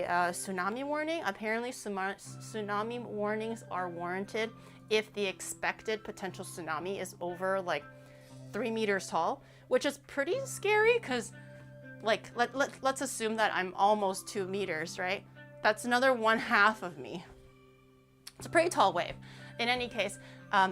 tsunami warning. Apparently, tsunami warnings are warranted if the expected potential tsunami is over like 3 meters tall, which is pretty scary because like let's assume that I'm almost 2 meters, right? That's another 1/2 of me. It's a pretty tall wave. In any case,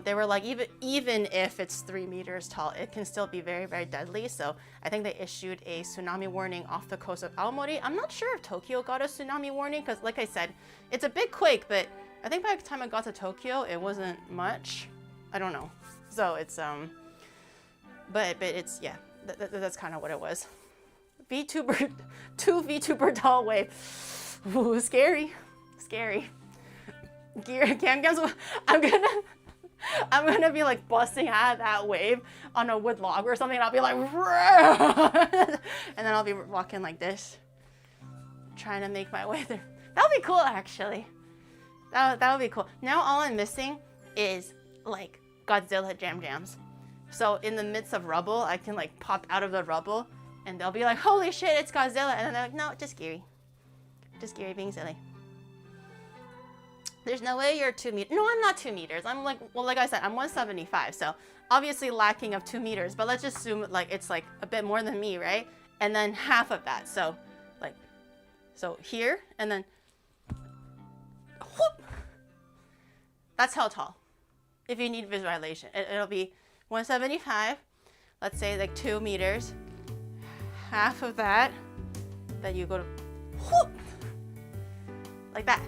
they were like, even if it's 3 meters tall, it can still be very, very deadly. So I think they issued a tsunami warning off the coast of Aomori. I'm not sure if Tokyo got a tsunami warning because, like I said, it's a big quake, but I think by the time I got to Tokyo, it wasn't much. I don't know. So it's, but it's, yeah, that's kind of what it was. Two VTuber tall wave. Ooh, scary, scary. I'm gonna be like busting out of that wave on a wood log or something, and I'll be like, and then I'll be walking like this, trying to make my way through. That would be cool, actually. That would be cool. Now all I'm missing is like Godzilla jams. So in the midst of rubble, I can like pop out of the rubble, and they'll be like, "Holy shit, it's Godzilla!" And then they're like, "No, just Gary, being silly." There's no way you're 2 meters. No, I'm not 2 meters. I'm like, well, like I said, I'm 175, so obviously lacking of 2 meters, but let's just assume like it's like a bit more than me, right? And then half of that, so like, so here, and then, whoop. That's how tall. If you need visualization, it'll be 175, let's say like 2 meters, half of that, then you go to, whoop, like that.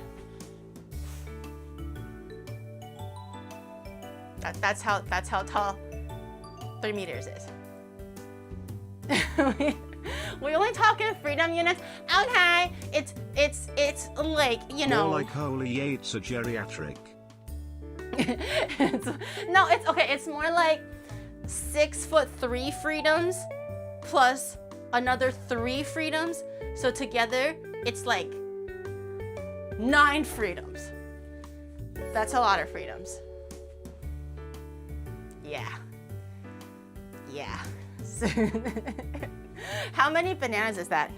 That's how tall 3 meters is. We only talking freedom units. Okay, it's like, you know. More like holy it's a geriatric. No, it's okay. It's more like 6'3" freedoms plus another 3 freedoms. So together, it's like 9 freedoms. That's a lot of freedoms. Yeah. How many bananas is that?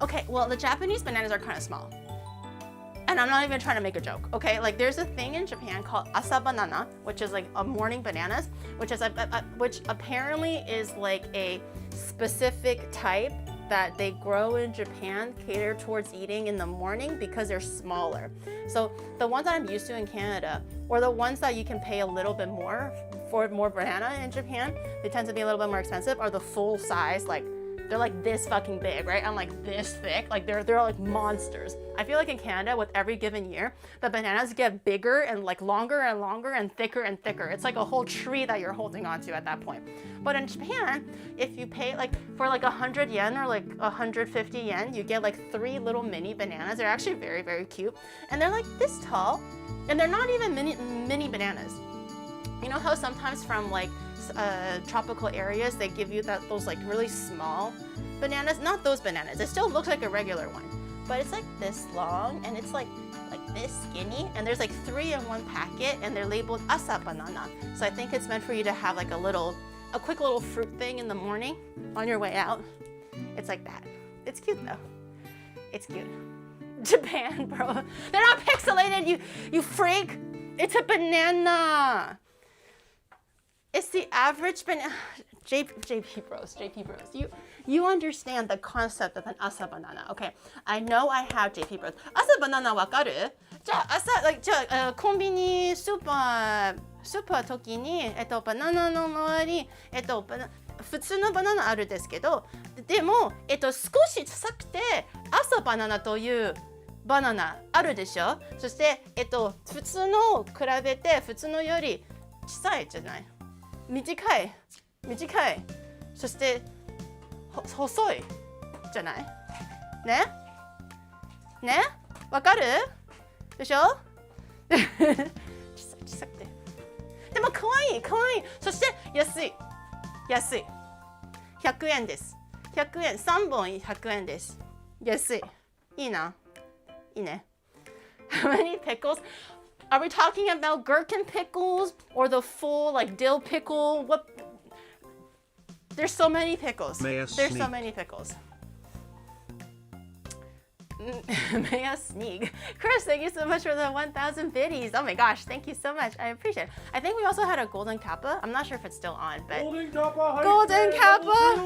Okay, well, the Japanese bananas are kind of small. And I'm not even trying to make a joke, okay? Like, there's a thing in Japan called asa banana, which is like a morning bananas, which apparently is like a specific type that they grow in Japan, cater towards eating in the morning because they're smaller. So the ones that I'm used to in Canada, or the ones that you can pay a little bit more for more banana in Japan, they tend to be a little bit more expensive, are the full size, like they're like this fucking big, right? And like this thick, like they're like monsters. I feel like in Canada, with every given year, the bananas get bigger and like longer and longer and thicker and thicker. It's like a whole tree that you're holding onto at that point. But in Japan, if you pay like for like 100 yen or like 150 yen, you get like 3 little mini bananas. They're actually very, very cute. And they're like this tall, and they're not even mini bananas. You know how sometimes from like tropical areas, they give you those like really small bananas? Not those bananas. It still looks like a regular one, but it's like this long and it's like this skinny, and there's like 3 in one packet, and they're labeled asa banana. So I think it's meant for you to have like a quick little fruit thing in the morning on your way out. It's like that. It's cute though. It's cute. Japan, bro. They're not pixelated, you freak. It's a banana. It's the average banana. JP bros. You understand the concept of an asa banana. Okay, I know I have JP bros. Asa banana わかる？じゃあコンビニスーパー時にバナナの周り普通のバナナあるんですけど、でも少し小さくて朝バナナというバナナあるでしょ。そして普通の比べて普通のより小さいじゃない。短い。そして細いじゃない。ね？わかる？でしょ？小さくて。でも可愛い。そして安い。100円です。100円。3本100円です。安い。いいな。いいね。How many pickles? Are we talking about gherkin pickles or the full like dill pickle? What? There's so many pickles. There's so many pickles. May a sneak. Chris, thank you so much for the 1,000 biddies. Oh my gosh, thank you so much. I appreciate it. I think we also had a golden kappa. I'm not sure if it's still on, but Golden Kappa. Golden Kappa.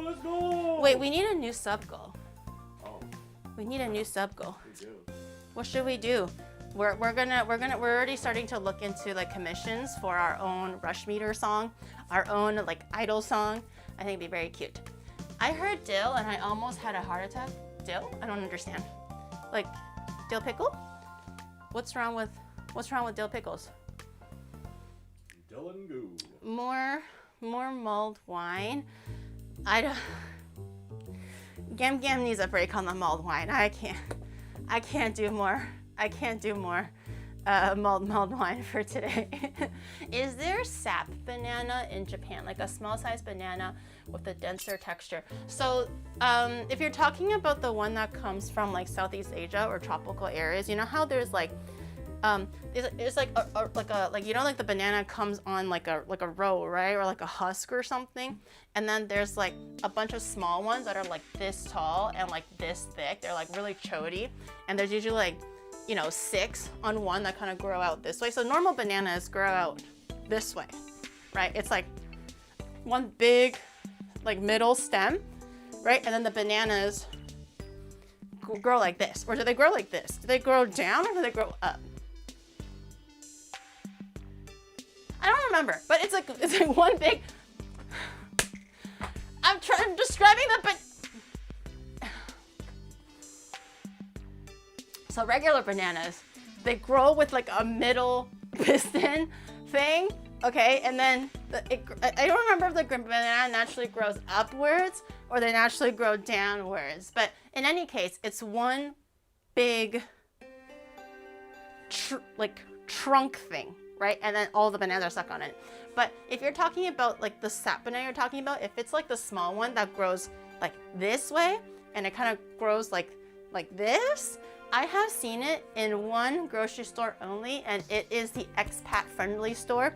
Let's go. Wait, we need a new sub goal. Oh, We need a new sub goal. we do. What should we do? We're already starting to look into like commissions for our own Rush Meter song, our own like idol song. I think it'd be very cute. I heard dill and I almost had a heart attack. Dill? I don't understand. Like dill pickle? What's wrong with dill pickles? Dylan Goo. More mulled wine. I don't. Gam Gam needs a break on the mulled wine. I can't do more. I can't do more mulled wine for today. Is there sap banana in Japan, like a small size banana with a denser texture? So if you're talking about the one that comes from like Southeast Asia or tropical areas, you know how there's like it's like you know, like the banana comes on like a row, right, or like a husk or something, and then there's like a bunch of small ones that are like this tall and like this thick. They're like really chody, and there's usually like, you know, 6 on one that kind of grow out this way. So normal bananas grow out this way, right? It's like one big like middle stem, right, and then the bananas grow like this. Or do they grow like this? Do they grow down or do they grow up? I don't remember, but it's like one big. I'm describing the So regular bananas, they grow with like a middle piston thing, okay? And then I don't remember if the banana naturally grows upwards or they naturally grow downwards. But in any case, it's one big trunk thing, right? And then all the bananas are stuck on it. But if you're talking about like the sap banana you're talking about, if it's like the small one that grows like this way and it kind of grows like this, I have seen it in one grocery store only, and it is the expat friendly store.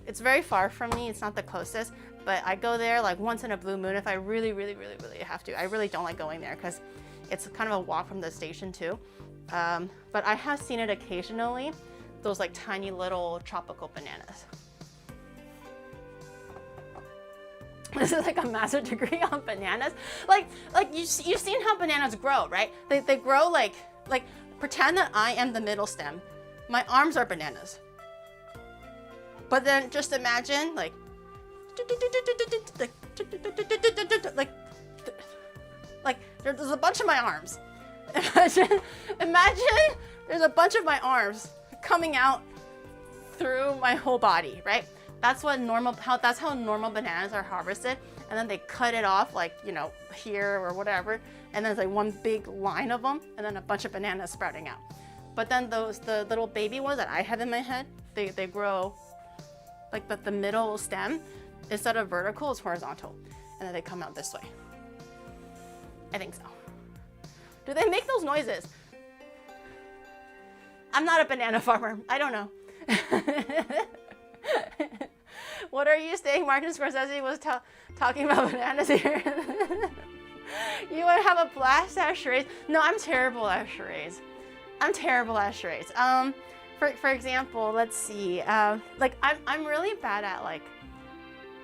It's very far from me. It's not the closest, but I go there like once in a blue moon if I really have to. I really don't like going there because it's kind of a walk from the station too. But I have seen it occasionally, those like tiny little tropical bananas. This is like a master degree on bananas. Like you've seen how bananas grow, right? They grow like pretend that I am the middle stem. My arms are bananas. But then just imagine like there's a bunch of my arms. Imagine there's a bunch of my arms coming out through my whole body, right? That's how normal bananas are harvested, and then they cut it off like, you know, here or whatever, and then there's like one big line of them, and then a bunch of bananas sprouting out. But then the little baby ones that I have in my head, they grow like the middle stem, instead of vertical, is horizontal, and then they come out this way. I think so. Do they make those noises? I'm not a banana farmer. I don't know. What are you saying? Martin Scorsese was talking about bananas here. You would have a blast at charades. No, I'm terrible at charades. For example, let's see. Like I'm really bad at like.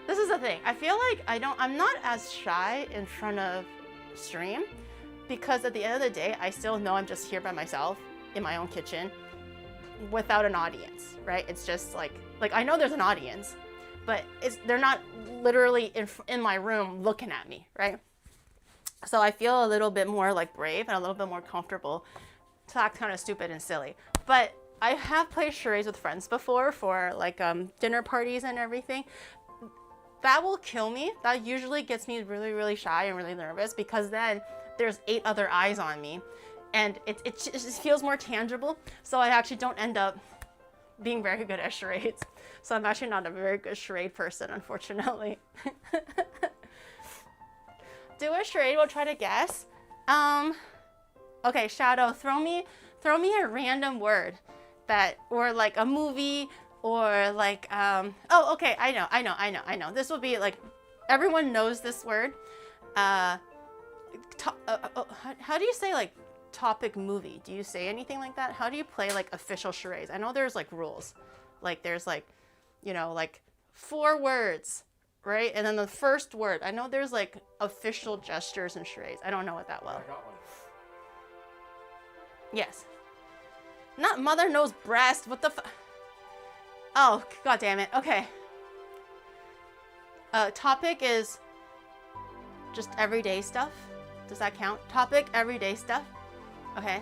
This is the thing. I feel like I'm not as shy in front of stream, because at the end of the day, I still know I'm just here by myself in my own kitchen without an audience, right? It's just like I know there's an audience, but they're not literally in my room looking at me, right? So I feel a little bit more like brave and a little bit more comfortable to act kind of stupid and silly. But I have played charades with friends before for like dinner parties and everything. That will kill me. That usually gets me really shy and really nervous, because then there's 8 other eyes on me, and it just feels more tangible. So I actually don't end up being very good at charades. So I'm actually not a very good charade person, unfortunately. Do a charade, we'll try to guess. Okay, Shadow, throw me a random word or like a movie, or like, oh, okay, I know. This will be like, everyone knows this word. how do you say like topic movie? Do you say anything like that? How do you play like official charades? I know there's like rules. Like there's like, you know, like 4 words, right? And then the first word. I know there's like official gestures and charades. I don't know it that well. I got one. Yes. Not mother knows breast. What the Oh, god damn it. Okay. Topic is just everyday stuff. Does that count? Topic, everyday stuff. Okay.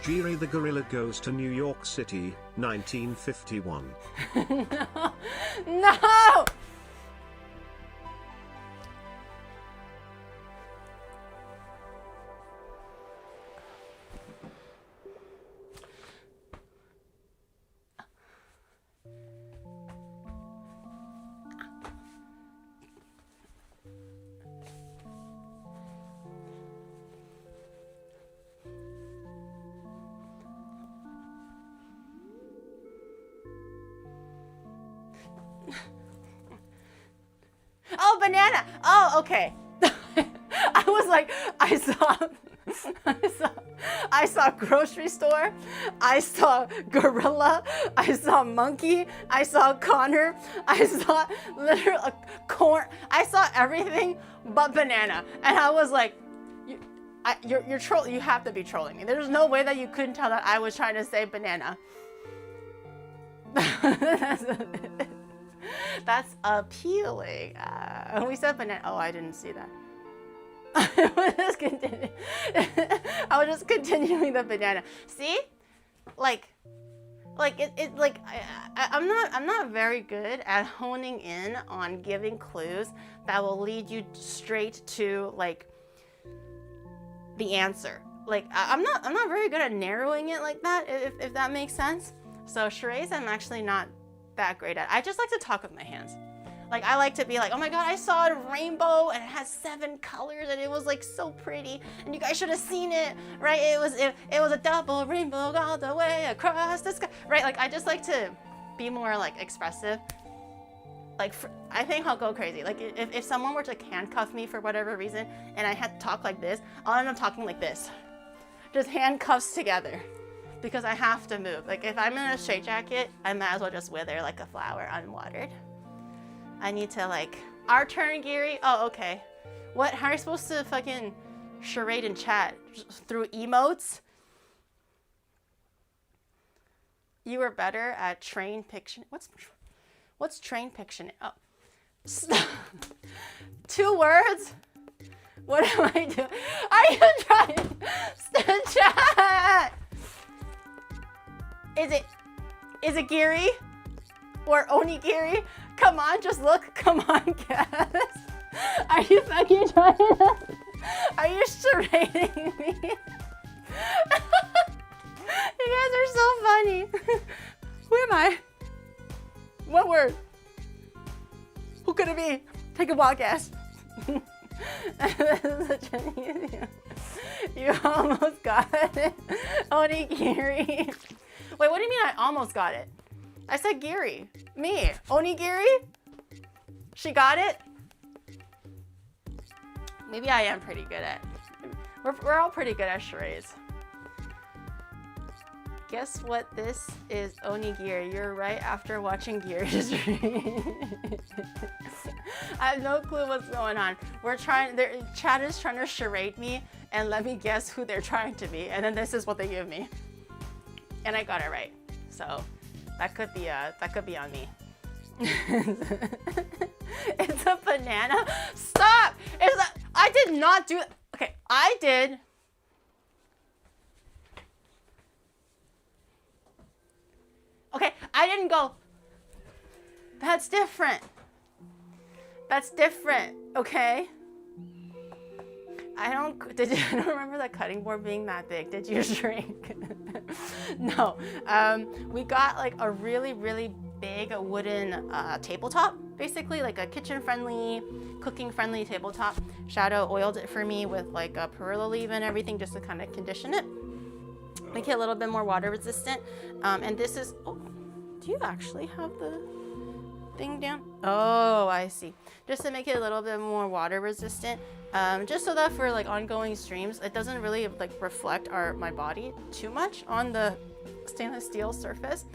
Jerry the Gorilla Goes to New York City, 1951. No! No! Oh, banana. Oh, okay. I was like, I saw grocery store. I saw gorilla. I saw monkey. I saw Connor. I saw literally a corn. I saw everything but banana. And I was like, you're trolling. You have to be trolling me. There's no way that you couldn't tell that I was trying to say banana. That's appealing. We said banana. Oh, I didn't see that. I was just continuing the banana. See, I'm not very good at honing in on giving clues that will lead you straight to like the answer. Like I'm not very good at narrowing it like that. If that makes sense. So charades, I'm actually not that great at. I just like to talk with my hands. Like I like to be like, oh my god, I saw a rainbow and it has 7 colors and it was like so pretty and you guys should have seen it, right? It was a double rainbow all the way across the sky, right? Like I just like to be more like expressive. Like I think I'll go crazy. Like if someone were to handcuff me for whatever reason and I had to talk like this, I'll end up talking like this, just handcuffs together. Because I have to move. Like if I'm in a straitjacket, I might as well just wither like a flower unwatered. I need to like, our turn, Gary? Oh, okay. What, how are you supposed to fucking charade in chat? Through emotes? You were better at train fiction. What's train fiction? Oh. 2 words? What am I doing? Are you trying to chat? Is it Gary? Or Onigiri? Come on, just look. Come on, guess. Are you fucking trying to... Are you charading me? You guys are so funny. Who am I? What word? Who could it be? Take a wild guess. You almost got it. Onigiri. Wait, what do you mean I almost got it? I said Giri. Me. Onigiri? She got it? Maybe I am pretty good at... We're all pretty good at charades. Guess what this is, Onigiri. You're right after watching Giri's I have no clue what's going on. Chat is trying to charade me and let me guess who they're trying to be, and then this is what they give me. And I got it right. So that could be on me. It's a banana. Stop! I did not do it. Okay, I did. Okay, I didn't go. That's different. That's different, okay? I don't remember the cutting board being that big. Did you shrink? No. We got like a really, really big wooden tabletop, basically like a kitchen-friendly, cooking-friendly tabletop. Shadow oiled it for me with like a perilla leaf and everything just to kind of condition it. Make it a little bit more water resistant. And this is, oh, do you actually have the thing down? Oh, I see. Just to make it a little bit more water resistant. Just so that for like ongoing streams, it doesn't really like reflect my body too much on the stainless steel surface.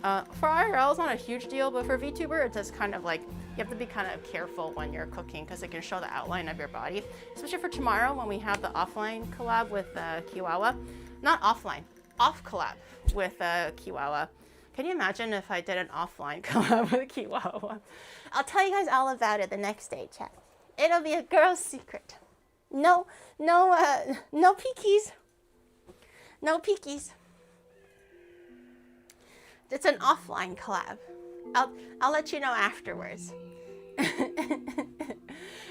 For IRL, it's not a huge deal, but for VTuber, it's just kind of like, you have to be kind of careful when you're cooking because it can show the outline of your body. Especially for tomorrow when we have the offline collab with Kiwawa. Not offline, off collab with Kiwawa. Can you imagine if I did an offline collab with Kiwawa? I'll tell you guys all about it the next day, chat. It'll be a girl's secret. No peekies. No peekies. It's an offline collab. I'll let you know afterwards.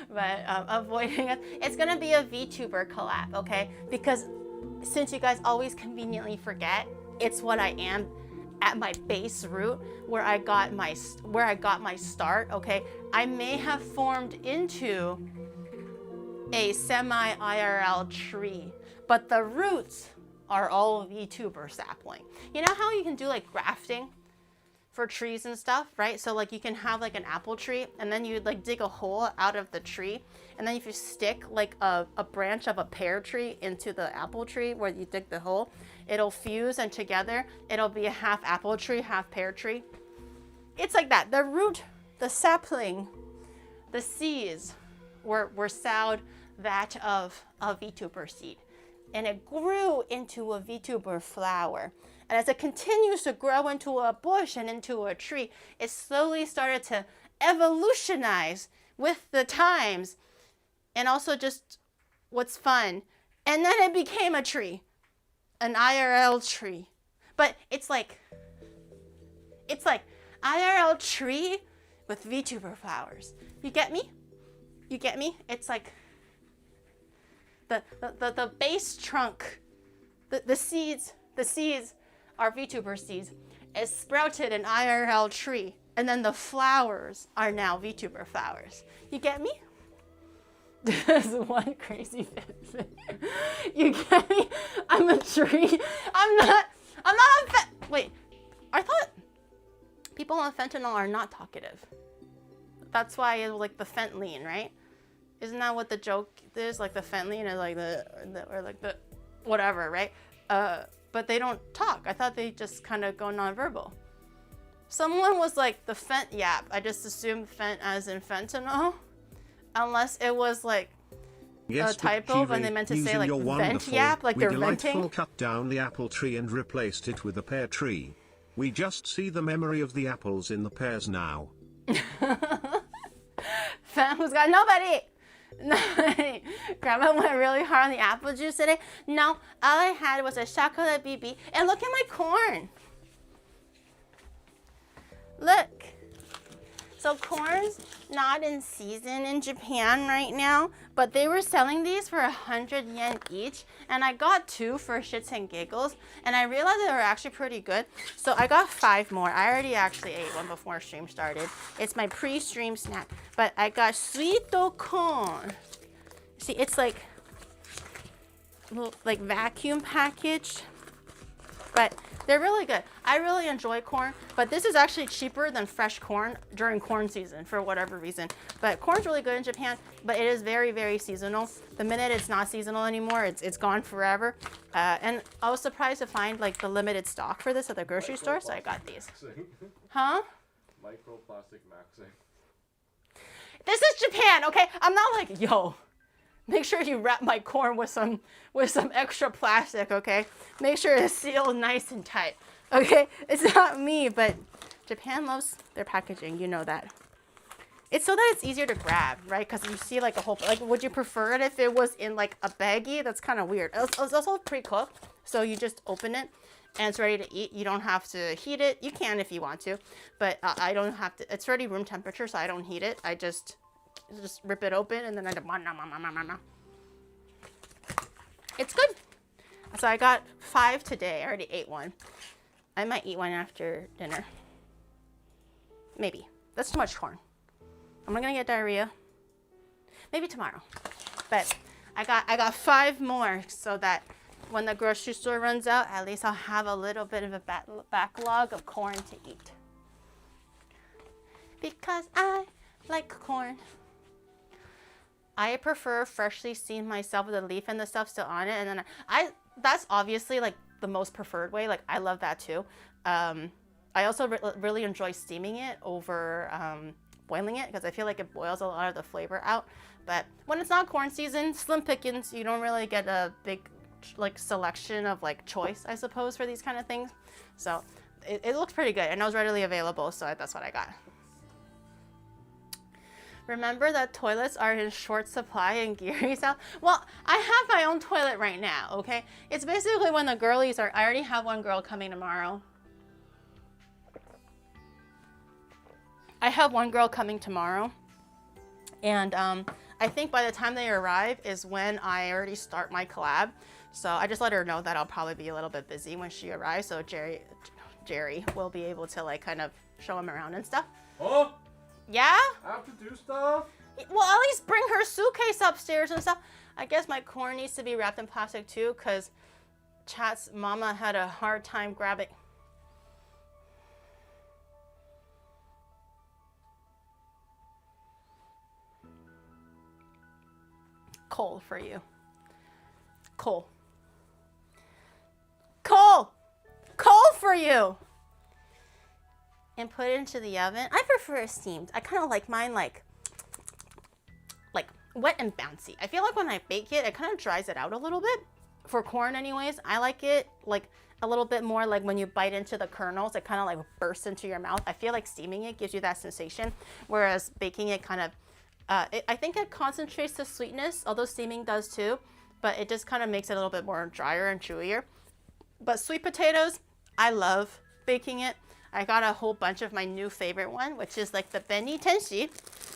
But avoiding it. It's gonna be a VTuber collab, okay? Because since you guys always conveniently forget, it's what I am at my base root, where I got my start, okay? I may have formed into a semi-IRL tree, but the roots are all VTuber sapling. You know how you can do like grafting for trees and stuff, right? So like you can have like an apple tree and then you like dig a hole out of the tree, and then if you stick like a branch of a pear tree into the apple tree where you dig the hole, it'll fuse and together it'll be a half apple tree, half pear tree. It's like that. The root, the sapling, the seeds were sowed that of a VTuber seed. And it grew into a VTuber flower. And as it continues to grow into a bush and into a tree, it slowly started to evolutionize with the times. And also just what's fun. And then it became a tree, an IRL tree. But it's like IRL tree with VTuber flowers. You get me? You get me? It's like the base trunk, the seeds are VTuber seeds. It sprouted an IRL tree, and then the flowers are now VTuber flowers. You get me? This is one crazy fit. You get me? I'm a tree. I'm not on wait, I thought people on fentanyl are not talkative. That's why it's like the fentanyl, right? Isn't that what the joke is? Like the fentanyl is like the whatever, right? But they don't talk. I thought they just kind of go nonverbal. Someone was like the fent yap. I just assumed fent as in fentanyl, unless it was like a typo when they meant to say like vent yap, like they're venting. Cut down the apple tree and replaced it with a pear tree. We just see the memory of the apples in the pears now. Fent who's got nobody. Grandma went really hard on the apple juice today. No, all I had was a chocolate BB. And look at my corn. Look. So corn's not in season in Japan right now, but they were selling these for 100 yen each, and I got 2 for shits and giggles, and I realized they were actually pretty good. So I got 5 more. I already actually ate one before stream started. It's my pre-stream snack, but I got sweet corn. See, it's like vacuum packaged, but they're really good. I really enjoy corn, but this is actually cheaper than fresh corn during corn season for whatever reason. But corn's really good in Japan, but it is very, very seasonal. The minute it's not seasonal anymore, it's gone forever. And I was surprised to find like the limited stock for this at the grocery store, so I got these. Huh? Microplastic maxing. This is Japan, okay? I'm not like, yo, Make sure you wrap my corn with some extra plastic, okay? Make sure it's sealed nice and tight, okay? It's not me, but Japan loves their packaging. You know that. It's so that it's easier to grab, right? Because you see like a whole, like, would you prefer it if it was in like a baggie? That's kind of weird. It's also pre-cooked, so you just open it and it's ready to eat. You don't have to heat it. You can if you want to, but I don't have to. It's already room temperature, so I don't heat it. I just rip it open and then I it's good. So I got 5 today. I already ate one. I might eat one after dinner. Maybe. That's too much corn. I'm not gonna get diarrhea. Maybe tomorrow. But I got 5 more so that when the grocery store runs out, at least I'll have a little bit of a backlog of corn to eat. Because I like corn. I prefer freshly steamed myself with the leaf and the stuff still on it, and then that's obviously like the most preferred way. Like I love that too. I also really enjoy steaming it over boiling it because I feel like it boils a lot of the flavor out. But when it's not corn season, slim pickings, you don't really get a big like selection of like choice, I suppose, for these kind of things. So it looked pretty good and it was readily available, so that's what I got. Remember that toilets are in short supply in Geary's house? Well, I have my own toilet right now, okay? It's basically when the girlies are, I already have one girl coming tomorrow. I have one girl coming tomorrow. And I think by the time they arrive is when I already start my collab. So I just let her know that I'll probably be a little bit busy when she arrives. So Jerry will be able to like kind of show him around and stuff. Oh, Yeah? I have to do stuff? Well, at least bring her suitcase upstairs and stuff. I guess my corn needs to be wrapped in plastic too, because Chat's mama had a hard time grabbing. Coal for you. Coal. Coal! Coal for you! And put it into the oven. I prefer it steamed. I kind of like mine like wet and bouncy. I feel like when I bake it, it kind of dries it out a little bit. For corn anyways, I like it like a little bit more like when you bite into the kernels, it kind of like bursts into your mouth. I feel like steaming it gives you that sensation, whereas baking it kind of, I think it concentrates the sweetness, although steaming does too, but it just kind of makes it a little bit more drier and chewier. But sweet potatoes, I love baking it. I got a whole bunch of my new favorite one, which is like the Beni Tenshi,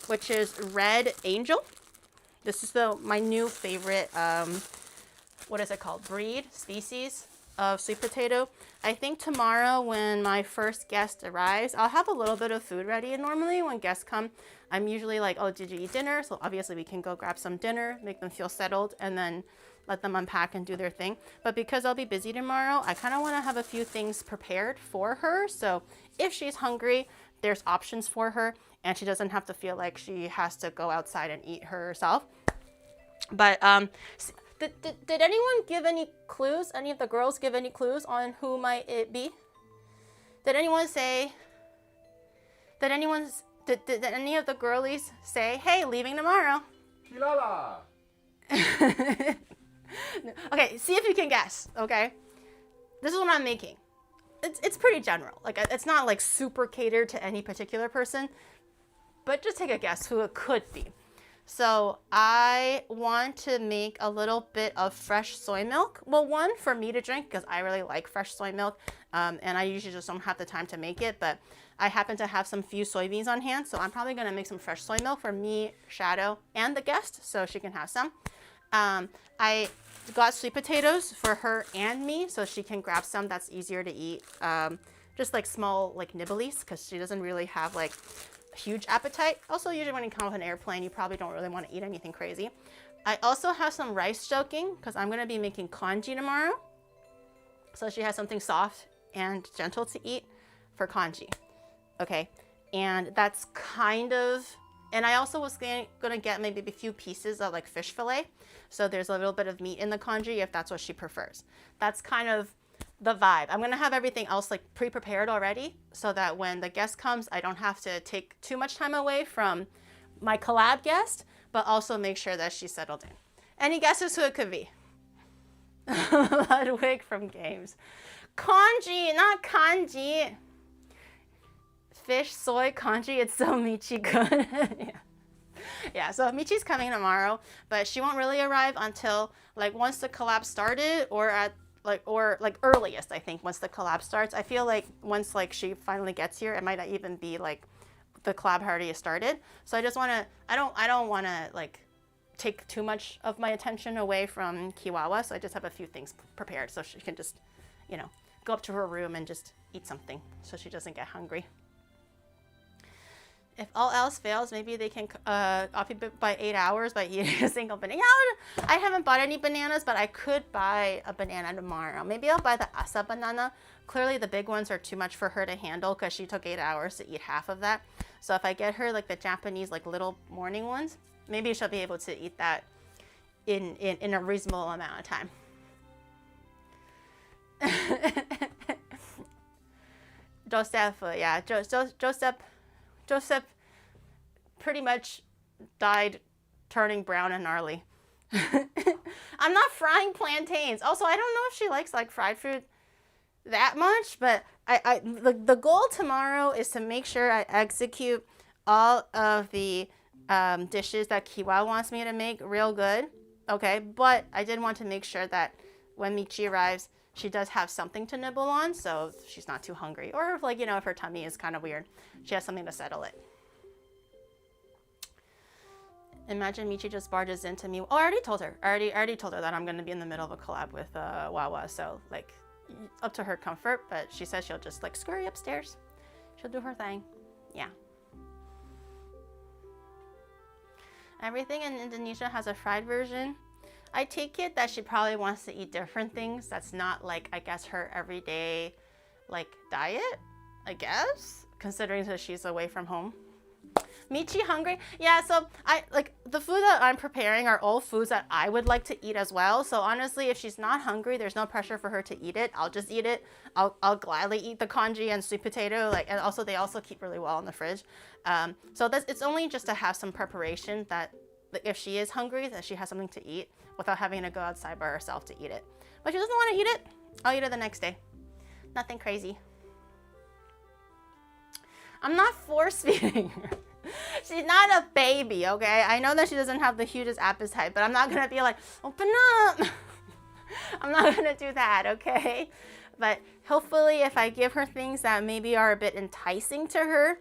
which is Red Angel. This is my new favorite, what is it called? Species of sweet potato. I think tomorrow when my first guest arrives, I'll have a little bit of food ready. And normally when guests come, I'm usually like, oh, did you eat dinner? So obviously we can go grab some dinner, make them feel settled, and then let them unpack and do their thing. But because I'll be busy tomorrow, I kind of want to have a few things prepared for her. So if she's hungry, there's options for her and she doesn't have to feel like she has to go outside and eat herself. But did anyone give any clues? Any of the girls give any clues on who might it be? Did anyone say, did any of the girlies say, hey, leaving tomorrow? Kilala. Okay, see if you can guess, okay? This is what I'm making. It's pretty general. Like, it's not like super catered to any particular person, but just take a guess who it could be. So I want to make a little bit of fresh soy milk. Well, one for me to drink because I really like fresh soy milk, and I usually just don't have the time to make it, but I happen to have some few soybeans on hand, so I'm probably gonna make some fresh soy milk for me, Shadow, and the guest, so she can have some. I got sweet potatoes for her and me, so she can grab some that's easier to eat. Just like small like nibblies, because she doesn't really have like huge appetite. Also, usually when you come off an airplane, you probably don't really want to eat anything crazy. I also have some rice soaking because I'm going to be making congee tomorrow. So she has something soft and gentle to eat for congee. Okay, and that's kind of, and I also was going to get maybe a few pieces of like fish fillet. So there's a little bit of meat in the congee if that's what she prefers. That's kind of the vibe. I'm gonna have everything else like pre-prepared already so that when the guest comes, I don't have to take too much time away from my collab guest, but also make sure that she's settled in. Any guesses who it could be? Ludwig from Games. Kanji, not kanji. Fish, soy, kanji, it's so Michi-kun. Yeah, so Michi's coming tomorrow, but she won't really arrive until like once the collab started or earliest, I think, once the collab starts. I feel like once like she finally gets here, it might not even be like the collab already started. So I just want to, I don't want to like take too much of my attention away from Kiwawa, so I just have a few things prepared so she can just, you know, go up to her room and just eat something so she doesn't get hungry. If all else fails, maybe they can occupy by 8 hours by eating a single banana. Yeah, I haven't bought any bananas, but I could buy a banana tomorrow. Maybe I'll buy the asa banana. Clearly the big ones are too much for her to handle because she took 8 hours to eat half of that. So if I get her like the Japanese like little morning ones, maybe she'll be able to eat that in a reasonable amount of time. Joseph, yeah, Joseph pretty much died turning brown and gnarly. I'm not frying plantains. Also, I don't know if she likes like fried food that much, but the goal tomorrow is to make sure I execute all of the dishes that Kiwa wants me to make real good. Okay, but I did want to make sure that when Michi arrives, she does have something to nibble on, so she's not too hungry. Or if, like, you know, if her tummy is kind of weird, she has something to settle it. Imagine Michi just barges into me. Oh, I already told her. I already told her that I'm going to be in the middle of a collab with Wawa, so, like, up to her comfort, but she says she'll just, like, scurry upstairs. She'll do her thing. Yeah. Everything in Indonesia has a fried version. I take it that she probably wants to eat different things. That's not like, I guess, her everyday like diet, I guess, considering that she's away from home. Michi hungry? Yeah, so I like the food that I'm preparing are all foods that I would like to eat as well. So honestly, if she's not hungry, there's no pressure for her to eat it. I'll just eat it. I'll gladly eat the congee and sweet potato. Like, and also they also keep really well in the fridge. So it's only just to have some preparation that if she is hungry, that she has something to eat without having to go outside by herself to eat it. But if she doesn't want to eat it, I'll eat it the next day. Nothing crazy. I'm not force feeding her. She's not a baby, okay? I know that she doesn't have the hugest appetite, but I'm not gonna be like, open up. I'm not gonna do that, okay? But hopefully if I give her things that maybe are a bit enticing to her,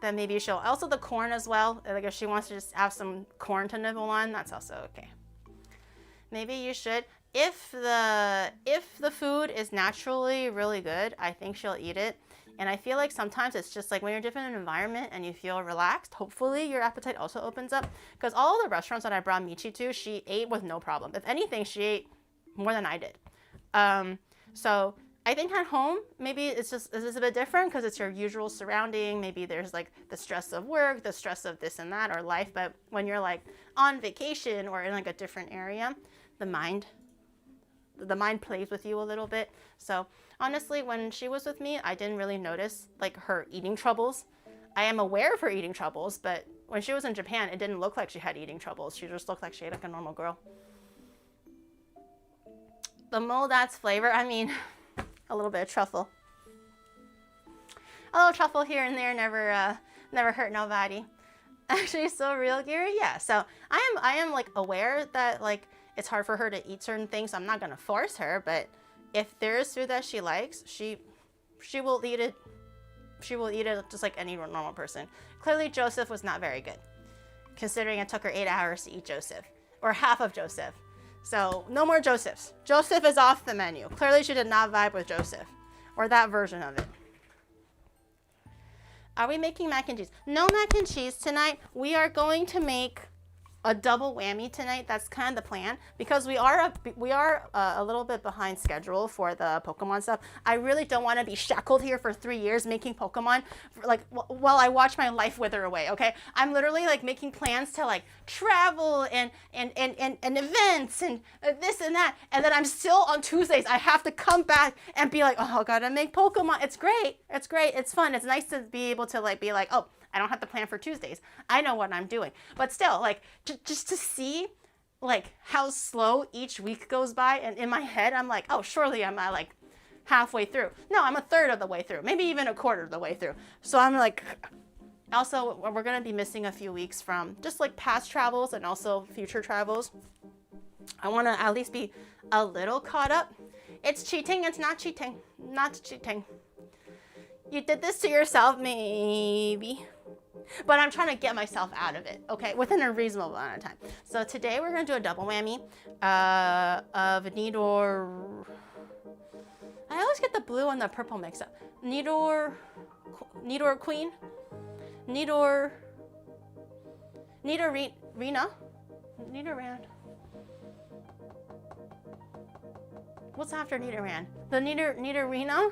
then maybe she'll, also the corn as well. Like if she wants to just have some corn to nibble on, that's also okay. Maybe you should, if the food is naturally really good, I think she'll eat it. And I feel like sometimes it's just like when you're different in an environment and you feel relaxed, hopefully your appetite also opens up. Because all the restaurants that I brought Michi to, she ate with no problem. If anything, she ate more than I did. So I think at home, maybe it's just a bit different because it's your usual surrounding. Maybe there's like the stress of work, the stress of this and that or life. But when you're like on vacation or in like a different area, the mind plays with you a little bit. So honestly, when she was with me, I didn't really notice like her eating troubles. I am aware of her eating troubles, but when she was in Japan, it didn't look like she had eating troubles. She just looked like she ate like a normal girl. The moldats flavor, I mean, a little bit of truffle. A little truffle here and there never hurt nobody. Actually, so real, Gary? Yeah, so I am like aware that like it's hard for her to eat certain things. So I'm not gonna force her, but if there is food that she likes, she will eat it. She will eat it just like any normal person. Clearly, Joseph was not very good, considering it took her 8 hours to eat Joseph, or half of Joseph. So no more Josephs. Joseph is off the menu. Clearly, she did not vibe with Joseph, or that version of it. Are we making mac and cheese? No mac and cheese tonight. We are going to make a double whammy tonight. That's kind of the plan because we are a little bit behind schedule for the Pokemon stuff. I really don't want to be shackled here for 3 years making Pokemon like while I watch my life wither away. Okay, I'm literally like making plans to like travel and events and this and that, and then I'm still on Tuesdays. I have to come back and be like, oh, I gotta make Pokemon. It's great. It's great. It's fun. It's nice to be able to like be like, oh, I don't have to plan for Tuesdays. I know what I'm doing. But still, like, just to see like how slow each week goes by, and in my head I'm like, oh, surely I'm like halfway through. No, I'm a third of the way through, maybe even a quarter of the way through. So I'm like, also we're gonna be missing a few weeks from just like past travels and also future travels. I want to at least be a little caught up. It's cheating. It's not cheating. Not cheating. You did this to yourself, maybe. But I'm trying to get myself out of it, okay, within a reasonable amount of time. So today we're going to do a double whammy of Nidor. I always get the blue and the purple mixed up. Nidor Queen. Nidor Rena. Nidoran. What's after Nidoran? The Nidorina?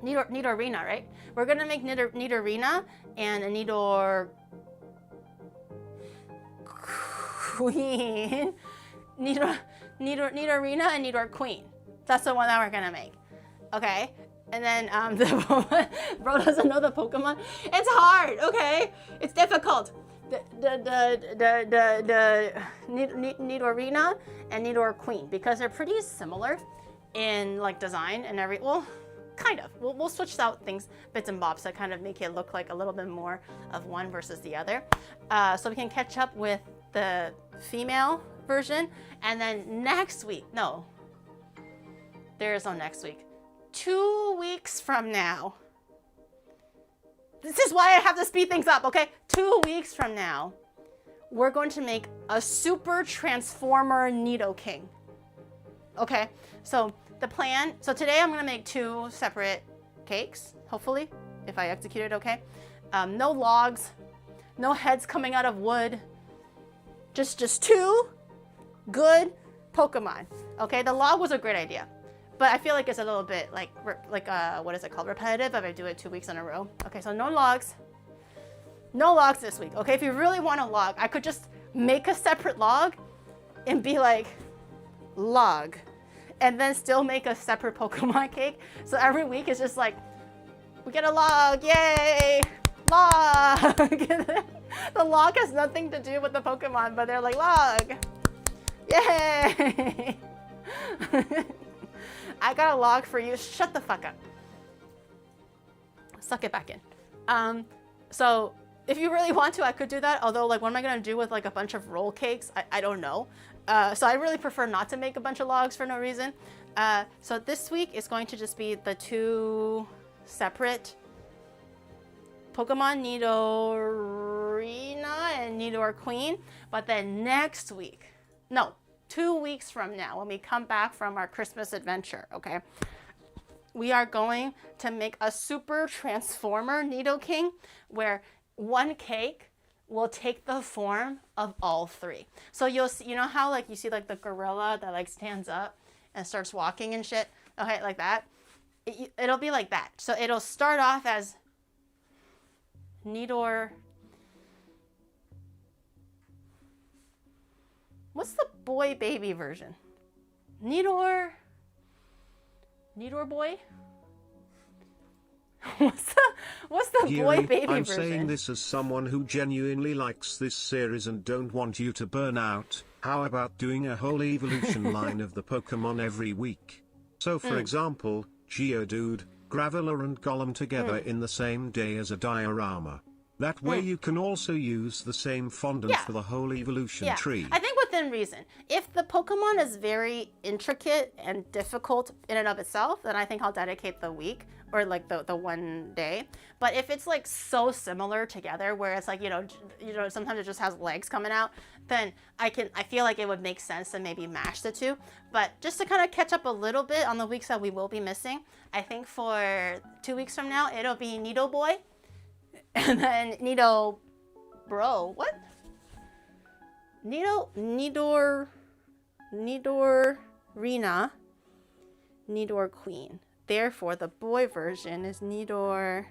Nidorina, right? We're gonna make Nidorina and a Nidor Queen. Nidorina and Nidor Queen. That's the one that we're gonna make. Okay? And then the bro doesn't know the Pokemon. It's hard, okay? It's difficult. The Nidorina and Nidor Queen, because they're pretty similar in like design and well, kind of. We'll switch out things, bits and bobs, to kind of make it look like a little bit more of one versus the other. So we can catch up with the female version, and then next week, no, there is no next week. 2 weeks from now. This is why I have to speed things up, okay? 2 weeks from now, we're going to make a super transformer Nidoking. Okay, so the plan, so today I'm gonna make 2 separate cakes, hopefully, if I execute it okay. No logs, no heads coming out of wood, just 2 good Pokemon, okay? The log was a great idea. But I feel like it's a little bit like what is it called? Repetitive if I do it 2 weeks in a row. Okay, so no logs. No logs this week, okay? If you really want a log, I could just make a separate log and be like, log. And then still make a separate Pokemon cake. So every week it's just like, we get a log, yay! Log! The log has nothing to do with the Pokemon, but they're like, log! Yay! I got a log for you. Shut the fuck up. Suck it back in. So if you really want to, I could do that. Although, like, what am I gonna do with like a bunch of roll cakes? I don't know. So I really prefer not to make a bunch of logs for no reason. So this week is going to just be the 2 separate Pokemon, Nidorina and Nidor Queen. But then next week, no, 2 weeks from now, when we come back from our Christmas adventure, okay, we are going to make a super transformer Nidoking where one cake will take the form of all 3. So you'll see, you know how like you see like the gorilla that like stands up and starts walking and shit, okay, like that. It'll be like that. So it'll start off as Nidor. What's the boy baby version? Nidor boy? What's the boy baby I'm version? saying this as someone who genuinely likes this series and don't want you to burn out. How about doing a whole evolution line of the Pokemon every week? So for example, Geodude, Graveler and Golem together in the same day as a diorama. That way you can also use the same fondant for the whole evolution tree. I think within reason. If the Pokemon is very intricate and difficult in and of itself, then I think I'll dedicate the week or like the one day. But if it's like so similar together where it's like, you know, sometimes it just has legs coming out, then I feel like it would make sense to maybe mash the 2. But just to kind of catch up a little bit on the weeks that we will be missing, I think for 2 weeks from now, it'll be Nido Boy. And then Nidor, what? Nidorina, Nidor Queen. Therefore, the boy version is Nidor.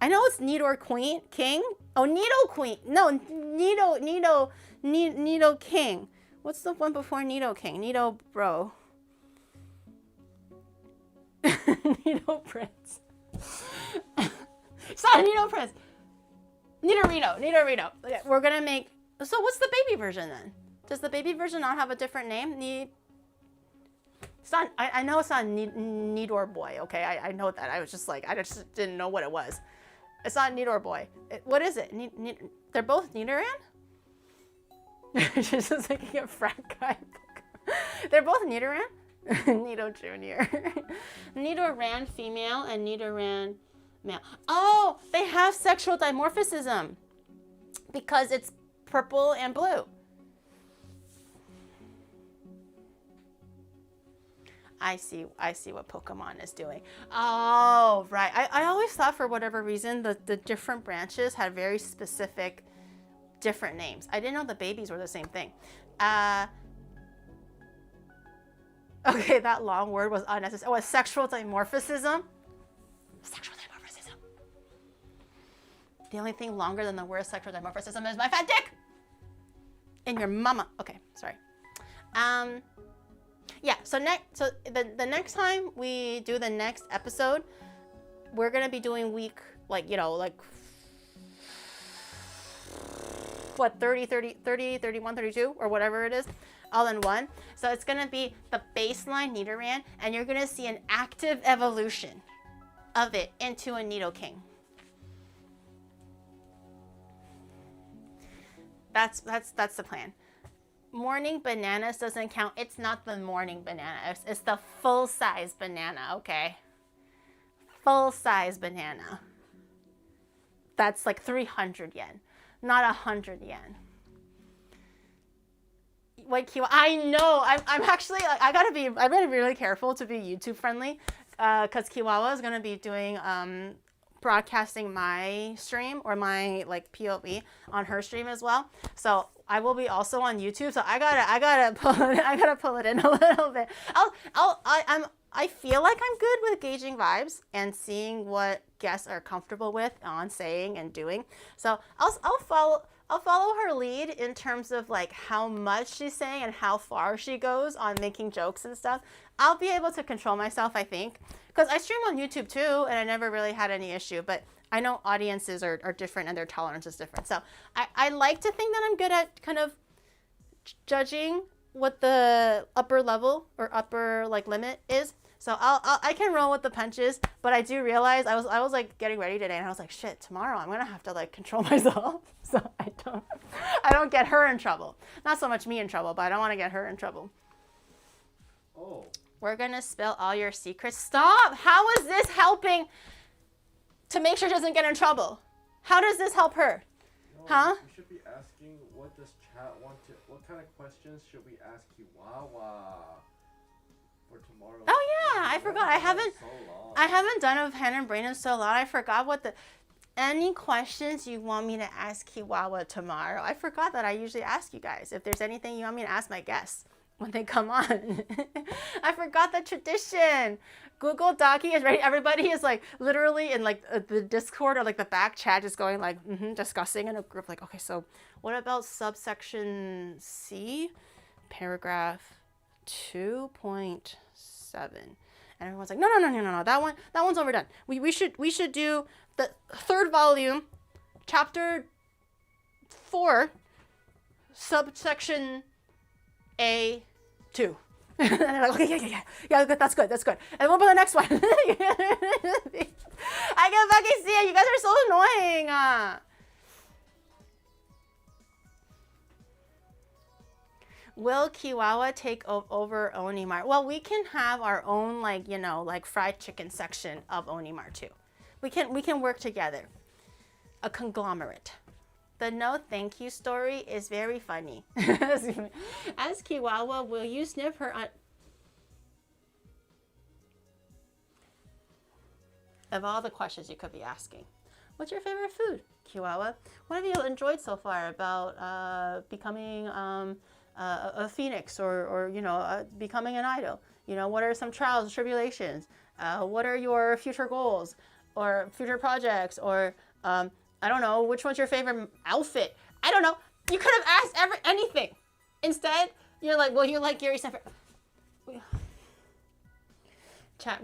I know it's Nidor Queen, King. Oh, Nido Queen. No, Nido King. What's the one before Nido King? Nido Bro. Nido Prince. Sorry, Nido Prince. Nidorino. Okay, we're gonna make. So what's the baby version then? Does the baby version not have a different name? It's not. I know it's not Nidor Boy. Okay, I know that. I was just like, I just didn't know what it was. It's not Nidor Boy. What is it? They're both Nidoran? She's just making a frat guy. They're both Nidoran? Nido Jr. Nidoran female and Nidoran male. Oh, they have sexual dimorphism because it's purple and blue. I see what Pokemon is doing. Oh, right. I always thought for whatever reason the different branches had very specific different names. I didn't know the babies were the same thing. Okay, that long word was unnecessary. Oh, a sexual dimorphism? Sexual dimorphism. The only thing longer than the word sexual dimorphism is my fat dick! And your mama. Okay, sorry. Yeah, so the next time we do the next episode, we're gonna be doing week, like 30, 31, 32, or whatever it is, all in one. So it's gonna be the baseline Nidoran, and you're gonna see an active evolution of it into a Nidoking. That's the plan. Morning bananas doesn't count. It's not the morning banana. It's the full-size banana, okay? Full-size banana. That's like 300 yen, not 100 yen. Wait, Kiwa, I know. I'm actually, I gotta be really careful to be YouTube friendly, because Kiwawa is gonna be doing broadcasting my stream or my like POV on her stream as well. So I will be also on YouTube. So I gotta pull it in a little bit. I feel like I'm good with gauging vibes and seeing what guests are comfortable with on saying and doing. So I'll follow her lead in terms of like how much she's saying and how far she goes on making jokes and stuff. I'll be able to control myself, I think, because I stream on YouTube too, and I never really had any issue. But I know audiences are different and their tolerance is different. So I like to think that I'm good at kind of judging what the upper level or upper like limit is. So I can roll with the punches, but I do realize I was like getting ready today, and I was like, shit, tomorrow I'm gonna have to like control myself, so I don't get her in trouble. Not so much me in trouble, but I don't want to get her in trouble. Oh. We're gonna spill all your secrets. Stop! How is this helping to make sure she doesn't get in trouble? How does this help her? No, huh? We should be asking what does chat want to. What kind of questions should we ask Kiwawa for tomorrow? Oh yeah, I forgot. I haven't done a pen and brain in so long. I forgot what the. Any questions you want me to ask Kiwawa tomorrow? I forgot that I usually ask you guys if there's anything you want me to ask my guests when they come on. I forgot the tradition. Google Docky is ready. Everybody is like literally in like the Discord or like the back chat just going like discussing in a group like, okay, so what about subsection C, paragraph 2.7? And everyone's like, no, that one's overdone. We should do the third volume, chapter 4, subsection A2. And they're like, okay, yeah, that's good. And what about the next one? I can fucking see it. You guys are so annoying. Will Kiwawa take over Onimar? Well, we can have our own like fried chicken section of Onimar too. We can work together. A conglomerate. The no thank you story is very funny. As Kiwawa, will you sniff her Of all the questions you could be asking, what's your favorite food, Kiwawa? What have you enjoyed so far about becoming a phoenix or becoming an idol? What are some trials and tribulations? What are your future goals or future projects? Or I don't know, which one's your favorite outfit? I don't know. You could have asked anything. Instead, you're like, well, you like Gary Sanford. Chat,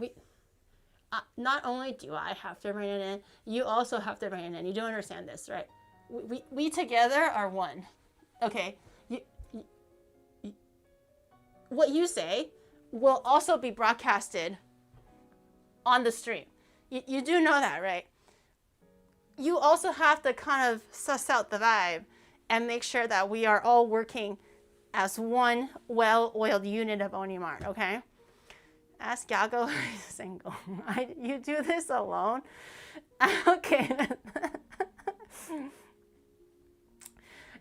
not only do I have to bring it in, you also have to bring it in. You don't understand this, right? We together are one. Okay? What you say will also be broadcasted on the stream. You do know that, right? You also have to kind of suss out the vibe and make sure that we are all working as one well-oiled unit of Onimart, okay? Ask Yago if he's single. You do this alone? Okay.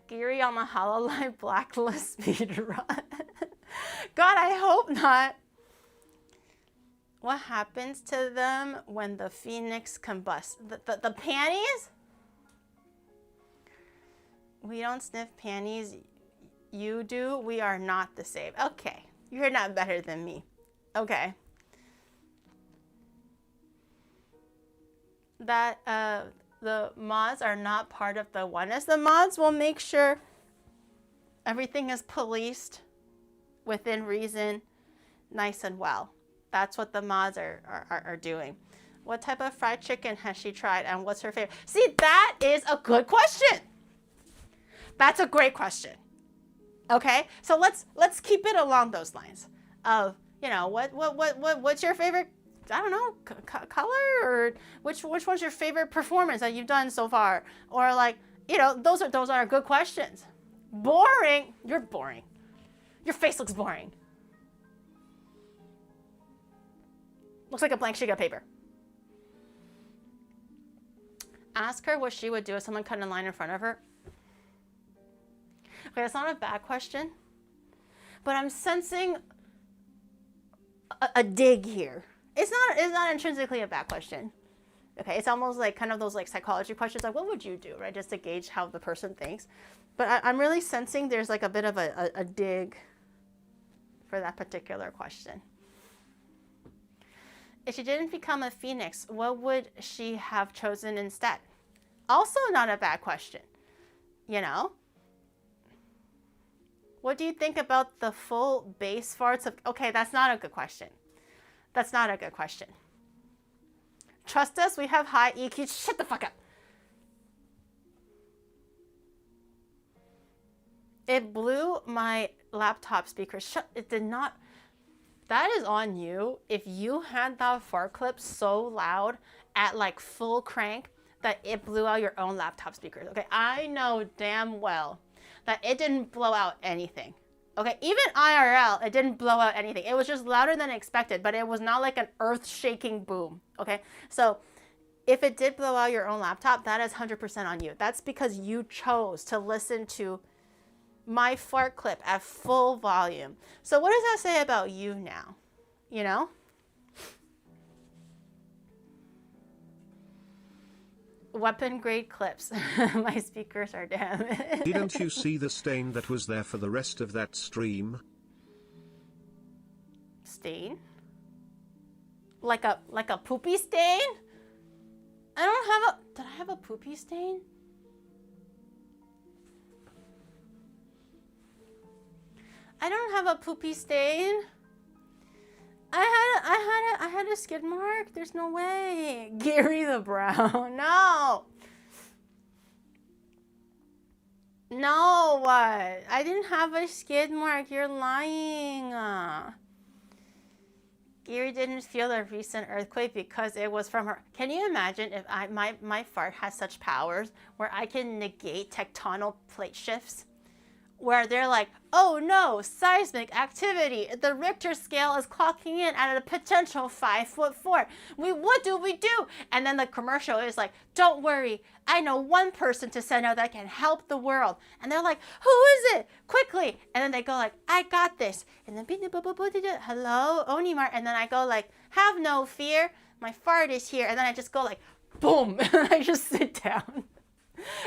Geary on the Hololive blacklist speedrun. God, I hope not. What happens to them when the phoenix combusts? The panties? We don't sniff panties. You do. We are not the same. Okay. You're not better than me. Okay. That the mods are not part of the oneness. The mods will make sure everything is policed within reason, nice and well. That's what the mods are doing. What type of fried chicken has she tried and what's her favorite? See, that is a good question. That's a great question. Okay, so let's keep it along those lines of, you know, what's your favorite, I don't know, color, or which one's your favorite performance that you've done so far, or like, you know, those are good questions. Boring? You're boring. Your face looks boring. Looks like a blank sheet of paper. Ask her what she would do if someone cut in line in front of her. Okay, that's not a bad question, but I'm sensing a dig here. It's not intrinsically a bad question. Okay, it's almost like kind of those like psychology questions, like what would you do, right? Just to gauge how the person thinks. But I'm really sensing there's like a bit of a dig for that particular question. If she didn't become a phoenix, what would she have chosen instead? Also not a bad question, you know? What do you think about the full bass farts of... Okay, that's not a good question. That's not a good question. Trust us, we have high EQ. Shut the fuck up. It blew my laptop speakers. Shut, it did not... That is on you. If you had that fart clip so loud at like full crank that it blew out your own laptop speakers. Okay, I know damn well that it didn't blow out anything. Okay, even IRL, it didn't blow out anything. It was just louder than expected, but it was not like an earth-shaking boom. Okay, so if it did blow out your own laptop, that is 100% on you. That's because you chose to listen to my fart clip at full volume. So what does that say about you now? You know? Weapon grade clips. My speakers are damaged. Didn't you see the stain that was there for the rest of that stream? Stain? Like a poopy stain? I don't have a... Did I have a poopy stain? I don't have a poopy stain. I had a skid mark. There's no way. Gary the Brown. No. No, what? I didn't have a skid mark. You're lying. Gary didn't feel the recent earthquake because it was from her. Can you imagine if my fart has such powers where I can negate tectonic plate shifts? Where they're like, oh no, seismic activity. The Richter scale is clocking in at a potential 5'4". What do we do? And then the commercial is like, don't worry, I know one person to send out that can help the world. And they're like, who is it? Quickly. And then they go like, I got this. And then, hello, Onimar. And then I go like, have no fear, my fart is here. And then I just go like, boom, and I just sit down.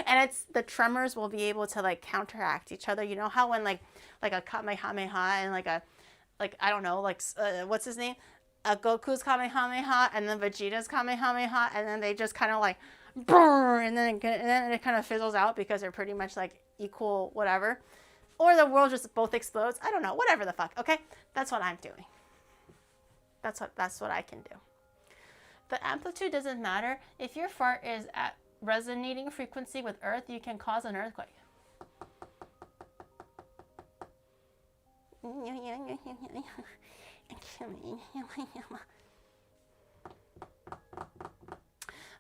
And it's the tremors will be able to like counteract each other. You know how when like a Kamehameha and like I don't know, like what's his name, Goku's Kamehameha and then Vegeta's Kamehameha, and then they just kind of like brrr, and then it kind of fizzles out because they're pretty much like equal whatever, or the world just both explodes. I don't know, whatever the fuck. Okay, that's what I'm doing. That's what I can do. The amplitude doesn't matter if your fart is at resonating frequency with Earth, you can cause an earthquake.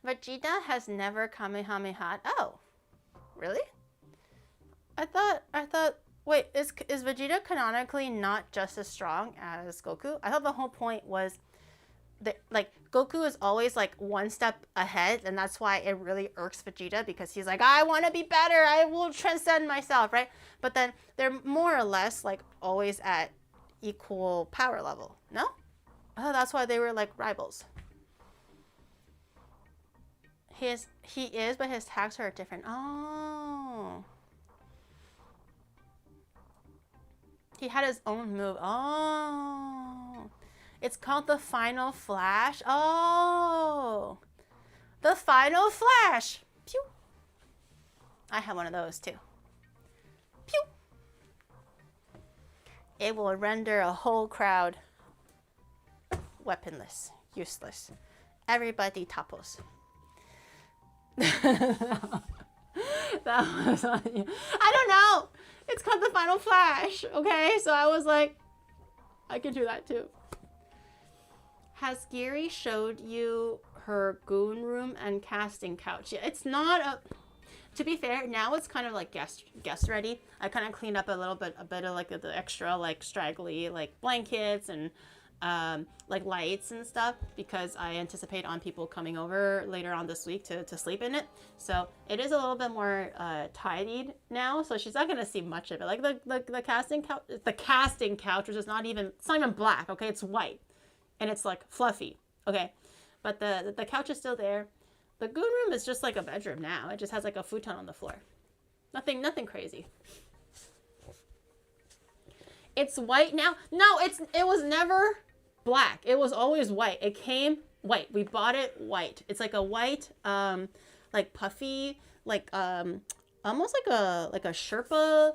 Vegeta has never Kamehameha. Oh, really? I thought, wait, is Vegeta canonically not just as strong as Goku? I thought the whole point was that, like, Goku is always like one step ahead, and that's why it really irks Vegeta, because he's like, I want to be better, I will transcend myself, right? But then they're more or less like always at equal power level, no? Oh, that's why they were like rivals. He is, but his attacks are different. Oh. He had his own move. Oh. It's called the Final Flash. Oh. The Final Flash. Pew. I have one of those too. Pew. It will render a whole crowd weaponless, useless. Everybody topples. That was on you. I don't know. It's called the Final Flash. Okay, so I was like, I can do that too. Has Giri showed you her goon room and casting couch? Yeah, it's not a. To be fair, now it's kind of like guest ready. I kind of cleaned up a bit of like the extra like straggly like blankets and like lights and stuff, because I anticipate on people coming over later on this week to sleep in it. So it is a little bit more tidied now, so she's not gonna see much of it. Like the casting couch, which is not even, it's not even black, okay? It's white and it's like fluffy, okay? But the couch is still there. The goon room is just like a bedroom now. It just has like a futon on the floor. Nothing crazy. It's white now. No, it was never black. It was always white. It came white. We bought it white. It's like a white, like puffy, like almost like a Sherpa,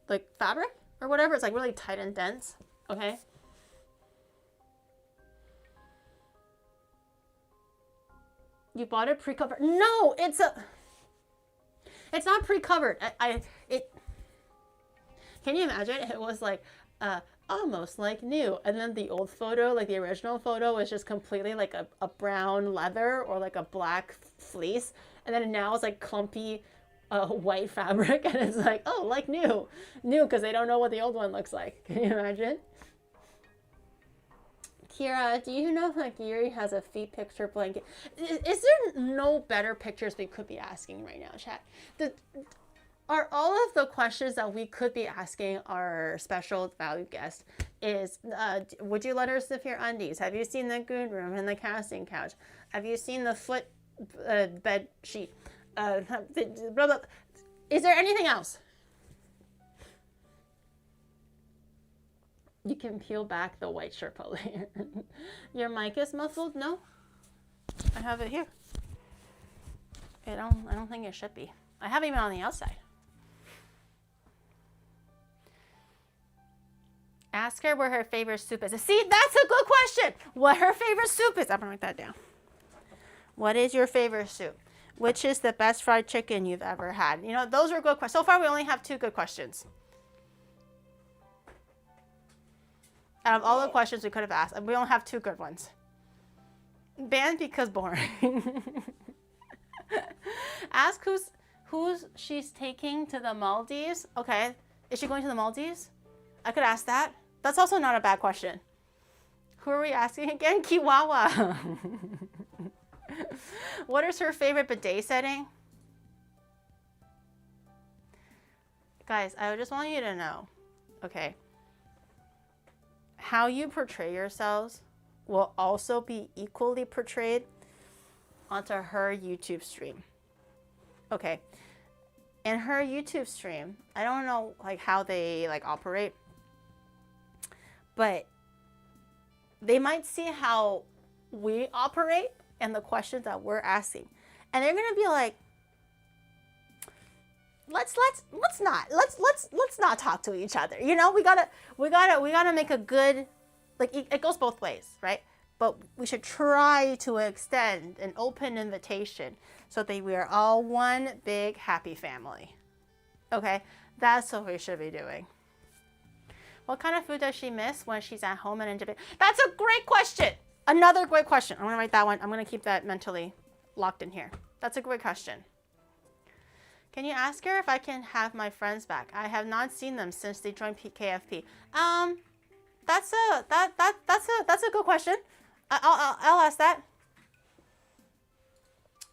like fabric or whatever. It's like really tight and dense. Okay. You bought it pre-covered? No, it's not pre-covered. Can you imagine? It was like almost like new, and then the old photo, like the original photo, was just completely like a brown leather or like a black fleece, and then now it's like clumpy white fabric, and it's like, oh, like new because they don't know what the old one looks like. Can you imagine? Kira, do you know that Giri has a feet picture blanket? Is there no better pictures we could be asking right now, chat? Are all of the questions that we could be asking our special valued guest is, would you let her sniff your undies? Have you seen the goon room and the casting couch? Have you seen the foot bed sheet? Blah, blah. Is there anything else? You can peel back the white Sherpa layer. Your mic is muffled? No? I have it here. I don't think it should be. I have it even on the outside. Ask her where her favorite soup is. See, that's a good question. What her favorite soup is. I'm gonna write that down. What is your favorite soup? Which is the best fried chicken you've ever had? You know, those are good questions. So far, we only have 2 good questions. Out of all the questions we could have asked, we only have 2 good ones. Banned because boring. Ask who's she's taking to the Maldives. Okay, is she going to the Maldives? I could ask that. That's also not a bad question. Who are we asking again? Kiwawa. What is her favorite bidet setting? Guys, I just want you to know, okay, how you portray yourselves will also be equally portrayed onto her YouTube stream. Okay. In her YouTube stream, I don't know like how they like operate, but they might see how we operate and the questions that we're asking. And they're gonna be like, let's not talk to each other. You know, we gotta make a good, like, it goes both ways, right? but we should try to extend an open invitation so that we are all one big happy family. Okay, that's what we should be doing. What kind of food does she miss when she's at home and in Japan? That's a great question. Another great question. I'm gonna write that one. I'm gonna keep that mentally locked in here. That's a great question. Can you ask her if I can have my friends back? I have not seen them since they joined KFP. That's a good question. I'll ask that.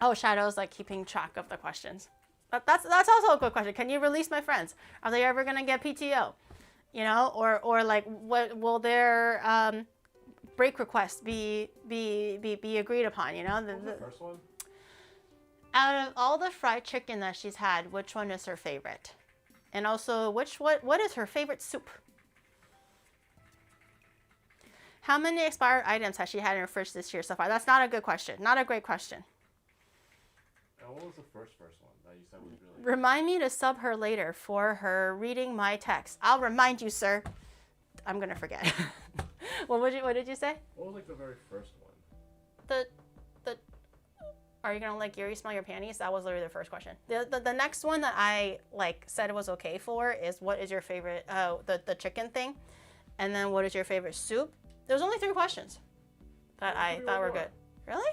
Oh, Shadow's like keeping track of the questions. That's also a good question. Can you release my friends? Are they ever gonna get PTO? You know, or like, what will their break requests be agreed upon? You know, the first one. Out of all the fried chicken that she's had, which one is her favorite? And also, what is her favorite soup? How many expired items has she had in her fridge this year so far? That's not a good question. Not a great question. And what was the first one that you said was really? Remind me to sub her later for her reading my text. I'll remind you, sir. I'm gonna forget. What did you say? What was like the very first one? The Are you gonna let Gary smell your panties? That was literally the first question. The next one that I like said it was okay for is, what is your favorite the chicken thing, and then what is your favorite soup? There was only 3 questions that I thought were good. Really?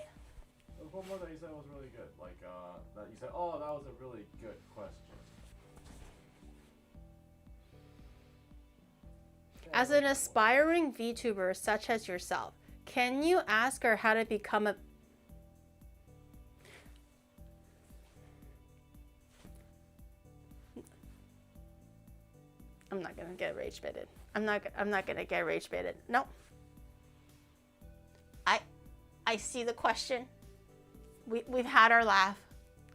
There was one more that you said was really good. Like that you said, oh, that was a really good question. As an aspiring VTuber such as yourself, can you ask her how to become a... I'm not gonna get rage baited. I'm not gonna get rage baited. No. I see the question. We've had our laugh.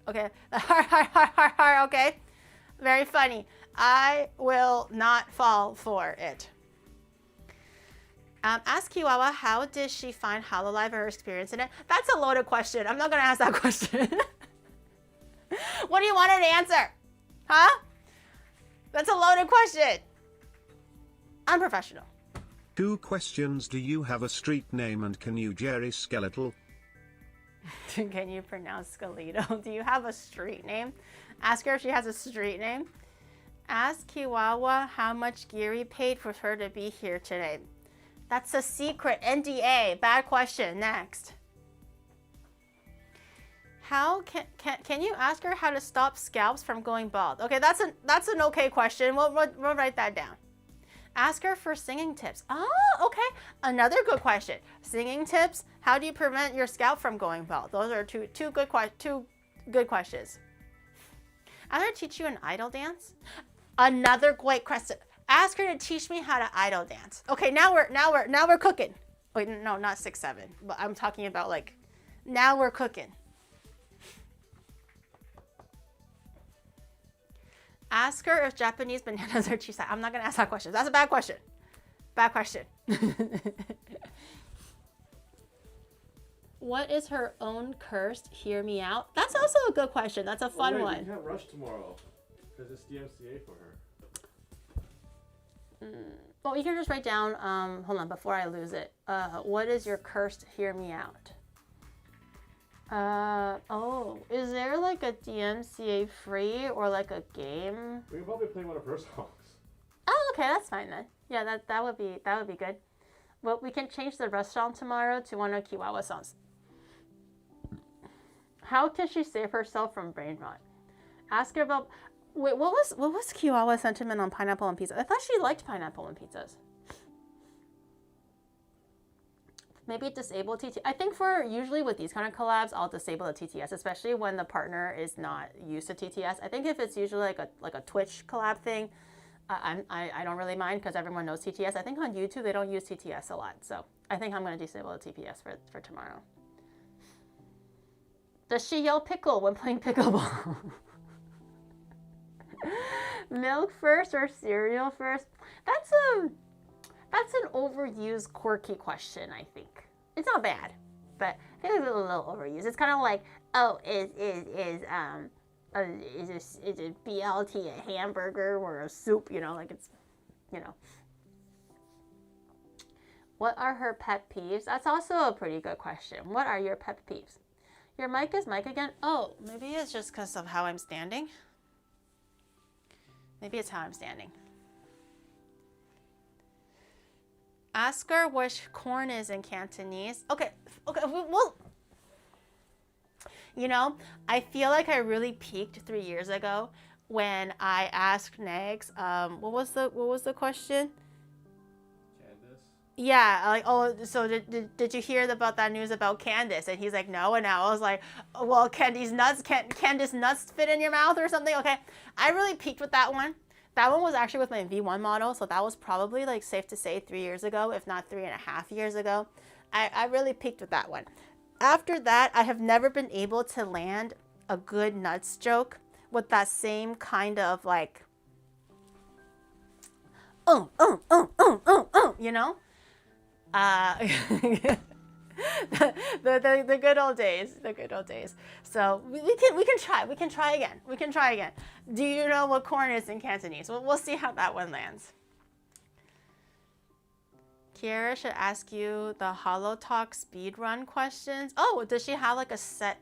Okay. Okay. Very funny. I will not fall for it. Ask Kiwawa, how did she find Hololive or her experience in it? That's a loaded question. I'm not gonna ask that question. What do you want her to answer? Huh? That's a loaded question. Unprofessional. 2 questions. Do you have a street name, and can you Jerry Skeletal? Can you pronounce Skeletal? Do you have a street name? Ask her if she has a street name. Ask Kiwawa how much Giri paid for her to be here today. That's a secret. NDA. Bad question. Next. How can you ask her how to stop scalps from going bald? Okay, that's an okay question. We'll write that down. Ask her for singing tips. Oh, okay. Another good question. Singing tips. How do you prevent your scalp from going bald? Those are two good questions. Ask her to teach you an idol dance. Another great question. Ask her to teach me how to idol dance. Okay, now we're cooking. Wait, no, not 6, 7. But I'm talking about like, now we're cooking. Ask her if Japanese bananas are chisai. I'm not gonna ask that question. That's a bad question. Bad question. What is her own cursed hear me out? That's also a good question. That's a fun one. You can't rush tomorrow because it's DMCA for her. Well, you can just write down, hold on, before I lose it. What is your cursed hear me out? Is there like a DMCA free or like a game? We can probably play one of her songs. Oh, okay, that's fine then. Yeah, that would be good. Well, we can change the restaurant tomorrow to one of Kiwawa songs. How can she save herself from brain rot? Ask her about... Wait, what was Kiwawa's sentiment on pineapple on pizza? I thought she liked pineapple on pizzas. Maybe disable TTS. I think for usually with these kind of collabs, I'll disable the TTS, especially when the partner is not used to TTS. I think if it's usually like a Twitch collab thing, I don't really mind because everyone knows TTS. I think on YouTube they don't use TTS a lot, so I think I'm going to disable the TPS for tomorrow. Does she yell pickle when playing pickleball? Milk first or cereal first? That's an overused, quirky question, I think. It's not bad, but I think it's a little overused. It's kind of like, oh, is it BLT a hamburger or a soup? You know, like it's, you know. What are her pet peeves? That's also a pretty good question. What are your pet peeves? Your mic is mic again? Oh, maybe it's just because of how I'm standing. Maybe it's how I'm standing. Ask her what corn is in Cantonese. Okay, well, you know, I feel like I really peaked 3 years ago when I asked Negs, what was the question? Candace? Yeah, like, oh, so did you hear about that news about Candace? And he's like, no, and now I was like, oh, well, Candace nuts fit in your mouth or something? Okay, I really peaked with that one. That one was actually with my V1 model, so that was probably like safe to say 3 years ago, if not 3.5 years ago. I really peaked with that one. After that, I have never been able to land a good nuts joke with that same kind of like, you know? The good old days, the good old days. So we can try again. Do you know what corn is in Cantonese? We'll see how that one lands. Kiara should ask you the Hollow Talk speed run questions. Oh, does she have like a set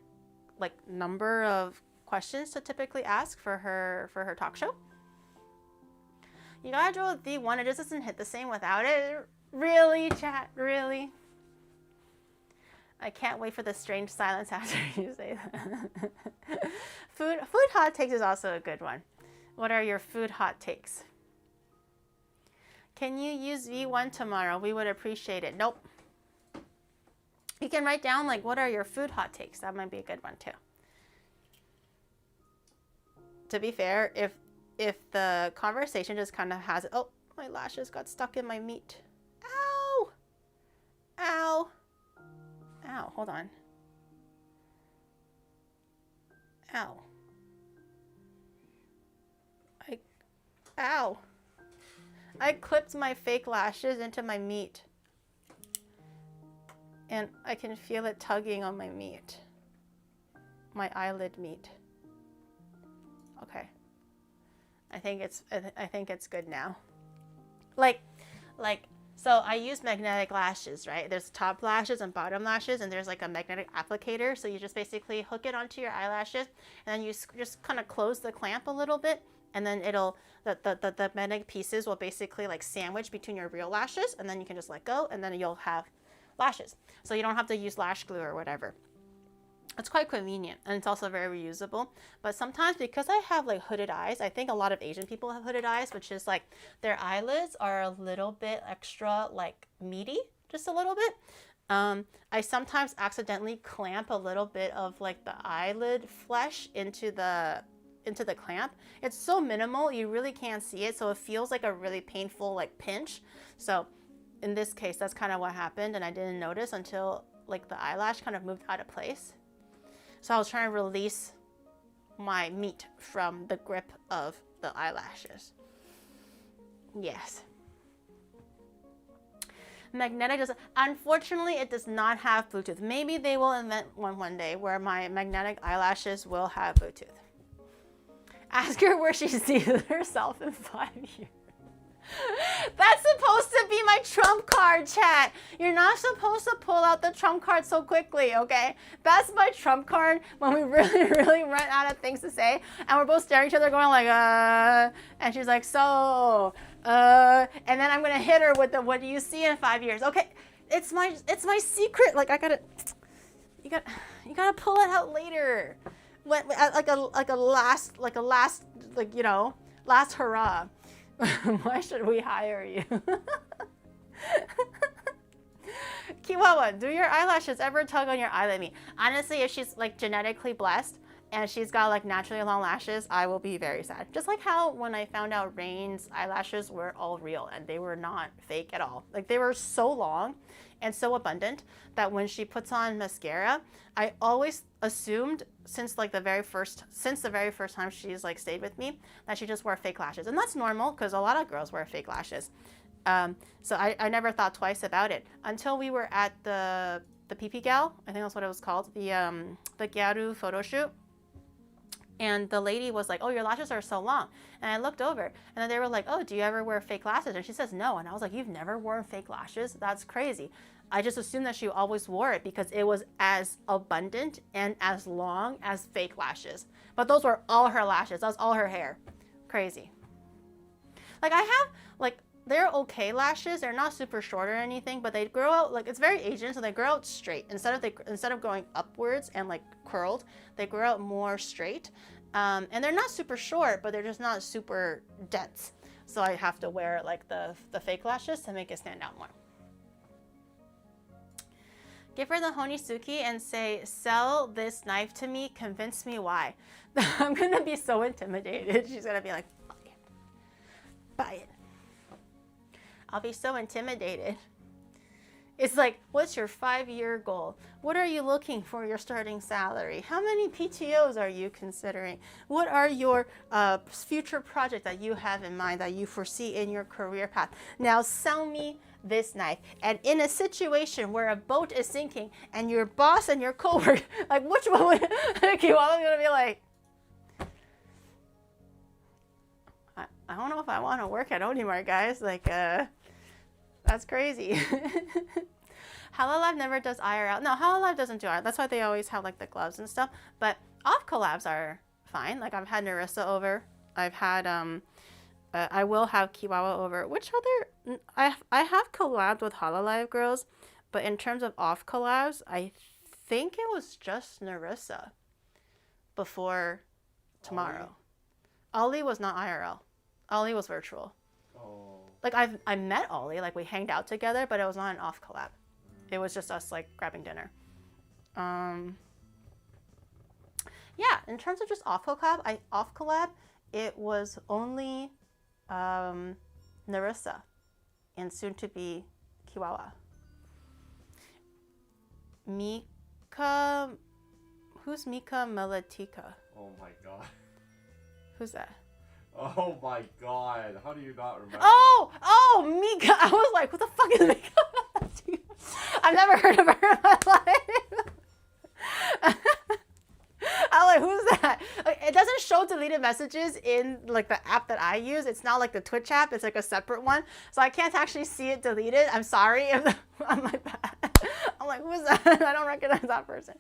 like number of questions to typically ask for her talk show? You gotta drill with V1. It just doesn't hit the same without it. Really, chat? Really? I can't wait for the strange silence after you say that. Food hot takes is also a good one. What are your food hot takes? Can you use V1 tomorrow? We would appreciate it. Nope. You can write down like what are your food hot takes. That might be a good one too. To be fair, if the conversation just kind of has, oh, my lashes got stuck in my meat. Ow! Ow! Ow, hold on. Ow. Ow. I clipped my fake lashes into my meat. And I can feel it tugging on my meat. My eyelid meat. Okay. I think it's good now. So I use magnetic lashes, right? There's top lashes and bottom lashes, and there's like a magnetic applicator. So you just basically hook it onto your eyelashes, and then you just kind of close the clamp a little bit, and then the magnetic pieces will basically like sandwich between your real lashes, and then you can just let go, and then you'll have lashes. So you don't have to use lash glue or whatever. It's quite convenient, and it's also very reusable. But sometimes because I have like hooded eyes, I think a lot of Asian people have hooded eyes, which is like their eyelids are a little bit extra like meaty, just a little bit. I sometimes accidentally clamp a little bit of like the eyelid flesh into the clamp. It's so minimal, you really can't see it, so it feels like a really painful like pinch. So in this case, that's kind of what happened, and I didn't notice until like the eyelash kind of moved out of place. So I was trying to release my meat from the grip of the eyelashes. Yes. Magnetic does, unfortunately, it does not have Bluetooth. Maybe they will invent one day where my magnetic eyelashes will have Bluetooth. Ask her where she sees herself in 5 years. That's supposed to be my trump card, chat. You're not supposed to pull out the trump card so quickly, okay? That's my trump card when we really, really run out of things to say, and we're both staring at each other going like, and she's like, so, and then I'm gonna hit her with the, what do you see in 5 years? Okay, it's my secret. Like you gotta pull it out later, when, like a last, like, you know, last hurrah. Why should we hire you? Kiwawa, do your eyelashes ever tug on your eyelid meat? Honestly, if she's like genetically blessed and she's got like naturally long lashes, I will be very sad. Just like how when I found out Rain's eyelashes were all real and they were not fake at all. Like they were so long and so abundant that when she puts on mascara, I always assumed since the very first time she's like stayed with me that she just wore fake lashes, and that's normal because a lot of girls wear fake lashes. So I never thought twice about it until we were at the PP Gal, I think that's what it was called, the Gyaru photo shoot, And the lady was like, oh, your lashes are so long. And I looked over and then they were like, oh, do you ever wear fake lashes? And she says, no. And I was like, you've never worn fake lashes? That's crazy. I just assumed that she always wore it because it was as abundant and as long as fake lashes. But those were all her lashes. That was all her hair. Crazy. Like I have, like, they're okay lashes. They're not super short or anything, but they grow out, like, it's very Asian, so they grow out straight. Instead of going upwards and like curled, they grow out more straight. And they're not super short, but they're just not super dense. So I have to wear like the fake lashes to make it stand out more. Give her the Honisuki and say, sell this knife to me, convince me why. I'm gonna be so intimidated. She's gonna be like, buy it. Buy it. I'll be so intimidated. It's like, what's your 5-year goal? What are you looking for your starting salary? How many PTOs are you considering? What are your future projects that you have in mind that you foresee in your career path? Now sell me this knife. And in a situation where a boat is sinking and your boss and your coworker, like which one would Kiwawa's gonna be like, I don't know if I want to work at Onimar, guys. Like, that's crazy. Hololive never does IRL. No, Hololive doesn't do IRL. That's why they always have like the gloves and stuff. But off collabs are fine. Like I've had Narissa over. I've had I will have Kiwawa over. Which other? I have collabed with Hololive girls, but in terms of off collabs, I think it was just Narissa before tomorrow. Ollie was not IRL. Ollie was virtual. Oh. Like I met Ollie, like we hanged out together, but it was not an off collab. It was just us like grabbing dinner. Yeah, in terms of just off collab, it was only Narissa and soon to be Kiwawa. Mika, who's Mika Melatika? Oh my god. Who's that? Oh my god. How do you not remember? Oh, Mika. I was like, who the fuck is Mika? I've never heard of her in my life. I'm like, who's that? Like, it doesn't show deleted messages in like the app that I use. It's not like the Twitch app. It's like a separate one. So I can't actually see it deleted. I'm sorry if I'm like that. I'm like, who's that? I don't recognize that person.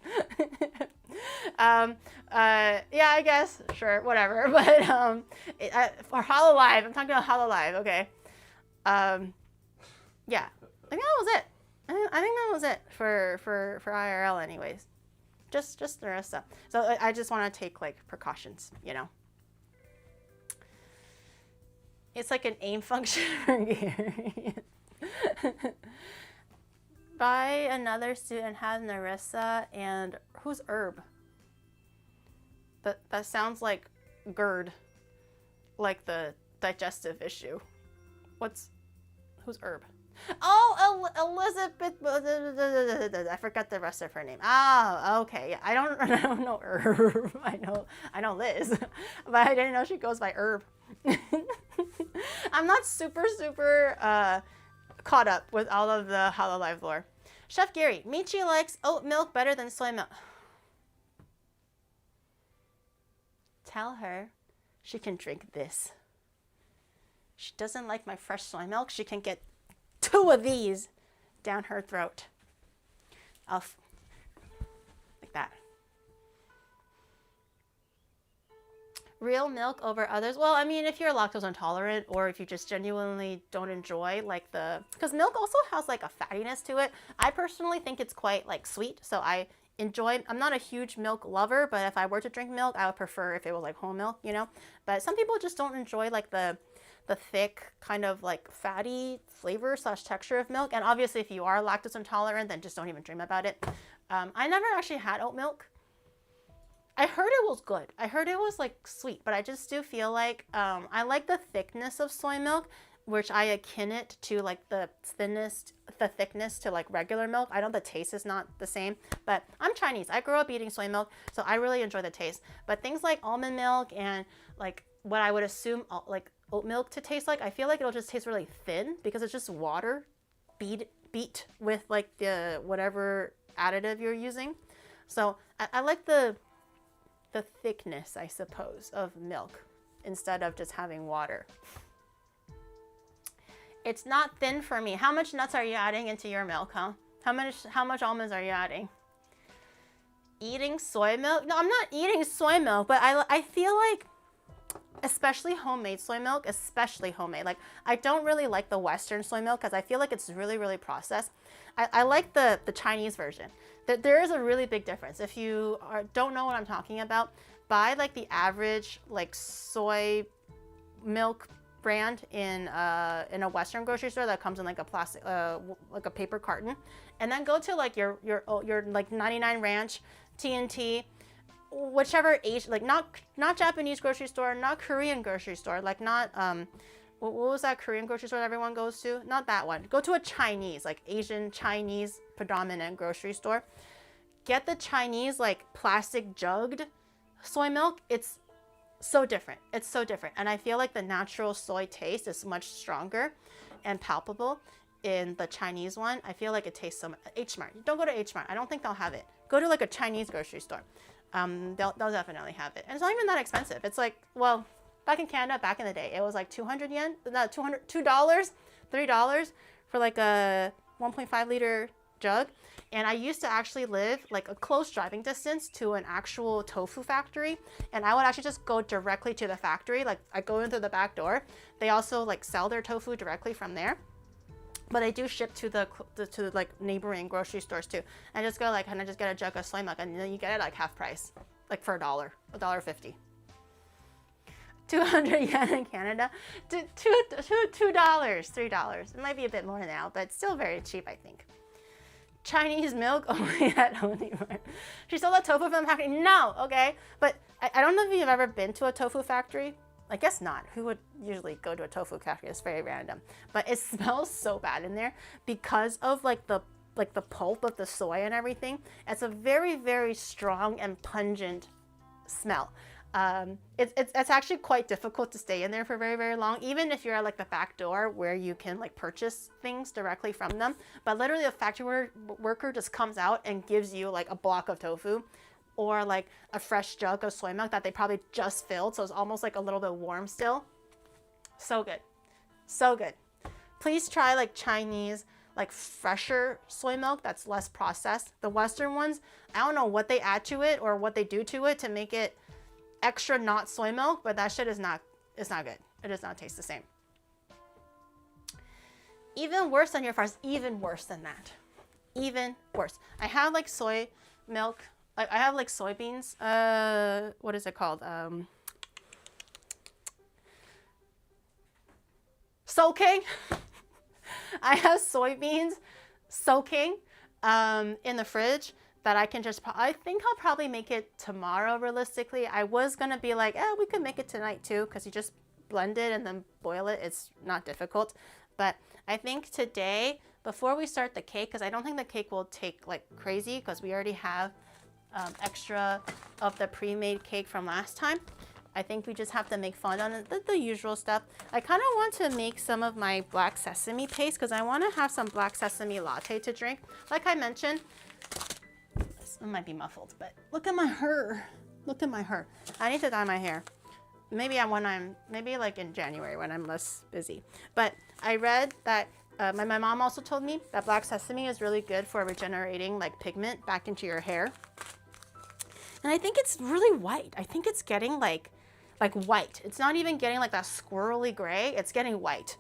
Yeah, I guess. Sure, whatever. But for Hololive, I'm talking about Hololive, okay. Yeah. I think that was it. I think that was it for IRL anyways. Just Narissa. So I just want to take like precautions, you know. It's like an aim function for gear. Buy another suit and have Narissa and who's Herb? That sounds like GERD, like the digestive issue. Who's Herb? Oh, Elizabeth. I forgot the rest of her name. Oh, okay. Yeah, I don't know Herb. I know Liz, but I didn't know she goes by Herb. I'm not super caught up with all of the Hololive lore. Chef Gary, Michi likes oat milk better than soy milk. Tell her she can drink this. She doesn't like my fresh soy milk. She can get 2 of these down her throat. Like that. Real milk over others. Well, I mean, if you're lactose intolerant or if you just genuinely don't enjoy like because milk also has like a fattiness to it. I personally think it's quite like sweet. So I'm not a huge milk lover, but if I were to drink milk, I would prefer if it was like whole milk, you know? But some people just don't enjoy like the thick kind of like fatty flavor / texture of milk. And obviously if you are lactose intolerant, then just don't even dream about it. I never actually had oat milk. I heard it was good. I heard it was like sweet, but I just do feel like I like the thickness of soy milk, which I akin it to like the thickness to like regular milk. I know the taste is not the same, but I'm Chinese. I grew up eating soy milk, so I really enjoy the taste. But things like almond milk and like what I would assume like oat milk to taste like, I feel like it'll just taste really thin because it's just water beat with like the whatever additive you're using. So I like the the thickness, I suppose, of milk instead of just having water. It's not thin for me. How much nuts are you adding into your milk, huh? How much almonds are you adding? Eating soy milk? No, I'm not eating soy milk, but I feel like, especially homemade soy milk, especially homemade. Like, I don't really like the Western soy milk because I feel like it's really, really processed. I like the Chinese version. There is a really big difference. If you don't know what I'm talking about, buy like the average like soy milk brand in a Western grocery store that comes in like a plastic, like a paper carton, and then go to like your like 99 Ranch, TNT, whichever Asian, like not Japanese grocery store, not Korean grocery store, like not what was that Korean grocery store that everyone goes to? Not that one. Go to a Chinese, like Asian Chinese predominant grocery store. Get the Chinese like plastic jugged soy milk. It's so different. It's so different. And I feel like the natural soy taste is much stronger and palpable in the Chinese one. I feel like it tastes so much. H Mart. Don't go to H Mart. I don't think they'll have it. Go to like a Chinese grocery store. They'll definitely have it. And it's not even that expensive. It's like, well, back in Canada, back in the day, it was like 200 yen, no, $2, $3 for like a 1.5 liter jug. And I used to actually live like a close driving distance to an actual tofu factory. And I would actually just go directly to the factory. Like I go in through the back door. They also like sell their tofu directly from there. But they do ship to the like neighboring grocery stores too. And just go like, and I just get a jug of soy milk, and then you get it like half price, like for $1.50. 200 yen in Canada, $2, $3. It might be a bit more now, but still very cheap, I think. Chinese milk only at Honey Mart. She sold a tofu from the factory. No, okay, but I don't know if you've ever been to a tofu factory. I guess not. Who would usually go to a tofu factory? It's very random. But it smells so bad in there because of like the pulp of the soy and everything. It's a very, very strong and pungent smell. It's actually quite difficult to stay in there for very, very long, even if you're at like the back door where you can like purchase things directly from them. But literally a factory worker just comes out and gives you like a block of tofu or like a fresh jug of soy milk that they probably just filled. So it's almost like a little bit warm still. So good. So good. Please try like Chinese, like fresher soy milk that's less processed. The Western ones, I don't know what they add to it or what they do to it to make it extra not soy milk, but that shit is not, it's not good. It does not taste the same. Even worse than your farts, even worse than that. Even worse. I have like soy milk, I have like soybeans, what is it called? Soaking. I have soybeans soaking in the fridge that I can just, I think I'll probably make it tomorrow realistically. I was gonna be like, we could make it tonight too, because you just blend it and then boil it. It's not difficult. But I think today, before we start the cake, because I don't think the cake will take like crazy because we already have extra of the pre-made cake from last time. I think we just have to make fun on it, the usual stuff. I kind of want to make some of my black sesame paste because I want to have some black sesame latte to drink. Like I mentioned, it might be muffled, but look at my hair. Look at my hair. I need to dye my hair. Maybe maybe like in January when I'm less busy. But I read that my mom also told me that black sesame is really good for regenerating like pigment back into your hair. And I think it's really white. I think it's getting like white. It's not even getting like that squirrely gray. It's getting white,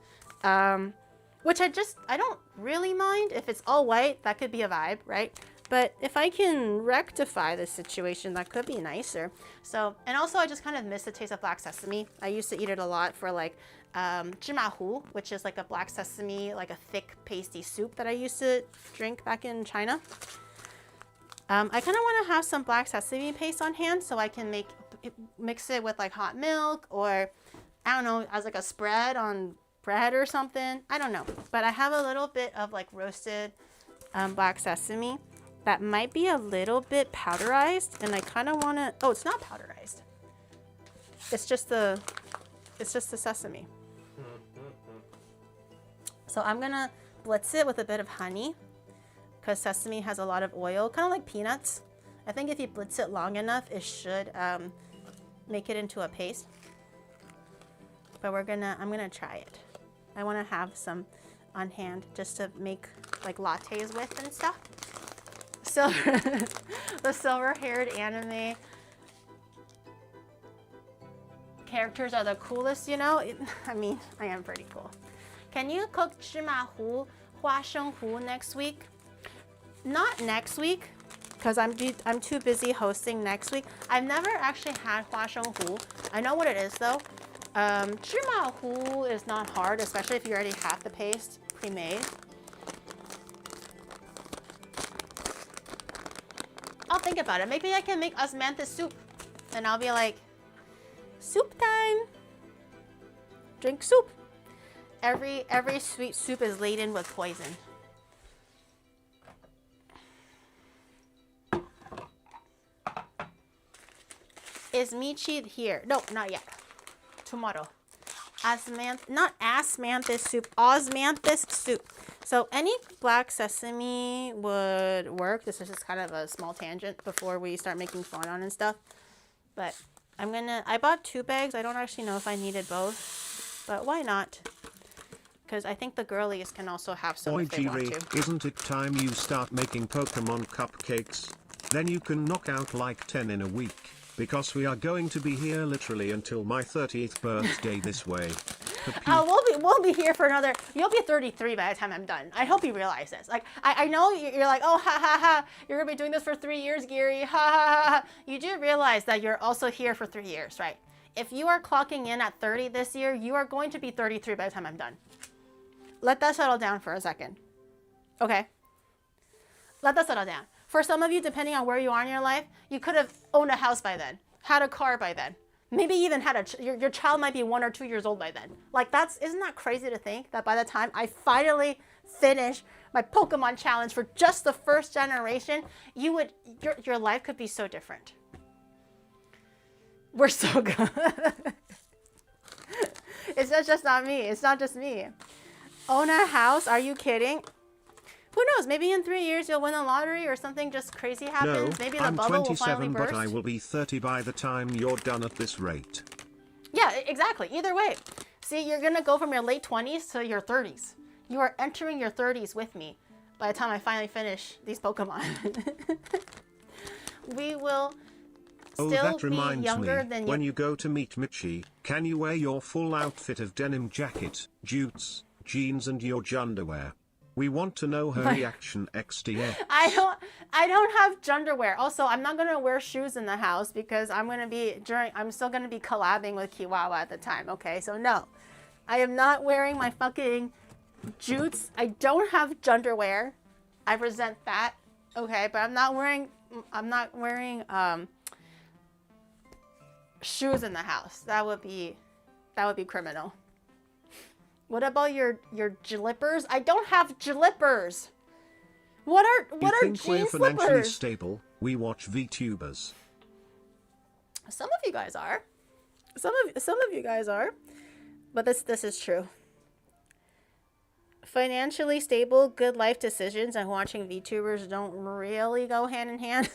which I don't really mind. If it's all white, that could be a vibe, right? But if I can rectify the situation, that could be nicer. So, and also I just kind of miss the taste of black sesame. I used to eat it a lot for like zhimahu, which is like a black sesame, like a thick pasty soup that I used to drink back in China. I kind of want to have some black sesame paste on hand so I can mix it with like hot milk, or I don't know, as like a spread on bread or something. I don't know. But I have a little bit of like roasted black sesame that might be a little bit powderized, and I kind of want to, oh, it's not powderized. It's just the sesame. So I'm going to blitz it with a bit of honey, because sesame has a lot of oil, kind of like peanuts. I think if you blitz it long enough, it should make it into a paste. But I'm gonna try it. I wanna have some on hand just to make like lattes with and stuff. The silver-haired anime characters are the coolest, you know? I mean, I am pretty cool. Can you cook 芝麻糊, 花生糊 next week? Not next week, because I'm too busy hosting next week. I've never actually had 花生糊. I know what it is though. 芝麻糊 is not hard, especially if you already have the paste pre-made. I'll think about it. Maybe I can make osmanthus soup, and I'll be like, soup time. Drink soup. Every sweet soup is laden with poison. Is Michi here? No, not yet. Tomorrow. Not asmanthus soup, osmanthus soup. So any black sesame would work. This is just kind of a small tangent before we start making fondant and stuff. But I bought 2 bags. I don't actually know if I needed both, but why not? Because I think the girlies can also have some if they want to. Isn't it time you start making Pokemon cupcakes? Then you can knock out like 10 in a week. Because we are going to be here literally until my 30th birthday this way. We'll be here for another. You'll be 33 by the time I'm done. I hope you realize this. Like I know you're like, oh ha ha ha, you're gonna be doing this for 3 years, Gary. Ha ha ha. You do realize that you're also here for 3 years, right? If you are clocking in at 30 this year, you are going to be 33 by the time I'm done. Let that settle down for a second. Okay. Let that settle down. For some of you, depending on where you are in your life, you could have owned a house by then, had a car by then, maybe even had your child might be 1 or 2 years old by then. Like isn't that crazy to think that by the time I finally finish my Pokemon challenge for just the first generation, your life could be so different. We're so good. It's just not me. It's not just me. Own a house? Are you kidding? Who knows? Maybe in 3 years you'll win the lottery or something just crazy happens. No, Maybe the I'm bubble 27, will finally burst. but I will be 30 by the time you're done at this rate. Yeah, exactly. Either way. See, you're going to go from your late 20s to your 30s. You are entering your 30s with me by the time I finally finish these Pokemon. We will still be younger than you. When you go to meet Michi, can you wear your full outfit of denim jacket, jutes, jeans and your underwear? We want to know her reaction XDX. I don't have underwear. Also, I'm not gonna wear shoes in the house because I'm still gonna be collabing with Kiwawa at the time. Okay, so no, I am not wearing my fucking jutes. I don't have underwear. I resent that. Okay, but I'm not wearing shoes in the house. That would be criminal. What about your jlippers? I don't have jlippers. What are jean slippers? We're financially stable. We watch VTubers. Some of you guys are. Some of you guys are. But this is true. Financially stable, good life decisions, and watching VTubers don't really go hand in hand.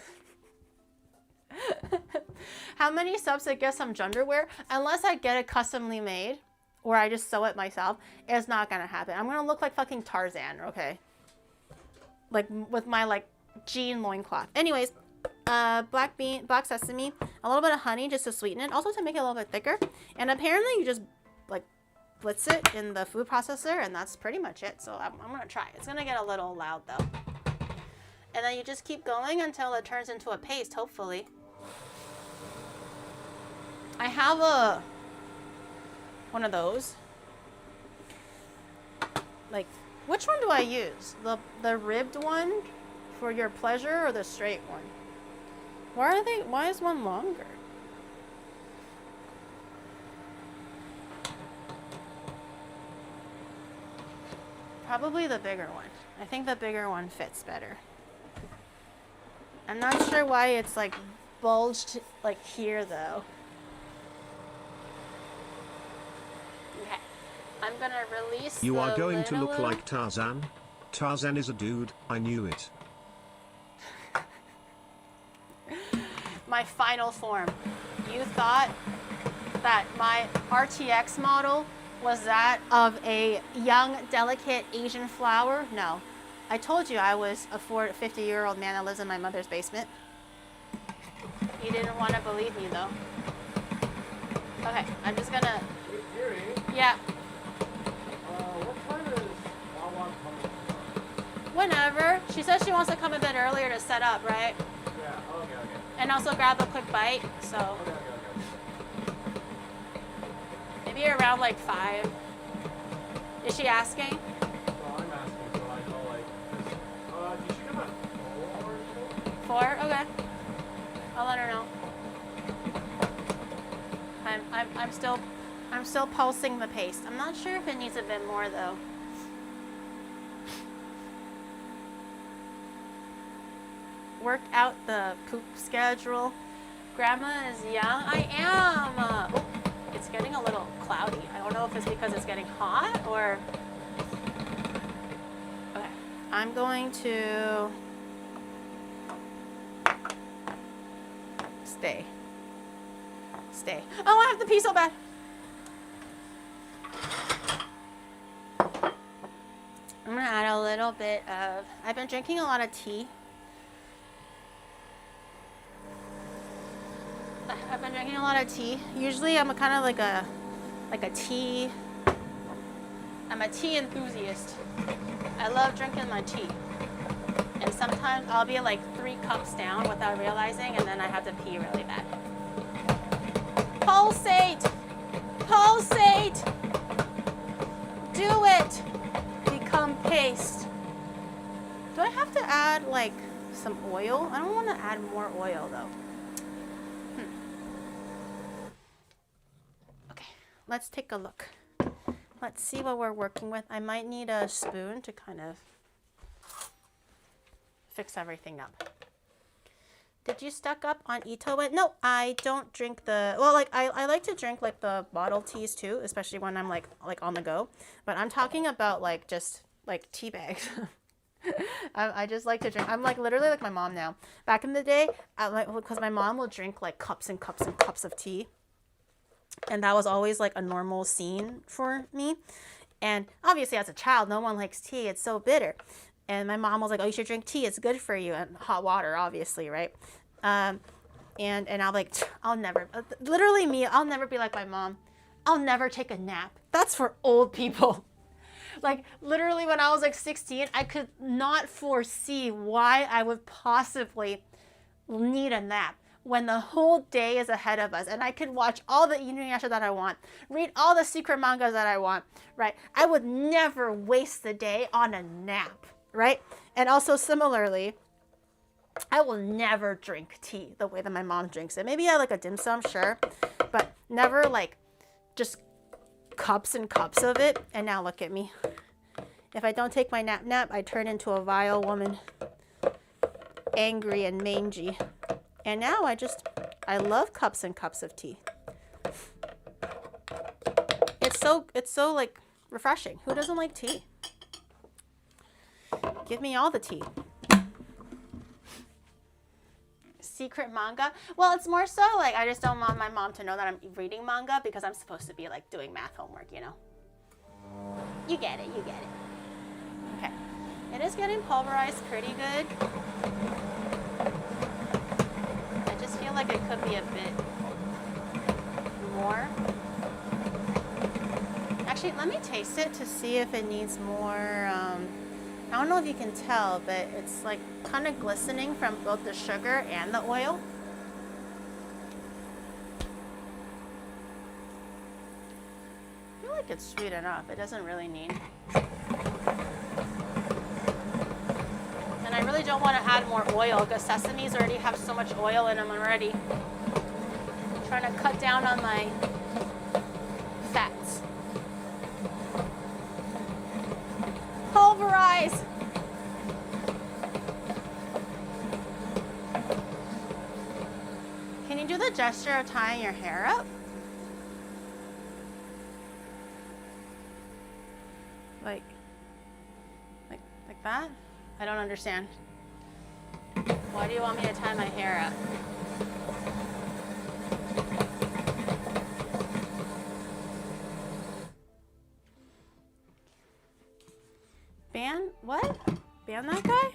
How many subs to get some underwear? Unless I get it customly made. Or I just sew it myself, it's not gonna happen. I'm gonna look like fucking Tarzan, okay? Like with my jean loincloth. Anyways, black sesame, a little bit of honey just to sweeten it, also to make it a little bit thicker. And apparently you just blitz it in the food processor, and that's pretty much it. So I'm gonna try. It's gonna get a little loud though. And then you just keep going until it turns into a paste, hopefully. I have one of those. Which one do I use? The ribbed one for your pleasure or the straight one? Why is one longer? Probably the bigger one. I think the bigger one fits better. I'm not sure why it's bulged here though. I'm gonna release. You are going to look like Tarzan. Tarzan is a dude. I knew it. my final form. You thought that my RTX model was that of a young, delicate Asian flower? No. I told you I was a 50-year-old man that lives in my mother's basement. You didn't want to believe me, though. Okay, I'm just gonna... Yuri, Yeah. what time is Wawa coming? Whenever. She says she wants to come a bit earlier to set up, right? Yeah, okay. And also grab a quick bite, so... Okay. Maybe around like 5. Is she asking? Well, I'm asking, so I know, like, did she come at 4 or so? 4? Okay. I'll let her know. I'm still pulsing the paste. I'm not sure if it needs a bit more though. Work out the poop schedule. Grandma is young. I am. Oh, it's getting a little cloudy. I don't know if it's because it's getting hot or... Okay. I'm going to... Stay. Oh, I have to pee so bad. I'm gonna add a little bit of... I've been drinking a lot of tea. Usually I'm kind of like a tea... I'm a tea enthusiast. I love drinking my tea. And sometimes I'll be like 3 cups down without realizing, and then I have to pee really bad. Pulsate! Pulsate! Do it! Become paste. Do I have to add like some oil? I don't want to add more oil though. Okay, let's take a look. Let's see what we're working with. I might need a spoon to kind of fix everything up. Did you stock up on Itoe? No, I don't drink the, well, like I like to drink like the bottle teas too, especially when I'm like on the go. But I'm talking about like just like tea bags. I just like to drink. I'm like literally like my mom now. Back in the day, because my mom will drink like cups and cups and cups of tea. And that was always like a normal scene for me. And obviously as a child, no one likes tea. It's so bitter. And my mom was like, oh, you should drink tea. It's good for you. And hot water, obviously, right? And I'm like, I'll never, literally me, I'll never be like my mom. I'll never take a nap. That's for old people. Like literally when I was like 16, I could not foresee why I would possibly need a nap when the whole day is ahead of us and I could watch all the Inuyasha that I want, read all the secret mangas that I want, right? I would never waste the day on a nap, right? And also similarly, I will never drink tea the way that my mom drinks it. Maybe I like a dim sum, sure, but never like just cups and cups of it. And now look at me. If I don't take my nap, I turn into a vile woman, angry and mangy. And now I love cups and cups of tea. It's so like refreshing. Who doesn't like tea? Give me all the tea. Secret manga? Well, it's more so like I just don't want my mom to know that I'm reading manga because I'm supposed to be like doing math homework, you know? You get it. Okay. It is getting pulverized pretty good. I just feel like it could be a bit more. Actually, let me taste it to see if it needs more. I don't know if you can tell, but it's like kind of glistening from both the sugar and the oil. I feel like it's sweet enough. It doesn't really need. And I really don't want to add more oil because sesames already have so much oil in them already. I'm trying to cut down on my fats. Pulverize! Can you do the gesture of tying your hair up? Like that? I don't understand. Why do you want me to tie my hair up? Ban what? Ban that guy?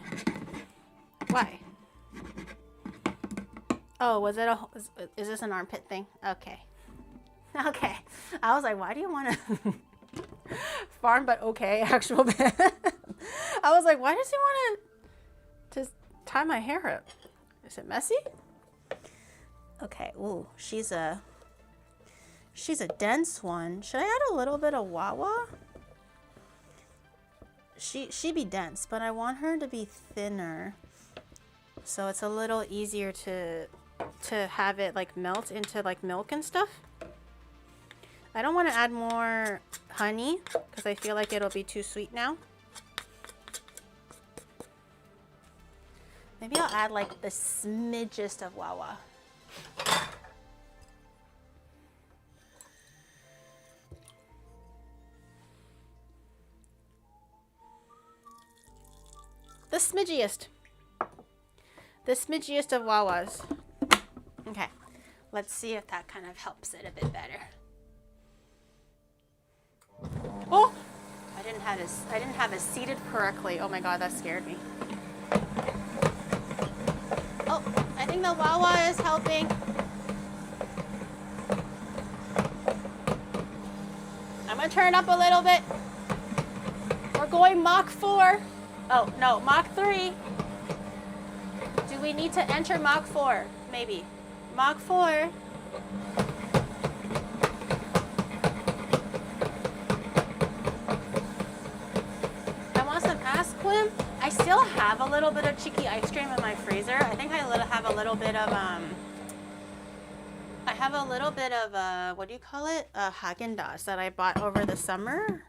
Why? Oh, was it is this an armpit thing? Okay. Okay. I was like, why do you want to farm but okay, actual ban? I was like, why does he want to just tie my hair up? Is it messy? Okay. Ooh, she's a dense one. Should I add a little bit of Wawa? She be dense, but I want her to be thinner, so it's a little easier to have it like melt into like milk and stuff. I don't want to add more honey because I feel like it'll be too sweet now. Maybe I'll add like the smidgest of Wawa. The smidgiest. The smidgiest of Wawas. Okay, let's see if that kind of helps it a bit better. Oh, I didn't have it seated correctly. Oh my god, that scared me. Oh, I think the Wawa is helping. I'm gonna turn up a little bit. We're going Mach 4. Oh, no, Mach 3. Do we need to enter Mach 4? Maybe. Mach 4. I want some ice cream. I still have a little bit of cheeky ice cream in my freezer. I think I have a little bit of, what do you call it? Haagen-Dazs that I bought over the summer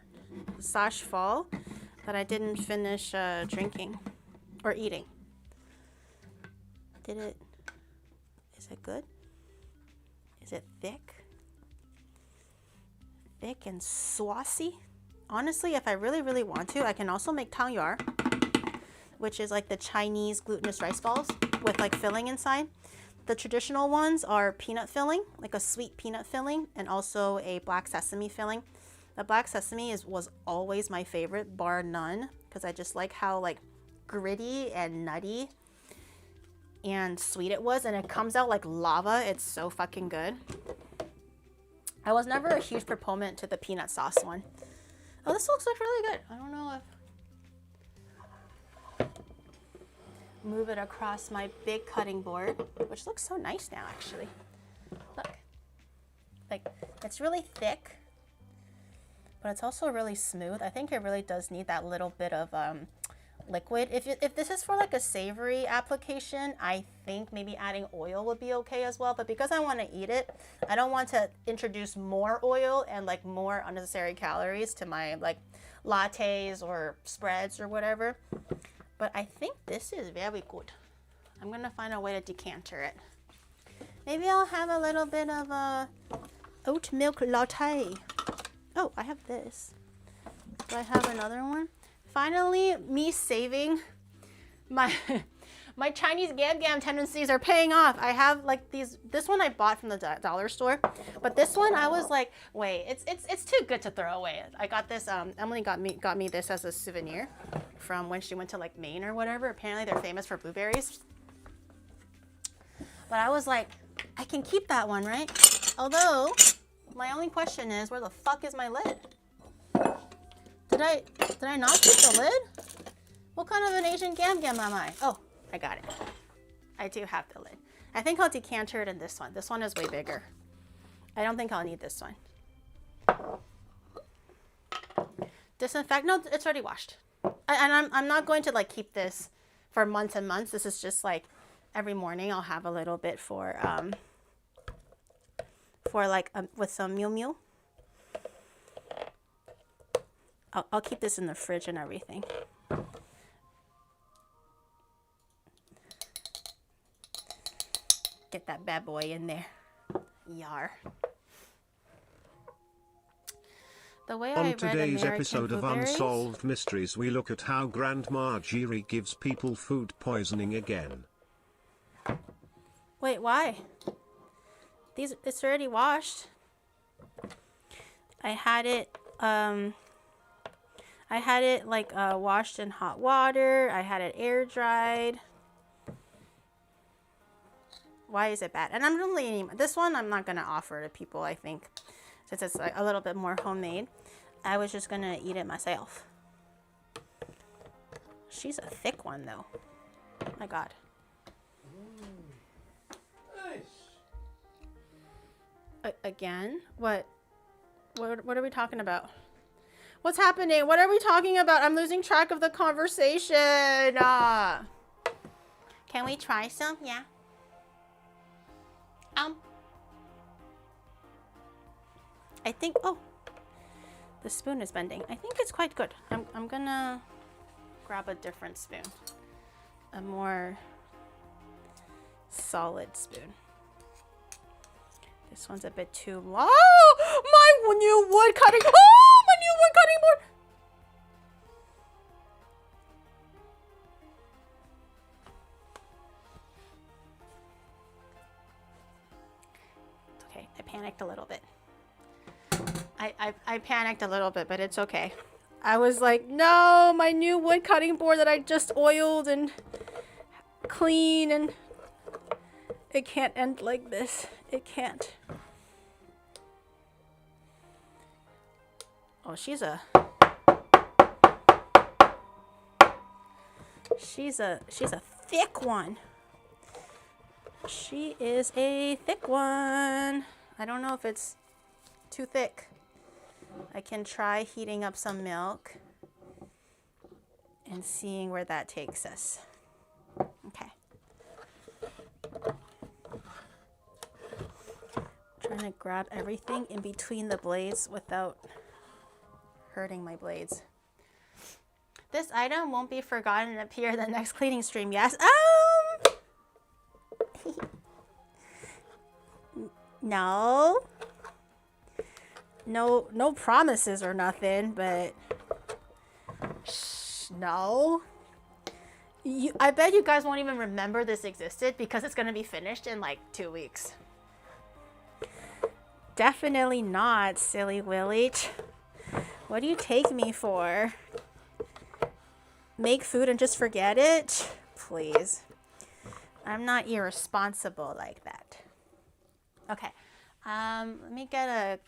/ fall. That I didn't finish drinking or eating. Is it good? Is it thick? Thick and saucy? Honestly, if I really, really want to, I can also make tangyar, which is like the Chinese glutinous rice balls with like filling inside. The traditional ones are peanut filling, like a sweet peanut filling, and also a black sesame filling. The black sesame was always my favorite, bar none, because I just like how like gritty and nutty and sweet it was, and it comes out like lava. It's so fucking good. I was never a huge proponent to the peanut sauce one. Oh, this looks like really good. I don't know if... Move it across my big cutting board, which looks so nice now, actually. Look. Like, it's really thick, but it's also really smooth. I think it really does need that little bit of liquid. If this is for like a savory application, I think maybe adding oil would be okay as well. But because I want to eat it, I don't want to introduce more oil and like more unnecessary calories to my like lattes or spreads or whatever. But I think this is very good. I'm gonna find a way to decanter it. Maybe I'll have a little bit of oat milk latte. Oh, I have this. Do I have another one? Finally, me saving my my Chinese gam tendencies are paying off. I have like this one I bought from the dollar store, but this one I was like, wait, it's too good to throw away. I got this. Emily got me this as a souvenir from when she went to like Maine or whatever. Apparently they're famous for blueberries. But I was like, I can keep that one, right? Although, my only question is, where the fuck is my lid? Did I not keep the lid? What kind of an Asian gam am I? Oh, I got it. I do have the lid. I think I'll decanter it in this one. This one is way bigger. I don't think I'll need this one. Disinfect, no, it's already washed. And I'm not going to like keep this for months and months. This is just like every morning I'll have a little bit for like with some Miu Miu. I'll keep this in the fridge and everything. Get that bad boy in there. Yar. The way On I read today's American episode of Blueberries, Unsolved Mysteries, we look at how Grandma Jiri gives people food poisoning again. Wait, why? It's already washed. I had it I had it like washed in hot water. I had it air dried. Why is it bad? And I'm really, this one I'm not going to offer to people, I think, since it's like a little bit more homemade. I was just going to eat it myself. She's a thick one, though. Oh my God. Nice. Again? What are we talking about? What's happening? What are we talking about? I'm losing track of the conversation. Can we try some? Yeah. I think, oh, the spoon is bending. I think it's quite good. I'm gonna grab a different spoon. A more solid spoon. This one's a bit too long. Oh, my new wood cutting. Oh, my new wood cutting board. It's okay. I panicked a little bit. I panicked a little bit, but it's okay. I was like, no, my new wood cutting board that I just oiled and clean, and it can't end like this. It can't. Oh, she's a thick one. She is a thick one. I don't know if it's too thick. I can try heating up some milk and seeing where that takes us. Okay. Trying to grab everything in between the blades without hurting my blades. This item won't be forgotten and appear in the next cleaning stream. Yes. No. No promises or nothing, but no. I bet you guys won't even remember this existed because it's going to be finished in like 2 weeks. Definitely not, silly Willie. What do you take me for? Make food and just forget it? Please. I'm not irresponsible like that. Okay. Let me get a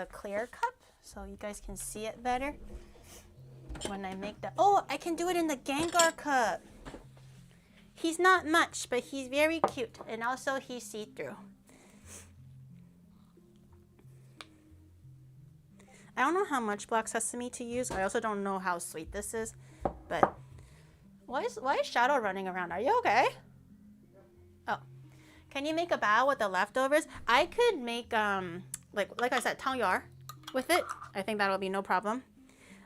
clear cup so you guys can see it better when I make the. Oh, I can do it in the Gengar cup. He's not much, but he's very cute, and also he's see-through. I don't know how much black sesame to use. I also don't know how sweet this is, but why is Shadow running around? Are you okay? Oh. Can you make a bao with the leftovers? I could make, like I said, tangyar with it. I think that'll be no problem.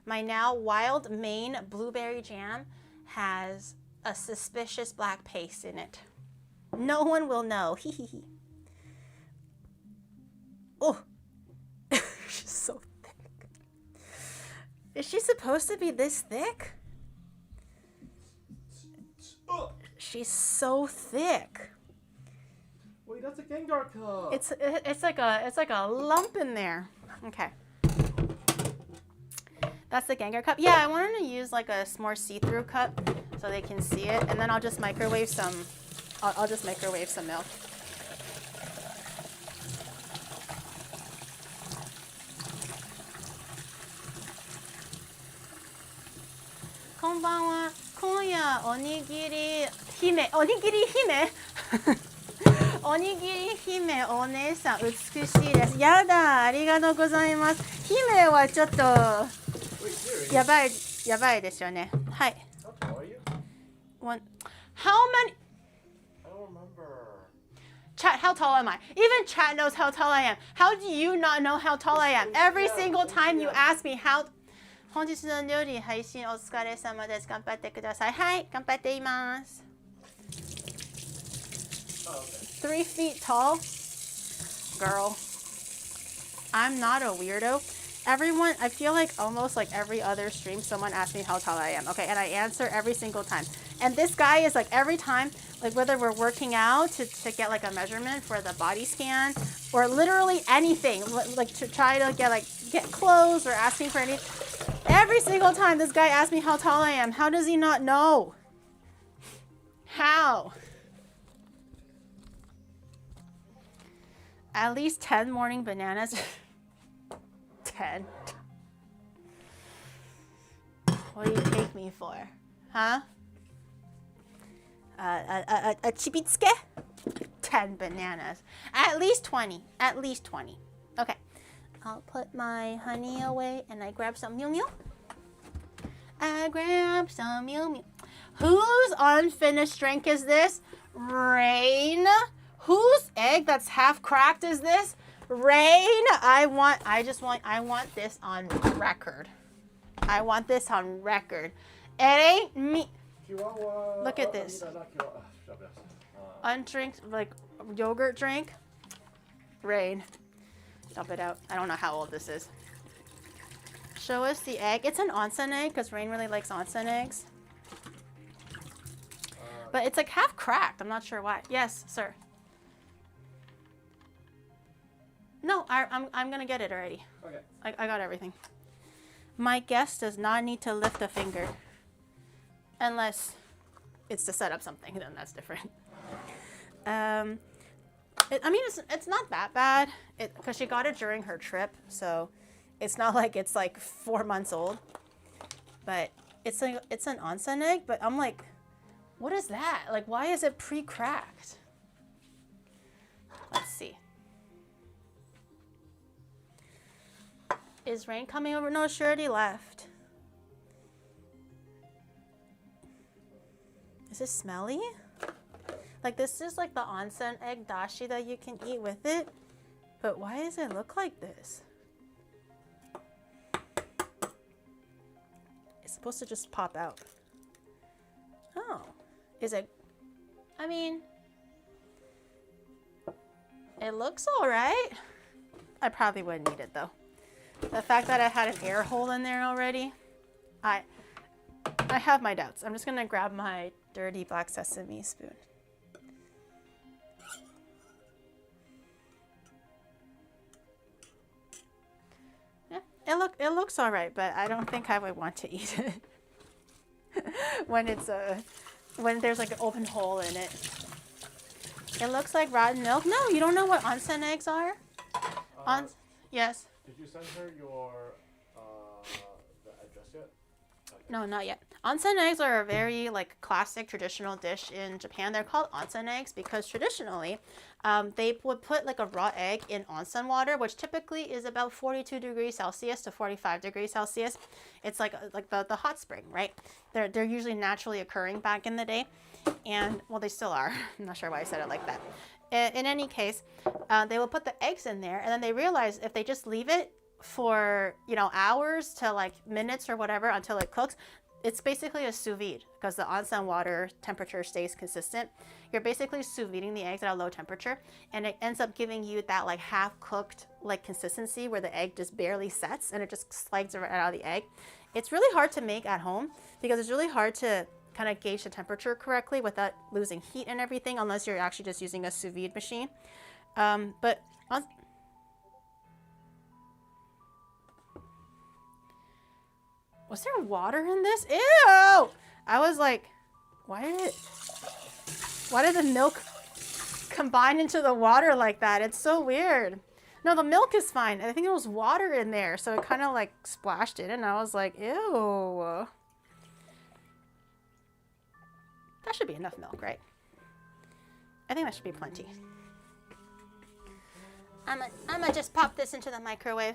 My now wild Maine blueberry jam has a suspicious black paste in it. No one will know. Hee hee hee. Oh, she's so thick. Is she supposed to be this thick? She's so thick. Wait, that's a Gengar cup. It's like a lump in there. Okay. That's the Gengar cup. Yeah, I wanted to use like a more see-through cup so they can see it, and then I'll just microwave some. I'll just microwave some milk. Konbanwa. 今夜おにぎり姫おにぎり姫おにぎり姫お姉さん美しいです。やだ、ありがとうございます。姫はちょっとやばいですよね。はい。How tall are you? How many? I don't remember. Chat, how tall am I? Even chat knows how tall I am. How do you not know how tall I am? Every single time you ask me how. 本日の料理配信お疲れ様です。頑張ってください。はい、頑張っています。3 feet tall? Girl. I'm not a weirdo. Everyone, I feel like almost like every other stream, someone asks me how tall I am. Okay, and I answer every single time. And this guy is like every time, like whether we're working out to get like a measurement for the body scan or literally anything, like to try to get clothes or asking for anything. Every single time this guy asks me how tall I am, how does he not know? How? At least 10 morning bananas. 10. What do you take me for? Huh? A chibitsuke? 10 bananas. At least 20. At least 20. Okay. I'll put my honey away and I grab some Mew Mew. I grab some Mew Mew. Whose unfinished drink is this? Rain. Whose egg that's half cracked is this? Rain. I want this on record. I want this on record. It ain't me. Look at this. Undrink, like yogurt drink. Rain. Dump it out. I don't know how old this is. Show us the egg. It's an onsen egg because Rain really likes onsen eggs. But it's like half cracked. I'm not sure why. Yes, sir. No, I'm gonna get it already. Okay. I got everything. My guest does not need to lift a finger. Unless it's to set up something, then that's different. It's not that bad because she got it during her trip, so it's not like it's like 4 months old. But it's an onsen egg. But I'm like, what is that? Like, why is it pre-cracked? Let's see. Is Rain coming over? No, she already left. Is it smelly? Like, this is like the onsen egg dashi that you can eat with it. But why does it look like this? It's supposed to just pop out. Oh. Is it? I mean, it looks all right. I probably wouldn't eat it though. The fact that I had an air hole in there already, I have my doubts. I'm just gonna grab my dirty black sesame spoon. Yeah, it looks all right, but I don't think I would want to eat it when there's like an open hole in it. It looks like rotten milk. No, you don't know what onsen eggs are? Yes. Did you send her your the address yet? Okay. No, not yet. Onsen eggs are a very like classic traditional dish in Japan. They're called onsen eggs because traditionally they would put like a raw egg in onsen water, which typically is about 42 degrees Celsius to 45 degrees Celsius. It's like the hot spring, right? They're usually naturally occurring back in the day. And well, they still are. I'm not sure why I said it like that. In any case, they will put the eggs in there and then they realize if they just leave it for, hours to like minutes or whatever until it cooks, it's basically a sous vide because the onsen water temperature stays consistent. You're basically sous videing the eggs at a low temperature and it ends up giving you that like half cooked like consistency where the egg just barely sets and it just slides right out of the egg. It's really hard to make at home because it's really hard to kind of gauge the temperature correctly without losing heat and everything unless you're actually just using a sous vide machine. Was there water in this? Ew! I was like, why did the milk combine into the water like that? It's so weird. No, the milk is fine. I think there was water in there, so it kind of like splashed it, and I was like, ew. That should be enough milk, right? I think that should be plenty. I'm gonna just pop this into the microwave.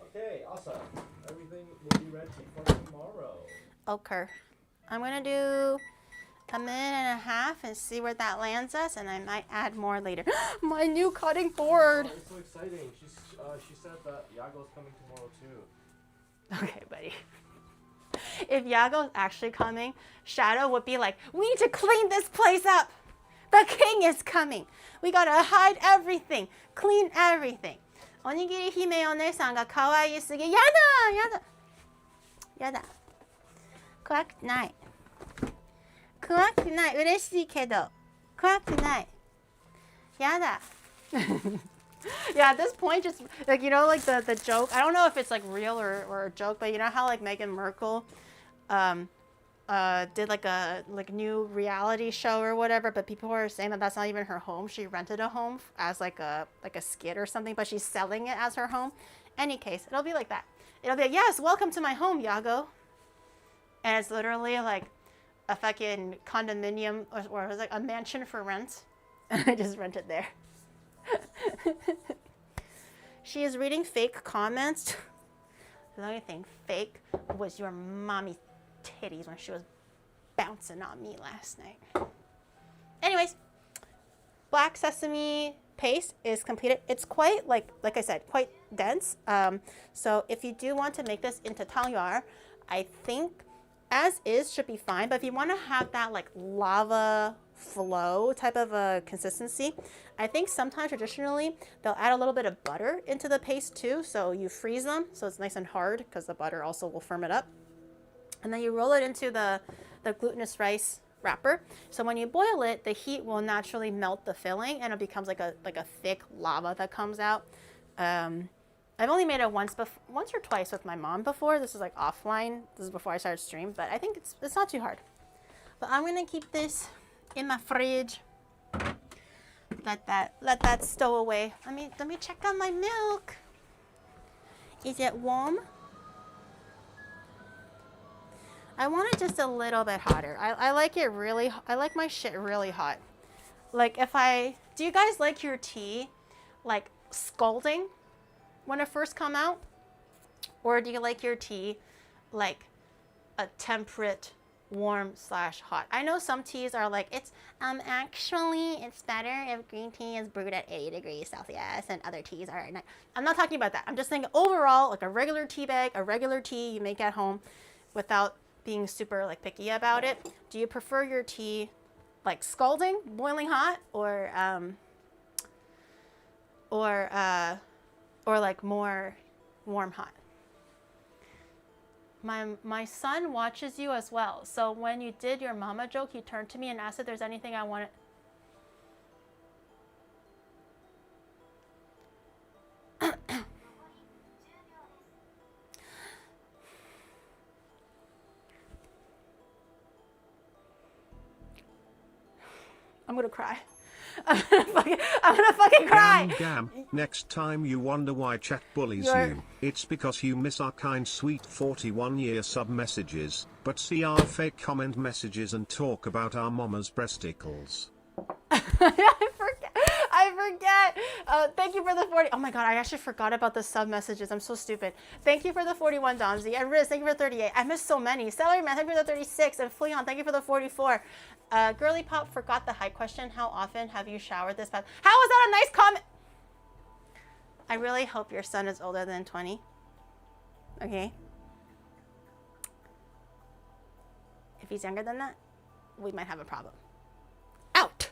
Okay, awesome. Everything will be ready for tomorrow. Okay. I'm gonna do a minute and a half and see where that lands us, and I might add more later. My new cutting board. Oh, it's so exciting. She said that Yago's coming tomorrow too. Okay, buddy. If Yago's actually coming, Shadow would be like, we need to clean this place up. The king is coming. We gotta hide everything, clean everything. おにぎり姫お姉さんが可愛すぎ。やだ。怖くない。嬉しいけど。怖くない。やだ。Yeah, at this point, just like, you know, like the joke. I don't know if it's like real or a joke, but you know how like Meghan Merkel did like a new reality show or whatever, but people were saying that that's not even her home. She rented a home as like a skit or something, but she's selling it as her home. Any case, it'll be like that. It'll be like, yes, welcome to my home, Yago. And it's literally like a fucking condominium or it was like a mansion for rent. And I just rented there. She is reading fake comments. The only thing fake was your mommy's titties when she was bouncing on me last night. Anyways, black sesame paste is completed. It's quite, like I said, quite dense. So if you do want to make this into taoyuan, I think as is should be fine. But if you want to have that like lava flow type of a consistency, I think sometimes traditionally they'll add a little bit of butter into the paste too. So you freeze them so it's nice and hard because the butter also will firm it up. And then you roll it into the glutinous rice wrapper. So when you boil it, the heat will naturally melt the filling and it becomes like a thick lava that comes out. I've only made it once or twice with my mom before. This is like offline. This is before I started stream, but I think it's not too hard. But I'm gonna keep this in my fridge. Let that stow away. Let me check on my milk. Is it warm? I want it just a little bit hotter. I like it really, I like my shit really hot. Like do you guys like your tea like scalding when it first come out? Or do you like your tea like a temperate, warm / hot? I know some teas are like, actually it's better if green tea is brewed at 80 degrees Celsius and other teas are at 9. I'm not talking about that. I'm just saying overall, like a regular tea bag, a regular tea you make at home without being super like picky about it. Do you prefer your tea like scalding, boiling hot, or like more warm hot? My son watches you as well. So when you did your mama joke, he turned to me and asked if there's anything I wanted. I'm gonna cry. I'm gonna fucking cry. Gam. Next time you wonder why chat bullies you, it's because you miss our kind sweet 41-year sub messages, but see our fake comment messages and talk about our mama's breasticles. I forget. Thank you for the 40. Oh my god, I actually forgot about the sub messages. I'm so stupid. Thank you for the 41, Domsy. And Riz, thank you for 38. I missed so many. Celery Man, thank you for the 36. And Fleon, thank you for the 44. Girly Pop forgot the height question. How often have you showered this past? How was that a nice comment? I really hope your son is older than 20. Okay. If he's younger than that, we might have a problem. Out.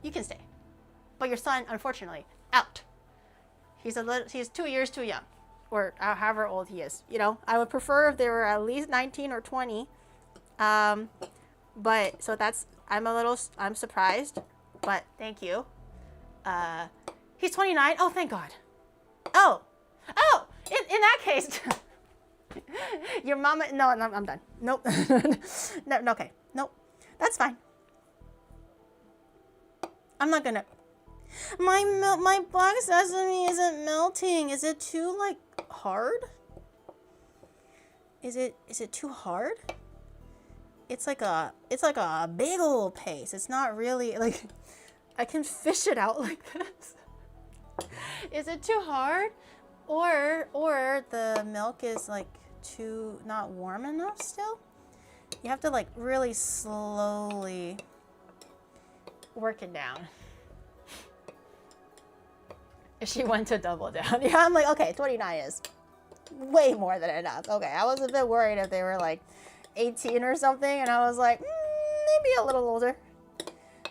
You can stay. But your son, unfortunately, out. He's 2 years too young, or however old he is. You know, I would prefer if they were at least 19 or 20. But so I'm surprised, but thank you. He's 29. Oh, thank God. Oh, in that case, your mama. No, I'm done. Nope. No, okay. Nope. That's fine. I'm not gonna. My black sesame isn't melting. Is it too like hard? Is it too hard? It's like a big old paste. It's not really like I can fish it out like this. Is it too hard? Or the milk is like too not warm enough still? You have to like really slowly work it down. She went to double down. Yeah, I'm like, okay, 29 is way more than enough. Okay, I was a bit worried if they were like 18 or something, and I was like, maybe a little older.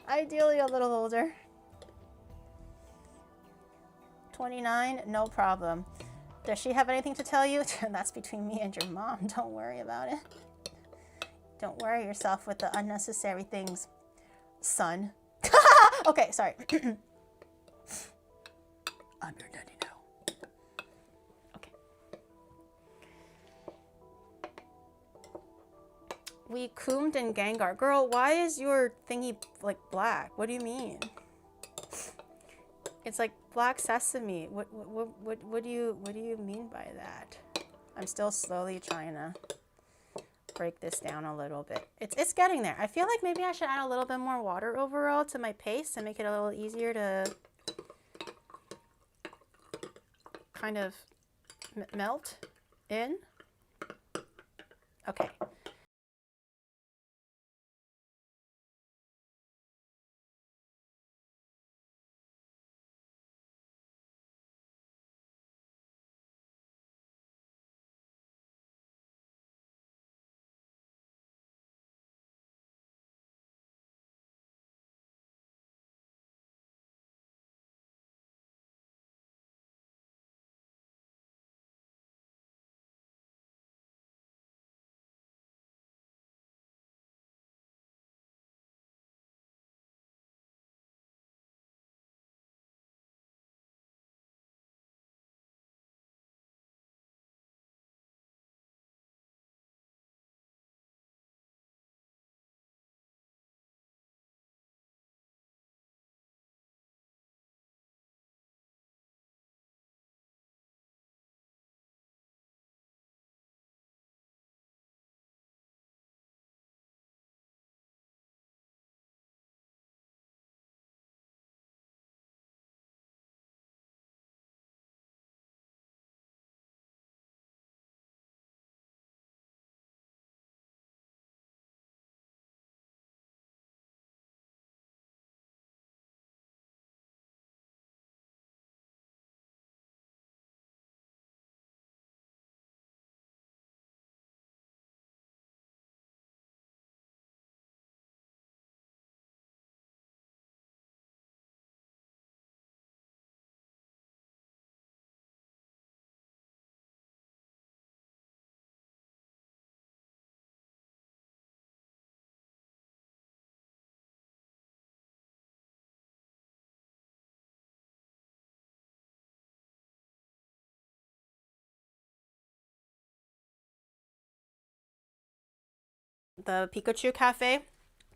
Ideally a little older. 29, no problem. Does she have anything to tell you? That's between me and your mom. Don't worry about it. Don't worry yourself with the unnecessary things, son. Okay, sorry. I'm your daddy now. Okay. We coomed in Gengar. Girl, why is your thingy like black? What do you mean? It's like black sesame. What do you mean by that? I'm still slowly trying to break this down a little bit. It's getting there. I feel like maybe I should add a little bit more water overall to my paste and make it a little easier to kind of melt in. Okay. The Pikachu Cafe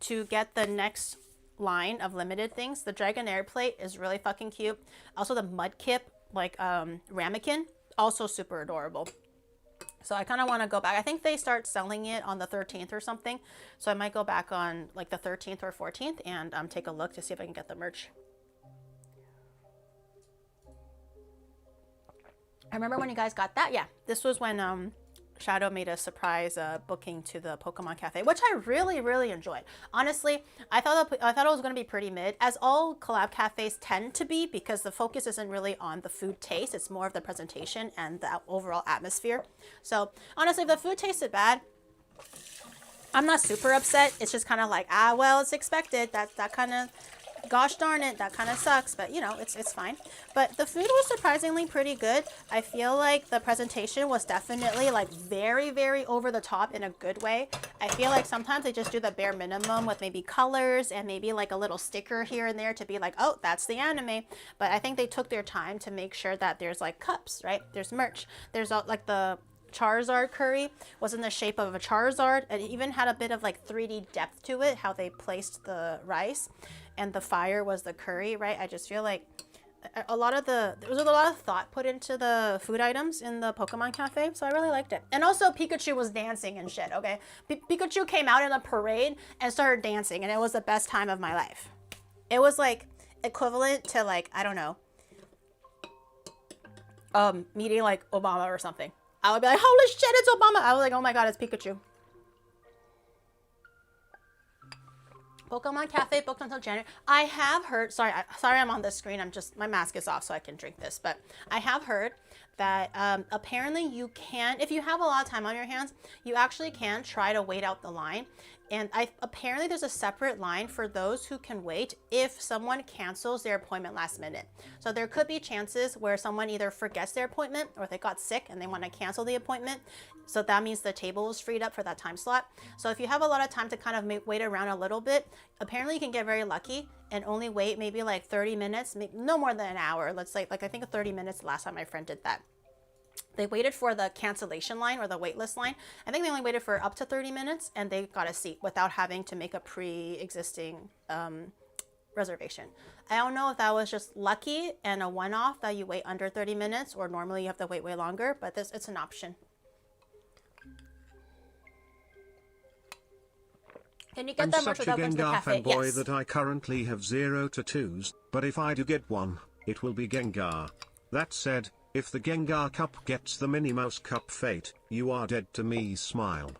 to get the next line of limited things. The Dragonair plate is really fucking cute. Also the Mudkip, like ramekin, also super adorable. So I kind of want to go back. I think they start selling it on the 13th or something. So I might go back on like the 13th or 14th and take a look to see if I can get the merch. I remember when you guys got that. Yeah, this was when Shadow made a surprise booking to the Pokemon Cafe, which I really enjoyed. Honestly, I thought it was going to be pretty mid, as all collab cafes tend to be, because the focus isn't really on the food taste. It's more of the presentation and the overall atmosphere. So honestly, if the food tasted bad, I'm not super upset. It's just kind of like, well, it's expected. That kind of, gosh darn it, that kind of sucks, but you know, it's fine. But the food was surprisingly pretty good. I feel like the presentation was definitely like very over the top in a good way. I feel like sometimes they just do the bare minimum with maybe colors and maybe like a little sticker here and there to be like, oh, that's the anime. But I think they took their time to make sure that there's like cups, right? There's merch. There's like the Charizard curry was in the shape of a Charizard. It even had a bit of like 3D depth to it, how they placed the rice, and the fire was the curry, right? I just feel like there was a lot of thought put into the food items in the Pokemon Cafe, so I really liked it. And also Pikachu was dancing and shit, okay? Pikachu came out in a parade and started dancing, and it was the best time of my life. It was like equivalent to like, I don't know, meeting like Obama or something. I would be like, holy shit, it's Obama. I was like, oh my god, it's Pikachu. Pokemon Cafe booked until January. I have heard, sorry I'm on the screen. My mask is off so I can drink this. But I have heard that apparently you can, if you have a lot of time on your hands, you actually can try to wait out the line. And apparently there's a separate line for those who can wait if someone cancels their appointment last minute. So there could be chances where someone either forgets their appointment or they got sick and they want to cancel the appointment. So that means the table is freed up for that time slot. So if you have a lot of time to kind of wait around a little bit, apparently you can get very lucky and only wait maybe like 30 minutes, no more than an hour. Let's say, like I think 30 minutes the last time my friend did that. They waited for the cancellation line or the waitlist line. I think they only waited for up to 30 minutes and they got a seat without having to make a pre-existing reservation. I don't know if that was just lucky and a one-off that you wait under 30 minutes, or normally you have to wait way longer, but it's an option. Can you get I'm that merch such a without going to the Gengar cafe? fanboy Yes. that I currently have 0 tattoos, but if I do get one, it will be Gengar. That said, if the Gengar Cup gets the Minnie Mouse Cup fate, you are dead to me, smile.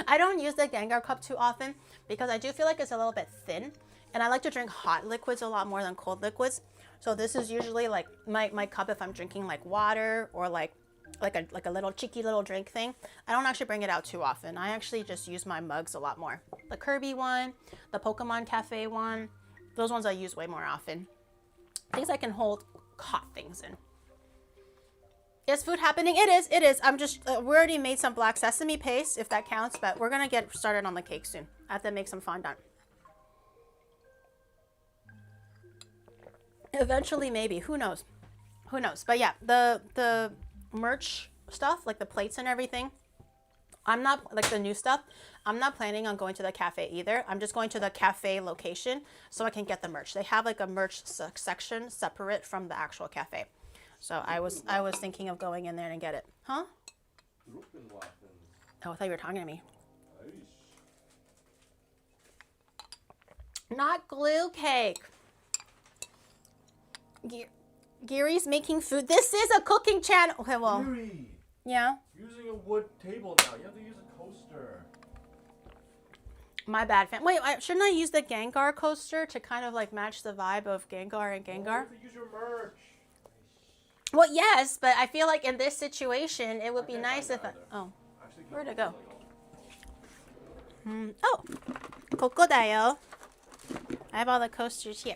I don't use the Gengar cup too often because I do feel like it's a little bit thin, and I like to drink hot liquids a lot more than cold liquids. So this is usually like my cup if I'm drinking like water or like a little cheeky little drink thing. I don't actually bring it out too often. I actually just use my mugs a lot more. The Kirby one, the Pokemon Cafe one, those ones I use way more often. Things I can hold hot things in. Is food happening? It is. It is. I'm just, we already made some black sesame paste, if that counts, but we're going to get started on the cake soon. I have to make some fondant. Eventually, maybe. Who knows? Who knows? But yeah, the merch stuff, like the plates and everything, I'm not, like the new stuff, I'm not planning on going to the cafe either. I'm just going to the cafe location so I can get the merch. They have like a merch section separate from the actual cafe. So I was thinking of going in there and get it. Huh? Oh, I thought you were talking to me. Not glue cake. Gary's making food. This is a cooking channel. Okay, well. Gary, Yeah? using a wood table now. You have to use a coaster. My bad, fam. Wait, shouldn't I use the Gengar coaster to kind of like match the vibe of Gengar and Oh, you Gengar? have to use your merch. Well, yes, but I feel like in this situation, it would be nice if I... Oh, Actually, where'd it go? Oh, Kokodayo. I have all the coasters here.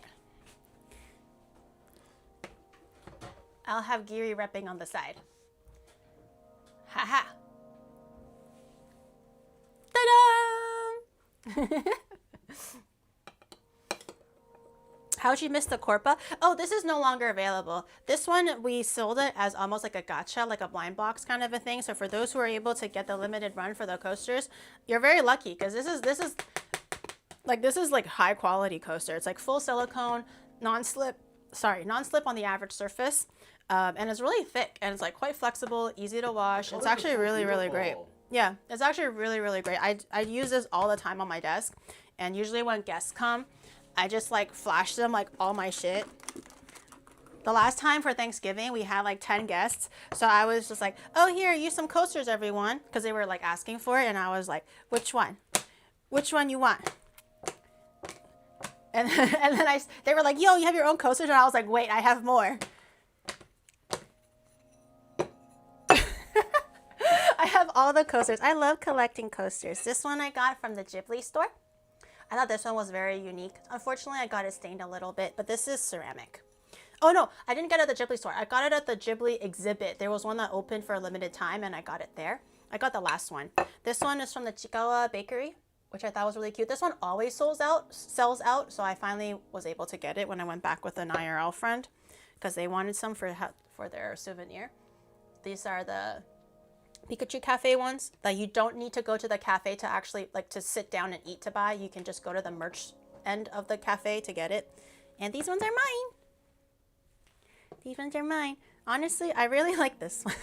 I'll have Giri repping on the side. Haha. Ta-da! How'd you miss the Corpa? Oh, this is no longer available. This one, we sold it as almost like a gacha, like a blind box kind of a thing. So for those who are able to get the limited run for the coasters, you're very lucky because this is like high quality coaster. It's like full silicone, non-slip on the average surface. And it's really thick and it's like quite flexible, easy to wash. It's actually really, really great. Yeah, it's actually really, really great. I use this all the time on my desk. And usually when guests come, I just like flash them like all my shit. The last time for Thanksgiving, we had like 10 guests. So I was just like, oh, here, use some coasters, everyone. Because they were like asking for it. And I was like, which one? Which one you want? And then they were like, yo, you have your own coasters? And I was like, wait, I have more. I have all the coasters. I love collecting coasters. This one I got from the Ghibli store. I thought this one was very unique. Unfortunately, I got it stained a little bit, but this is ceramic. Oh no, I didn't get it at the Ghibli store. I got it at the Ghibli exhibit. There was one that opened for a limited time and I got it there. I got the last one. This one is from the Chikawa Bakery, which I thought was really cute. This one always sells out, so I finally was able to get it when I went back with an IRL friend because they wanted some for their souvenir. These are the Pikachu Cafe ones that you don't need to go to the cafe to actually like to sit down and eat to buy. You can just go to the merch end of the cafe to get it. And these ones are mine. These ones are mine. Honestly, I really like this one.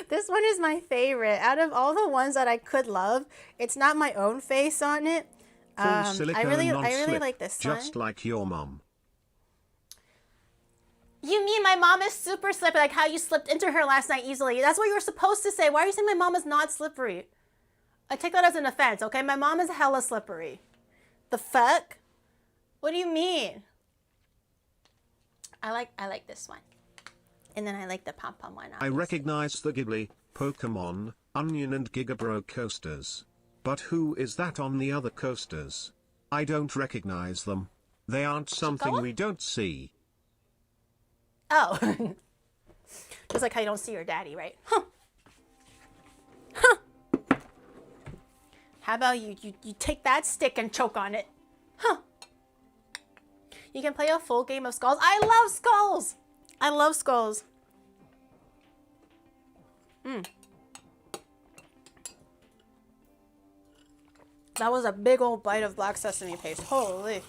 This one is my favorite. Out of all the ones that I could love, it's not my own face on it. Full silicone, I really non-slip, like this just one. like your mom. You mean my mom is super slippery, like how you slipped into her last night easily? That's what you were supposed to say. Why are you saying my mom is not slippery? I take that as an offense, okay? My mom is hella slippery. The fuck? What do you mean? I like this one. And then I like the pom-pom one. I recognize the Ghibli, Pokemon, Onion and Gigabro coasters. But who is that on the other coasters? I don't recognize them. They aren't something we don't see. Oh. Just like how you don't see your daddy, right? Huh. Huh. How about you take that stick and choke on it? Huh. You can play a full game of skulls. I love skulls. I love skulls. That was a big old bite of black sesame paste. Holy.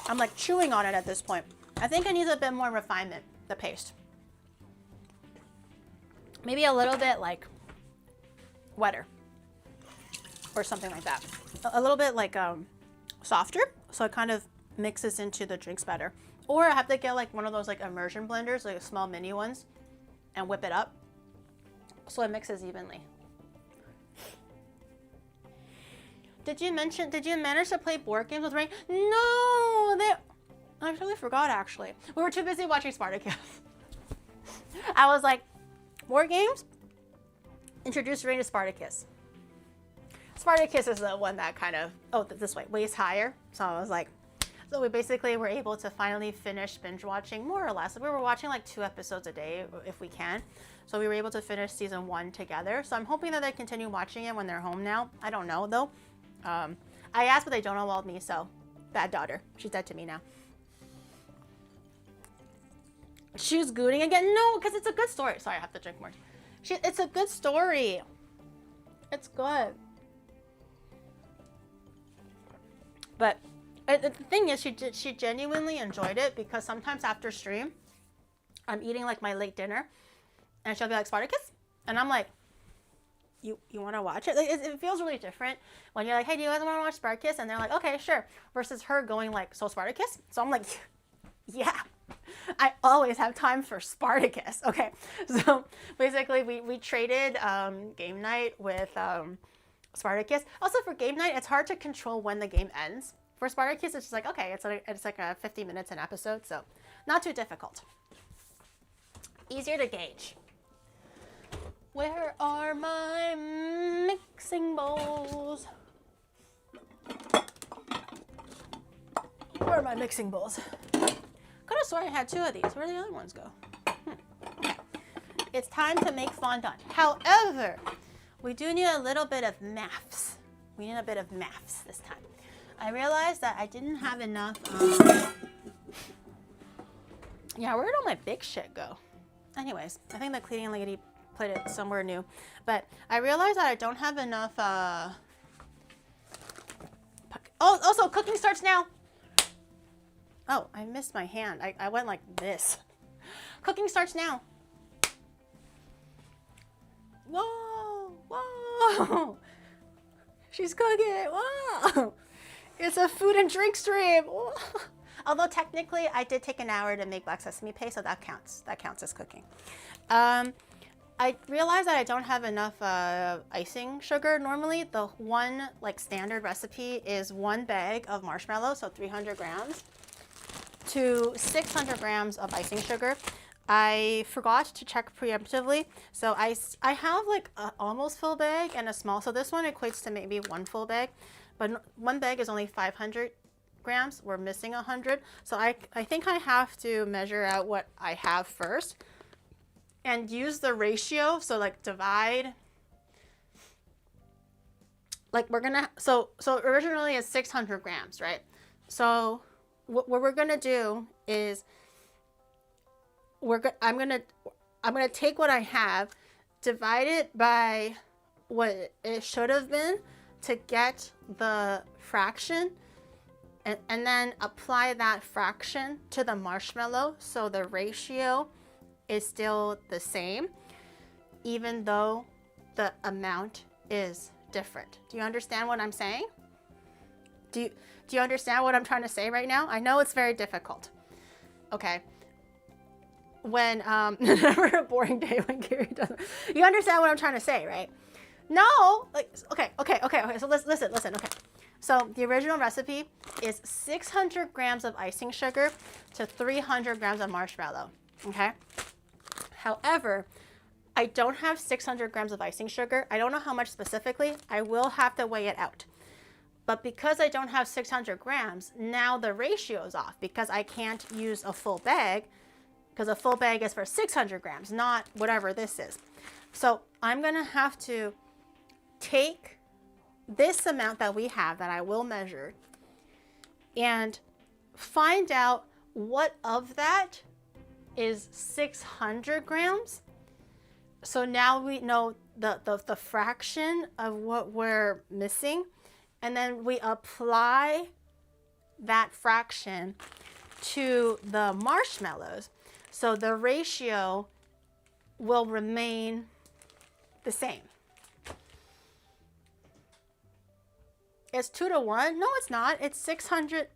I'm like chewing on it at this point. I think it needs a bit more refinement, the paste. Maybe a little bit like wetter or something like that. A little bit like softer, so it kind of mixes into the drinks better. Or I have to get like one of those like immersion blenders, like small mini ones, and whip it up so it mixes evenly. Did you manage to play board games with Rain? No, I really forgot actually. We were too busy watching Spartacus. I was like, board games? Introduce Rain to Spartacus. Spartacus is the one that kind of, this way, waist higher. So I was like, so we basically were able to finally finish binge watching more or less. We were watching like 2 episodes a day if we can. So we were able to finish season 1 together. So I'm hoping that they continue watching it when they're home now. I don't know though. I asked, but they don't allow me, so bad daughter. She's dead to me now. She's gooning again? No, because it's a good story. Sorry, I have to drink more. It's a good story. It's good. But the thing is, she genuinely enjoyed it because sometimes after stream, I'm eating like my late dinner, and she'll be like, Spartacus? And I'm like, you want to watch it? Like, it feels really different when you're like, hey, do you guys want to watch Spartacus? And they're like, okay, sure. Versus her going like, so Spartacus? So I'm like, yeah, I always have time for Spartacus. Okay, so basically we traded game night with Spartacus. Also for game night, it's hard to control when the game ends. For Spartacus, it's just like, okay, it's like a 50 minutes an episode, so not too difficult. Easier to gauge. Where are my mixing bowls? Where are my mixing bowls? Could have sworn I had 2 of these. Where did the other ones go? Okay. It's time to make fondant. However, we do need a little bit of maths. We need a bit of maths this time. I realized that I didn't have enough. Yeah, where did all my big shit go? Anyways, I think the cleaning lady put it somewhere new. But I realized that I don't have enough. Also, cooking starts now. Oh, I missed my hand. I went like this. Cooking starts now. Whoa, whoa. She's cooking. Whoa. It's a food and drink stream. Whoa. Although technically I did take an hour to make black sesame paste, so that counts. That counts as cooking. I realized that I don't have enough icing sugar. Normally, the one like standard recipe is 1 bag of marshmallows, so 300 grams, to 600 grams of icing sugar. I forgot to check preemptively, so I have like an almost full bag and a small. So this one equates to maybe 1 full bag, but 1 bag is only 500 grams. We're missing 100, so I think I have to measure out what I have first and use the ratio. So like divide, like we're gonna, so originally it's 600 grams, right? So what we're gonna do is I'm gonna take what I have, divide it by what it should have been to get the fraction, and then apply that fraction to the marshmallow so the ratio is still the same, even though the amount is different. Do you understand what I'm saying? Do you understand what I'm trying to say right now? I know it's very difficult. Okay. When never a boring day when Gary doesn't. You understand what I'm trying to say, right? No, like okay. So listen. Okay. So the original recipe is 600 grams of icing sugar to 300 grams of marshmallow. Okay. However, I don't have 600 grams of icing sugar. I don't know how much specifically. I will have to weigh it out. But because I don't have 600 grams, now the ratio is off because I can't use a full bag, because a full bag is for 600 grams, not whatever this is. So I'm gonna have to take this amount that we have that I will measure and find out what of that is 600 grams. So now we know the fraction of what we're missing, and then we apply that fraction to the marshmallows. So the ratio will remain the same. It's 2 to 1. No, it's not. It's 600.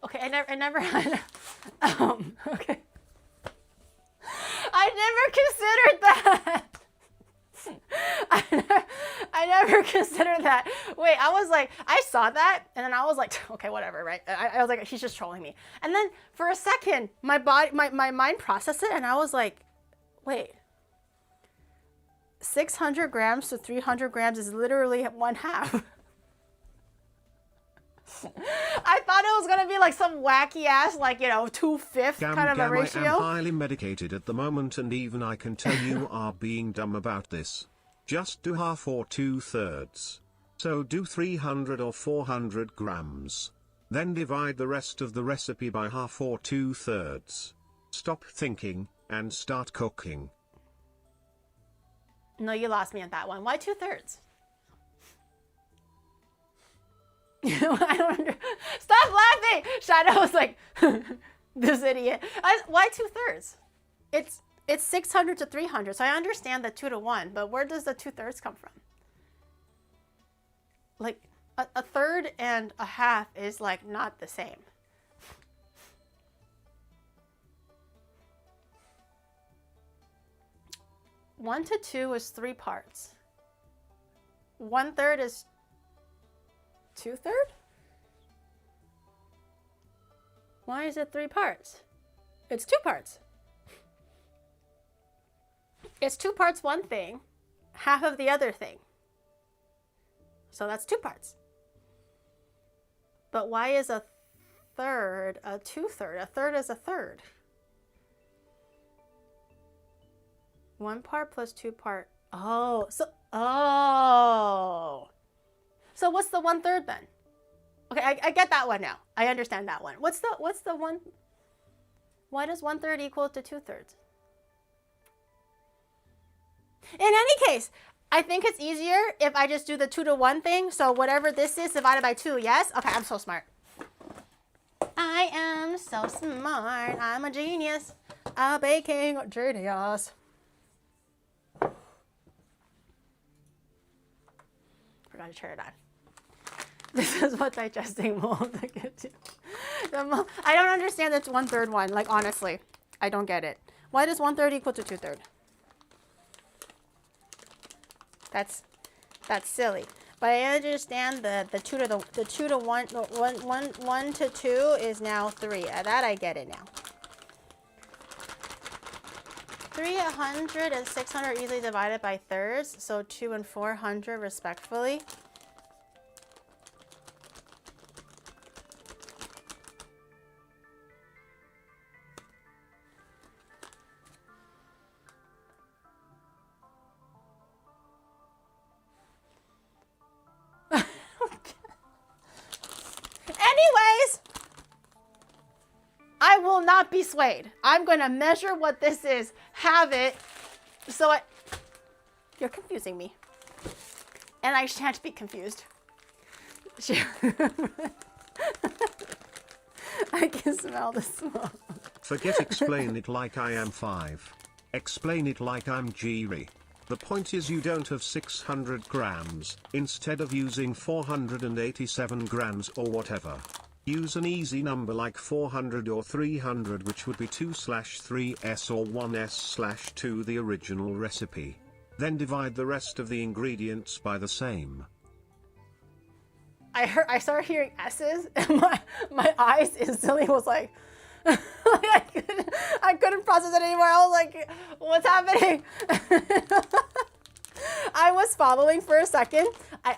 Okay, I never had. Okay. I never considered that. I never considered that. Wait, I was like, I saw that, and then I was like, okay, whatever, right? I was like, he's just trolling me. And then for a second, my mind processed it, and I was like, wait, 600 grams to 300 grams is literally 1/2. I thought it was gonna be like some wacky ass, like, 2/5 kind of a ratio. I am highly medicated at the moment, and even I can tell you are being dumb about this. Just do half or 2/3. So do 300 or 400 grams. Then divide the rest of the recipe by half or 2/3. Stop thinking and start cooking. No, you lost me at that one. Why 2/3? I don't Stop laughing! Shadow was like, this idiot. Why 2/3? It's 600 to 300, so I understand the 2 to 1, but where does the 2/3 come from? Like, a third and a half is like not the same. One to 2 is 3 parts. 1/3 is 2/3? Why is it 3 parts? It's 2 parts. It's 2 parts one thing, half of the other thing. So that's 2 parts. But why is a third a 2/3? A third is a third. 1 part plus 2 part. Oh. So what's the 1/3 then? Okay, I get that one now. I understand that one. What's the one? Why does 1/3 equal to 2/3? In any case, I think it's easier if I just do the 2 to 1 thing. So whatever this is divided by 2, yes? Okay, I'm so smart. I am so smart. I'm a genius. A baking genius. Forgot to turn it on. This is what digesting mold can do. I don't understand this 1/3 one. Like, honestly, I don't get it. Why does 1/3 equal to 2/3? That's silly. But I understand the 2 to 1, 1 to 2 is now 3. That I get it now. 300 and 600 are easily divided by thirds, so 2 and 400 respectfully. Anyways, I will not be swayed. I'm going to measure what this is, have it, you're confusing me. And I shan't be confused. I can smell the smoke. Forget explain it like I am 5. Explain it like I'm Jiri. The point is you don't have 600 grams, instead of using 487 grams or whatever. Use an easy number like 400 or 300, which would be 2/3s or 1s/2 the original recipe. Then divide the rest of the ingredients by the same. I started hearing S's and my eyes instantly was like, I couldn't process it anymore. I was like, what's happening? I was following for a second.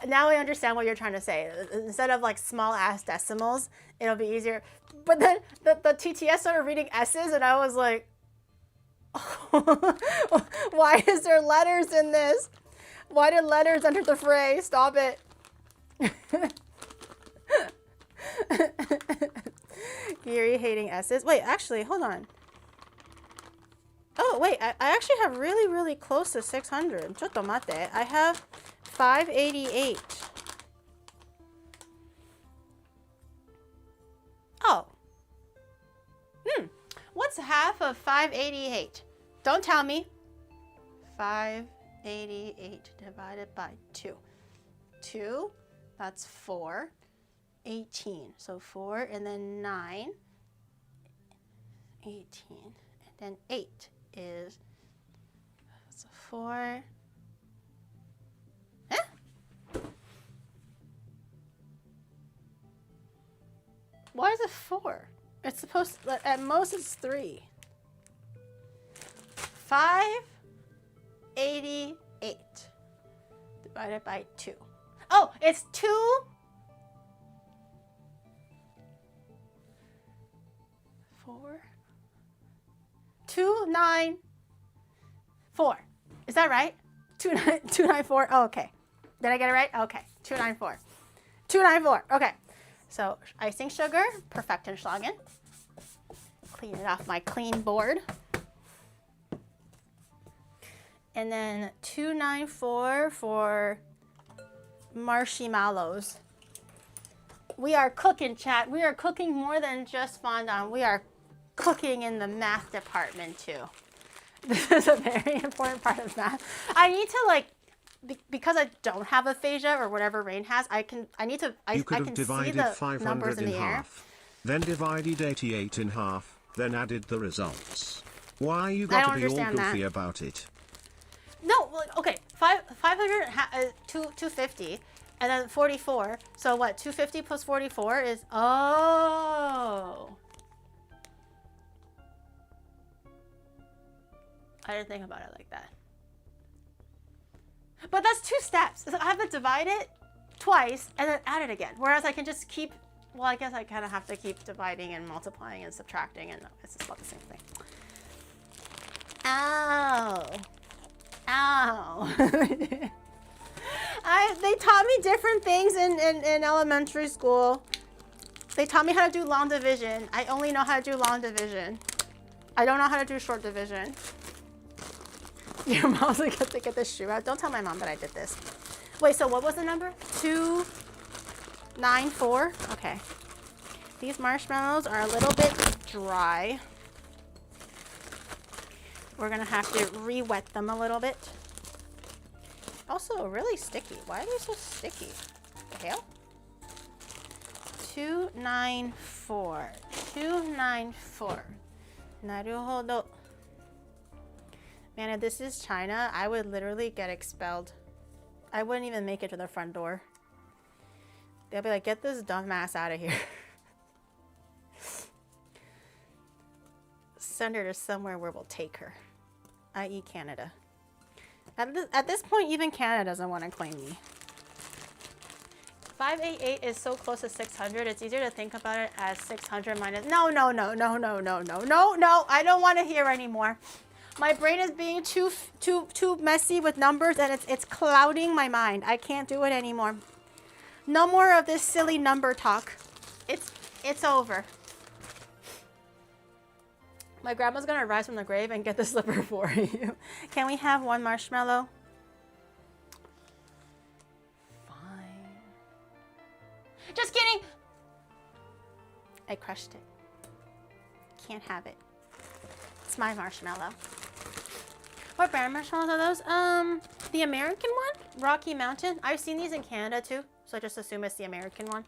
Now I understand what you're trying to say. Instead of like small ass decimals, it'll be easier. But then the TTS started reading S's and I was like, Why is there letters in this? Why did letters enter the fray? Stop it. Gary hating S's. Wait, actually, hold on. Oh, wait, I actually have really, really close to 600. Chotto mate. I have 588. Oh. What's half of 588? Don't tell me. 588 divided by 2. 2, that's 4. 18. So 4 and then 9. 18. And then 8 is so 4. Huh? Why is it 4? It's supposed to, at most it's 3. 588 divided by 2. Oh, it's 2. 4. 294. Is that right? 294. Oh, okay. Did I get it right? Okay. 294. 294. Okay. So icing sugar, Perfektenschlagen. Clean it off my clean board. And then 294 for marshmallows. We are cooking, chat. We are cooking more than just fondant. We are cooking in the math department too. This is a very important part of math. I need to because I don't have aphasia or whatever Rain has. I need to. You could I have can divided see the 500 numbers in in the air. half, then divided 88 in half, then added the results. Why you I got don't to be all understand that. goofy about it? No, okay. 500, 250, and then 44. So what? 250 plus 44 is oh. I didn't think about it like that. But that's 2 steps. So I have to divide it twice and then add it again. Whereas I can just keep, well, I guess I kind of have to keep dividing and multiplying and subtracting, and it's just about the same thing. Ow. Ow. They taught me different things in elementary school. They taught me how to do long division. I only know how to do long division. I don't know how to do short division. Your mom's like, have to get the shoe out. Don't tell my mom that I did this. Wait, so what was the number? 294? Okay. These marshmallows are a little bit dry. We're gonna have to re-wet them a little bit. Also, really sticky. Why are they so sticky? The hell? 294. 294. Naruhodo. Man, if this is China, I would literally get expelled. I wouldn't even make it to the front door. They'll be like, get this dumbass out of here. Send her to somewhere where we'll take her, i.e. Canada. At this point, even Canada doesn't want to claim me. 588 is so close to 600, it's easier to think about it as 600 minus... No, I don't want to hear anymore. My brain is being too messy with numbers, and it's clouding my mind. I can't do it anymore. No more of this silly number talk. It's over. My grandma's gonna rise from the grave and get the slipper for you. Can we have one marshmallow? Fine. Just kidding. I crushed it. Can't have it. It's my marshmallow. What brand marshmallows are those? The American one? Rocky Mountain. I've seen these in Canada too, so I just assume it's the American one.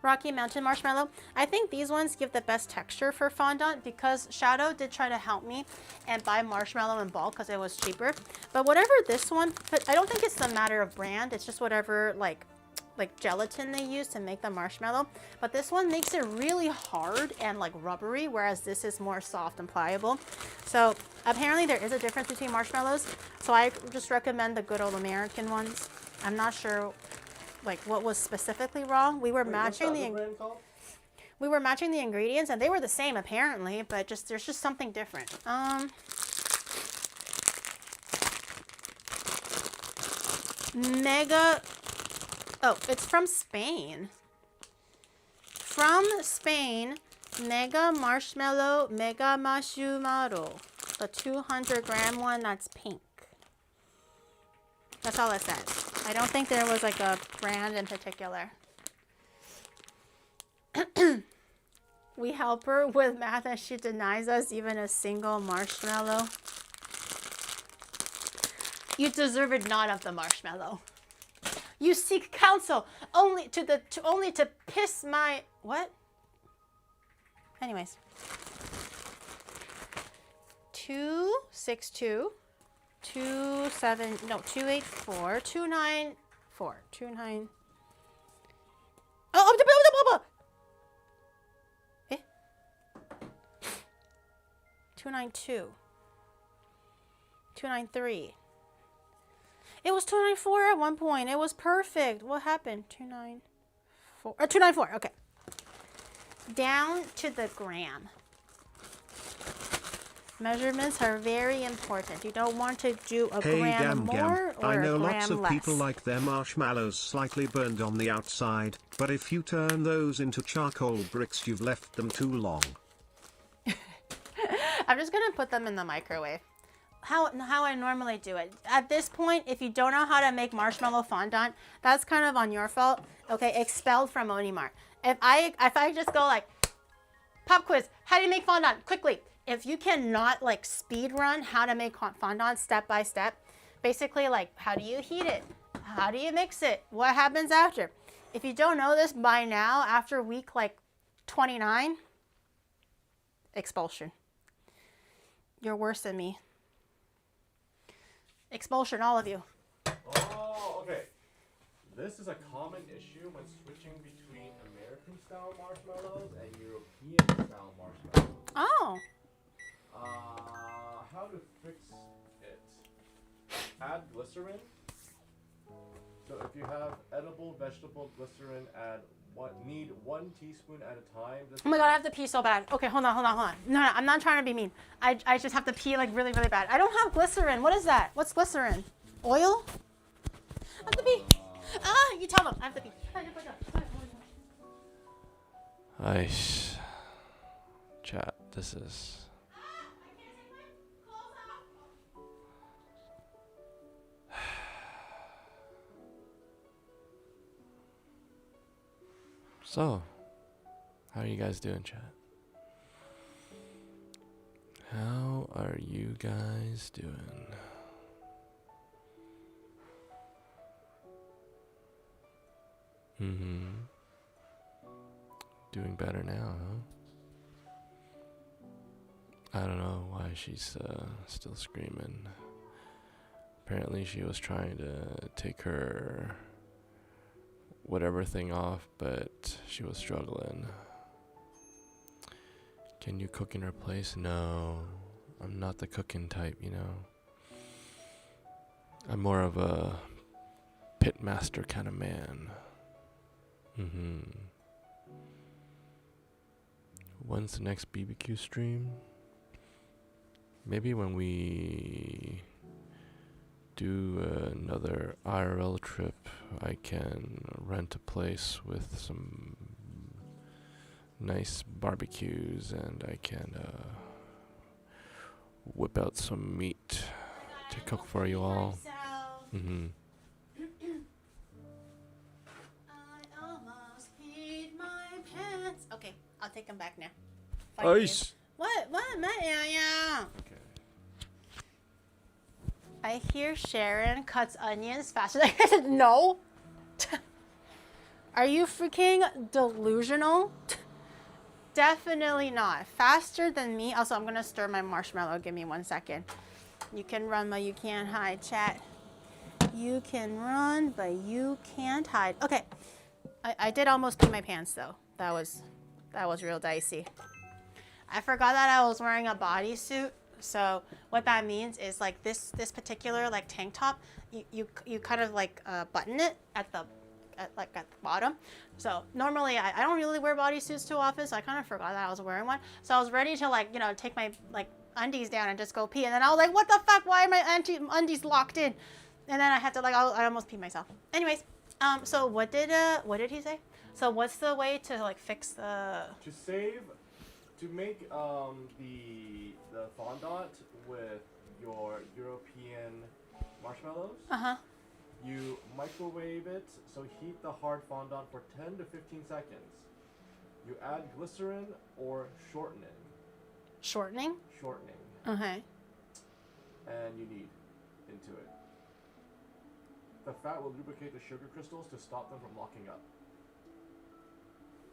Rocky Mountain marshmallow. I think these ones give the best texture for fondant because Shadow did try to help me and buy marshmallow in bulk because it was cheaper. But whatever this one, but I don't think it's a matter of brand. It's just whatever like gelatin they use to make the marshmallow. But this one makes it really hard and like rubbery, whereas this is more soft and pliable. So apparently there is a difference between marshmallows. So I just recommend the good old American ones. I'm not sure like what was specifically wrong. We were matching the ingredients and they were the same apparently, but there's just something different. Mega. Oh, it's from Spain. From Spain, Mega Marshmallow Mega Marshmallow. The 200-gram one that's pink. That's all it says. I don't think there was like a brand in particular. We help her with math and she denies us even a single marshmallow. You deserved none of the marshmallow. You seek counsel only to piss my what? Anyways. 262 284 294 29. Oh, eh? 292 293. It was 294 at one point. It was perfect. What happened? 294. 294. Okay. Down to the gram. Measurements are very important. You don't want to do a gram more or I know a gram lots of less. people like their marshmallows slightly burned on the outside, but if you turn those into charcoal bricks, you've left them too long. I'm just gonna put them in the microwave. How I normally do it. At this point, if you don't know how to make marshmallow fondant, that's kind of on your fault. Okay, expelled from Onimar. If I just go like, pop quiz, how do you make fondant? Quickly. If you cannot like speed run how to make fondant step by step, basically like how do you heat it? How do you mix it? What happens after? If you don't know this by now, after week like 29, expulsion. You're worse than me. Expulsion, all of you. Oh, okay. This is a common issue when switching between American-style marshmallows and European-style marshmallows. Oh. How to fix it? Add glycerin. So if you have edible vegetable glycerin, need 1 teaspoon at a time. Oh my god, I have to pee so bad. Okay, hold on. No, I'm not trying to be mean. I just have to pee like really, really bad. I don't have glycerin. What is that? What's glycerin? Oil? I have to pee. You tell them. I have to pee. Nice. Chat, this is... So, how are you guys doing, chat? How are you guys doing? Doing better now, huh? I don't know why she's still screaming. Apparently she was trying to take her whatever thing off, but she was struggling. Can you cook in her place? No, I'm not the cooking type, you know. I'm more of a pitmaster kind of man. When's the next BBQ stream? Maybe when we do another IRL trip, I can rent a place with some nice barbecues and I can whip out some meat to cook for you all. I almost peed my pants. Okay, I'll take them back now. Ice. What? Yeah. Okay. I hear Sharon cuts onions faster. I said, no. Are you freaking delusional? Definitely not. Faster than me. Also, I'm going to stir my marshmallow. Give me 1 second. You can run, but you can't hide, chat. You can run, but you can't hide. Okay. I did almost pee my pants, though. That was real dicey. I forgot that I was wearing a bodysuit. So what that means is like this particular like tank top, you kind of like button it at the bottom. So normally I don't really wear bodysuits too often, so I kind of forgot that I was wearing one. So I was ready to like, you know, take my like undies down and just go pee, and then I was like, what the fuck? Why are my undies locked in? And then I had to like, I almost peed myself. Anyways, so what did he say? So what's the way to like fix the? To make the fondant with your European marshmallows. You microwave it, so heat the hard fondant for 10 to 15 seconds. You add glycerin or shortening. Shortening. Okay. And you knead into it. The fat will lubricate the sugar crystals to stop them from locking up.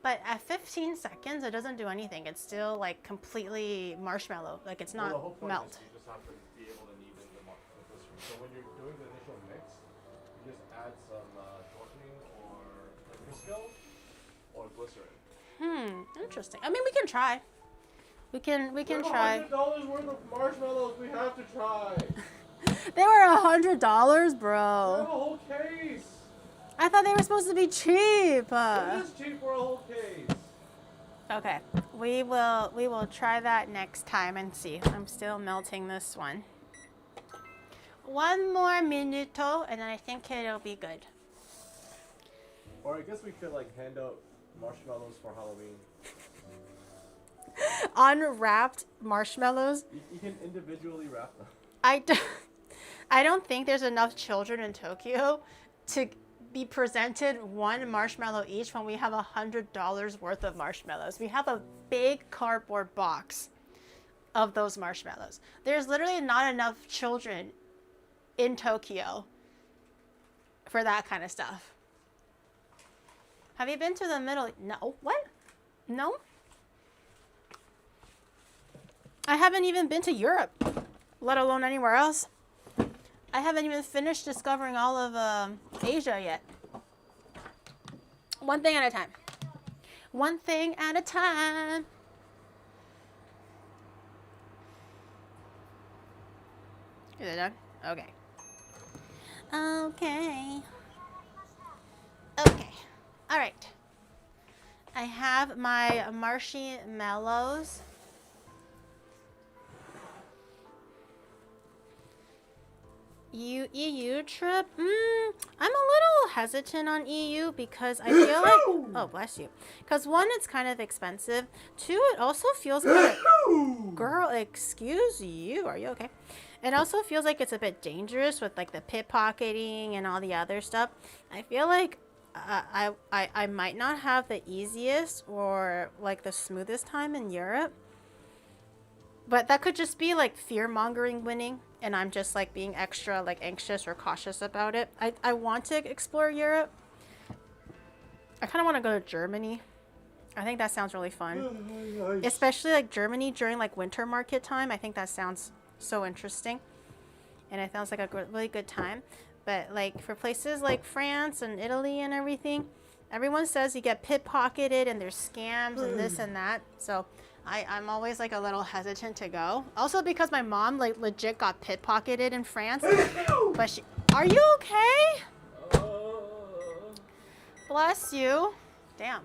But at 15 seconds, it doesn't do anything. It's still like completely marshmallow. Like it's not the whole point melt. is you just have to be able to knead in the glycerin. So when you're doing the initial mix, you just add some shortening or Crisco or glycerin. Interesting. I mean, we can try. We can try. $100 worth of marshmallows. We have to try. They were $100, We have bro. a whole case. I thought they were supposed to be cheap. It is cheap for a whole case. Okay, we will try that next time and see. I'm still melting this one. One more minuto, and then I think it'll be good. Or I guess we could like hand out marshmallows for Halloween. Unwrapped marshmallows. You can individually wrap them. I don't think there's enough children in Tokyo to be presented one marshmallow each when we have $100 worth of marshmallows. We have a big cardboard box of those marshmallows. There's literally not enough children in Tokyo for that kind of stuff. Have you been to the Middle? No. What? No? I haven't even been to Europe, let alone anywhere else. I haven't even finished discovering all of Asia yet. One thing at a time. One thing at a time. Is it done? Okay. Okay. Okay. All right. I have my marshmallows. EU trip? I'm a little hesitant on EU because I feel like, oh, bless you. Because one, it's kind of expensive. Two, it also feels kind of, girl, excuse you. Are you okay? It also feels like it's a bit dangerous with like the pickpocketing and all the other stuff. I feel like I might not have the easiest or like the smoothest time in Europe. But that could just be like fear-mongering winning, and I'm just like being extra like anxious or cautious about it. I want to explore Europe. I kind of want to go to Germany. I think that sounds really fun. Especially like Germany during like winter market time. I think that sounds so interesting. And it sounds like a really good time. But like for places like France and Italy and everything, everyone says you get pickpocketed and there's scams and this and that. So I'm always like a little hesitant to go. Also because my mom like legit got pickpocketed in France. But she, are you okay? Bless you. Damn.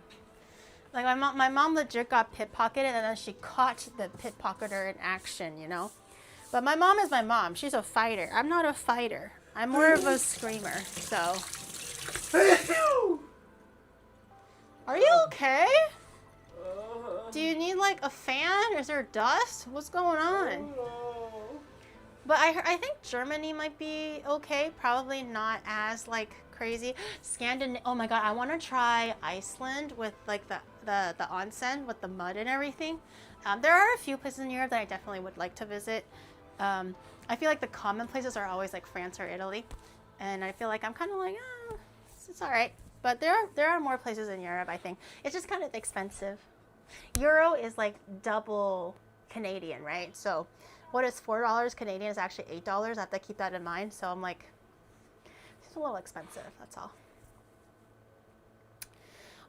Like my mom legit got pickpocketed and then she caught the pickpocketer in action, you know? But my mom is my mom. She's a fighter. I'm not a fighter. I'm more of a screamer, so. Are you okay? Do you need like a fan? Is there dust? What's going on? But I think Germany might be okay. Probably not as like crazy. Oh my god, I want to try Iceland with like the onsen with the mud and everything. There are a few places in Europe that I definitely would like to visit. I feel like the common places are always like France or Italy, and I feel like I'm kind of like, it's all right. But there are more places in Europe. I think it's just kind of expensive. Euro is like double Canadian, right? So what is $4 Canadian is actually $8. I have to keep that in mind. So I'm like, it's a little expensive. That's all.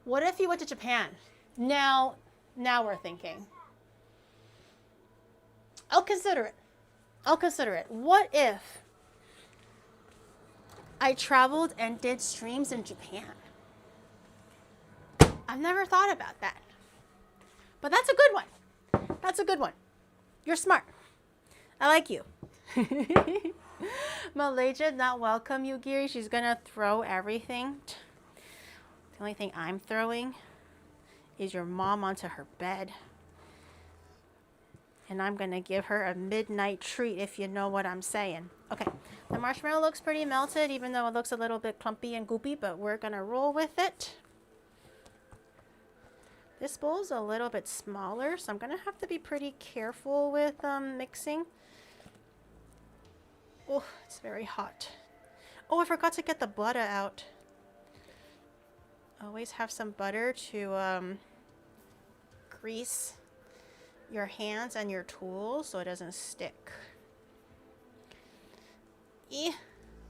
What if you went to Japan? Now we're thinking. I'll consider it. What if I traveled and did streams in Japan? I've never thought about that. But that's a good one. You're smart. I like you. Malaysia not welcome you, Giri. She's gonna throw everything. The only thing I'm throwing is your mom onto her bed. And I'm gonna give her a midnight treat, if you know what I'm saying. Okay, the marshmallow looks pretty melted, even though it looks a little bit clumpy and goopy, but we're gonna roll with it. This bowl's a little bit smaller, so I'm gonna have to be pretty careful with mixing. Oh, it's very hot. Oh, I forgot to get the butter out. Always have some butter to grease your hands and your tools so it doesn't stick.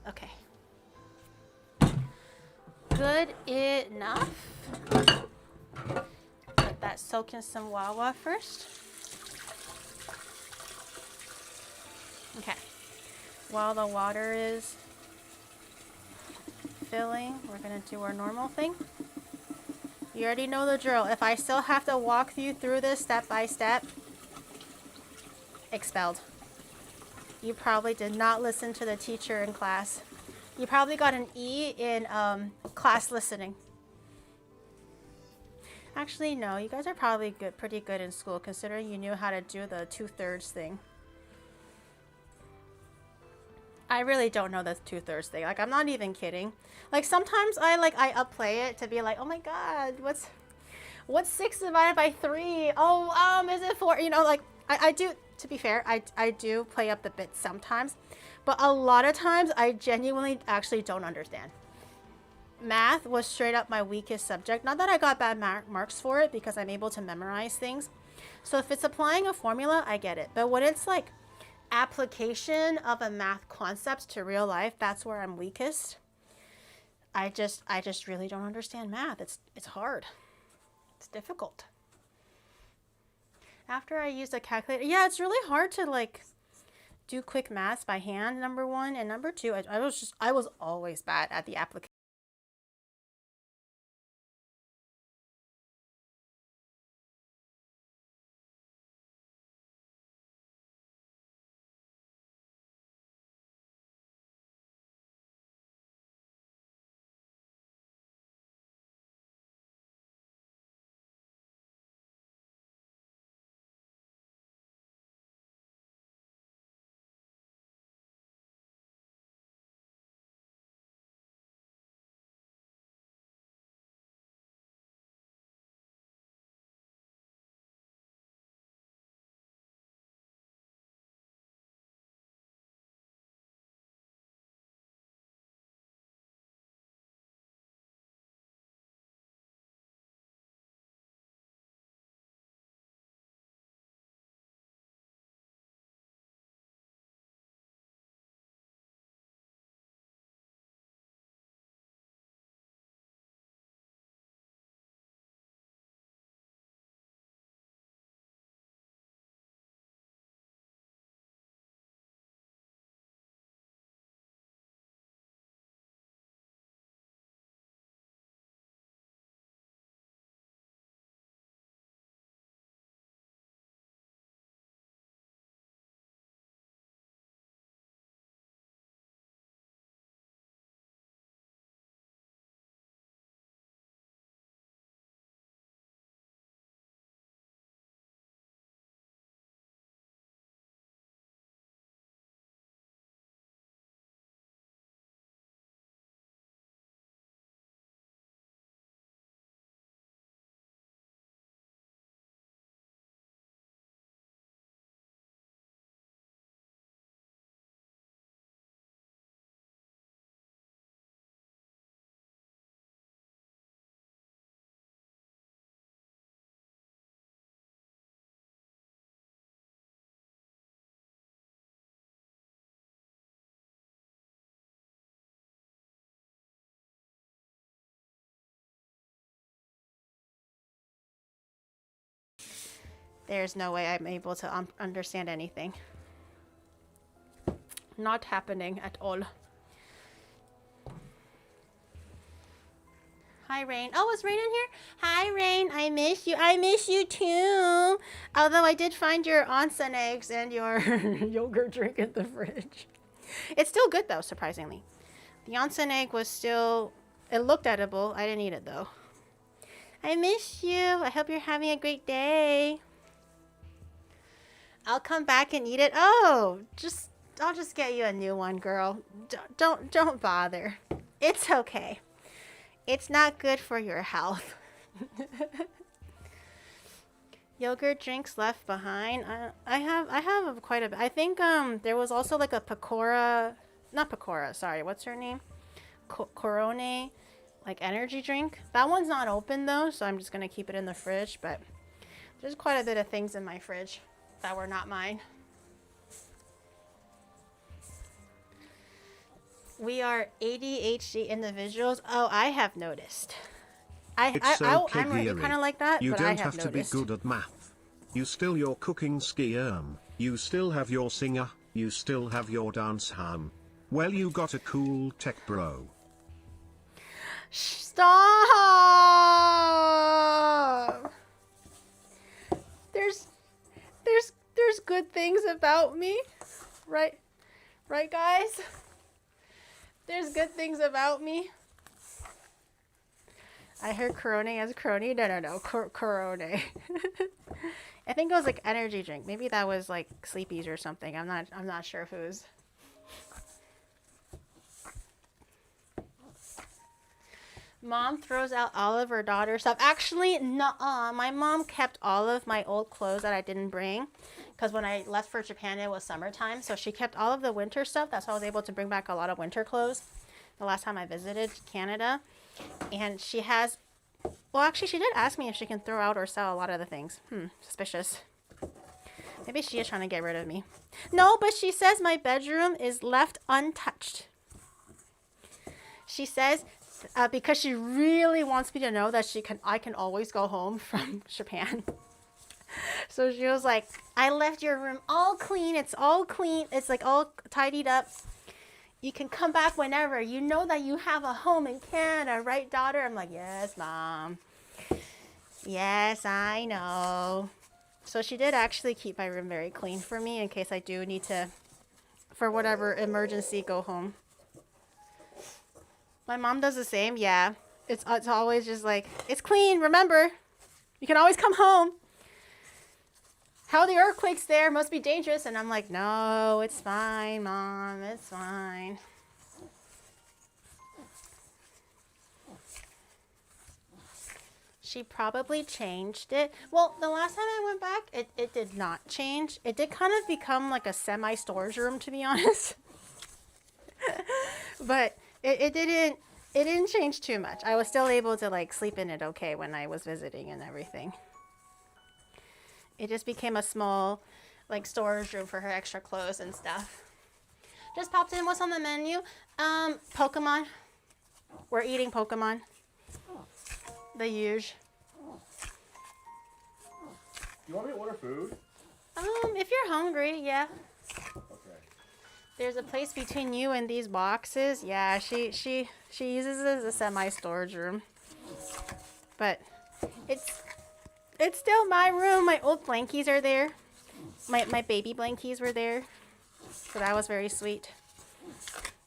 Okay. Good enough. Let that soak in some wawa first. Okay. While the water is filling, we're gonna do our normal thing. You already know the drill. If I still have to walk you through this step by step, expelled. You probably did not listen to the teacher in class. You probably got an E in class listening. Actually, no, you guys are probably pretty good in school considering you knew how to do the 2/3 thing. I really don't know the 2/3 thing. Like, I'm not even kidding. Like, sometimes I upplay it to be like, oh my god, what's 6 divided by 3? Oh, is it 4? You know, like, I do, to be fair, I do play up the bits sometimes. But a lot of times, I genuinely actually don't understand. Math was straight up my weakest subject. Not that I got bad marks for it, because I'm able to memorize things. So if it's applying a formula, I get it. But when it's like application of a math concept to real life, that's where I'm weakest. I just really don't understand math. It's hard. It's difficult. After I used a calculator, yeah, it's really hard to like do quick maths by hand, number one, and number two, I was always bad at the application. There's no way I'm able to understand anything. Not happening at all. Hi, Rain. Oh, is Rain in here? Hi, Rain. I miss you. I miss you too. Although I did find your onsen eggs and your yogurt drink in the fridge. It's still good though, surprisingly. The onsen egg was still, it looked edible. I didn't eat it though. I miss you. I hope you're having a great day. I'll come back and eat it. Oh, I'll just get you a new one, girl. Don't bother. It's okay. It's not good for your health. Yogurt drinks left behind. I have quite a bit. I think there was also like a not Pecora, sorry, what's her name? Corone, like energy drink. That one's not open though, so I'm just gonna keep it in the fridge, but there's quite a bit of things in my fridge that were not mine. We are ADHD individuals. Oh, I have noticed. I'm kind of like that, You but don't I have have to be noticed. good at math. You still your cooking skill. You still have your singer. You still have your dance hum. Well, you got a cool tech bro. Stop! There's good things about me, right? Right, guys? There's good things about me. I heard Corone as crony. No. Corone. I think it was like energy drink. Maybe that was like Sleepy's or something. I'm not sure whose. Mom throws out all of her daughter's stuff. Actually, nuh-uh. My mom kept all of my old clothes that I didn't bring. Because when I left for Japan, it was summertime. So she kept all of the winter stuff. That's why I was able to bring back a lot of winter clothes the last time I visited Canada. And she has... Well, actually, she did ask me if she can throw out or sell a lot of the things. Suspicious. Maybe she is trying to get rid of me. No, but she says my bedroom is left untouched. She says... because she really wants me to know that I can always go home from Japan. So she was like, I left your room all clean. It's all clean. It's like all tidied up. You can come back whenever. You know that you have a home in Canada, right, daughter? I'm like, yes, Mom. Yes, I know. So she did actually keep my room very clean for me in case I do need to, for whatever emergency, go home. My mom does the same. Yeah. It's always just like, it's clean. Remember, you can always come home. How the earthquake's there must be dangerous. And I'm like, no, it's fine, Mom. It's fine. She probably changed it. Well, the last time I went back, it did not change. It did kind of become like a semi-storage room, to be honest. But it didn't change too much. I was still able to like sleep in it okay when I was visiting and everything. It just became a small like storage room for her extra clothes and stuff. Just popped in. What's on the menu? Pokemon. We're eating Pokemon. The huge. You want me to order food? If you're hungry, yeah. Okay. There's a place between you and these boxes. Yeah, she uses it as a semi-storage room. But it's still my room. My old blankies are there. My baby blankies were there. So that was very sweet.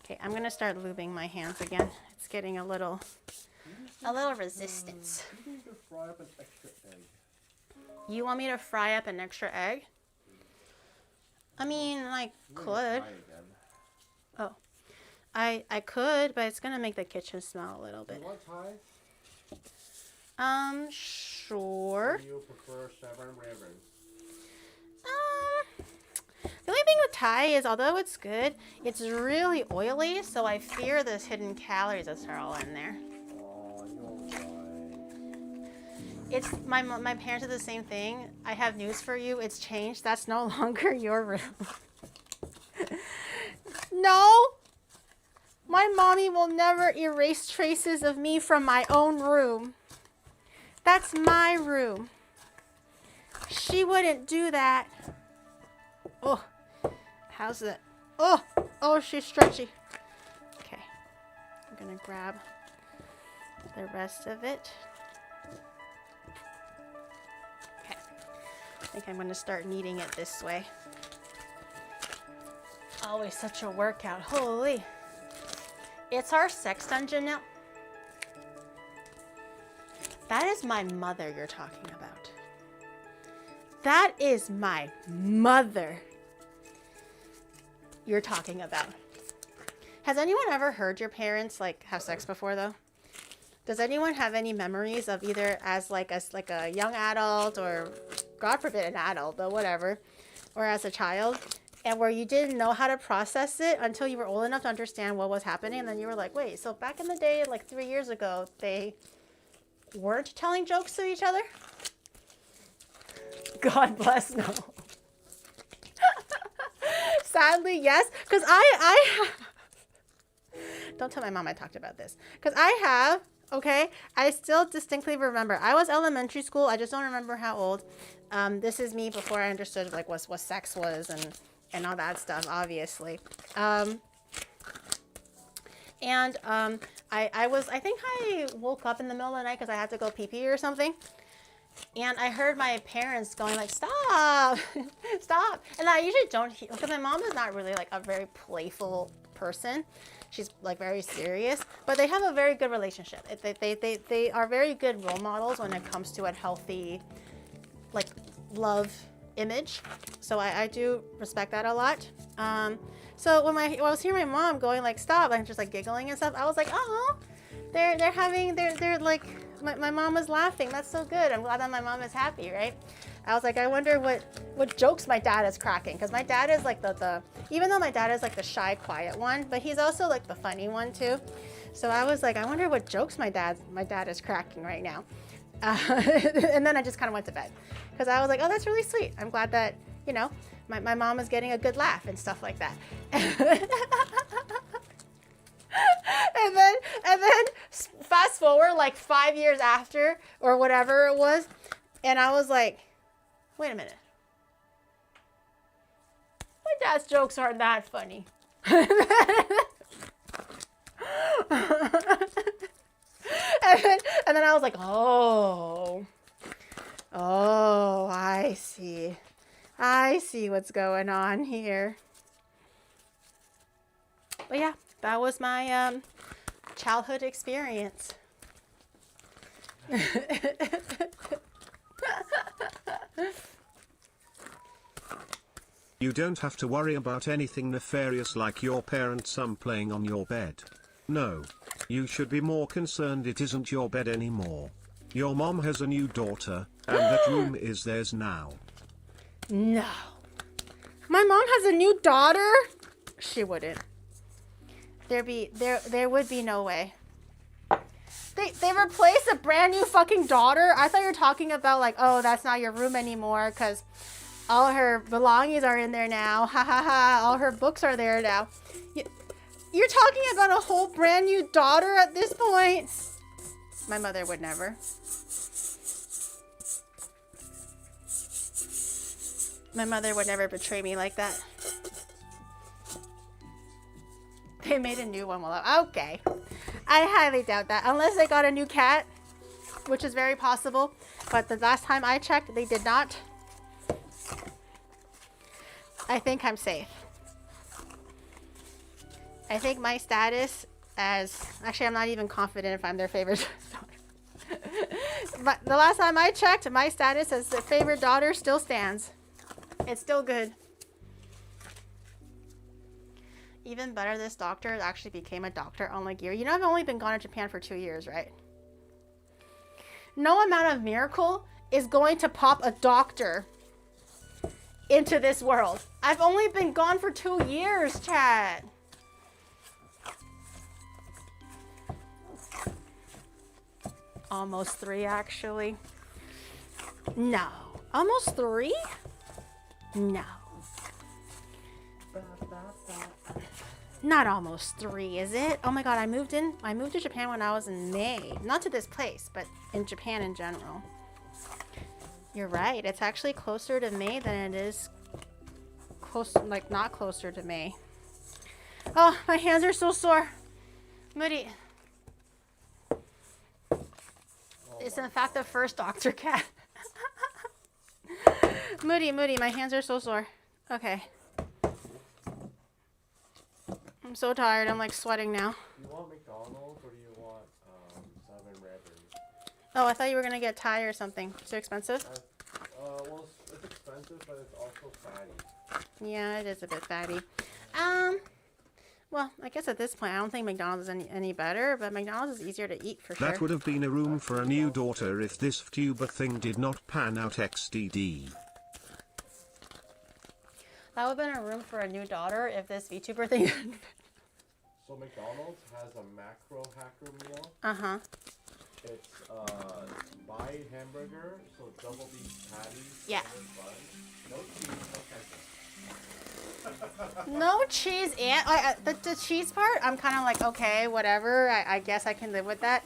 Okay, I'm gonna start lubing my hands again. It's getting a little resistance. You need to fry up an extra egg. You want me to fry up an extra egg? I mean, I could. Oh, I could, but it's gonna make the kitchen smell a little Do bit. you want Thai? Sure. Or do you prefer Chevron Raven? The only thing with Thai is, although it's good, it's really oily, so I fear there's hidden calories that are all in there. Oh, you'll fine. It's my parents did the same thing. I have news for you. It's changed. That's no longer your room. No! My mommy will never erase traces of me from my own room. That's my room. She wouldn't do that. Oh, how's it? Oh, she's stretchy. Okay, I'm gonna grab the rest of it. Okay, I think I'm gonna start kneading it this way. always such a workout. Holy. It's our sex dungeon now. That is my mother you're talking about. That is my mother you're talking about. Has anyone ever heard your parents like have sex before though? Does anyone have any memories of either as a young adult, or God forbid an adult, but whatever, or as a child, and where you didn't know how to process it until you were old enough to understand what was happening, and then you were like, wait, so back in the day, like 3 years ago, they weren't telling jokes to each other? God bless, no. Sadly, yes, because I don't tell my mom I talked about this, because I have, okay, I still distinctly remember, I was elementary school, I just don't remember how old. This is me before I understood like what sex was and all that stuff, obviously. I think I woke up in the middle of the night because I had to go pee-pee or something. And I heard my parents going like, stop, stop. And I usually don't hear, because my mom is not really like a very playful person. She's like very serious, but they have a very good relationship. They are very good role models when it comes to a healthy, like, love image. So I do respect that a lot. So when I was hearing my mom going like, stop, and just like giggling and stuff, I was like, oh, they're like, my mom was laughing. That's so good. I'm glad that my mom is happy, right? I was like, I wonder what jokes my dad is cracking. Because my dad is like even though my dad is like the shy, quiet one, but he's also like the funny one too. So I was like, I wonder what jokes my dad is cracking right now. And then I just kind of went to bed. Because I was like, oh, that's really sweet. I'm glad that, you know, my mom is getting a good laugh and stuff like that. And then fast forward like 5 years after or whatever it was, and I was like, wait a minute. My dad's jokes aren't that funny. and then I was like, oh, I see. I see what's going on here. But yeah, that was my childhood experience. You don't have to worry about anything nefarious like your parents playing on your bed. No. You should be more concerned it isn't your bed anymore. Your mom has a new daughter, and that room is theirs now. No. My mom has a new daughter? She wouldn't. There would be no way. They replaced a brand new fucking daughter? I thought you were talking about like, oh, that's not your room anymore because all her belongings are in there now. Ha ha ha. All her books are there now. You're talking about a whole brand new daughter at this point? My mother would never. My mother would never betray me like that. They made a new one. Well, okay. I highly doubt that. Unless they got a new cat, which is very possible. But the last time I checked, they did not. I think I'm safe. I think my status as... Actually, I'm not even confident if I'm their favorite daughter. But the last time I checked, my status as their favorite daughter still stands. It's still good. Even better, this doctor actually became a doctor, unlike you. You know, I've only been gone to Japan for 2 years, right? No amount of miracle is going to pop a doctor into this world. I've only been gone for 2 years, Chad. Almost 3, actually. No. Almost 3? No. Not almost 3, is it? Oh my god, I moved to Japan when I was in May. Not to this place, but in Japan in general. You're right. It's actually closer to May than it is not closer to May. Oh, my hands are so sore. Moody. It's in fact the first doctor cat. Moody, my hands are so sore. Okay. I'm so tired. I'm like sweating now. Do you want McDonald's or do you want 7-Eleven? Oh, I thought you were gonna get Thai or something. Too expensive? Well, it's expensive, but it's also fatty. Yeah, it is a bit fatty. Well, I guess at this point, I don't think McDonald's is any better, but McDonald's is easier to eat for sure. That would have been a room for a new daughter if this VTuber thing did not pan out XDD. That would have been a room for a new daughter if this VTuber thing. So McDonald's has a macro hacker meal. Uh-huh. It's buy hamburger, so double beef patty, Yeah. bun, no cheese, no ketchup. No cheese and the cheese part, I'm kind of like, okay, whatever. I guess I can live with that.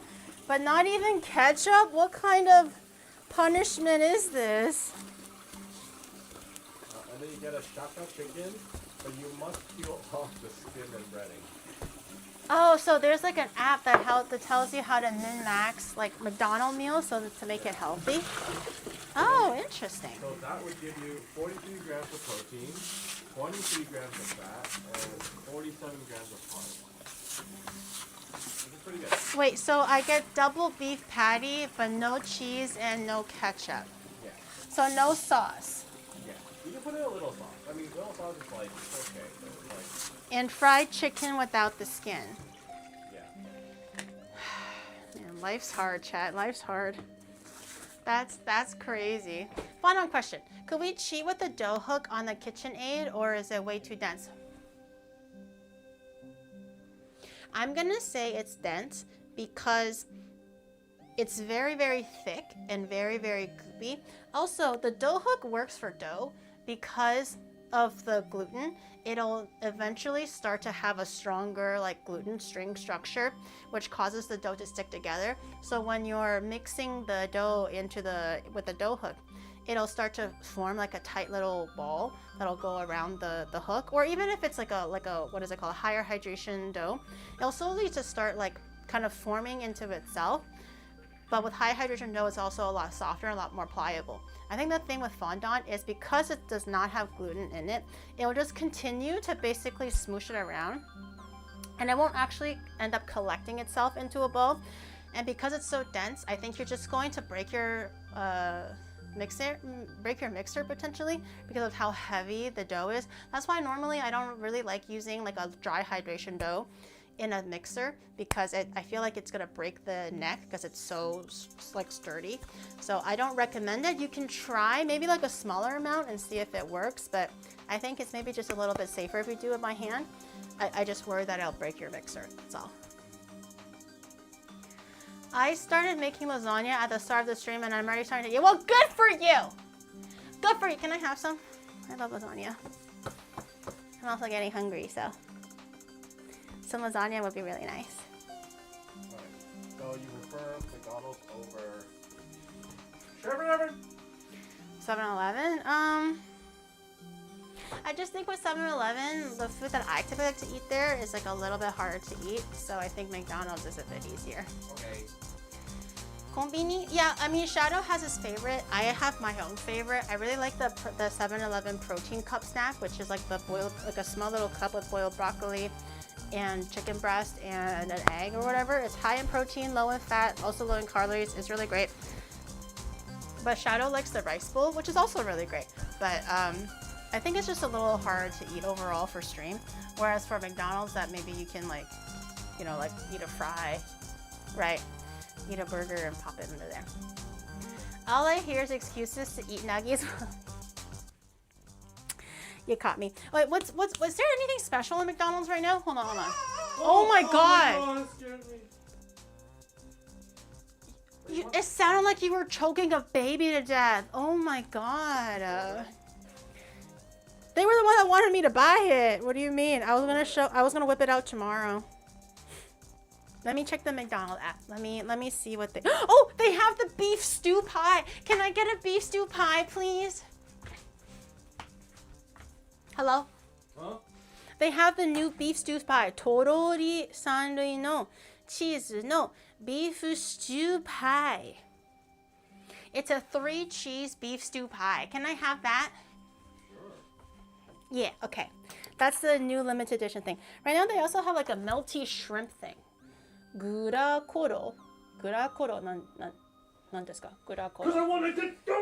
But not even ketchup? What kind of punishment is this? And then you get a shaka chicken, but you must peel off the skin and breading. Oh, so there's like an app that tells you how to min-max like McDonald's meals to make it healthy. Oh, interesting. So that would give you 43 grams of protein, 23 grams of fat, and 47 grams of carbs. Which is pretty good. Wait, so I get double beef patty, but no cheese and no ketchup. Yeah. So no sauce. Yeah. You can put in a little sauce. I mean, little sauce is like, okay, but it's like, And fried chicken without the skin. yeah. Man, life's hard, chat. Life's hard. That's crazy. Final question. Could we cheat with the dough hook on the KitchenAid, or is it way too dense? I'm gonna say it's dense because it's very, very thick and very, very goopy. Also, the dough hook works for dough because of the gluten. It'll eventually start to have a stronger like gluten string structure, which causes the dough to stick together. So when you're mixing the dough with the dough hook, it'll start to form like a tight little ball that'll go around the hook. Or even if it's like a what is it called, a higher hydration dough, it'll slowly just start like kind of forming into itself. But with high hydration dough, it's also a lot softer and a lot more pliable. I think the thing with fondant is because it does not have gluten in it, it will just continue to basically smoosh it around, and it won't actually end up collecting itself into a ball. And because it's so dense, I think you're just going to break your mixer potentially because of how heavy the dough is. That's why normally I don't really like using like a dry hydration dough in a mixer, because I feel like it's gonna break the neck because it's so like sturdy. So I don't recommend it. You can try maybe like a smaller amount and see if it works, but I think it's maybe just a little bit safer if you do it by hand. I just worry that it'll break your mixer, that's all. I started making lasagna at the start of the stream and I'm already starting to eat. Well, good for you! Good for you. Can I have some? I love lasagna. I'm also getting hungry, so some lasagna would be really nice. Right. So you prefer McDonald's over 7-Eleven? 7-Eleven? I just think with 7-Eleven, the food that I typically like to eat there is like a little bit harder to eat, so I think McDonald's is a bit easier. Okay. Konbini? Yeah, I mean, Shadow has his favorite. I have my own favorite. I really like the 7-Eleven protein cup snack, which is like the boiled, like a small little cup with boiled broccoli and chicken breast and an egg or whatever. It's high in protein, low in fat, also low in calories. It's really great. But Shadow likes the rice bowl, which is also really great. But I think it's just a little hard to eat overall for stream. Whereas for McDonald's, that maybe you can like, you know, like eat a fry, right? Eat a burger and pop it into there. All I hear is excuses to eat nuggies. You caught me. Wait, was there anything special in McDonald's right now? Hold on. Oh my god! that scared me. It sounded like you were choking a baby to death. Oh my god. They were the one that wanted me to buy it. What do you mean? I was gonna whip it out tomorrow. Let me check the McDonald's app. Let me see what they. Oh, they have the beef stew pie. Can I get a beef stew pie, please? Hello? Huh? They have the new beef stew pie. Torori sanrui no cheese no beef stew pie. It's a 3-cheese beef stew pie. Can I have that? Sure. Yeah, okay. That's the new limited edition thing. Right now they also have like a melty shrimp thing. Gurakoro. Gurakoro. Nan desu ka? Gurakoro. Because I wanted to do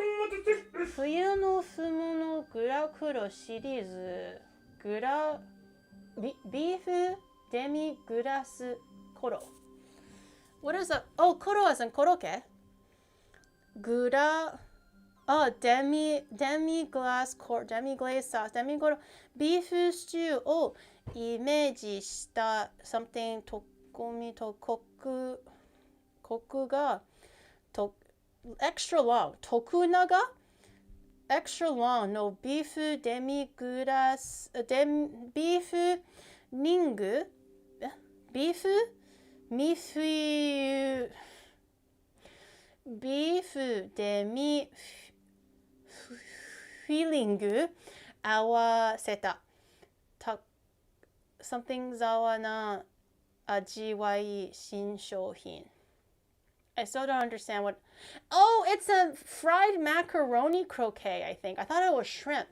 冬の相撲のグラクロシリーズビーフデミグラスコロ What is a oh コロ as in コロッケグラデミグラスコロデミグレーサーデミゴロビーフスチューをイメージした something とこみとコクがと extra long 徳長extra long no beef demi-glace beef ning beef demi feeling 合わせたsomething ざわな味わい新商品I still don't understand what. Oh, it's a fried macaroni croquet, I think. I thought it was shrimp.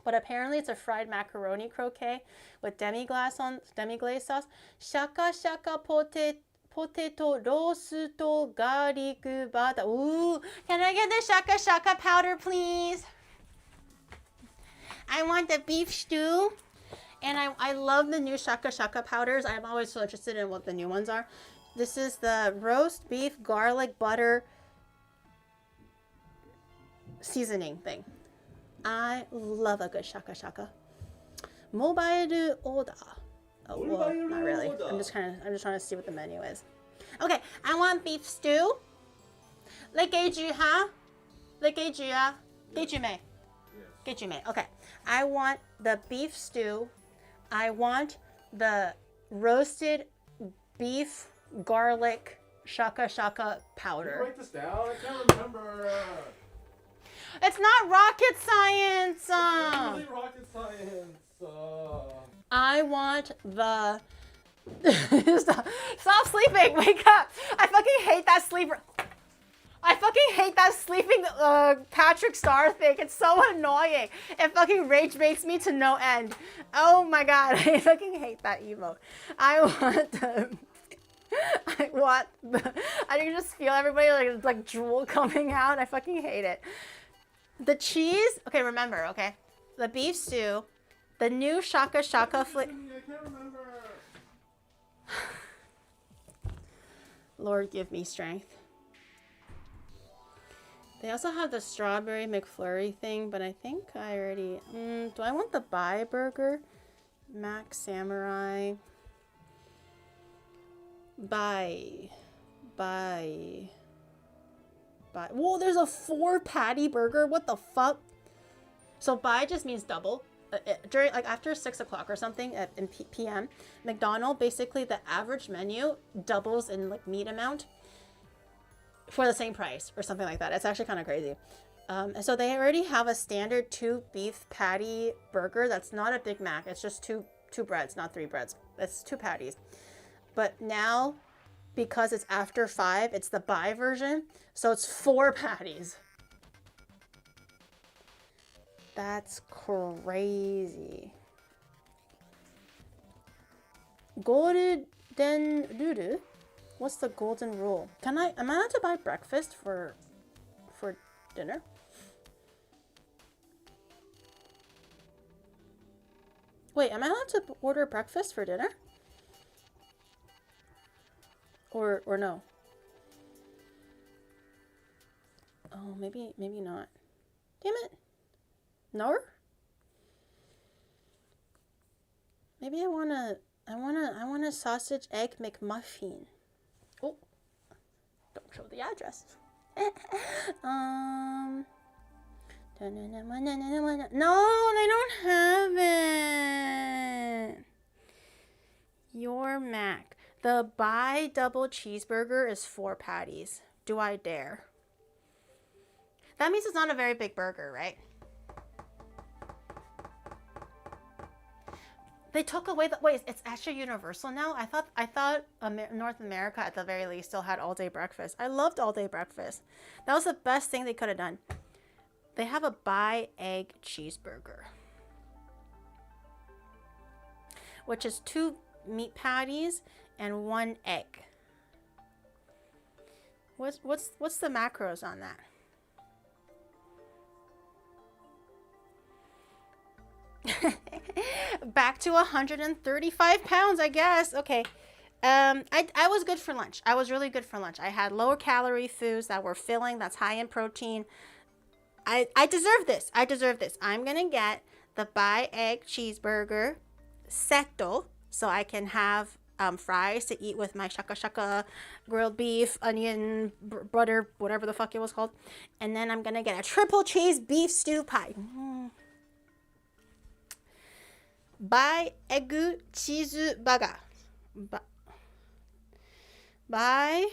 But apparently it's a fried macaroni croquet with demi-glace sauce. Shaka shaka potato roasto garlic butter. Ooh, can I get the shaka shaka powder, please? I want the beef stew. And I love the new shaka shaka powders. I'm always so interested in what the new ones are. This is the roast beef garlic butter seasoning thing. I love a good shaka shaka. Mobile order. Oh, well, not really. I'm just trying to see what the menu is. Okay, I want beef stew. 你記住吓？你記住啊？記住未？記住未？ Okay, I want the beef stew. I want the roasted beef garlic shaka shaka powder. Write this down. I can't remember. It's not rocket science. It's really rocket science. I want the. Stop sleeping. Wake up. I fucking hate that sleeper. I fucking hate that sleeping Patrick Star thing. It's so annoying. It fucking rage makes me to no end. Oh my god. I fucking hate that emote. I can just feel everybody like drool coming out. I fucking hate it. The cheese, okay, remember, okay? The beef stew, the new shaka shaka I can't remember. Lord, give me strength. They also have the strawberry McFlurry thing, but I think I already... do I want the Bai burger? Mac Samurai. Bai. Whoa, there's a 4 patty burger. What the fuck? So Bai just means double. During like after 6 o'clock or something in PM, McDonald's basically the average menu doubles in like meat amount for the same price or something like that. It's actually kind of crazy. And so they already have a standard 2 beef patty burger. That's not a Big Mac. It's just two breads, not 3 breads. It's 2 patties. But now, because it's after 5, it's the Bai version. So it's 4 patties. That's crazy. Golden rule? What's the golden rule? Am I allowed to buy breakfast for dinner? Wait, am I allowed to order breakfast for dinner? Or no? Oh, maybe not. Damn it. No? Maybe I want a sausage egg McMuffin. Oh. Don't show the address. No, they don't have it. Your Mac. The Bai double cheeseburger is 4 patties. Do I dare? That means it's not a very big burger, right? They took away the wait. It's actually universal now. I thought North America at the very least still had all day breakfast. I loved all day breakfast. That was the best thing they could have done. They have a Bai egg cheeseburger. which is 2 meat patties and 1 egg. What's the macros on that? Back to 135 pounds, I guess. Okay. I was good for lunch. I was really good for lunch. I had lower calorie foods that were filling, that's high in protein. I deserve this. I deserve this. I'm going to get the buy egg cheeseburger seto so I can have fries to eat with my shaka shaka grilled beef, onion, butter, whatever the fuck it was called. And then I'm going to get a triple cheese beef stew pie. Buy egg cheeseburger. Buy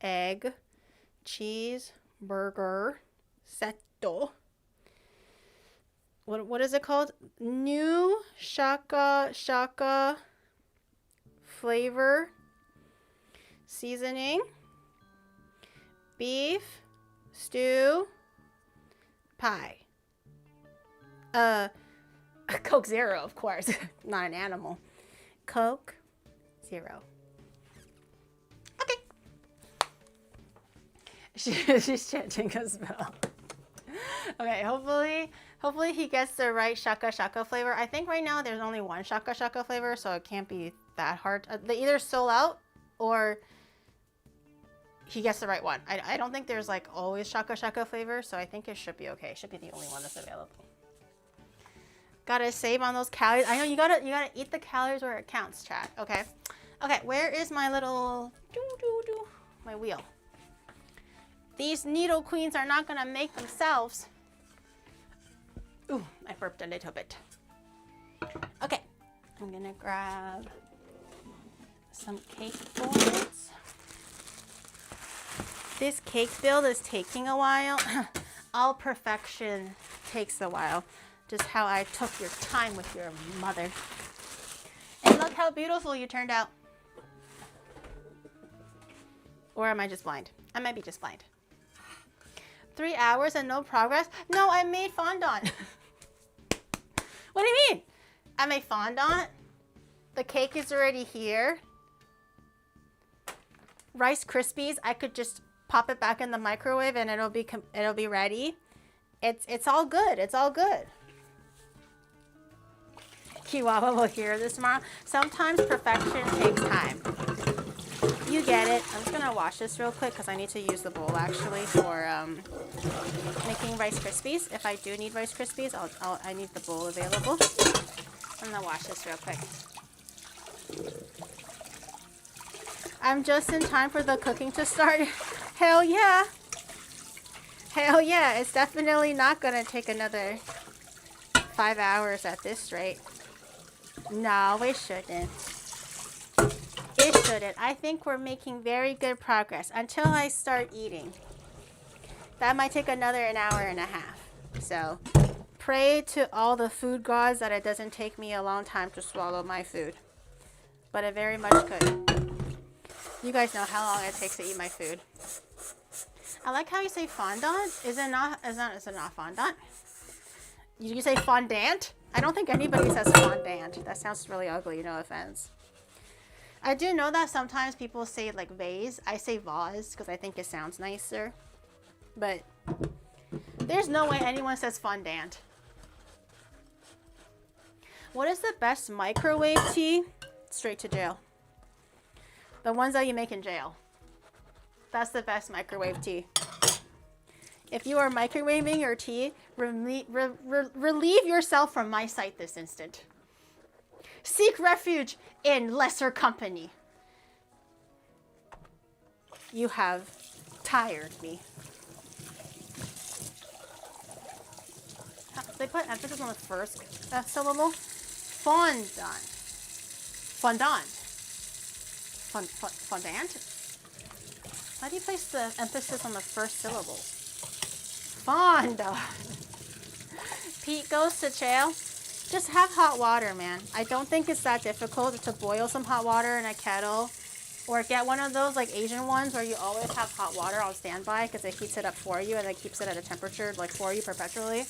egg cheeseburger seto. What is it called? New shaka flavor seasoning beef stew pie. Coke Zero, of course. Not an animal. Coke Zero. Okay. She's chanting a spell. Okay, hopefully he gets the right shaka flavor. I think right now there's only one shaka flavor, so it can't be that hard. They either sold out or he gets the right one. I don't think there's like always shaka flavor, so I think it should be okay. It should be the only one that's available. Gotta save on those calories. I know you gotta eat the calories where it counts, chat. Okay. Okay, where is my little my wheel? These needle queens are not gonna make themselves. Ooh, I burped a little bit. Okay, I'm gonna grab some cake boards. This cake build is taking a while. All perfection takes a while. Just how I took your time with your mother. And look how beautiful you turned out. Or am I just blind? I might be just blind. 3 hours and no progress? No, I made fondant. What do you mean? I made fondant? The cake is already here. Rice Krispies, I could just pop it back in the microwave and it'll be ready. It's all good. It's all good. Chihuahua will hear this tomorrow. Sometimes perfection takes time. You get it. I'm just gonna wash this real quick because I need to use the bowl actually for making Rice Krispies. If I do need Rice Krispies, I need the bowl available. I'm gonna wash this real quick. I'm just in time for the cooking to start. Hell yeah. Hell yeah. It's definitely not gonna take another 5 hours at this rate. No, it shouldn't. It shouldn't. I think we're making very good progress until I start eating. That might take another an hour and a half. So pray to all the food gods that it doesn't take me a long time to swallow my food. But it very much could. You guys know how long it takes to eat my food. I like how you say fondant. Is it not fondant? You say fondant? I don't think anybody says fondant. That sounds really ugly, no offense. I do know that sometimes people say like vase. I say vase because I think it sounds nicer. But there's no way anyone says fondant. What is the best microwave tea? Straight to jail. The ones that you make in jail. That's the best microwave tea. If you are microwaving your tea, relieve yourself from my sight this instant. Seek refuge in lesser company. You have tired me. They put emphasis on the first syllable. Fondant. Fondant. Fondant? Why do you place the emphasis on the first syllable? Fondant. Pete goes to jail. Just have hot water, man. I don't think it's that difficult to boil some hot water in a kettle. Or get one of those like Asian ones where you always have hot water on standby because it heats it up for you and it keeps it at a temperature like for you perpetually.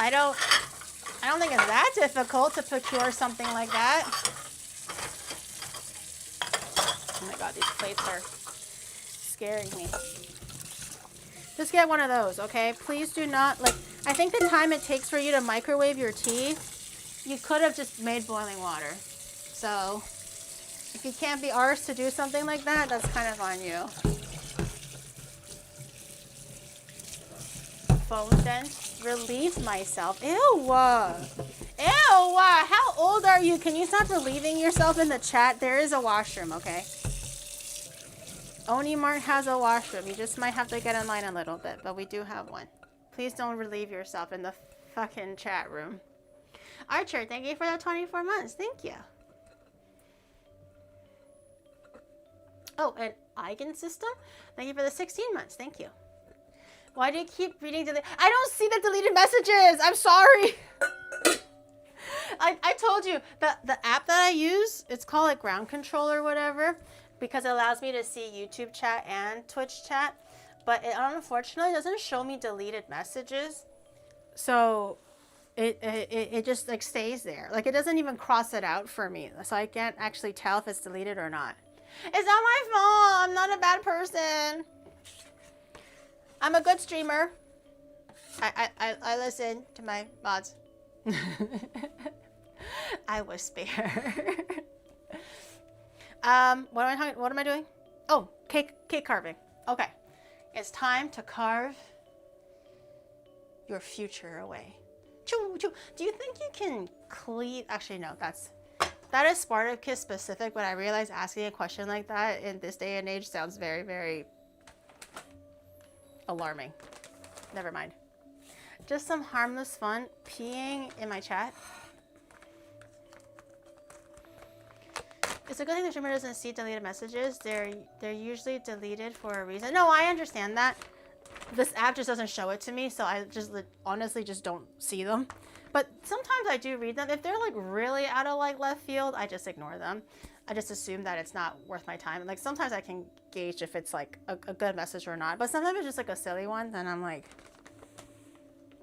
I don't think it's that difficult to procure something like that. Oh my god, these plates are scaring me. Just get one of those, okay? Please do not, like, I think the time it takes for you to microwave your tea, you could have just made boiling water. So, if you can't be arsed to do something like that, that's kind of on you. Phone dent, relieve myself. Ew. Ew. How old are you? Can you stop relieving yourself in the chat? There is a washroom, okay? Onimart has a washroom. You just might have to get in line a little bit, but we do have one. Please don't relieve yourself in the fucking chat room. Archer, thank you for the 24 months. Thank you. Oh, and Eigen System, thank you for the 16 months. Thank you. Why do you keep reading I don't see the deleted messages. I'm sorry. I told you, the app that I use, it's called like Ground Control or whatever, because it allows me to see YouTube chat and Twitch chat, but it unfortunately doesn't show me deleted messages. So it just like stays there. Like it doesn't even cross it out for me. So I can't actually tell if it's deleted or not. It's not my fault. I'm not a bad person. I'm a good streamer. I listen to my mods. I was spared. What am I doing? Oh, cake carving. Okay. It's time to carve your future away. Choo, choo. Do you think you can clean? Actually, no, that is Spartacus specific, but I realize asking a question like that in this day and age sounds very, very alarming. Never mind. Just some harmless fun peeing in my chat. It's a good thing the streamer doesn't see deleted messages. They're usually deleted for a reason. No, I understand that. This app just doesn't show it to me, so I just honestly just don't see them. But sometimes I do read them. If they're like really out of like left field, I just ignore them. I just assume that it's not worth my time. Like sometimes I can gauge if it's like a good message or not. But sometimes it's just like a silly one, then I'm like,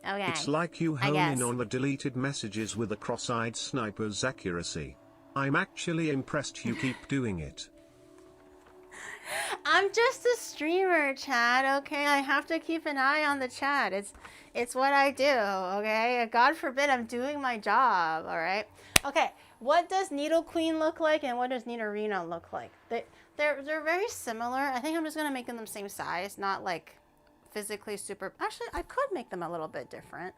okay. It's like you hone in on the deleted messages with a cross-eyed sniper's accuracy. I'm actually impressed you keep doing it. I'm just a streamer, Chad, okay? I have to keep an eye on the chat. It's what I do, okay? God forbid I'm doing my job, all right? Okay, what does Needle Queen look like and what does Nidorina look like? They're very similar. I think I'm just going to make them the same size, not like physically super... Actually, I could make them a little bit different.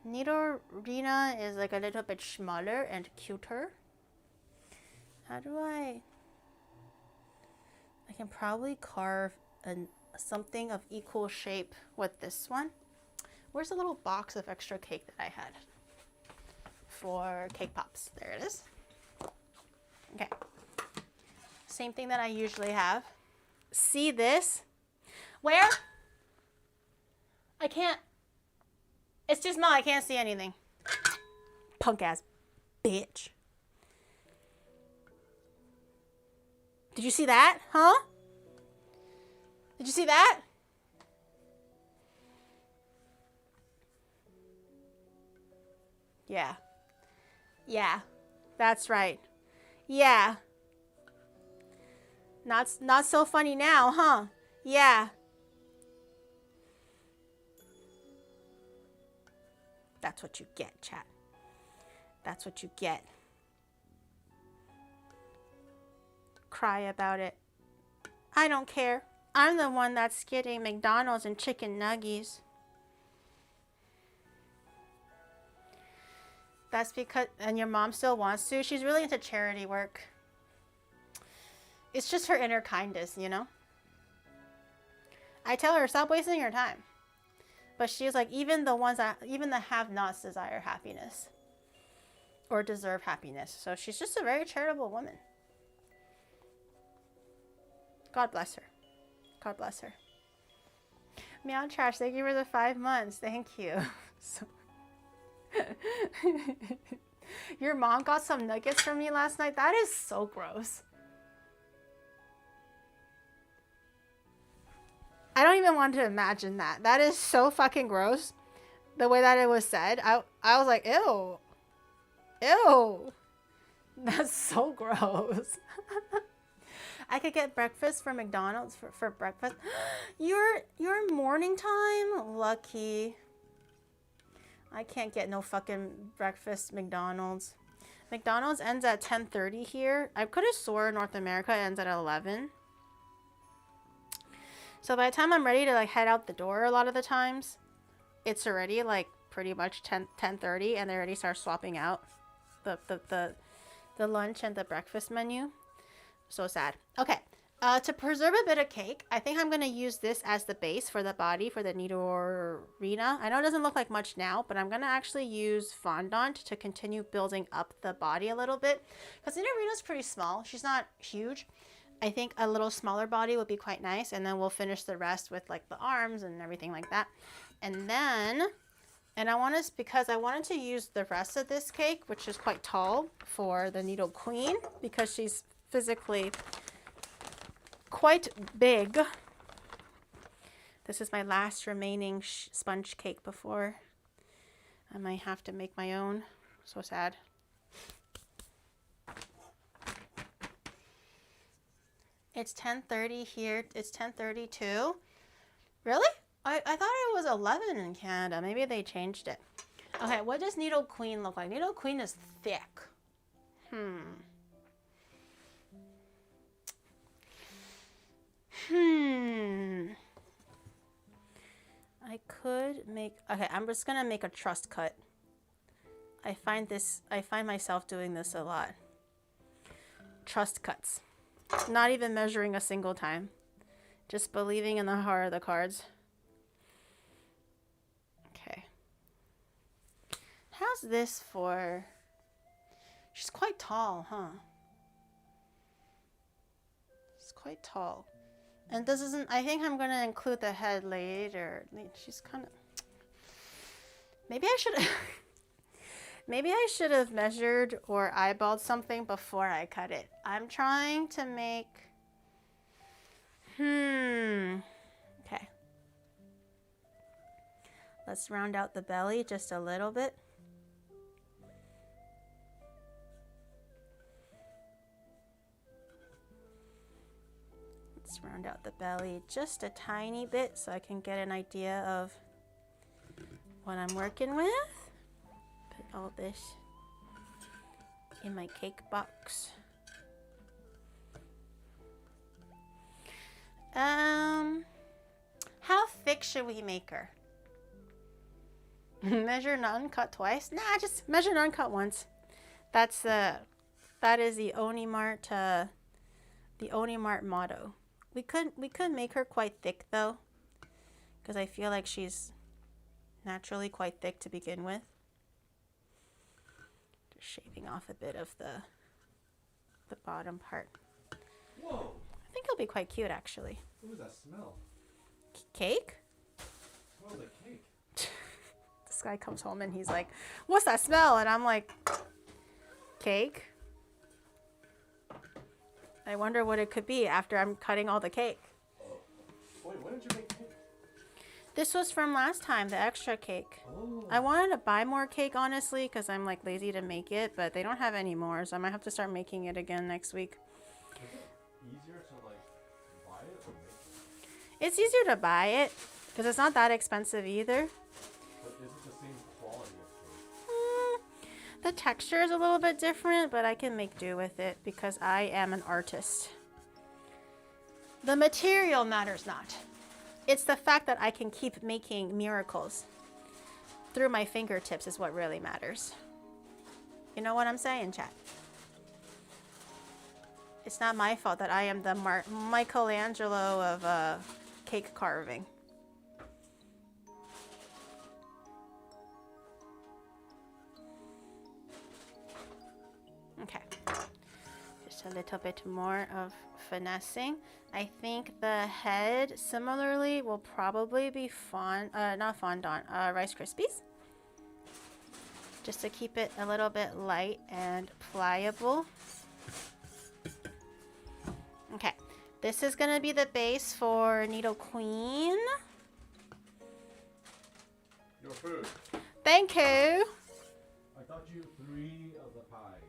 Nidorina is like a little bit smaller and cuter. How do I can probably carve something of equal shape with this one. Where's the little box of extra cake that I had for cake pops? There it is. Okay. Same thing that I usually have. See this? Where? I can't. It's too small. I can't see anything. Punk ass bitch. Did you see that? Huh? Did you see that? Yeah. Yeah. That's right. Yeah. Not so funny now, huh? Yeah. That's what you get, chat. That's what you get. Cry about it. I don't care. I'm the one that's getting McDonald's and chicken nuggies. That's because, and your mom still wants to. She's really into charity work. It's just her inner kindness, you know? I tell her, stop wasting your time. But she's like, even the have-nots desire happiness. Or deserve happiness. So she's just a very charitable woman. God bless her. God bless her. Meow Trash, thank you for the 5 months. Thank you. So your mom got some nuggets from me last night? That is so gross. I don't even want to imagine that. That is so fucking gross. the way that it was said, I was like, ew. Ew. That's so gross. I could get breakfast from McDonald's for breakfast. Your morning time? Lucky. I can't get no fucking breakfast McDonald's. McDonald's ends at 10:30 here. I could have swore North America ends at 11. So by the time I'm ready to like head out the door a lot of the times, it's already like pretty much 10:30 and they already start swapping out the lunch and the breakfast menu. So sad. Okay. To preserve a bit of cake, I think I'm going to use this as the base for the body for the Nidorina. I know it doesn't look like much now, but I'm going to actually use fondant to continue building up the body a little bit. Because Nidorina's pretty small. She's not huge. I think a little smaller body would be quite nice. And then we'll finish the rest with like the arms and everything like that. And then, because I wanted to use the rest of this cake, which is quite tall, for the Needle Queen. Because she's physically quite big. This is my last remaining sponge cake before I might have to make my own. So sad. It's 10:30 here. It's 10:32. Really? I thought it was 11 in Canada. Maybe they changed it. Okay, what does Needle Queen look like? Needle Queen is thick. I could make, okay, I'm just gonna make a trust cut. I find myself doing this a lot. Trust cuts. Not even measuring a single time. Just believing in the heart of the cards. Okay. How's this for, she's quite tall, huh? She's quite tall. And this isn't, I think I'm going to include the head later. She's kind of, maybe I should have measured or eyeballed something before I cut it. I'm trying to make, okay. Let's round out the belly just a little bit. Let's round out the belly just a tiny bit so I can get an idea of what I'm working with. Put all this in my cake box. How thick should we make her? Measure none, cut twice? Nah, just measure none, cut once. That is the Onimart motto. We could make her quite thick though, because I feel like she's naturally quite thick to begin with. Just shaving off a bit of the bottom part. Whoa! I think it'll be quite cute actually. What was that smell? Cake? What was that cake? This guy comes home and he's like, "What's that smell?" And I'm like, "Cake." I wonder what it could be after I'm cutting all the cake. Wait, when did you make cake? This was from last time, the extra cake. Oh. I wanted to buy more cake, honestly, because I'm like lazy to make it, but they don't have any more, so I might have to start making it again next week. Is it easier to like buy it or make it? It's easier to buy it, because it's not that expensive either. But is it the same quality of cake? The texture is a little bit different, but I can make do with it because I am an artist. The material matters not. It's the fact that I can keep making miracles through my fingertips is what really matters. You know what I'm saying, chat? It's not my fault that I am the Michelangelo of cake carving. Okay, just a little bit more of finessing. I think the head similarly will probably be not fondant, Rice Krispies. Just to keep it a little bit light and pliable. Okay, this is gonna be the base for Needle Queen. You're for food. Thank you. I thought you 3 of the pies.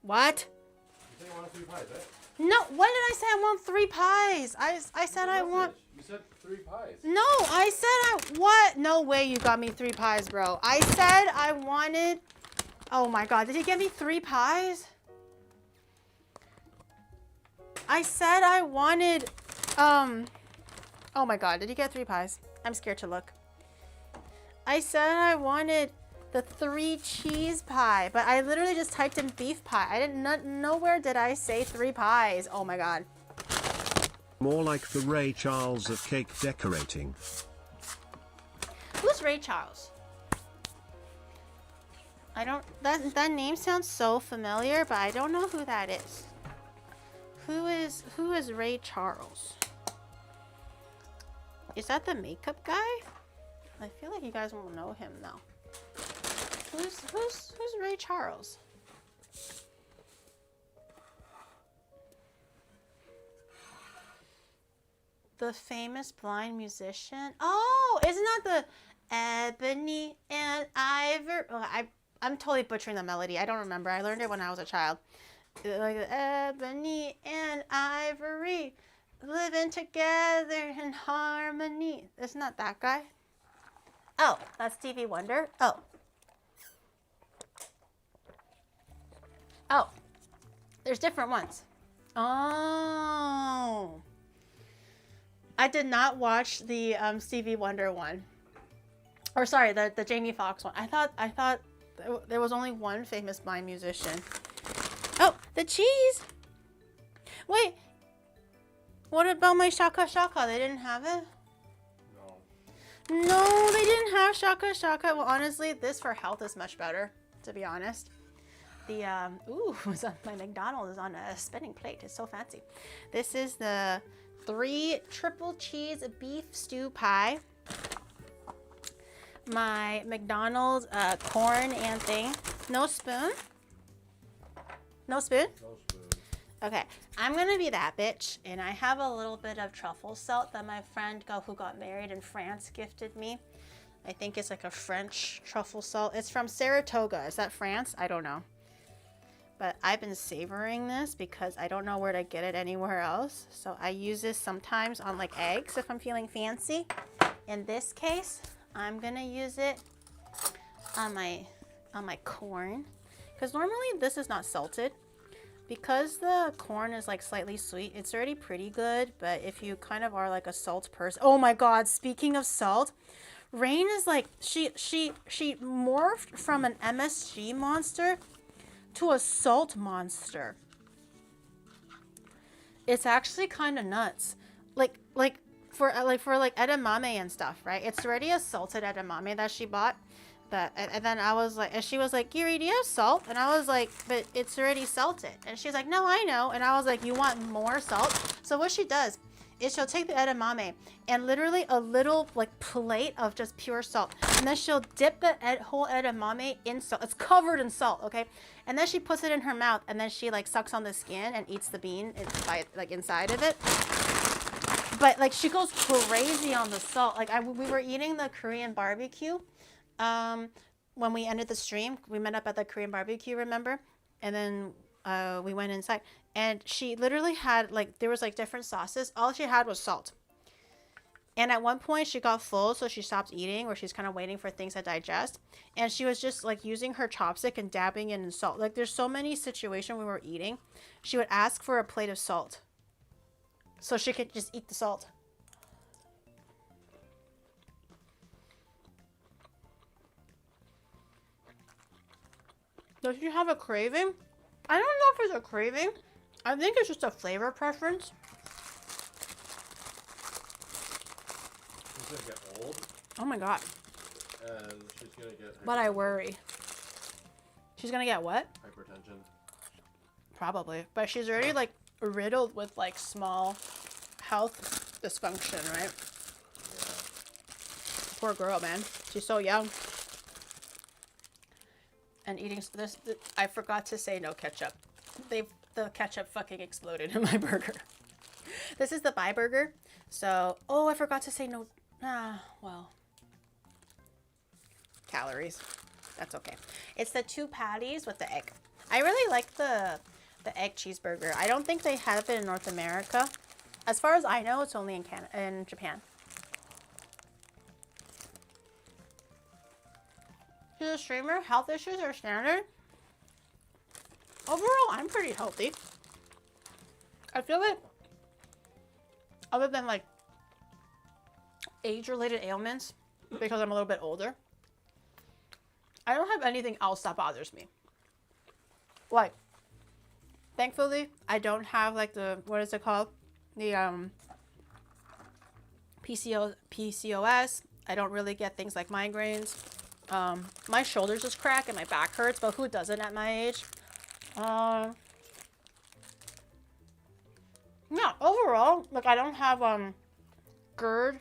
What? You say you want 3 pies, right? No, what did I say? I want 3 pies. I said I want... You said 3 pies. No, I said what? No way you got me 3 pies, bro. I said I wanted... Oh my god, did he get me 3 pies? I said I wanted... Oh my god, did he get 3 pies? I'm scared to look. I said I wanted the 3 cheese pie, but I literally just typed in beef pie. I didn't, nowhere did I say 3 pies. Oh my god. More like the Ray Charles of cake decorating. Who's Ray Charles? I don't, that name sounds so familiar, but I don't know who that is. Who is Ray Charles? Is that the makeup guy? I feel like you guys won't know him though. Who's Ray Charles? The famous blind musician. Oh, isn't that the Ebony and Ivory? Oh, I'm totally butchering the melody. I don't remember. I learned it when I was a child. Like Ebony and Ivory living together in harmony. Isn't that that guy? Oh, that's Stevie Wonder. Oh. Oh. There's different ones. Oh. I did not watch the Stevie Wonder one. Or sorry, the Jamie Foxx one. I thought there was only one famous blind musician. Oh, the cheese. Wait. What about my shaka shaka? They didn't have it? No, they didn't have shaka shaka. Well, honestly, this for health is much better, to be honest. The, ooh, my McDonald's is on a spinning plate. It's so fancy. This is the 3 triple cheese beef stew pie. My McDonald's corn and thing. No spoon? No spoon? No spoon. Okay, I'm gonna be that bitch, and I have a little bit of truffle salt that my friend who got married in France gifted me. I think it's like a French truffle salt. It's from Saratoga. Is that France? I don't know. But I've been savoring this because I don't know where to get it anywhere else. So I use this sometimes on like eggs if I'm feeling fancy. In this case, I'm gonna use it on my corn, because normally this is not salted. Because the corn is like slightly sweet, it's already pretty good. But if you kind of are like a salt person, oh my god! Speaking of salt, Rain is like she morphed from an MSG monster to a salt monster. It's actually kind of nuts. Like for edamame and stuff, right? It's already a salted edamame that she bought. And then I was like, and she was like, Giri, do you have salt? And I was like, but it's already salted. And she's like, no, I know. And I was like, you want more salt? So what she does is she'll take the edamame and literally a little like plate of just pure salt. And then she'll dip the whole edamame in salt. It's covered in salt, okay? And then she puts it in her mouth and then she like sucks on the skin and eats the bean inside of it. But like she goes crazy on the salt. Like we were eating the Korean barbecue. When we ended the stream, we met up at the Korean barbecue, remember? And then we went inside and she literally had like, there was like different sauces. All she had was salt. And at one point she got full, so she stopped eating, or she's kind of waiting for things to digest. And she was just like using her chopstick and dabbing it in salt. Like there's so many situations when we were eating, she would ask for a plate of salt so she could just eat the salt. Does she have a craving? I don't know if it's a craving. I think it's just a flavor preference. She's gonna get old. Oh my god. And she's gonna get But I worry. She's gonna get what? hypertension. Probably. But she's already like riddled with like small health dysfunction, right? Yeah. Poor girl, man. She's so young. And eating this, I forgot to say no ketchup. The ketchup fucking exploded in my burger. This is the Bai burger. So, oh, I forgot to say no. Well. calories. That's okay. It's the 2 patties with the egg. I really like the egg cheeseburger. I don't think they have it in North America. As far as I know, it's only in Japan. To the streamer, health issues are standard. Overall, I'm pretty healthy. I feel like, other than like age-related ailments, because I'm a little bit older, I don't have anything else that bothers me. Like, thankfully, I don't have like the, what is it called? The PCOS. I don't really get things like migraines. My shoulders just crack and my back hurts, but who doesn't at my age? Yeah, overall, like I don't have GERD.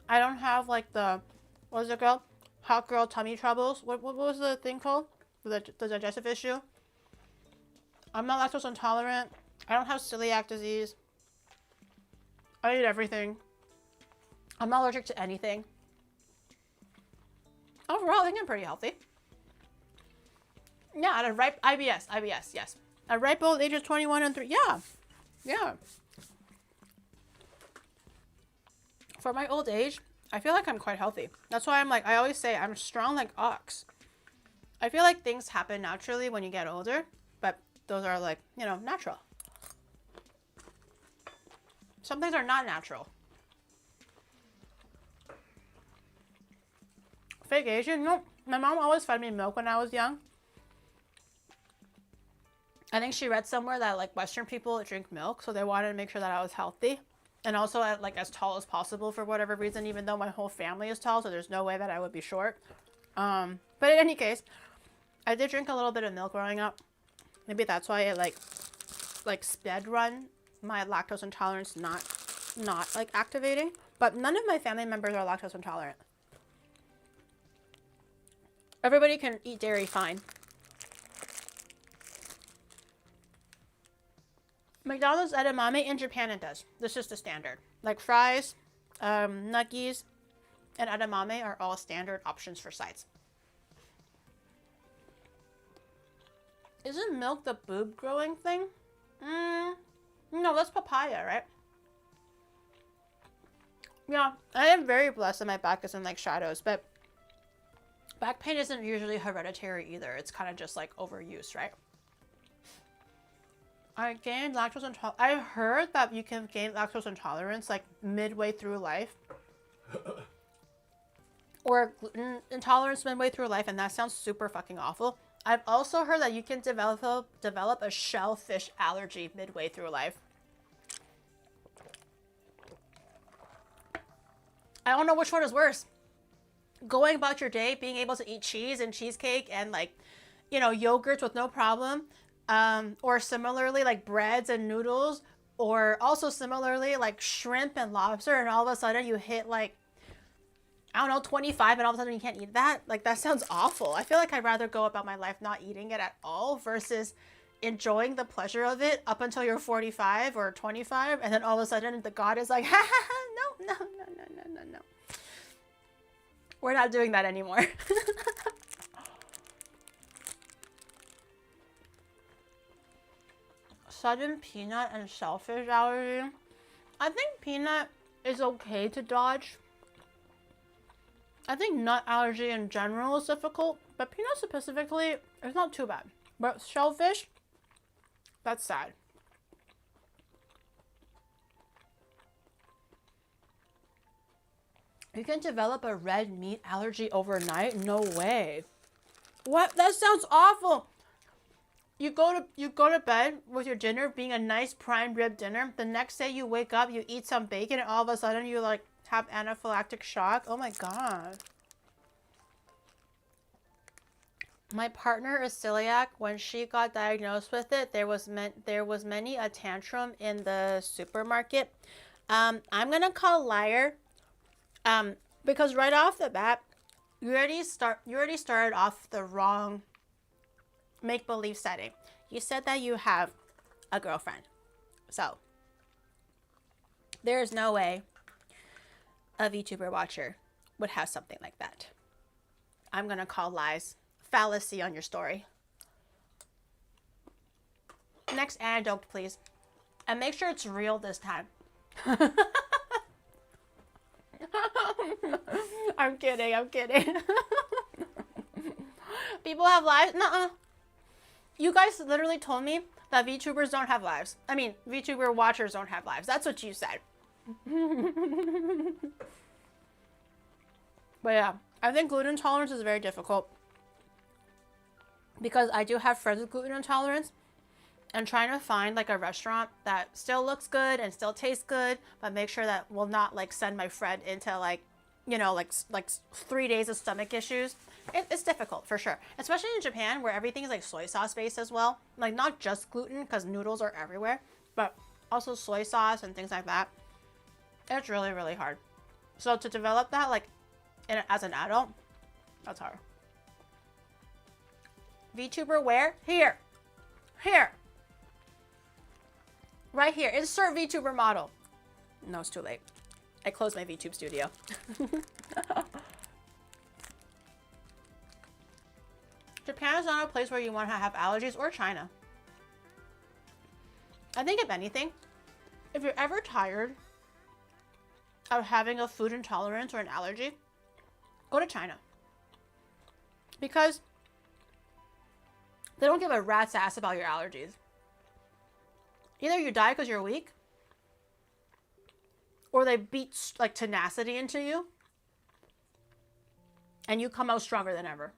I don't have like the, what is it called? Hot girl tummy troubles. What was the thing called? The digestive issue. I'm not lactose intolerant. I don't have celiac disease. I eat everything. I'm not allergic to anything. Overall, I think I'm pretty healthy. Yeah, at a ripe IBS, yes. At ripe old ages 21 and 3. Yeah. For my old age, I feel like I'm quite healthy. That's why I'm like, I always say I'm strong like ox. I feel like things happen naturally when you get older, but those are like, you know, natural. Some things are not natural. Fake Asian? Nope. My mom always fed me milk when I was young. I think she read somewhere that like Western people drink milk, so they wanted to make sure that I was healthy. And also like as tall as possible for whatever reason, even though my whole family is tall, so there's no way that I would be short. But in any case, I did drink a little bit of milk growing up. Maybe that's why it like sped run my lactose intolerance not like activating. But none of my family members are lactose intolerant. Everybody can eat dairy fine. McDonald's edamame in Japan it does. This is the standard. Like fries, nuggies, and edamame are all standard options for sides. Isn't milk the boob growing thing? No, that's papaya, right? Yeah, I am very blessed that my back isn't like shadows, but back pain isn't usually hereditary either. It's kind of just like overuse, right? I gained lactose intolerance. I heard that you can gain lactose intolerance like midway through life. Or gluten intolerance midway through life, and that sounds super fucking awful. I've also heard that you can develop a shellfish allergy midway through life. I don't know which one is worse. Going about your day, being able to eat cheese and cheesecake and like, you know, yogurts with no problem. Or similarly like breads and noodles, or also similarly like shrimp and lobster, and all of a sudden you hit like, I don't know, 25 and all of a sudden you can't eat that. Like that sounds awful. I feel like I'd rather go about my life not eating it at all versus enjoying the pleasure of it up until you're 45 or 25, and then all of a sudden the God is like, ha ha ha, no. We're not doing that anymore. Sudden peanut and shellfish allergy. I think peanut is okay to dodge. I think nut allergy in general is difficult, but peanut specifically is not too bad. But shellfish, that's sad. You can develop a red meat allergy overnight? No way. What? That sounds awful. You go to bed with your dinner being a nice prime rib dinner. The next day you wake up, you eat some bacon, and all of a sudden you like have anaphylactic shock. Oh my God. My partner is celiac. When she got diagnosed with it, there was many a tantrum in the supermarket. I'm gonna call liar. Because right off the bat, you already started off the wrong make-believe setting. You said that you have a girlfriend. So, there is no way a VTuber watcher would have something like that. I'm gonna call lies. Fallacy on your story. Next anecdote, please. And make sure it's real this time. I'm kidding, I'm kidding. People have lives? Nuh-uh. You guys literally told me that VTubers don't have lives. I mean, VTuber watchers don't have lives. That's what you said. But yeah, I think gluten intolerance is very difficult. Because I do have friends with gluten intolerance. And trying to find like a restaurant that still looks good and still tastes good, but make sure that will not like send my friend into like, you know, like 3 days of stomach issues. It's difficult for sure, especially in Japan where everything is like soy sauce based as well. Like not just gluten because noodles are everywhere, but also soy sauce and things like that. It's really, really hard. So to develop that like as an adult, that's hard. VTuber where? Here. Here. Right here. Insert VTuber model. No, it's too late. I closed my VTube studio. Japan is not a place where you want to have allergies, or China. I think if anything, if you're ever tired of having a food intolerance or an allergy, go to China. Because they don't give a rat's ass about your allergies. Either you die because you're weak, or they beat like tenacity into you, and you come out stronger than ever.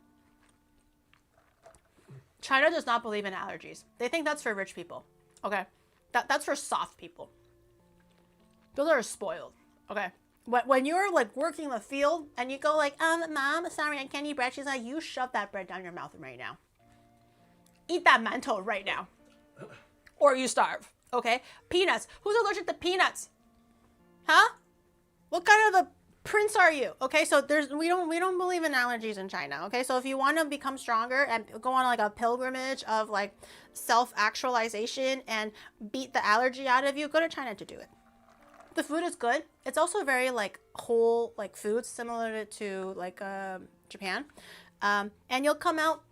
China does not believe in allergies. They think that's for rich people. Okay, that's for soft people. Those are spoiled. Okay, when you're like working the field and you go like, mom, sorry, I can't eat bread. She's like, you shove that bread down your mouth right now. Eat that mantou right now. Or you starve, okay? Peanuts. Who's allergic to peanuts? Huh? What kind of a prince are you? Okay, so we don't believe in allergies in China. Okay, so if you want to become stronger and go on like a pilgrimage of like self-actualization and beat the allergy out of you, go to China to do it. The food is good. It's also very like whole like foods, similar to like Japan, and you'll come out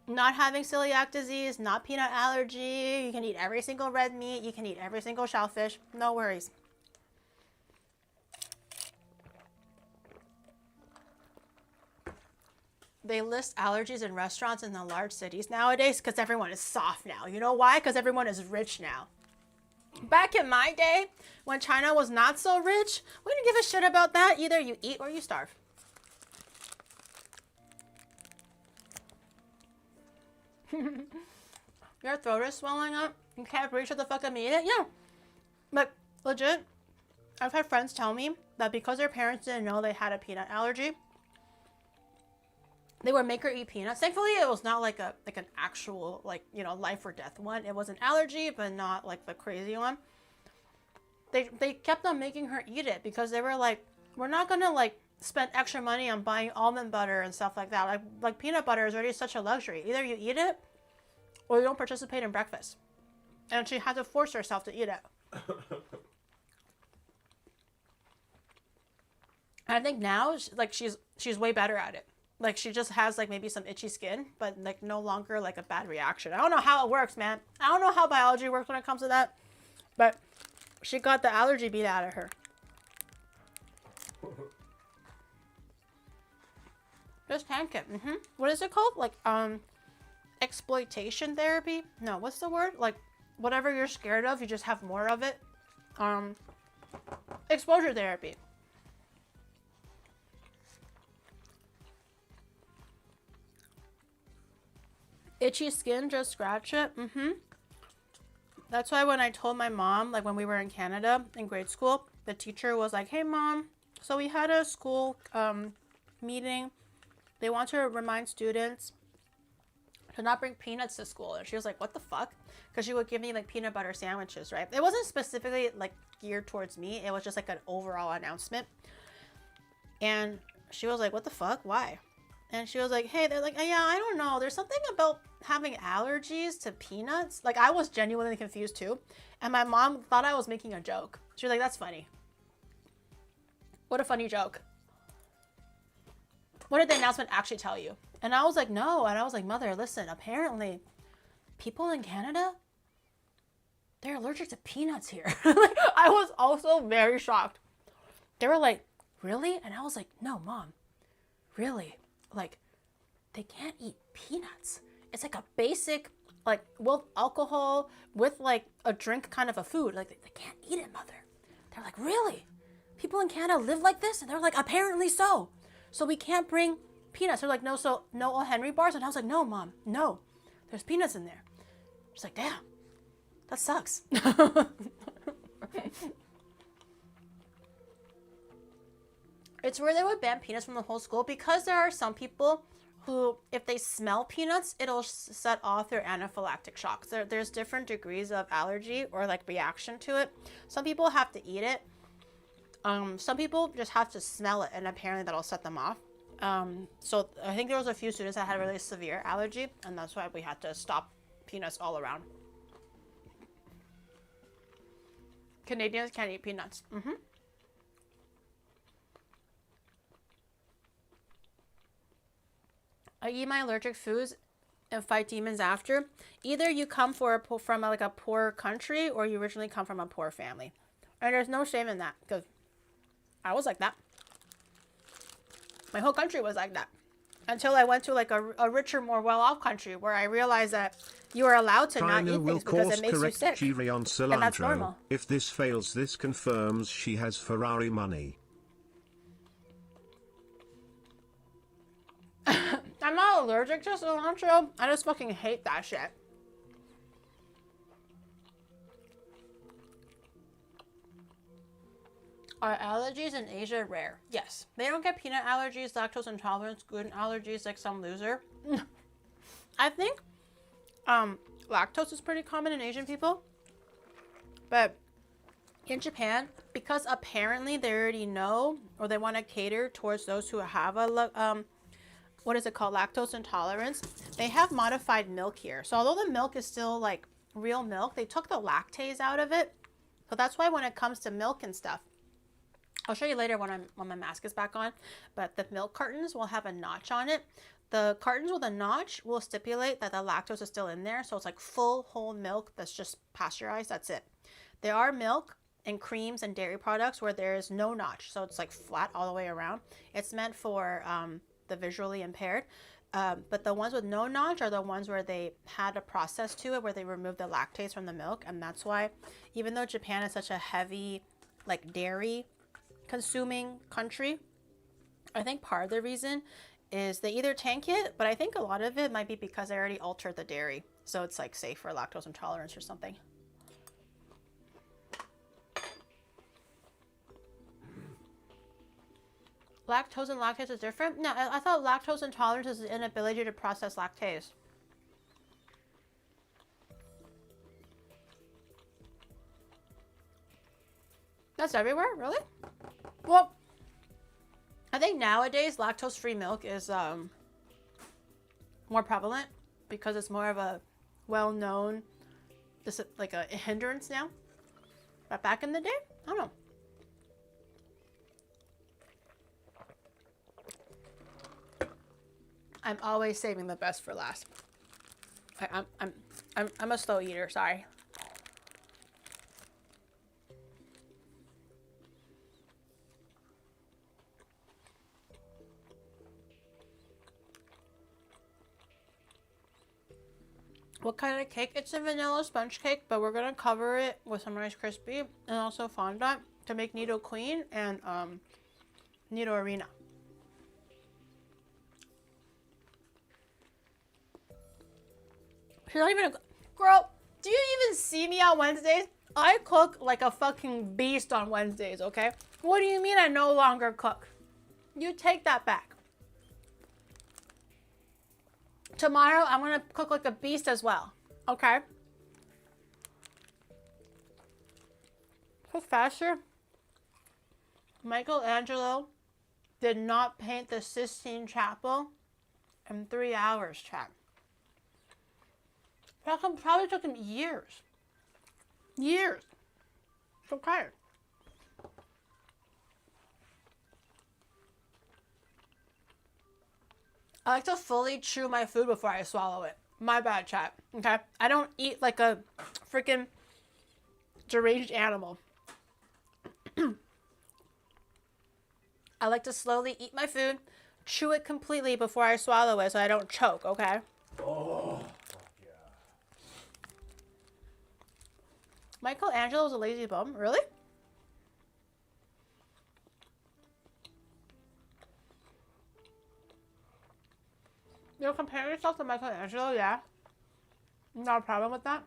not having celiac disease, not peanut allergy. You can eat every single red meat. You can eat every single shellfish. No worries. They list allergies in restaurants in the large cities nowadays because everyone is soft now. You know why? Because everyone is rich now. Back in my day, when China was not so rich, we didn't give a shit about that. Either you eat or you starve. Your throat is swelling up. You can't breathe, shut the fuck up and eat it? Yeah. But legit, I've had friends tell me that because their parents didn't know they had a peanut allergy, they would make her eat peanuts. Thankfully, it was not like an actual like, you know, life or death one. It was an allergy, but not like the crazy one. They kept on making her eat it because they were like, we're not gonna like spend extra money on buying almond butter and stuff like that. Like peanut butter is already such a luxury. Either you eat it or you don't participate in breakfast. And she had to force herself to eat it. I think now, like she's way better at it. Like she just has like maybe some itchy skin, but like no longer like a bad reaction. I don't know how it works, man. I don't know how biology works when it comes to that, but she got the allergy beat out of her. Just hand kit. What is it called? Like exploitation therapy? No, what's the word? Like whatever you're scared of, you just have more of it. Exposure therapy. Itchy skin, just scratch it. That's why when I told my mom, like when we were in Canada in grade school, the teacher was like, hey mom, so we had a school meeting. They want to remind students to not bring peanuts to school. And she was like, what the fuck? Because she would give me like peanut butter sandwiches, right? It wasn't specifically like geared towards me. It was just like an overall announcement. And she was like, what the fuck? Why? And she was like, hey, they're like, oh, yeah, I don't know. There's something about having allergies to peanuts. Like, I was genuinely confused too. And my mom thought I was making a joke. She was like, that's funny. What a funny joke. what did the announcement actually tell you? And I was like, no. And I was like, mother, listen, apparently people in Canada, they're allergic to peanuts here. Like, I was also very shocked. They were like, really? And I was like, no, mom, really? Like, they can't eat peanuts. It's like a basic, like, with alcohol, with like a drink kind of a food. Like, they can't eat it, mother. They're like, really? People in Canada live like this? And they're like, apparently so. So we can't bring peanuts. They're like, no, so no O. Henry bars? And I was like, no, mom, no. There's peanuts in there. She's like, damn, that sucks. It's where they would ban peanuts from the whole school because there are some people who, if they smell peanuts, it'll set off their anaphylactic shocks. There's different degrees of allergy or like reaction to it. Some people have to eat it. Some people just have to smell it, and apparently that'll set them off. So I think there was a few students that had really severe allergy, and that's why we had to stop peanuts all around. Canadians can't eat peanuts. I eat my allergic foods and fight demons after. Either you come from like a poor country, or you originally come from a poor family. And there's no shame in that, because I was like that. My whole country was like that. Until I went to like a richer, more well-off country where I realized that you are allowed to not eat things because it makes you sick. And that's normal. If this fails, this confirms she has Ferrari money. I'm not allergic to cilantro. I just fucking hate that shit. Are allergies in Asia rare? Yes. They don't get peanut allergies, lactose intolerance, gluten allergies like some loser. I think lactose is pretty common in Asian people. But in Japan, because apparently they already know, or they want to cater towards those who have a what is it called, lactose intolerance, they have modified milk here. So although the milk is still like real milk, they took the lactase out of it. So that's why when it comes to milk and stuff, I'll show you later when my mask is back on, but the milk cartons will have a notch on it. The cartons with a notch will stipulate that the lactose is still in there. So it's like full whole milk that's just pasteurized. That's it. There are milk and creams and dairy products where there is no notch. So it's like flat all the way around. It's meant for the visually impaired. But the ones with no notch are the ones where they had a process to it where they removed the lactase from the milk. And that's why, even though Japan is such a heavy like dairy consuming country, I think part of the reason is they either tank it, but I think a lot of it might be because they already altered the dairy. So it's like safe for lactose intolerance or something. Lactose and lactase is different? No, I thought lactose intolerance is the inability to process lactase. That's everywhere? Really? Well, I think nowadays lactose-free milk is more prevalent because it's more of a well-known, like a hindrance now. But back in the day, I don't know. I'm always saving the best for last. I'm a slow eater, sorry. What kind of cake? It's a vanilla sponge cake, but we're gonna cover it with some Rice Krispie and also fondant to make Nido Queen and Nido Arena. She's not even a girl. Do you even see me on Wednesdays? I cook like a fucking beast on Wednesdays, okay? What do you mean I no longer cook? You take that back. Tomorrow, I'm gonna cook like a beast as well, okay? Professor Michelangelo did not paint the Sistine Chapel in 3 hours, chat. Probably took him years. Years. It's okay. I like to fully chew my food before I swallow it. My bad, chat. Okay? I don't eat like a freaking deranged animal. I like to slowly eat my food, chew it completely before I swallow it so I don't choke, okay? Oh, fuck yeah. Michelangelo's a lazy bum? Really? You'll compare yourself to Michelangelo, yeah? Not a problem with that?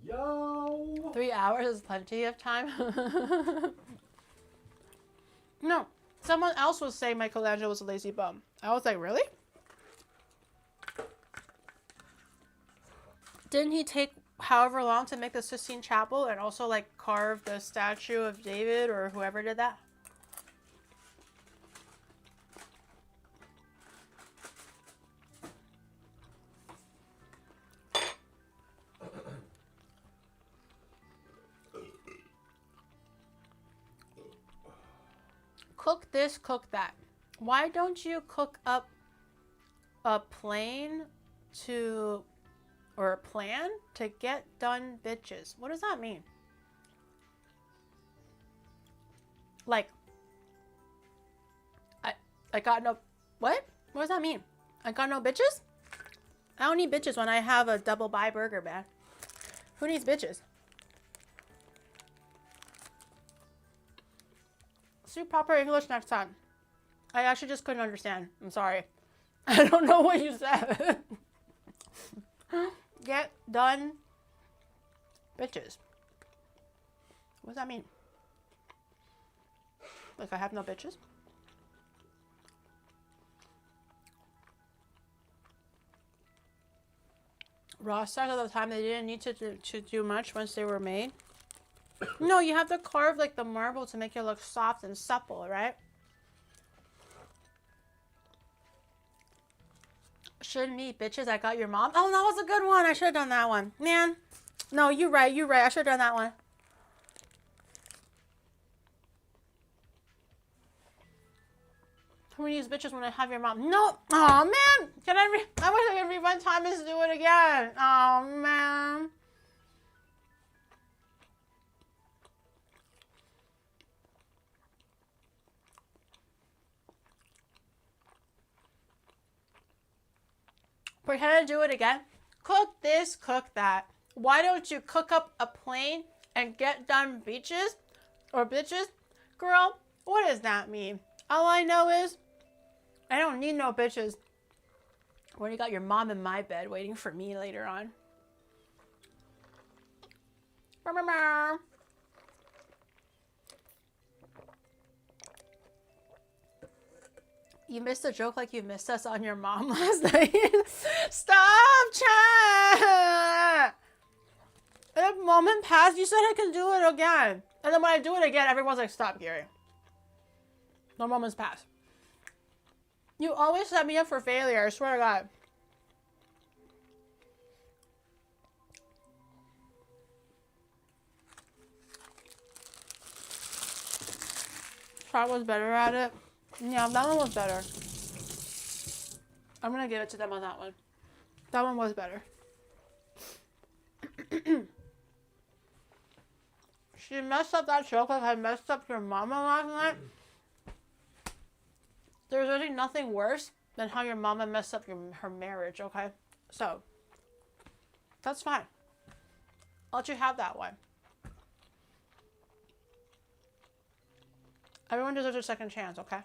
Yo! 3 hours is plenty of time. No, someone else was saying Michelangelo was a lazy bum. I was like, really? Didn't he take however long to make the Sistine Chapel and also like carve the statue of David or whoever did that? Cook this, cook that. Why don't you cook up a plan to get done bitches? What does that mean? Like, I got no, what? What does that mean? I got no bitches? I don't need bitches when I have a double buy burger, man. Who needs bitches? Speak proper English next time. I actually just couldn't understand. I'm sorry. I don't know what you said. Get done, bitches. What does that mean? Like I have no bitches? Raw stars at the time they didn't need to do much once they were made. No, you have to carve like the marble to make it look soft and supple, right? Shouldn't eat bitches. I got your mom. Oh, that was a good one. I should have done that one. Man. No, you're right. You're right. I should have done that one. Who needs bitches when I have your mom? No. Oh, man. I wish I could rewind time and do it again. Oh, man. Pretend to do it again. Cook this, cook that. Why don't you cook up a plane and get done beaches or bitches? Girl, what does that mean? All I know is I don't need no bitches when you got your mom in my bed waiting for me later on. You missed a joke like you missed us on your mom last night. Stop, chat! The moment passed, you said I can do it again. And then when I do it again, everyone's like, stop, Gary. No moments pass. You always set me up for failure, I swear to God. Try was better at it. Yeah, that one was better. I'm gonna give it to them on that one. That one was better. She messed up that joke like I messed up your mama last night. There's really nothing worse than how your mama messed up her marriage, okay? So, that's fine. I'll let you have that one. Everyone deserves a second chance, okay?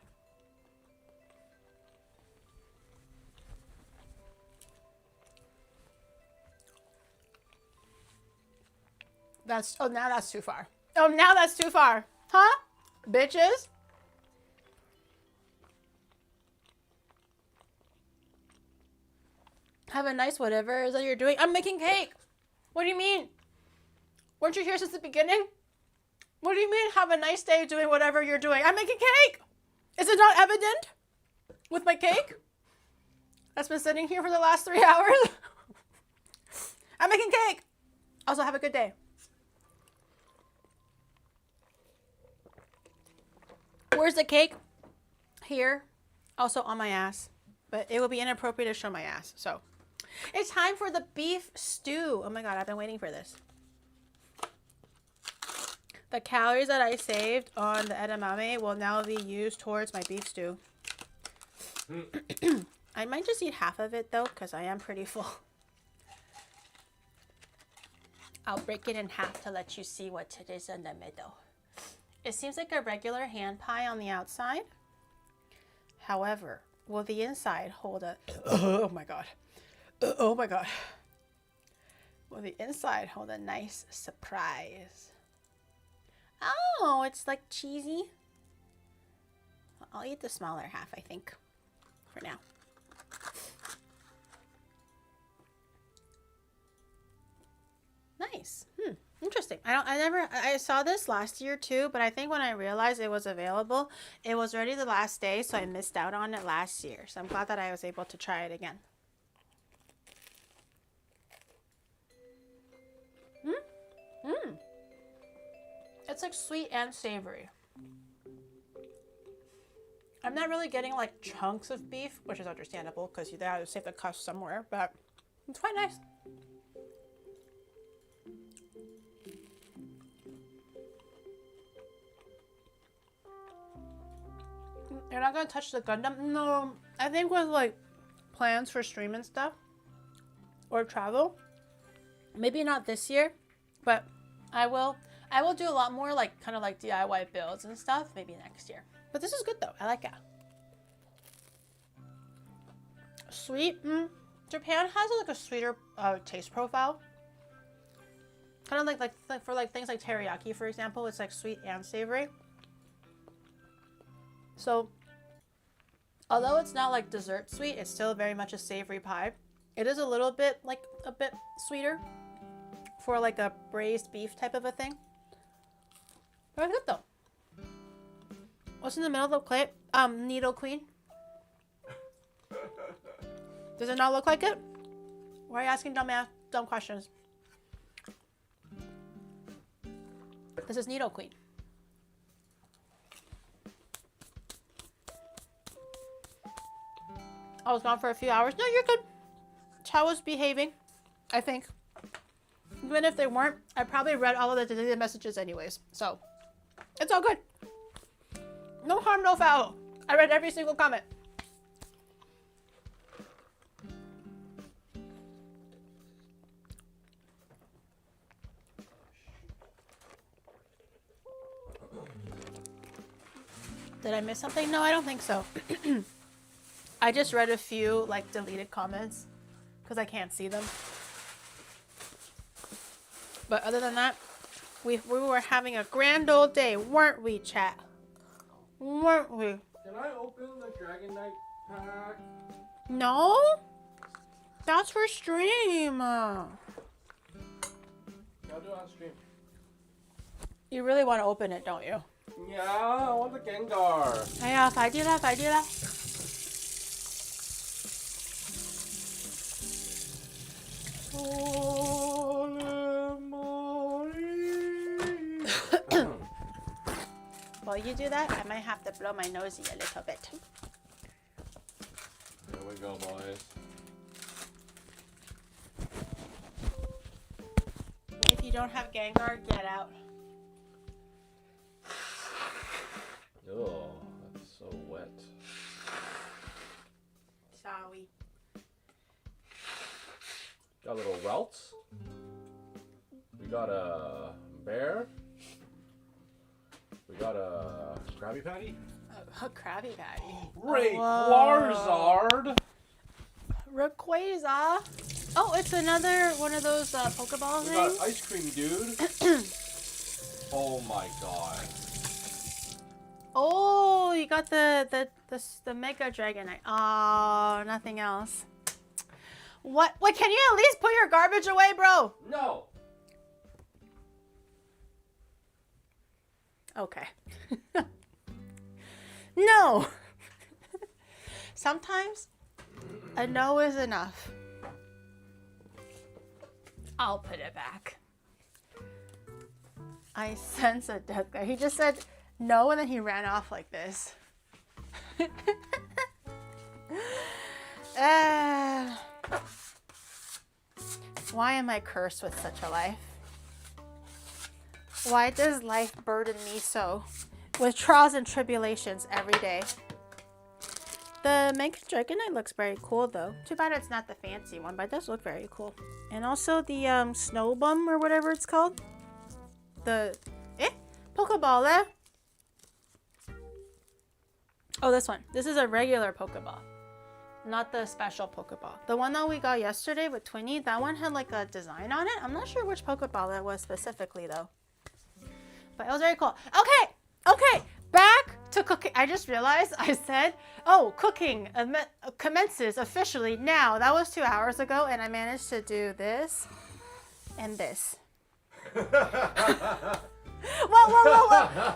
Now that's too far. Oh, now that's too far. Huh? Bitches? Have a nice whatever is that you're doing. I'm making cake. What do you mean? Weren't you here since the beginning? What do you mean have a nice day doing whatever you're doing? I'm making cake. Is it not evident with my cake that's been sitting here for the last 3 hours? I'm making cake. Also, have a good day. Where's the cake? Here. Also on my ass. But it would be inappropriate to show my ass. So it's time for the beef stew. Oh my god, I've been waiting for this. The calories that I saved on the edamame will now be used towards my beef stew. I might just eat half of it though, because I am pretty full. I'll break it in half to let you see what it is in the middle. It seems like a regular hand pie on the outside. However, will the inside hold a... Oh my god. Oh my god. Will the inside hold a nice surprise? Oh, it's like cheesy. I'll eat the smaller half, I think, for now. Nice. Interesting. I saw this last year too, but I think when I realized it was available, it was already the last day, so I missed out on it last year. So I'm glad that I was able to try it again. It's like sweet and savory. I'm not really getting like chunks of beef, which is understandable because you have to save the cost somewhere, but it's quite nice. You're not gonna touch the Gundam? No, I think with like plans for stream and stuff or travel, maybe not this year, but I will do a lot more like kind of like DIY builds and stuff maybe next year. But this is good though. I like it. Sweet. Japan has like a sweeter taste profile. Kind of like for like things like teriyaki, for example, it's like sweet and savory. So, although it's not like dessert sweet, it's still very much a savory pie. It is a little bit like a bit sweeter for like a braised beef type of a thing. Very good though. What's in the middle of the plate? Needle Queen. Does it not look like it? Why are you asking dumb questions? This is Needle Queen. I was gone for a few hours. No, you're good. Chow was behaving, I think. Even if they weren't, I probably read all of the deleted messages anyways. So, it's all good. No harm, no foul. I read every single comment. Did I miss something? No, I don't think so. I just read a few like deleted comments because I can't see them. But other than that, we were having a grand old day, weren't we, chat? Weren't we? Can I open the Dragon Knight pack? No? That's for stream. I'll do it on stream. You really want to open it, don't you? Yeah, I want the Gengar. Yeah, 快啲啦，快啲啦。While you do that, I might have to blow my nosy a little bit. Here we go, boys. If you don't have Gengar, get out. Oh, that's so wet. Sorry. Got little welts. We got a bear. We got a Krabby Patty. A Krabby Patty. Rayquarzard. Rayquaza. Oh, it's another one of those Pokeball We things. got ice cream, dude. Oh my god. Oh, you got the Mega Dragonite. Oh, nothing else. What? Can you at least put your garbage away, bro? No. Okay. No. Sometimes a no is enough. I'll put it back. I sense a death guy. He just said No, and then he ran off like this. Why am I cursed with such a life? Why does life burden me so with trials and tribulations every day? The Megan Dragonite looks very cool though. Too bad it's not the fancy one, but it does look very cool. And also the Snow Bum or whatever it's called. The Pokeball there. Oh, this one. This is a regular Pokeball. Not the special Pokeball. The one that we got yesterday with Twinnie, that one had like a design on it. I'm not sure which Pokeball that was specifically though. But it was very cool. Okay, back to cooking. I just realized I said, oh, cooking commences officially now. That was 2 hours ago, and I managed to do this and this. Whoa.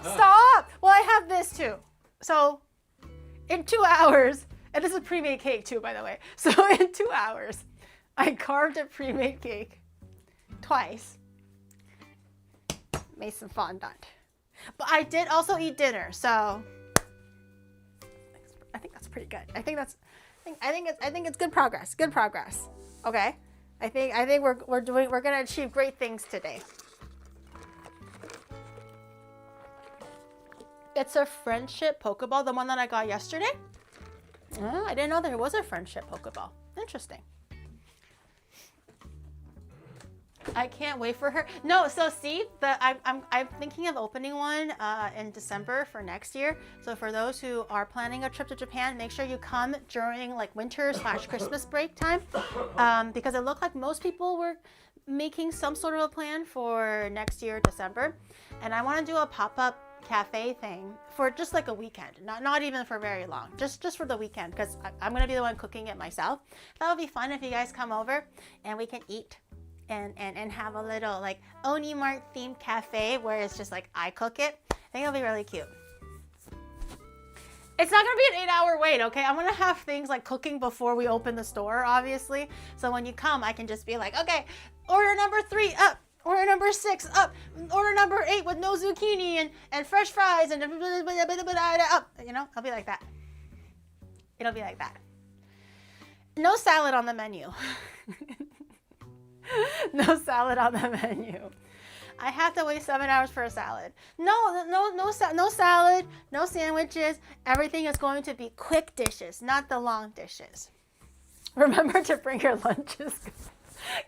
Stop. Well, I have this too. So in 2 hours, and this is pre-made cake too, by the way. So in 2 hours, I carved a pre-made cake twice. Made some fondant. But I did also eat dinner, so I think that's pretty good. I think it's good progress. Good progress. Okay? I think we're gonna achieve great things today. It's a friendship Pokeball, the one that I got yesterday. Oh, I didn't know there was a friendship Pokeball. Interesting. I can't wait for her. No, so see, I'm thinking of opening one in December for next year. So for those who are planning a trip to Japan, make sure you come during like winter/Christmas break time, because it looked like most people were making some sort of a plan for next year, December, and I want to do a pop-up cafe thing for just like a weekend, not even for very long, just for the weekend, because I'm gonna be the one cooking it myself. That would be fun if you guys come over and we can eat and have a little like Oni Mart themed cafe where it's just like I cook it. I think it'll be really cute. It's not gonna be an 8-hour wait, okay? I'm gonna have things like cooking before we open the store, obviously. So when you come, I can just be like, okay, order number 3 up. Order number 6 up. Order number 8 with no zucchini and fresh fries and up. You know, I'll be like that. It'll be like that. No salad on the menu. No salad on the menu. I have to wait 7 hours for a salad. No salad, no sandwiches. Everything is going to be quick dishes, not the long dishes. Remember to bring your lunches.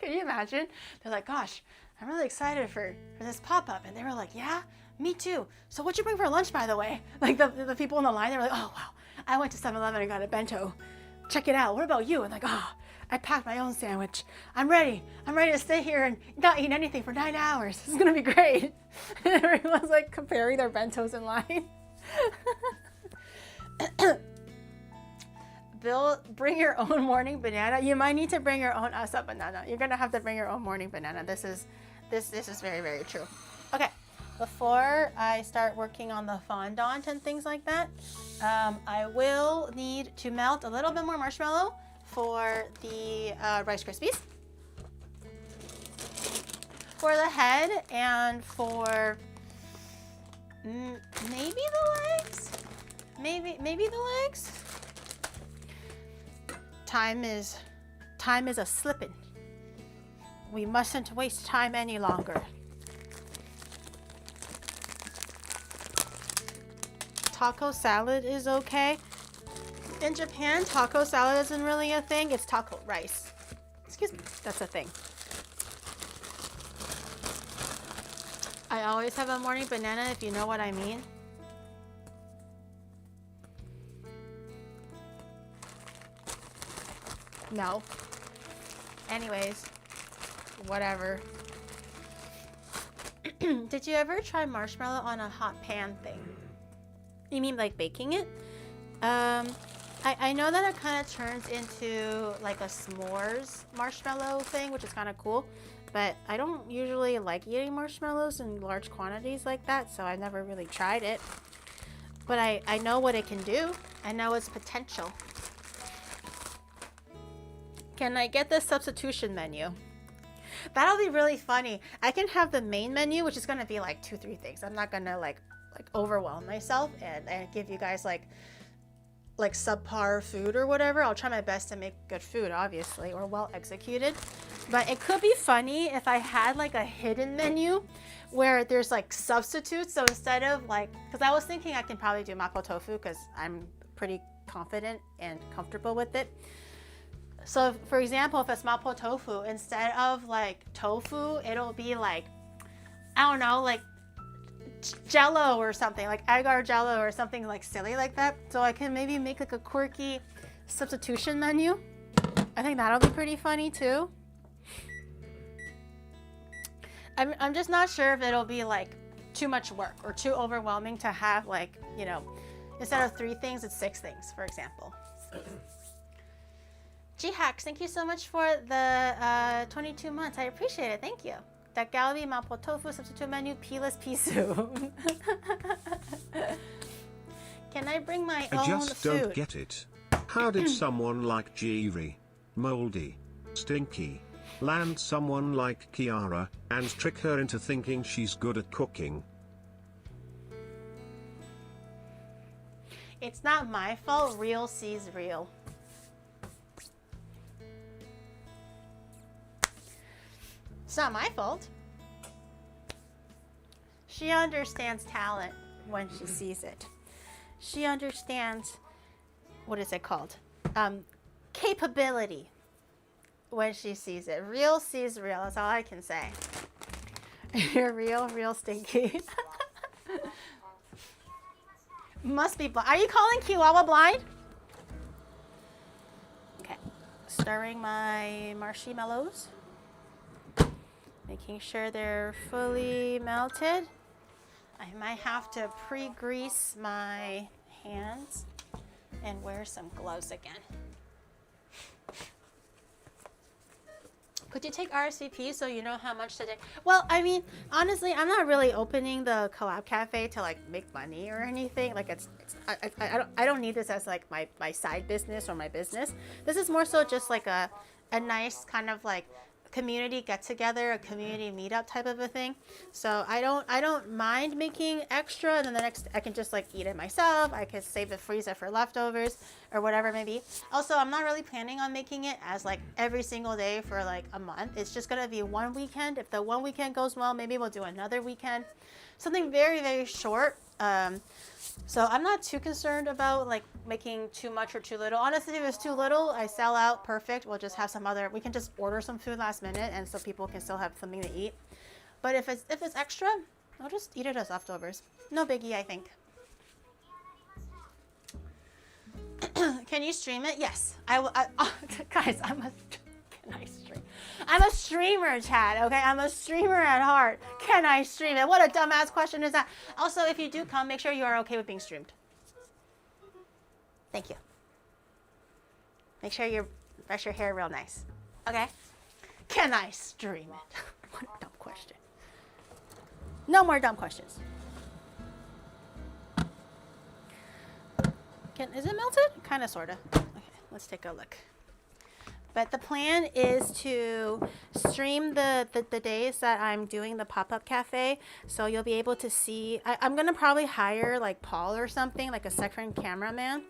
Can you imagine? They're like, gosh, I'm really excited for this pop-up. And they were like, yeah, me too. So what'd you bring for lunch, by the way? Like the people in the line, they were like, oh, wow, I went to 7-Eleven and got a bento. Check it out. What about you? And like, oh, I packed my own sandwich. I'm ready. I'm ready to stay here and not eat anything for 9 hours. This is going to be great. And everyone's like comparing their bentos in line. Bill, bring your own morning banana. You might need to bring your own asap banana. You're going to have to bring your own morning banana. This is very, very true. Okay. Before I start working on the fondant and things like that, I will need to melt a little bit more marshmallow for the Rice Krispies, for the head, and for maybe the legs. Maybe the legs. Time is a slipping. We mustn't waste time any longer. Taco salad is okay. In Japan, taco salad isn't really a thing. It's taco rice. Excuse me, that's a thing. I always have a morning banana, if you know what I mean. No. Anyways, whatever. Did you ever try marshmallow on a hot pan thing? You mean like baking it? I know that it kind of turns into like a s'mores marshmallow thing, which is kind of cool, but I don't usually like eating marshmallows in large quantities like that, so I never really tried it. But I know what it can do. I know its potential. Can I get the substitution menu? That'll be really funny. I can have the main menu, which is gonna be like 2-3 things. I'm not gonna like like overwhelm myself and give you guys like subpar food or whatever. I'll try my best to make good food, obviously, or well executed. But it could be funny if I had like a hidden menu where there's like substitutes. So instead of like, because I was thinking I can probably do mapo tofu because I'm pretty confident and comfortable with it. So for example, if it's mapo tofu, instead of like tofu, it'll be like, I don't know, like jello or something, like agar jello or something like silly like that. So I can maybe make like a quirky substitution menu. I think that'll be pretty funny too. I'm just not sure if it'll be like too much work or too overwhelming to have like, you know, instead of 3 things, it's 6 things, for example. G-Hacks, thank you so much for the 22 months. I appreciate it. Thank you. That Galbi mapo tofu substitute menu peeless pisu. Can I bring my own food? I just don't get it. How did someone like Jiri, moldy, stinky, land someone like Kiara, and trick her into thinking she's good at cooking? It's not my fault. Real sees real. It's not my fault. She understands talent when she sees it. She understands, what is it called? Capability when she sees it. Real sees real. That's all I can say. You're real stinky. Must be blind. Are you calling Chihuahua blind? Okay. Stirring my marshmallows. Making sure they're fully melted. I might have to pre-grease my hands and wear some gloves again. Could you take RSVP so you know how much to take? Well, I mean, honestly, I'm not really opening the collab cafe to like make money or anything. Like I don't need this as like my side business or my business. This is more so just like a nice kind of like community get together, a community meetup type of a thing. So I don't mind making extra, and then the next I can just like eat it myself. I could save it, freeze it for leftovers or whatever it may be. Also, I'm not really planning on making it as like every single day for like a month. It's just gonna be one weekend. If the one weekend goes well, maybe we'll do another weekend. Something very, very short. So I'm not too concerned about like making too much or too little. Honestly, if it's too little, I sell out. Perfect. We'll just have some other, we can just order some food last minute and so people can still have something to eat. But if it's extra, I'll just eat it as leftovers. No biggie, I think. Can you stream it? Yes. I will. Guys, can I stream? I'm a streamer, Chad, okay? I'm a streamer at heart. Can I stream it? What a dumbass question is that? Also, if you do come, make sure you are okay with being streamed. Thank you. Make sure you brush your hair real nice. Okay? Can I stream it? What a dumb question. No more dumb questions. Is it melted? Kind of, sort of. Okay, let's take a look. But the plan is to stream the days that I'm doing the pop-up cafe. So you'll be able to see, I'm going to probably hire like Paul or something, like a second cameraman.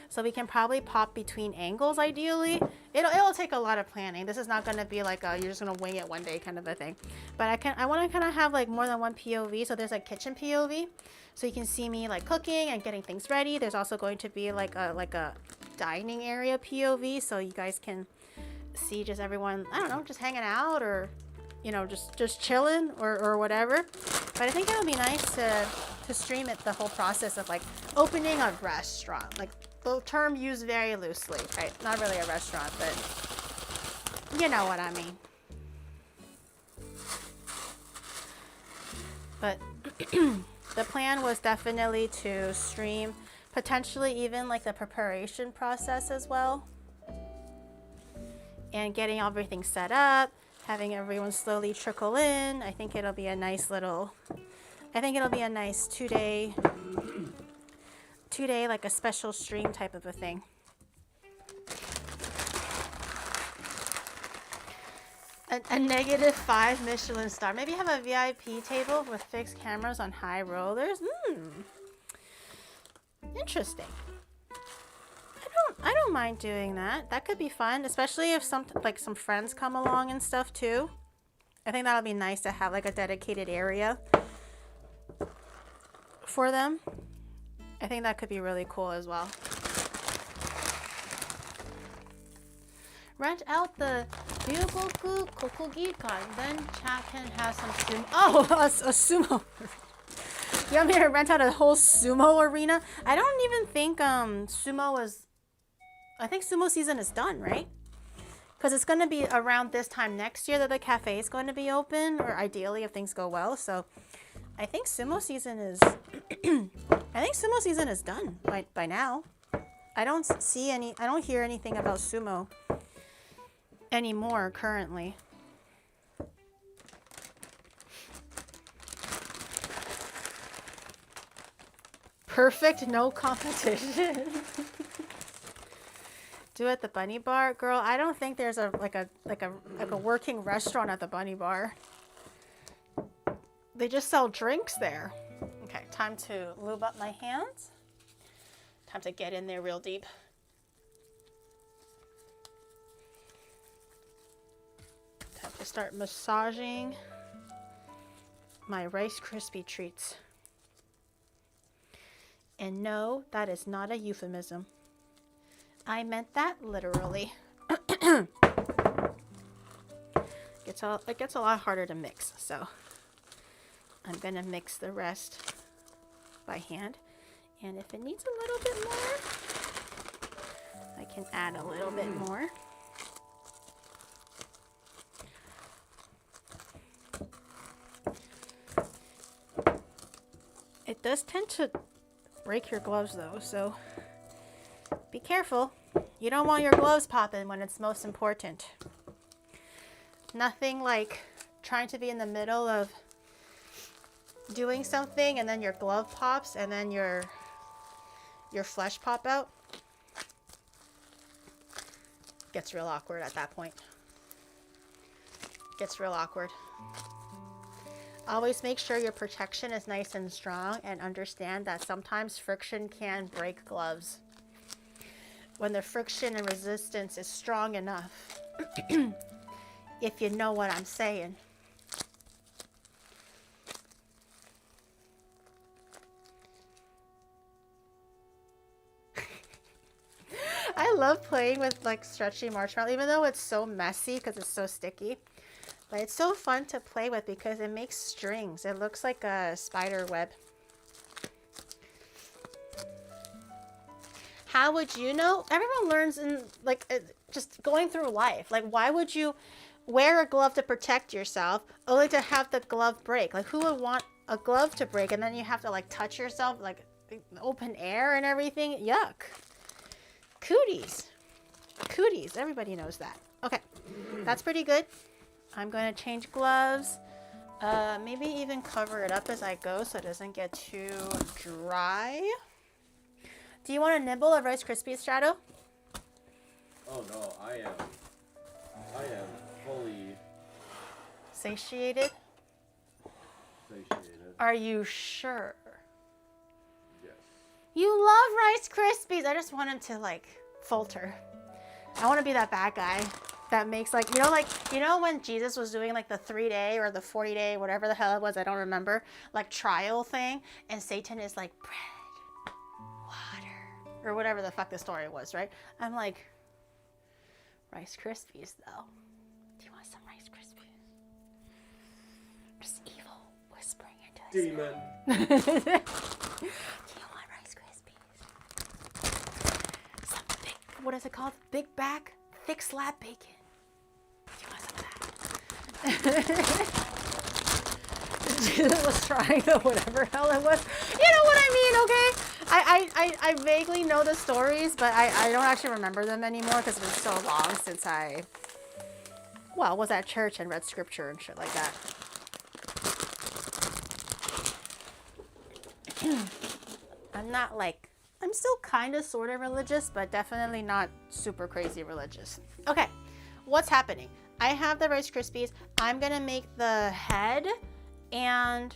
So we can probably pop between angles ideally. It'll take a lot of planning. This is not going to be like you're just going to wing it one day kind of a thing. But I want to kind of have like more than one POV. So there's like kitchen POV. So you can see me like cooking and getting things ready. There's also going to be like a dining area POV. So you guys can see just everyone, I don't know, just hanging out or, you know, just chilling or whatever. But I think it would be nice to stream it, the whole process of like opening a restaurant. Like the term used very loosely, right? Not really a restaurant, but you know what I mean. But the plan was definitely to stream potentially even like the preparation process as well. And getting everything set up, having everyone slowly trickle in. I think it'll be a nice little, I think it'll be a nice two-day like a special stream type of a thing. A -5 Michelin star. Maybe have a VIP table with fixed cameras on high rollers. Interesting. I don't mind doing that. That could be fun, especially if some friends come along and stuff too. I think that'll be nice to have like a dedicated area for them. I think that could be really cool as well. Rent out the Ryugoku Kokugikan, then chat can have some sumo. Oh, a sumo. You want me to rent out a whole sumo arena? I don't even think sumo is. I think sumo season is done, right? Because it's going to be around this time next year that the cafe is going to be open, or ideally if things go well. So I think sumo season is. I think sumo season is done by now. I don't hear anything about sumo anymore currently. Perfect, no competition. Do it at the Bunny Bar, girl. I don't think there's a working restaurant at the Bunny Bar. They just sell drinks there. Okay, time to lube up my hands. Time to get in there real deep. Time to start massaging my Rice Krispie treats. And no, that is not a euphemism. I meant that literally. It gets a lot harder to mix, so I'm gonna mix the rest by hand. And if it needs a little bit more, I can add a little bit more. It does tend to break your gloves though, so be careful. You don't want your gloves popping when it's most important. Nothing like trying to be in the middle of doing something and then your glove pops and then your flesh pop out. Gets real awkward at that point. Gets real awkward. Always make sure your protection is nice and strong, and understand that sometimes friction can break gloves. When the friction and resistance is strong enough, if you know what I'm saying. I love playing with like stretchy marshmallow, even though it's so messy because it's so sticky. But it's so fun to play with because it makes strings. It looks like a spider web. How would you know? Everyone learns in like just going through life. Like, why would you wear a glove to protect yourself only to have the glove break? Like, who would want a glove to break and then you have to like touch yourself like open air and everything? Yuck. Cooties. Cooties. Everybody knows that. Okay, that's pretty good. I'm going to change gloves. Maybe even cover it up as I go so it doesn't get too dry. Do you want a nibble of Rice Krispies, Shadow? Oh no, I am fully satiated. Are you sure? Yes. You love Rice Krispies. I just want him to like falter. I want to be that bad guy that makes like, you know when Jesus was doing like the 3-day or the 40-day, whatever the hell it was, I don't remember, like trial thing, and Satan is like bread, water, or whatever the fuck the story was, right? I'm like, Rice Krispies though. Do you want some Rice Krispies? Just evil whispering into his Demon. Do you want Rice Krispies? Some big, what is it called? Big back, thick slab bacon. Do you want some of that? Jesus was trying to whatever hell it was. You know what I mean, okay? I vaguely know the stories, but I don't actually remember them anymore because it was so long since I, well, was at church and read scripture and shit like that. I'm not like, I'm still kind of sort of religious, but definitely not super crazy religious. Okay, what's happening? I have the Rice Krispies. I'm gonna make the head and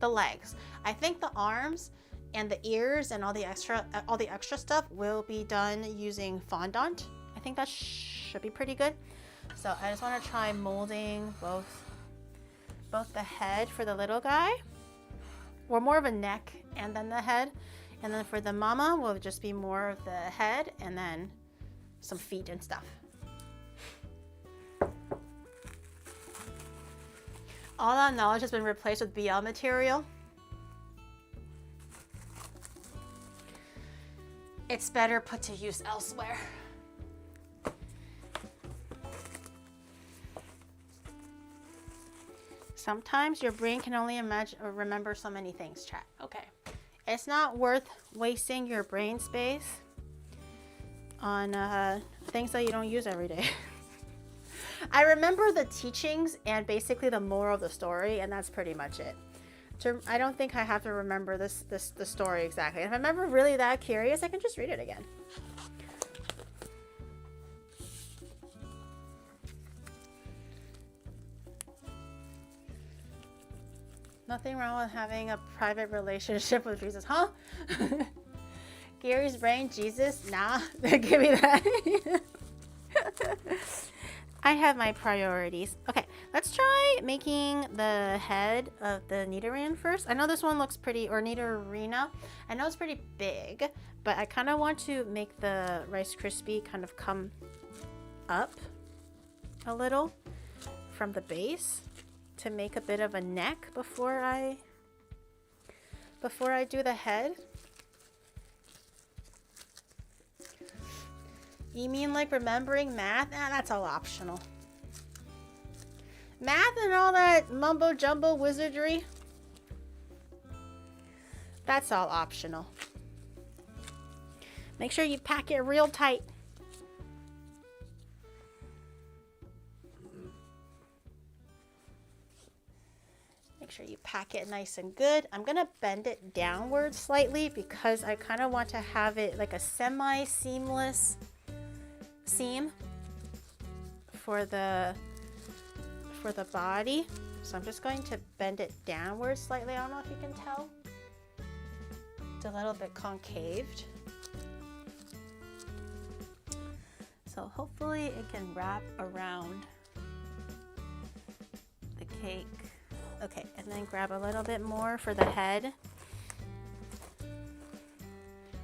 the legs. I think the arms and the ears and all the extra stuff will be done using fondant. I think that should be pretty good. So I just want to try molding both the head for the little guy, or more of a neck and then the head, and then for the mama will just be more of the head and then some feet and stuff. All that knowledge has been replaced with BL material. It's better put to use elsewhere. Sometimes your brain can only imagine or remember so many things, chat. Okay. It's not worth wasting your brain space on things that you don't use every day. I remember the teachings and basically the moral of the story, and that's pretty much it. I don't think I have to remember the story exactly. If I'm ever really that curious, I can just read it again. Nothing wrong with having a private relationship with Jesus, huh? Gary's brain, Jesus? Nah, give me that. I have my priorities. Okay, let's try making the head of the Nidoran first. I know this one looks pretty, or Nidorina. I know it's pretty big, but I kind of want to make the Rice Krispie kind of come up a little from the base to make a bit of a neck before I do the head. You mean like remembering math? Nah, that's all optional. Math and all that mumbo jumbo wizardry, that's all optional. Make sure you pack it real tight. Make sure you pack it nice and good. I'm gonna bend it downward slightly because I kind of want to have it like a semi-seamless seam for the body. So I'm just going to bend it downward slightly. I don't know if you can tell. It's a little bit concaved. So hopefully it can wrap around the cake. Okay, and then grab a little bit more for the head.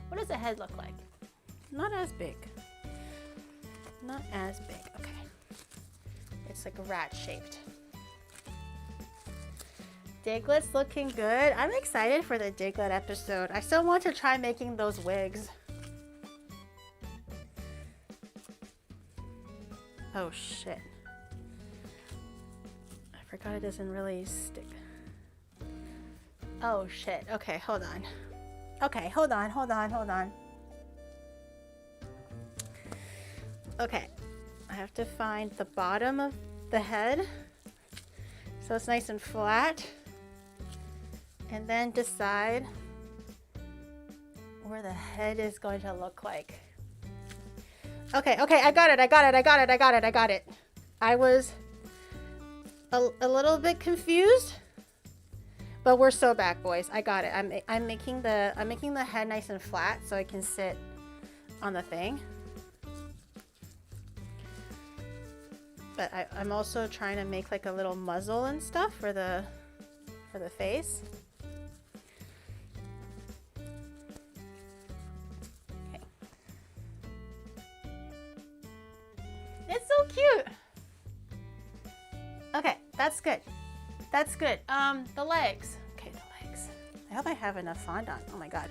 What does the head look like? Not as big. Not as big. Okay. It's like rat shaped. Diglet's looking good. I'm excited for the Diglett episode. I still want to try making those wigs. Oh shit. I forgot it doesn't really stick. Oh shit. Okay, hold on. Okay, hold on. Okay, I have to find the bottom of the head so it's nice and flat, and then decide where the head is going to look like. Okay, I got it. I was a little bit confused, but we're so back, boys. I got it. I'm making the head nice and flat so it can sit on the thing. But I'm also trying to make like a little muzzle and stuff for the face. Okay. It's so cute. Okay, that's good. The legs. Okay, the legs. I hope I have enough fondant. Oh my god.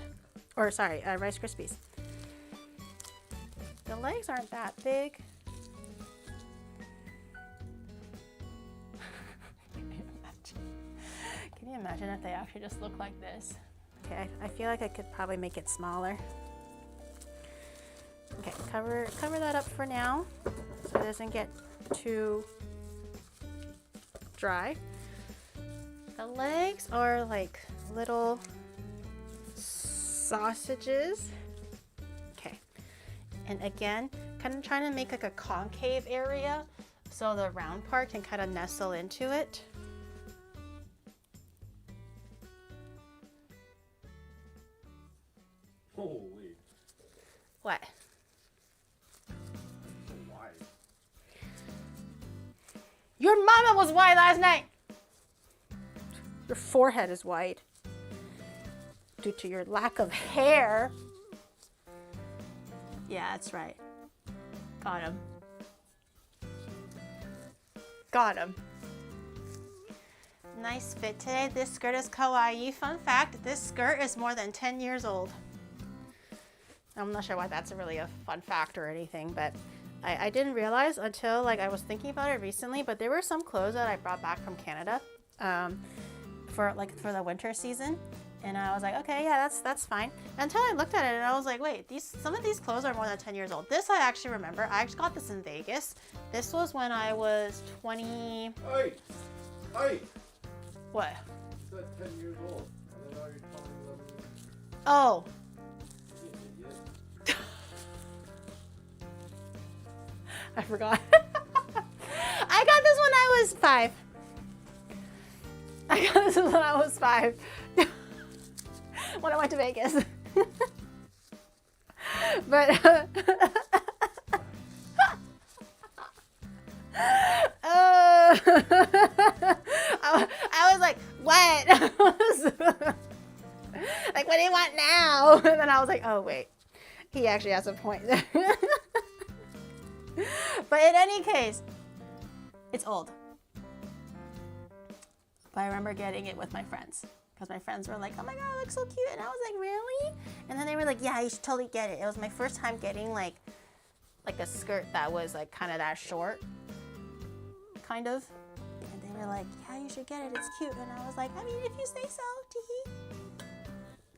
Or sorry, Rice Krispies. The legs aren't that big. Can you imagine if they actually just look like this? Okay, I feel like I could probably make it smaller. Okay, cover that up for now so it doesn't get too dry. The legs are like little sausages. Okay, and again, kind of trying to make like a concave area so the round part can kind of nestle into it. Holy. What? So wide. Your mama was white last night. Your forehead is white due to your lack of hair. Yeah, that's right. Got him. Got him. Nice fit today. This skirt is kawaii. Fun fact, this skirt is more than 10 years old. I'm not sure why that's really a fun fact or anything, but I didn't realize until like I was thinking about it recently, but there were some clothes that I brought back from Canada for the winter season. And I was like, okay, yeah, that's fine. Until I looked at it and I was like, wait, some of these clothes are more than 10 years old. This I actually remember. I actually got this in Vegas. This was when I was 20. Hey! Hey! What? You said 10 years old. And then now you're telling them. Oh. You idiot. I forgot. I got this when I was 5. I got this when I was 5. When I went to Vegas. But I was like, what? Like, what do you want now? And then I was like, oh wait, he actually has a point. But in any case, it's old. But I remember getting it with my friends. Because my friends were like, oh my god, it looks so cute. And I was like, really? And then they were like, yeah, you should totally get it. It was my first time getting like a skirt that was like kind of that short. Kind of. And they were like, yeah, you should get it. It's cute. And I was like, I mean, if you say so, teehee.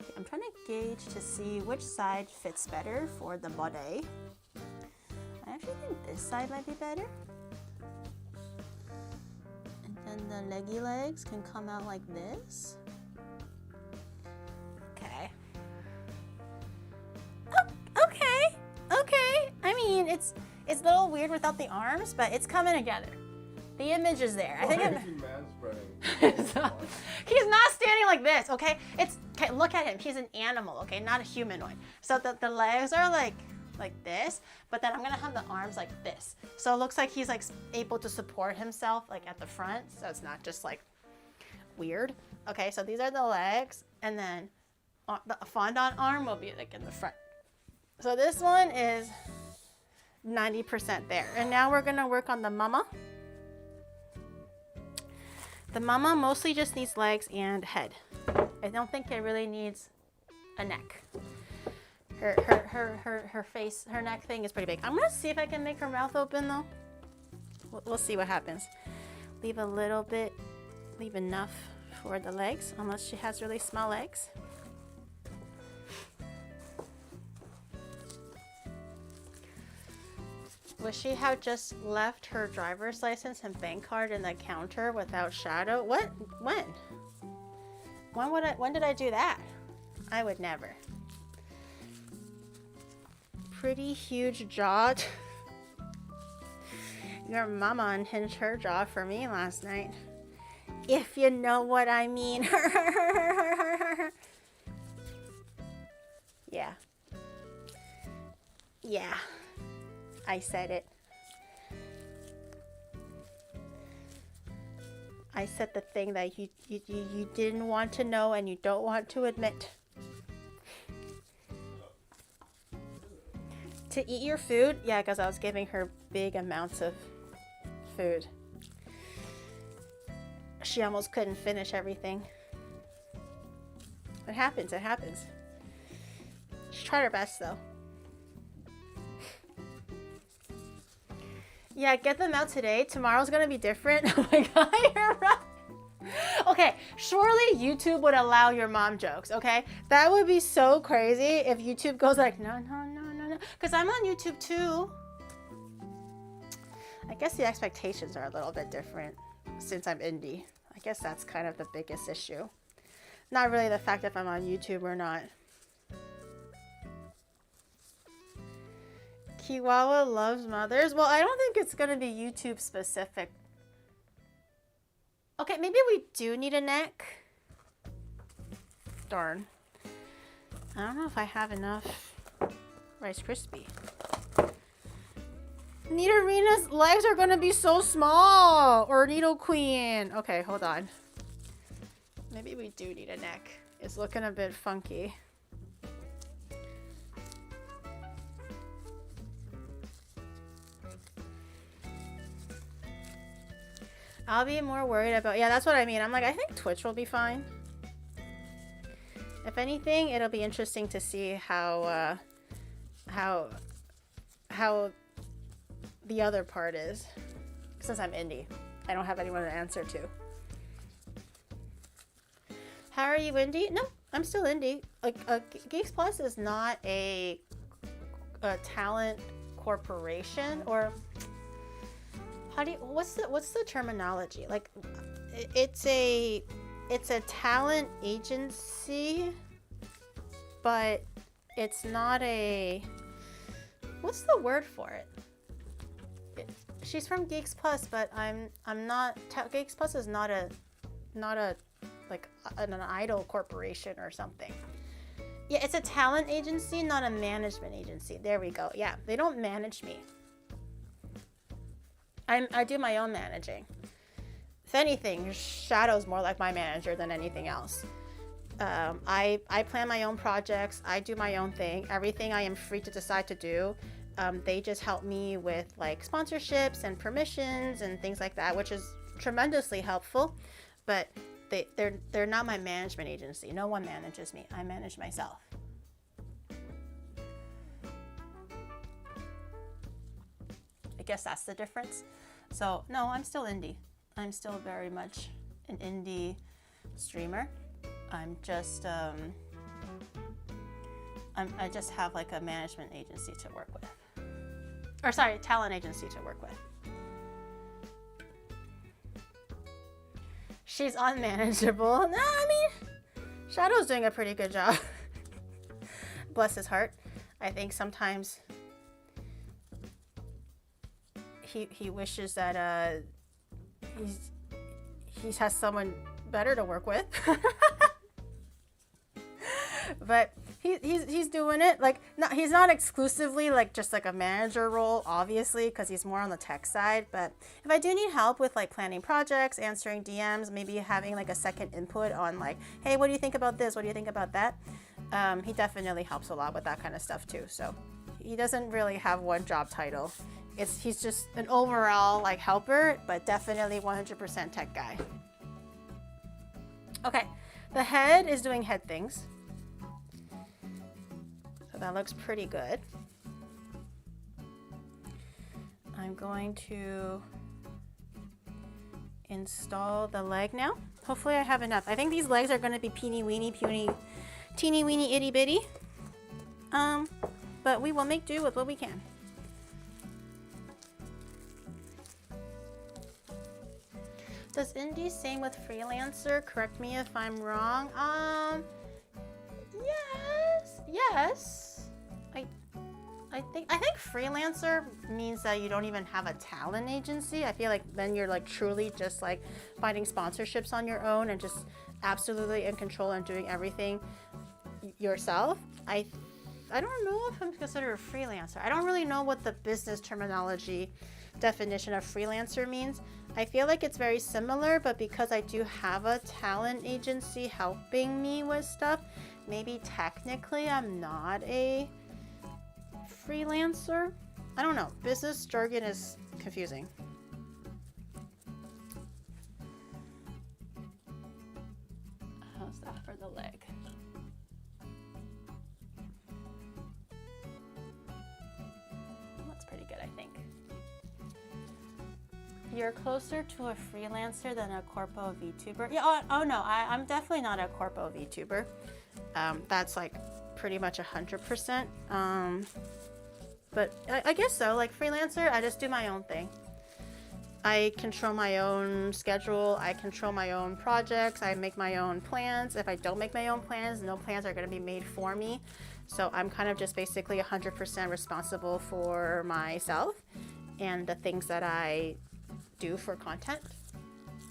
Okay, I'm trying to gauge to see which side fits better for the body. I actually think this side might be better. And then the leggy legs can come out like this. Okay. Oh, okay. I mean, it's a little weird without the arms, but it's coming together. The image is there. I think he's not standing like this, okay? Okay, look at him. He's an animal, okay? Not a humanoid. So the legs are like this, but then I'm gonna have the arms like this. So it looks like he's like able to support himself like at the front, so it's not just like weird. Okay, so these are the legs, and then the fondant arm will be like in the front. So this one is 90% there. And now we're gonna work on the mama. The mama mostly just needs legs and head. I don't think it really needs a neck. Her face, her neck thing is pretty big. I'm gonna see if I can make her mouth open though. We'll see what happens. Leave a little bit, leave enough for the legs, unless she has really small legs. Would she have just left her driver's license and bank card in the counter without shadow? What? When? When did I do that? I would never. Pretty huge jaw. Your mama unhinged her jaw for me last night. If you know what I mean. Yeah. Yeah. I said it. I said the thing that you didn't want to know and you don't want to admit. To eat your food? Yeah, because I was giving her big amounts of food. She almost couldn't finish everything. It happens, it happens. She tried her best though. Yeah, get them out today. Tomorrow's gonna be different. Oh my god, you're right. Okay, surely YouTube would allow your mom jokes, okay? That would be so crazy if YouTube goes like, no. Because I'm on YouTube too. I guess the expectations are a little bit different since I'm indie. I guess that's kind of the biggest issue. Not really the fact if I'm on YouTube or not. Chihuahua loves mothers. Well, I don't think it's going to be YouTube specific. Okay, maybe we do need a neck. Darn. I don't know if I have enough Rice Krispie. Nidorina's legs are going to be so small. Or Needle Queen. Okay, hold on. Maybe we do need a neck. It's looking a bit funky. I'll be more worried about, yeah, that's what I mean. I'm like, I think Twitch will be fine. If anything, it'll be interesting to see how the other part is. Since I'm indie, I don't have anyone to answer to. How are you indie? No, I'm still indie. Like, Geeks Plus is not a talent corporation, or what's the terminology? Like, it's a talent agency, but it's not a, what's the word for it? She's from Geeks Plus, but I'm not. Geeks Plus is not a like an idol corporation or something. Yeah, it's a talent agency, not a management agency. There we go. Yeah, they don't manage me. I do my own managing. If anything, Shadow's more like my manager than anything else. I plan my own projects. I do my own thing. Everything I am free to decide to do. They just help me with like sponsorships and permissions and things like that, which is tremendously helpful. But they're not my management agency. No one manages me. I manage myself. I guess that's the difference. So no, I'm still indie. I'm still very much an indie streamer. I'm just I just have like a management agency to work with. Or sorry, talent agency to work with. She's unmanageable. No, I mean, Shadow's doing a pretty good job. Bless his heart. I think sometimes he wishes that he has someone better to work with. But he's doing it. Like, he's not exclusively like just like a manager role, obviously, because he's more on the tech side. But if I do need help with like planning projects, answering DMs, maybe having like a second input on like, hey, what do you think about this? What do you think about that? He definitely helps a lot with that kind of stuff too. So he doesn't really have one job title. He's just an overall like helper, but definitely 100% tech guy. Okay, the head is doing head things. So that looks pretty good. I'm going to install the leg now. Hopefully I have enough. I think these legs are going to be teeny weeny itty bitty. But we will make do with what we can. Does indie same with freelancer? Correct me if I'm wrong. Yes. I think freelancer means that you don't even have a talent agency. I feel like then you're like truly just like finding sponsorships on your own and just absolutely in control and doing everything yourself. I don't know if I'm considered a freelancer. I don't really know what the business terminology definition of freelancer means. I feel like it's very similar, but because I do have a talent agency helping me with stuff, maybe technically I'm not a freelancer. I don't know. Business jargon is confusing. How's that for the leg? That's pretty good, I think. You're closer to a freelancer than a corpo VTuber. Yeah. Oh no, I'm definitely not a corpo VTuber. That's like pretty much 100%. But I guess so. Like freelancer, I just do my own thing. I control my own schedule. I control my own projects. I make my own plans. If I don't make my own plans, no plans are going to be made for me. So I'm kind of just basically 100% responsible for myself and the things that I do for content.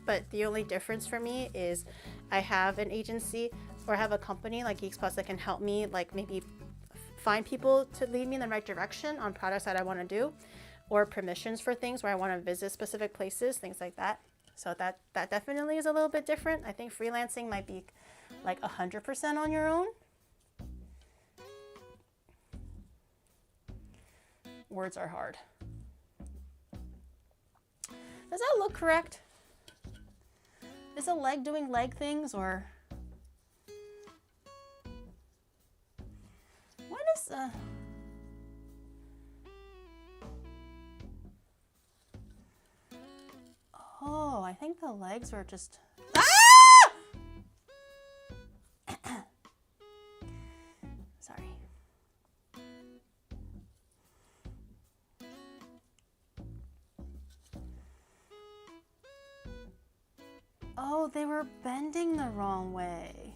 But the only difference for me is I have an agency or I have a company like Geeks Plus that can help me, like maybe find people to lead me in the right direction on products that I want to do, or permissions for things where I want to visit specific places, things like that. So that definitely is a little bit different. I think freelancing might be like 100% on your own. Words are hard. Does that look correct? Is a leg doing leg things, or what is Oh, I think the legs are just Sorry. Oh, they were bending the wrong way.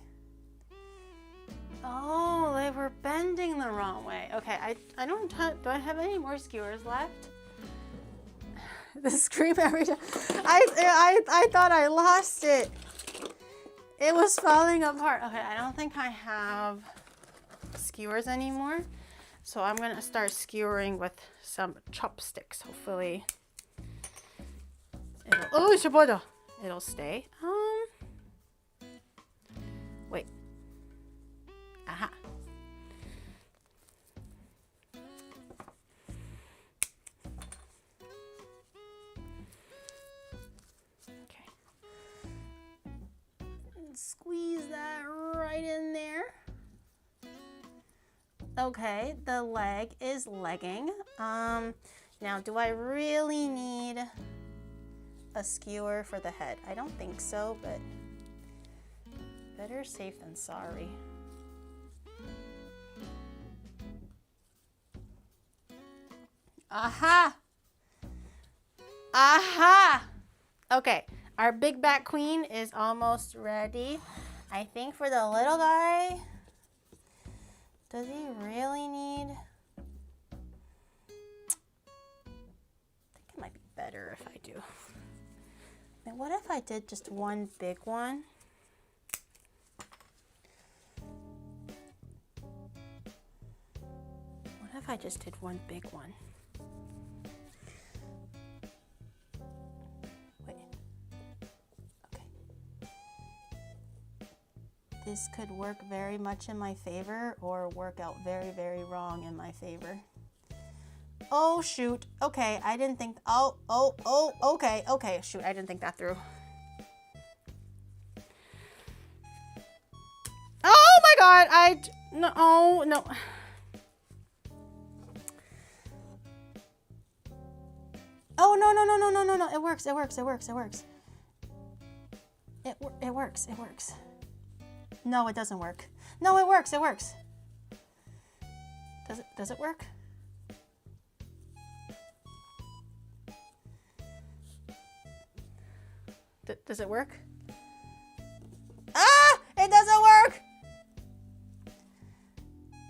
Oh, they were bending the wrong way. Okay, do I have any more skewers left? The scream every time. I thought I lost it. It was falling apart. Okay, I don't think I have skewers anymore. So I'm gonna start skewering with some chopsticks. Hopefully it'll stay. Wait. Aha. Okay. And squeeze that right in there. Okay, the leg is legging. Now do I really need a skewer for the head? I don't think so, but better safe than sorry. Aha! Aha! Okay, our big back queen is almost ready. I think for the little guy, does he really need? I think it might be better if I do. And what if I did just one big one? What if I just did one big one? Wait. Okay. This could work very much in my favor or work out very, very wrong in my favor. Oh, shoot. Okay, I didn't think... Okay. Shoot, I didn't think that through. Oh my god, no. Oh, no. It works. It works. No, it doesn't work. No, it works. Does it work? Does it work? Ah! It doesn't work!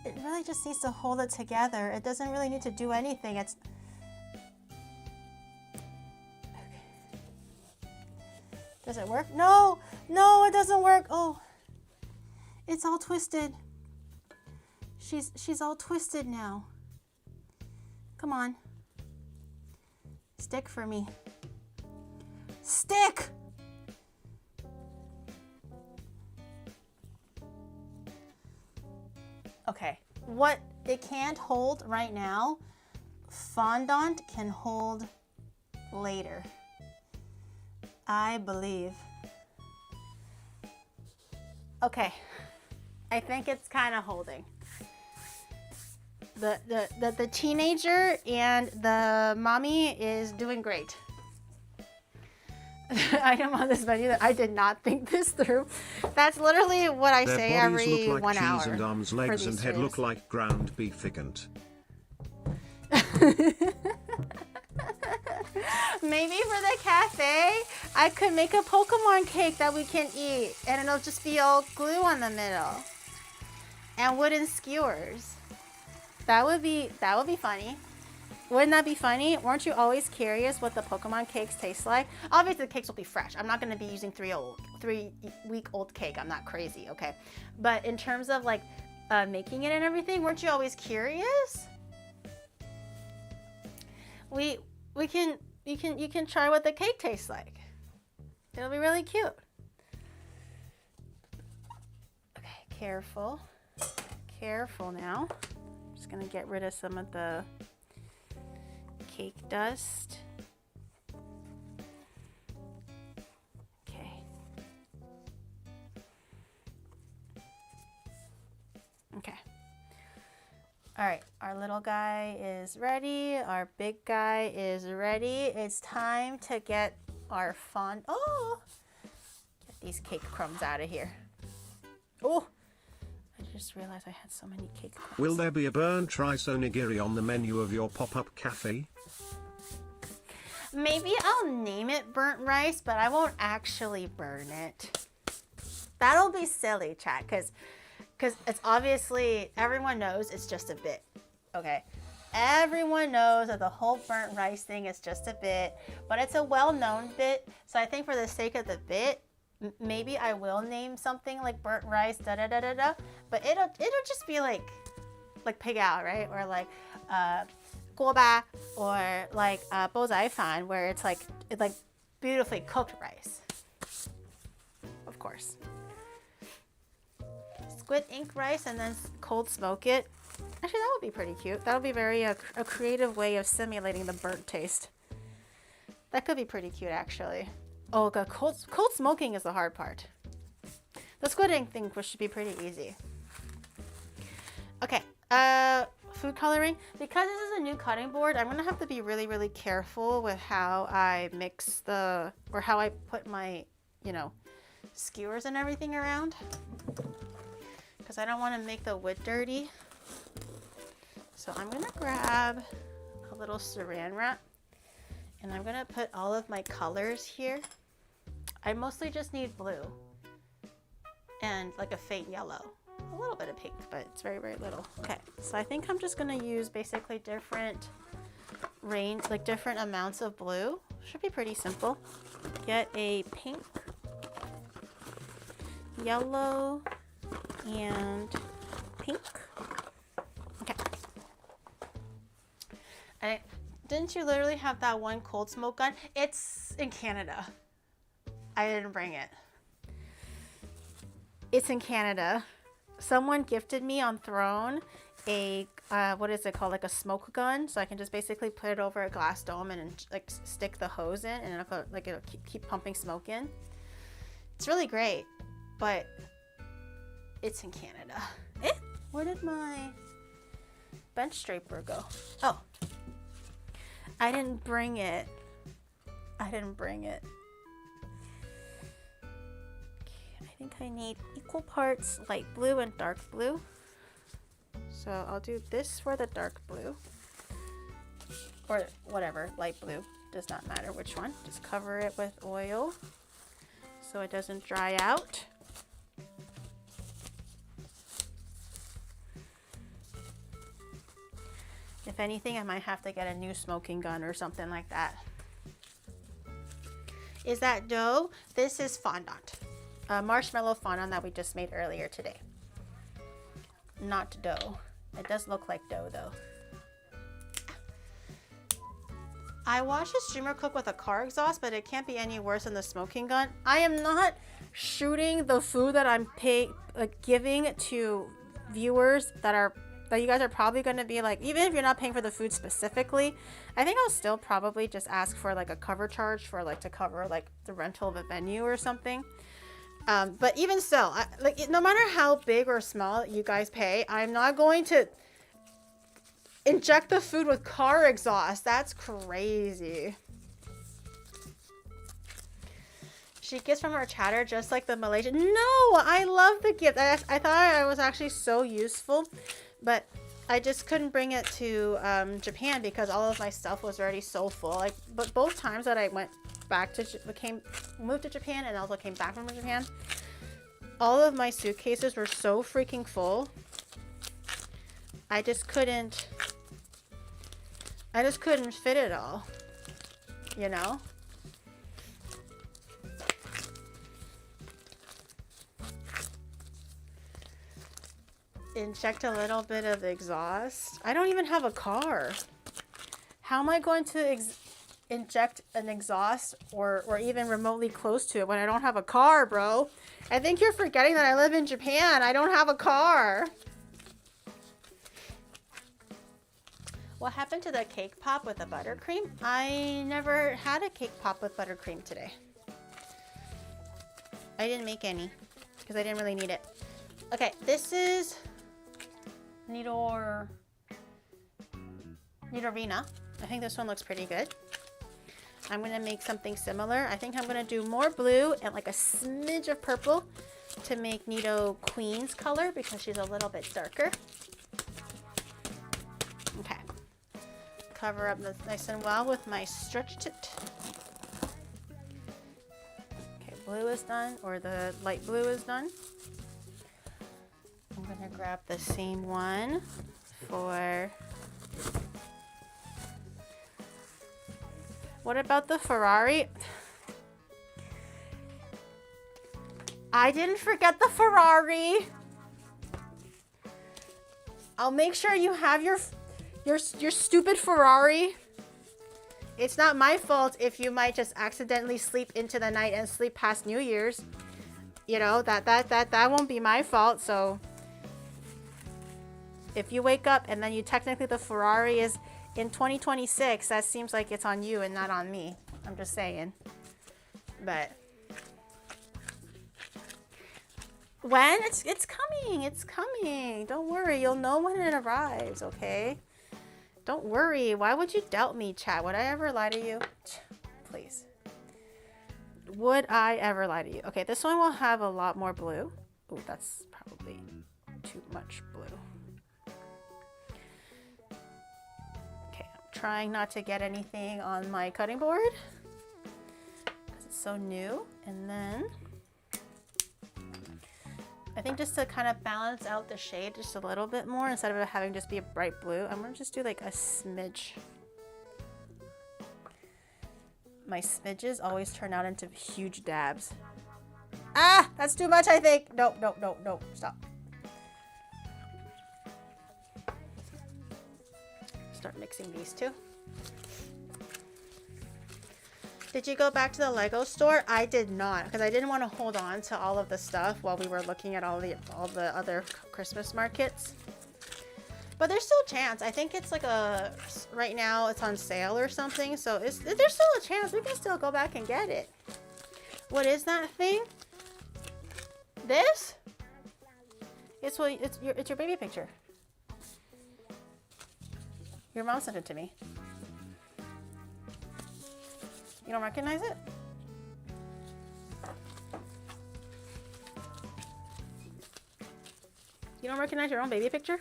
It really just needs to hold it together. It doesn't really need to do anything. It's... Okay. Does it work? No! No, it doesn't work. Oh. It's all twisted. She's all twisted now. Come on. Stick for me. Stick! Okay, what it can't hold right now, fondant can hold later. I believe. Okay, I think it's kind of holding. The teenager and the mommy is doing great. Item on this menu that I did not think this through. That's literally what I say every 1 hour. Their bodies look like cheese and arms, legs and head look like ground beef. Maybe for the cafe, I could make a Pokemon cake that we can eat, and it'll just be all glue on the middle and wooden skewers. That would be funny. Wouldn't that be funny? Weren't you always curious what the Pokemon cakes taste like? Obviously, the cakes will be fresh. I'm not going to be using 3-week-old cake. I'm not crazy, okay? But in terms of like making it and everything, weren't you always curious? You can try what the cake tastes like. It'll be really cute. Okay, careful now. I'm just gonna get rid of some of the cake dust. Okay. Okay. All right, our little guy is ready. Our big guy is ready. It's time to get our get these cake crumbs out of here. Oh, I just realized I had so many cake crumbs. Will there be a burnt rice onigiri on the menu of your pop-up cafe? Maybe I'll name it burnt rice, but I won't actually burn it. That'll be silly, chat, because it's obviously, everyone knows it's just a bit, okay? Everyone knows that the whole burnt rice thing is just a bit, but it's a well-known bit. So I think for the sake of the bit, maybe I will name something like burnt rice, da-da-da-da-da, but it'll just be like pig out, right? Or like guoba, or like bozai fan, where it's like beautifully cooked rice. Of course. Squid ink rice and then cold smoke it. Actually, that would be pretty cute. That would be very a creative way of simulating the burnt taste. That could be pretty cute, actually. Oh, God, cold smoking is the hard part. The squid ink thing should be pretty easy. Okay, food coloring. Because this is a new cutting board, I'm gonna have to be really, really careful with how I mix how I put my, skewers and everything around. Because I don't want to make the wood dirty. So I'm going to grab a little saran wrap and I'm going to put all of my colors here. I mostly just need blue and like a faint yellow. A little bit of pink, but it's very, very little. Okay, so I think I'm just going to use basically different amounts of blue. Should be pretty simple. Get a pink, yellow, and pink. Okay. Didn't you literally have that one cold smoke gun? It's in Canada. I didn't bring it. It's in Canada. Someone gifted me on Throne a what is it called, like a smoke gun, so I can just basically put it over a glass dome and like stick the hose in, and it'll keep pumping smoke in. It's really great, but it's in Canada. Where did my bench scraper go? Oh, I didn't bring it. Okay, I think I need equal parts light blue and dark blue. So I'll do this for the dark blue, or whatever, light blue, does not matter which one. Just cover it with oil so it doesn't dry out. If anything, I might have to get a new smoking gun or something like that. Is that dough? This is fondant. Marshmallow fondant that we just made earlier today. Not dough. It does look like dough though. I watched a streamer cook with a car exhaust, but it can't be any worse than the smoking gun. I am not shooting the food that I'm giving to viewers that you guys are probably going to be like, even if you're not paying for the food specifically, I think I'll still probably just ask for like a cover charge for like to cover like the rental of a venue or something. But even so, no matter how big or small you guys pay, I'm not going to inject the food with car exhaust. That's crazy. She gets from her chatter just like the Malaysian. No, I love the gift. I thought I was actually so useful. But I just couldn't bring it to Japan because all of my stuff was already so full. Like, but both times that I went back to moved to Japan and also came back from Japan, all of my suitcases were so freaking full. I just couldn't fit it all, you know? Inject a little bit of exhaust. I don't even have a car. How am I going to inject an exhaust or even remotely close to it when I don't have a car, bro? I think you're forgetting that I live in Japan. I don't have a car. What happened to the cake pop with the buttercream? I never had a cake pop with buttercream today. I didn't make any because I didn't really need it. Okay, this is Nidorina. I think this one looks pretty good. I'm gonna make something similar. I think I'm gonna do more blue and like a smidge of purple to make Nido Queen's color because she's a little bit darker. Okay. Cover up this nice and well with my stretched it. Okay, blue is done, or the light blue is done. I'm gonna grab the same one for... What about the Ferrari? I didn't forget the Ferrari. I'll make sure you have your stupid Ferrari. It's not my fault if you might just accidentally sleep into the night and sleep past New Year's. You know, that won't be my fault. So if you wake up and then you technically the Ferrari is in 2026, that seems like it's on you and not on me. I'm just saying. But when it's coming. Don't worry, you'll know when it arrives, okay? Don't worry. Why would you doubt me, chat? Would I ever lie to you? Please. Would I ever lie to you? Okay, this one will have a lot more blue. Oh, that's probably too much blue. Trying not to get anything on my cutting board because it's so new. And then I think just to kind of balance out the shade just a little bit more, instead of it having just be a bright blue, I'm gonna just do like a smidge. My smidges always turn out into huge dabs. Ah, that's too much, I think. No, stop. Start mixing these two. Did you go back to the Lego store? I did not, because I didn't want to hold on to all of the stuff while we were looking at all the other Christmas markets. But there's still a chance. I think it's like right now it's on sale or something, so there's still a chance we can still go back and get it. What is that thing? This? It's your baby picture. Your mom sent it to me. You don't recognize it? You don't recognize your own baby picture?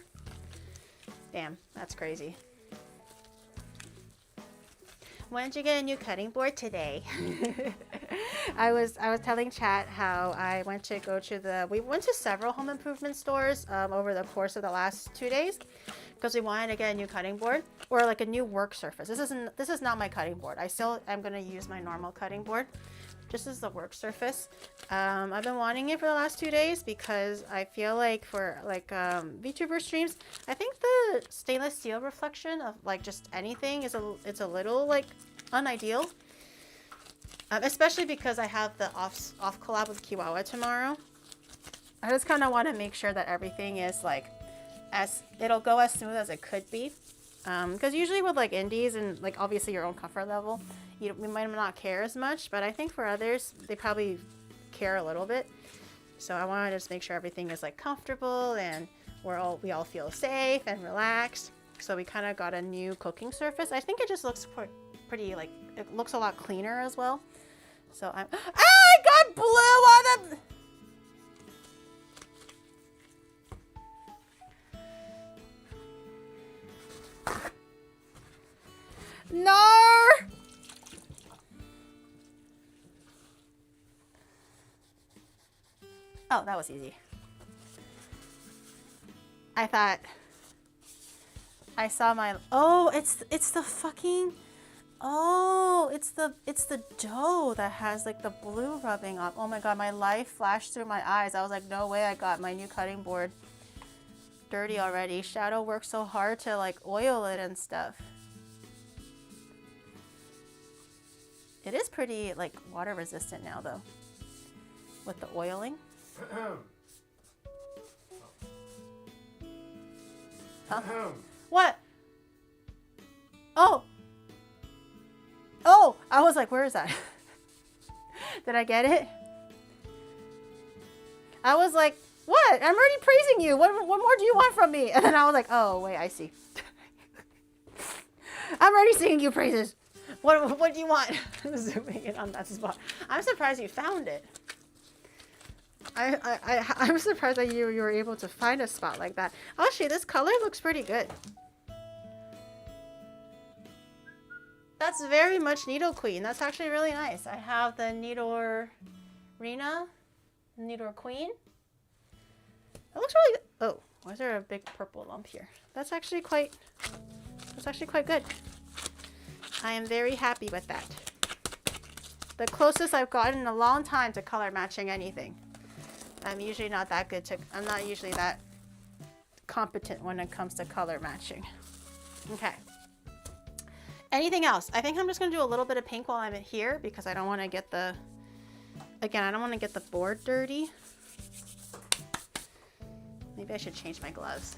Damn, that's crazy. When did you get a new cutting board? Today. I was telling chat how I went to we went to several home improvement stores over the course of the last 2 days because we wanted to get a new cutting board or like a new work surface. This is not my cutting board. I'm gonna use my normal cutting board. Just as the work surface. I've been wanting it for the last 2 days because I feel like for like VTuber streams, I think the stainless steel reflection of like just anything it's a little like unideal. Especially because I have the off collab with Kiwawa tomorrow. I just kind of want to make sure that everything is like it'll go as smooth as it could be. Because usually with like indies and like obviously your own comfort level, we might not care as much, but I think for others they probably care a little bit. So I want to just make sure everything is like comfortable and we all feel safe and relaxed. So we kind of got a new cooking surface. I think it just looks pretty like it looks a lot cleaner as well. So I got blue on the. No! Oh, that was easy. I thought I saw my, oh, it's the fucking, oh, it's the dough that has like the blue rubbing off. Oh my god, my life flashed through my eyes. I was like, no way I got my new cutting board dirty already. Shadow worked so hard to like oil it and stuff. It is pretty like water resistant now though, with the oiling. Huh? What? Oh. Oh, I was like, where is that? Did I get it? I was like, what? I'm already praising you. What more do you want from me? And then I was like, oh, wait, I see. I'm already singing you praises. What do you want? Zooming in on that spot. I'm surprised you found it. I'm surprised that you were able to find a spot like that. Actually, this color looks pretty good. That's very much Needle Queen. That's actually really nice. I have the Needle Rena, Needle Queen. That looks really good. Oh, why is there a big purple lump here? That's actually quite good. I am very happy with that. The closest I've gotten in a long time to color matching anything. I'm usually not that good I'm not usually that competent when it comes to color matching. Okay. Anything else? I think I'm just gonna do a little bit of pink while I'm here because I don't want to get the, again, I don't want to get the board dirty. Maybe I should change my gloves.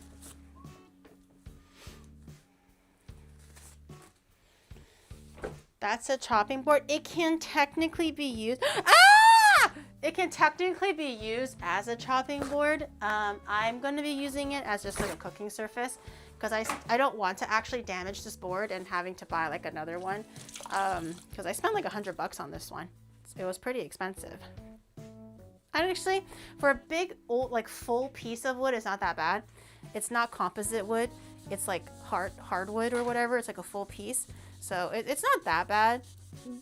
That's a chopping board. It can technically be used. Ah! It can technically be used as a chopping board. I'm going to be using it as just like a cooking surface because I don't want to actually damage this board and having to buy like another one because I spent like $100 on this one. It was pretty expensive. And actually, for a big old like full piece of wood, it's not that bad. It's not composite wood. It's like hardwood or whatever. It's like a full piece. So it's not that bad,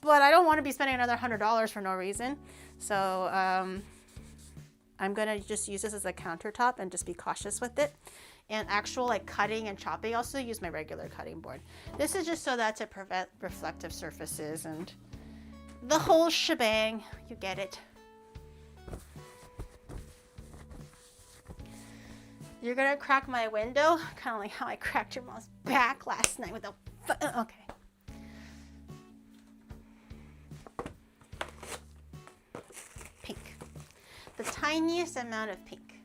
but I don't want to be spending another $100 for no reason. So I'm gonna just use this as a countertop and just be cautious with it. And actual like cutting and chopping, I'll still use my regular cutting board. This is just so that to prevent reflective surfaces and the whole shebang. You get it. You're gonna crack my window, kind of like how I cracked your mom's back last night with a. Okay. Pink. The tiniest amount of pink.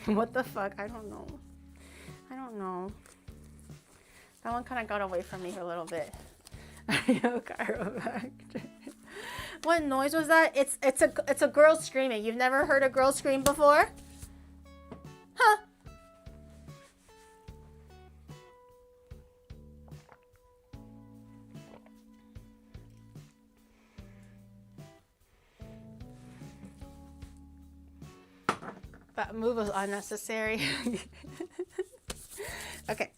What the fuck? I don't know. I don't know. That one kind of got away from me a little bit. Chiropractor. What noise was that? It's a girl screaming. You've never heard a girl scream before? Huh? That move was unnecessary. Okay,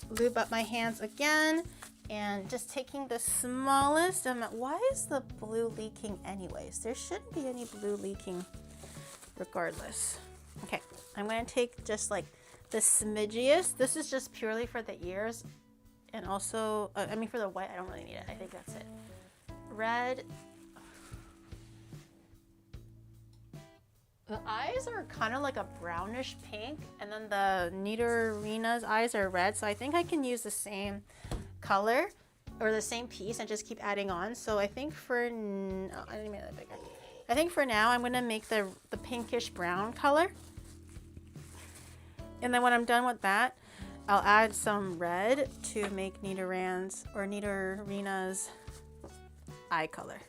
lube up my hands again and just taking the smallest amount. Why is the blue leaking anyways? There shouldn't be any blue leaking regardless. Okay, I'm gonna take just like the smidgiest. This is just purely for the ears and also, I mean for the white, I don't really need it. I think that's it. Red. The eyes are kind of like a brownish pink, and then the Nidorina's eyes are red, so I think I can use the same color or the same piece and just keep adding on. So I think for, I didn't make that bigger. I think for now I'm going to make the pinkish brown color. And then when I'm done with that, I'll add some red to make Nidorina's eye color.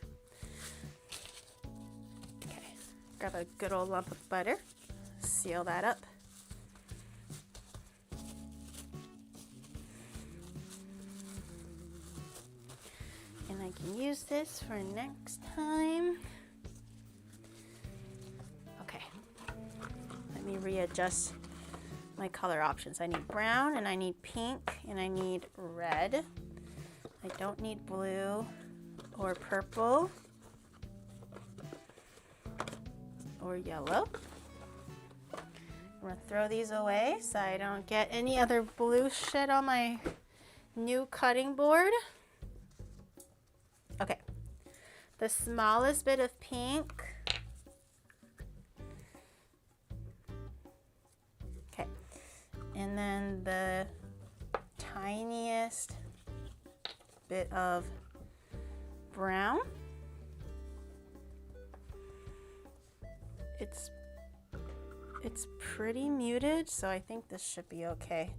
Grab a good old lump of butter, seal that up. And I can use this for next time. Okay, let me readjust my color options. I need brown and I need pink and I need red. I don't need blue or purple or yellow. I'm gonna throw these away so I don't get any other blue shit on my new cutting board. Okay, the smallest bit of pink. Okay, and then the tiniest bit of brown. It's pretty muted, so I think this should be okay.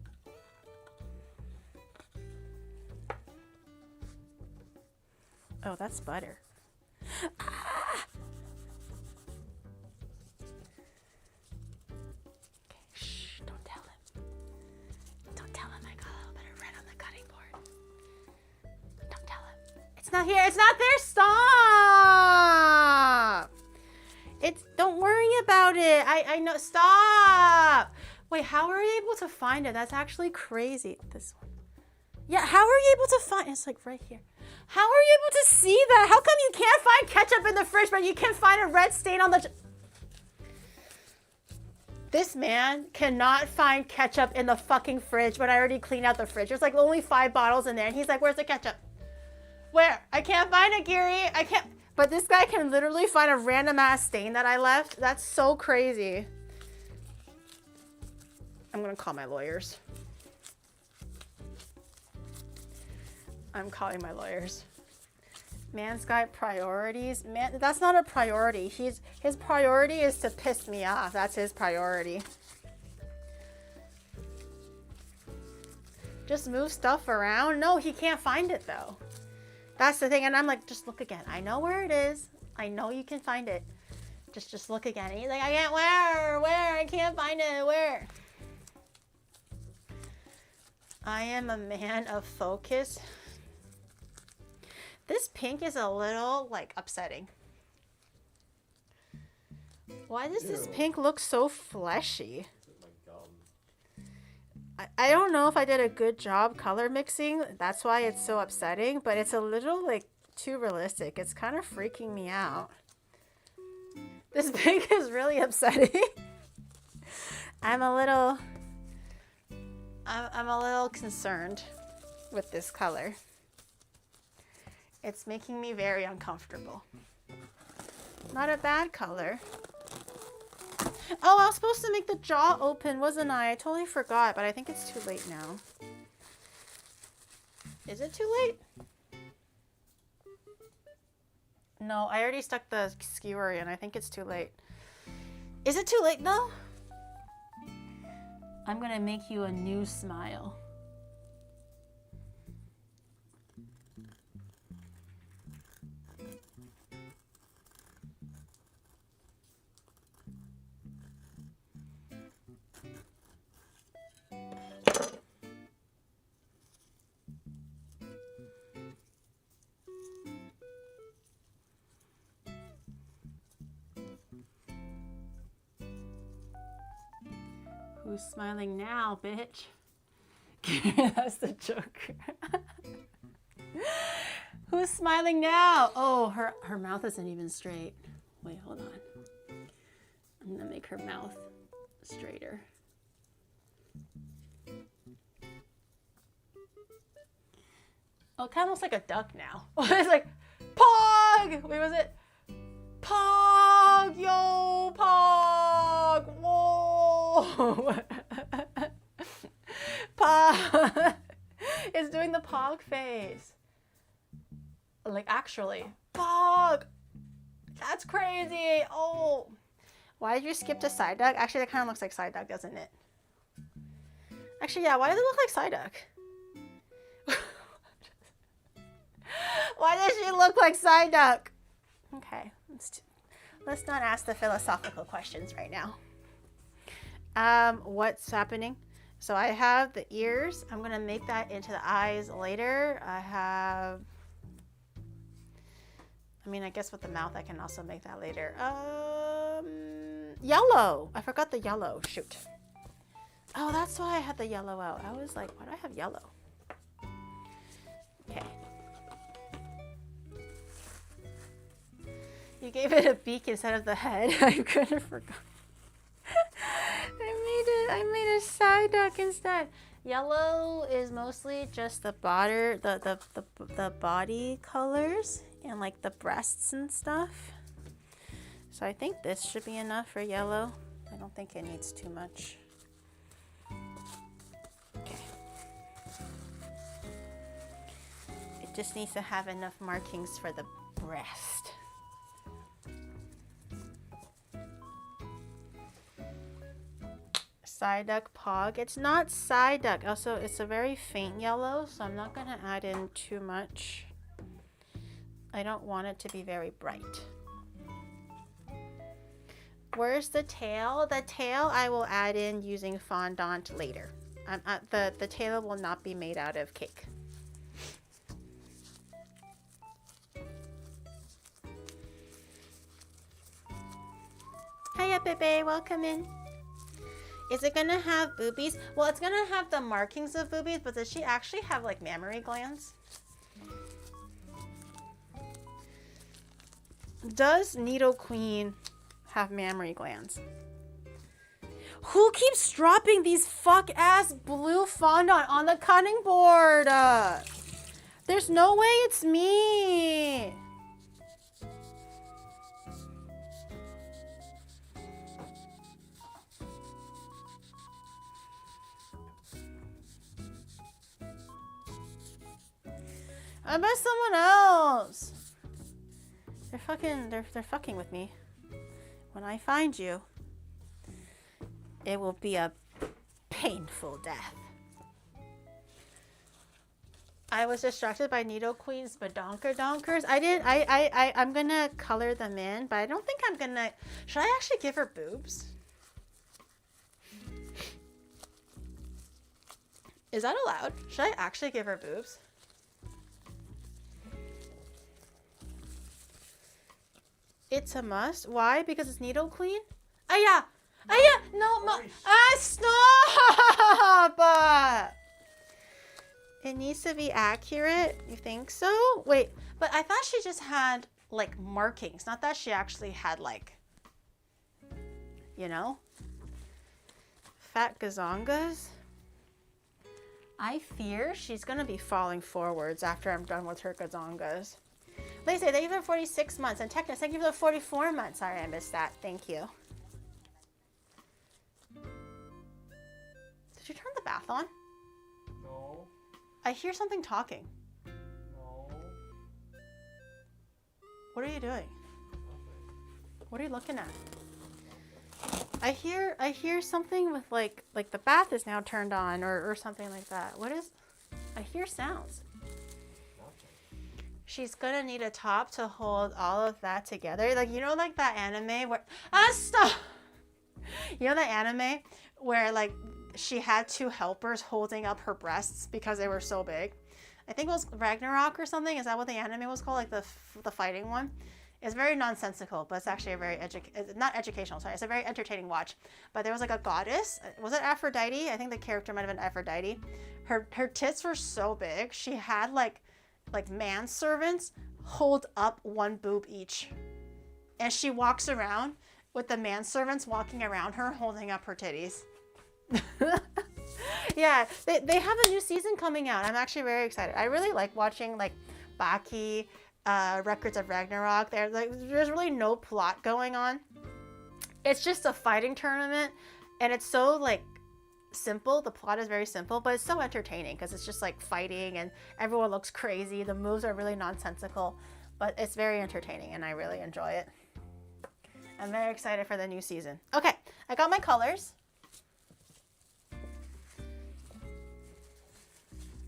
Oh, that's butter. Ah! Okay, shh, don't tell him. Don't tell him I got a little bit of red on the cutting board. Don't tell him. It's not here, it's not there, stop! Don't worry about it. I know, stop! Wait, how are you able to find it? That's actually crazy. This one. Yeah, how are you able to find it? It's like right here. How are you able to see that? How come you can't find ketchup in the fridge, but you can find a red stain on the... This man cannot find ketchup in the fucking fridge, but I already cleaned out the fridge. There's like only 5 bottles in there, and he's like, where's the ketchup? Where? I can't find it, Gary. I can't... But this guy can literally find a random ass stain that I left. That's so crazy. I'm gonna call my lawyers. I'm calling my lawyers. Man's got priorities. Man, that's not a priority. His priority is to piss me off. That's his priority. Just move stuff around. No, he can't find it though. That's the thing, and I'm like, just look again. I know where it is. I know you can find it. Just look again. And he's like, I can't, where? I can't find it, where? I am a man of focus. This pink is a little, like, upsetting. Why does this pink look so fleshy? I don't know if I did a good job color mixing. That's why it's so upsetting, but it's a little like too realistic. It's kind of freaking me out. This pink is really upsetting. I'm a little concerned with this color. It's making me very uncomfortable. Not a bad color. Oh, I was supposed to make the jaw open, wasn't I? I totally forgot, but I think it's too late now. Is it too late? No, I already stuck the skewer in. I think it's too late. Is it too late though? I'm gonna make you a new smile. Who's smiling now, bitch? That's the joke. Who's smiling now? Oh, her mouth isn't even straight. Wait, hold on. I'm gonna make her mouth straighter. Oh, it kind of looks like a duck now. It's like, Pog! Wait, was it? Pog! Yo, Pog! Whoa! Pog! It's doing the Pog face. Like, actually. Pog! That's crazy! Oh! Why did you skip to Side Duck? Actually, that kind of looks like Side Duck, doesn't it? Actually, yeah, why does it look like Side Duck? Why does she look like Side Duck? Okay, let's not ask the philosophical questions right now. What's happening? So I have the ears. I'm gonna make that into the eyes later. I guess with the mouth I can also make that later. Yellow. I forgot the yellow. Shoot. Oh, that's why I had the yellow out. I was like, why do I have yellow? Okay. You gave it a beak instead of the head. I could have forgotten. I made a side duck instead. Yellow is mostly just the the body colors and like the breasts and stuff. So I think this should be enough for yellow. I don't think it needs too much. Okay. It just needs to have enough markings for the breast. Side duck pog. It's not side duck. Also, it's a very faint yellow, so I'm not going to add in too much. I don't want it to be very bright. Where's the tail? The tail I will add in using fondant later. The tail will not be made out of cake. Hiya, Bebe. Welcome in. Is it gonna have boobies? Well, it's gonna have the markings of boobies, but does she actually have like mammary glands? Does Needle Queen have mammary glands? Who keeps dropping these fuck ass blue fondant on the cutting board? There's no way it's me. I bet someone else. They're fucking with me. When I find you, it will be a painful death. I was distracted by Needle Queen's badonker-donkers. I'm gonna color them in, but I don't think I'm gonna. Should I actually give her boobs? Is that allowed? Should I actually give her boobs? It's a must. Why? Because it's Needle Queen? Yeah. No, stop! It needs to be accurate. You think so? Wait, but I thought she just had like markings, not that she actually had like, you know, fat gazongas. I fear she's gonna be falling forwards after I'm done with her gazongas. Lacey, thank you for 46 months. And Technus, thank you for the 44 months. Sorry, I missed that. Thank you. Did you turn the bath on? No. I hear something talking. No. What are you doing? Nothing. What are you looking at? I hear something with like the bath is now turned on or something like that. What is? I hear sounds. She's gonna need a top to hold all of that together. Like, you know, like that anime where, stop! You know that anime where like she had two helpers holding up her breasts because they were so big? I think it was Ragnarok or something. Is that what the anime was called? Like the fighting one? It's very nonsensical, but it's actually a very not educational, sorry. It's a very entertaining watch. But there was like a goddess. Was it Aphrodite? I think the character might have been Aphrodite. Her tits were so big. She had like manservants hold up one boob each. And she walks around with the manservants walking around her holding up her titties. Yeah, they have a new season coming out. I'm actually very excited. I really like watching like Baki, Records of Ragnarok. There's really no plot going on. It's just a fighting tournament and it's so like simple. The plot is very simple, but it's so entertaining because it's just like fighting and everyone looks crazy. The moves are really nonsensical, but it's very entertaining and I really enjoy it. I'm very excited for the new season. Okay, I got my colors.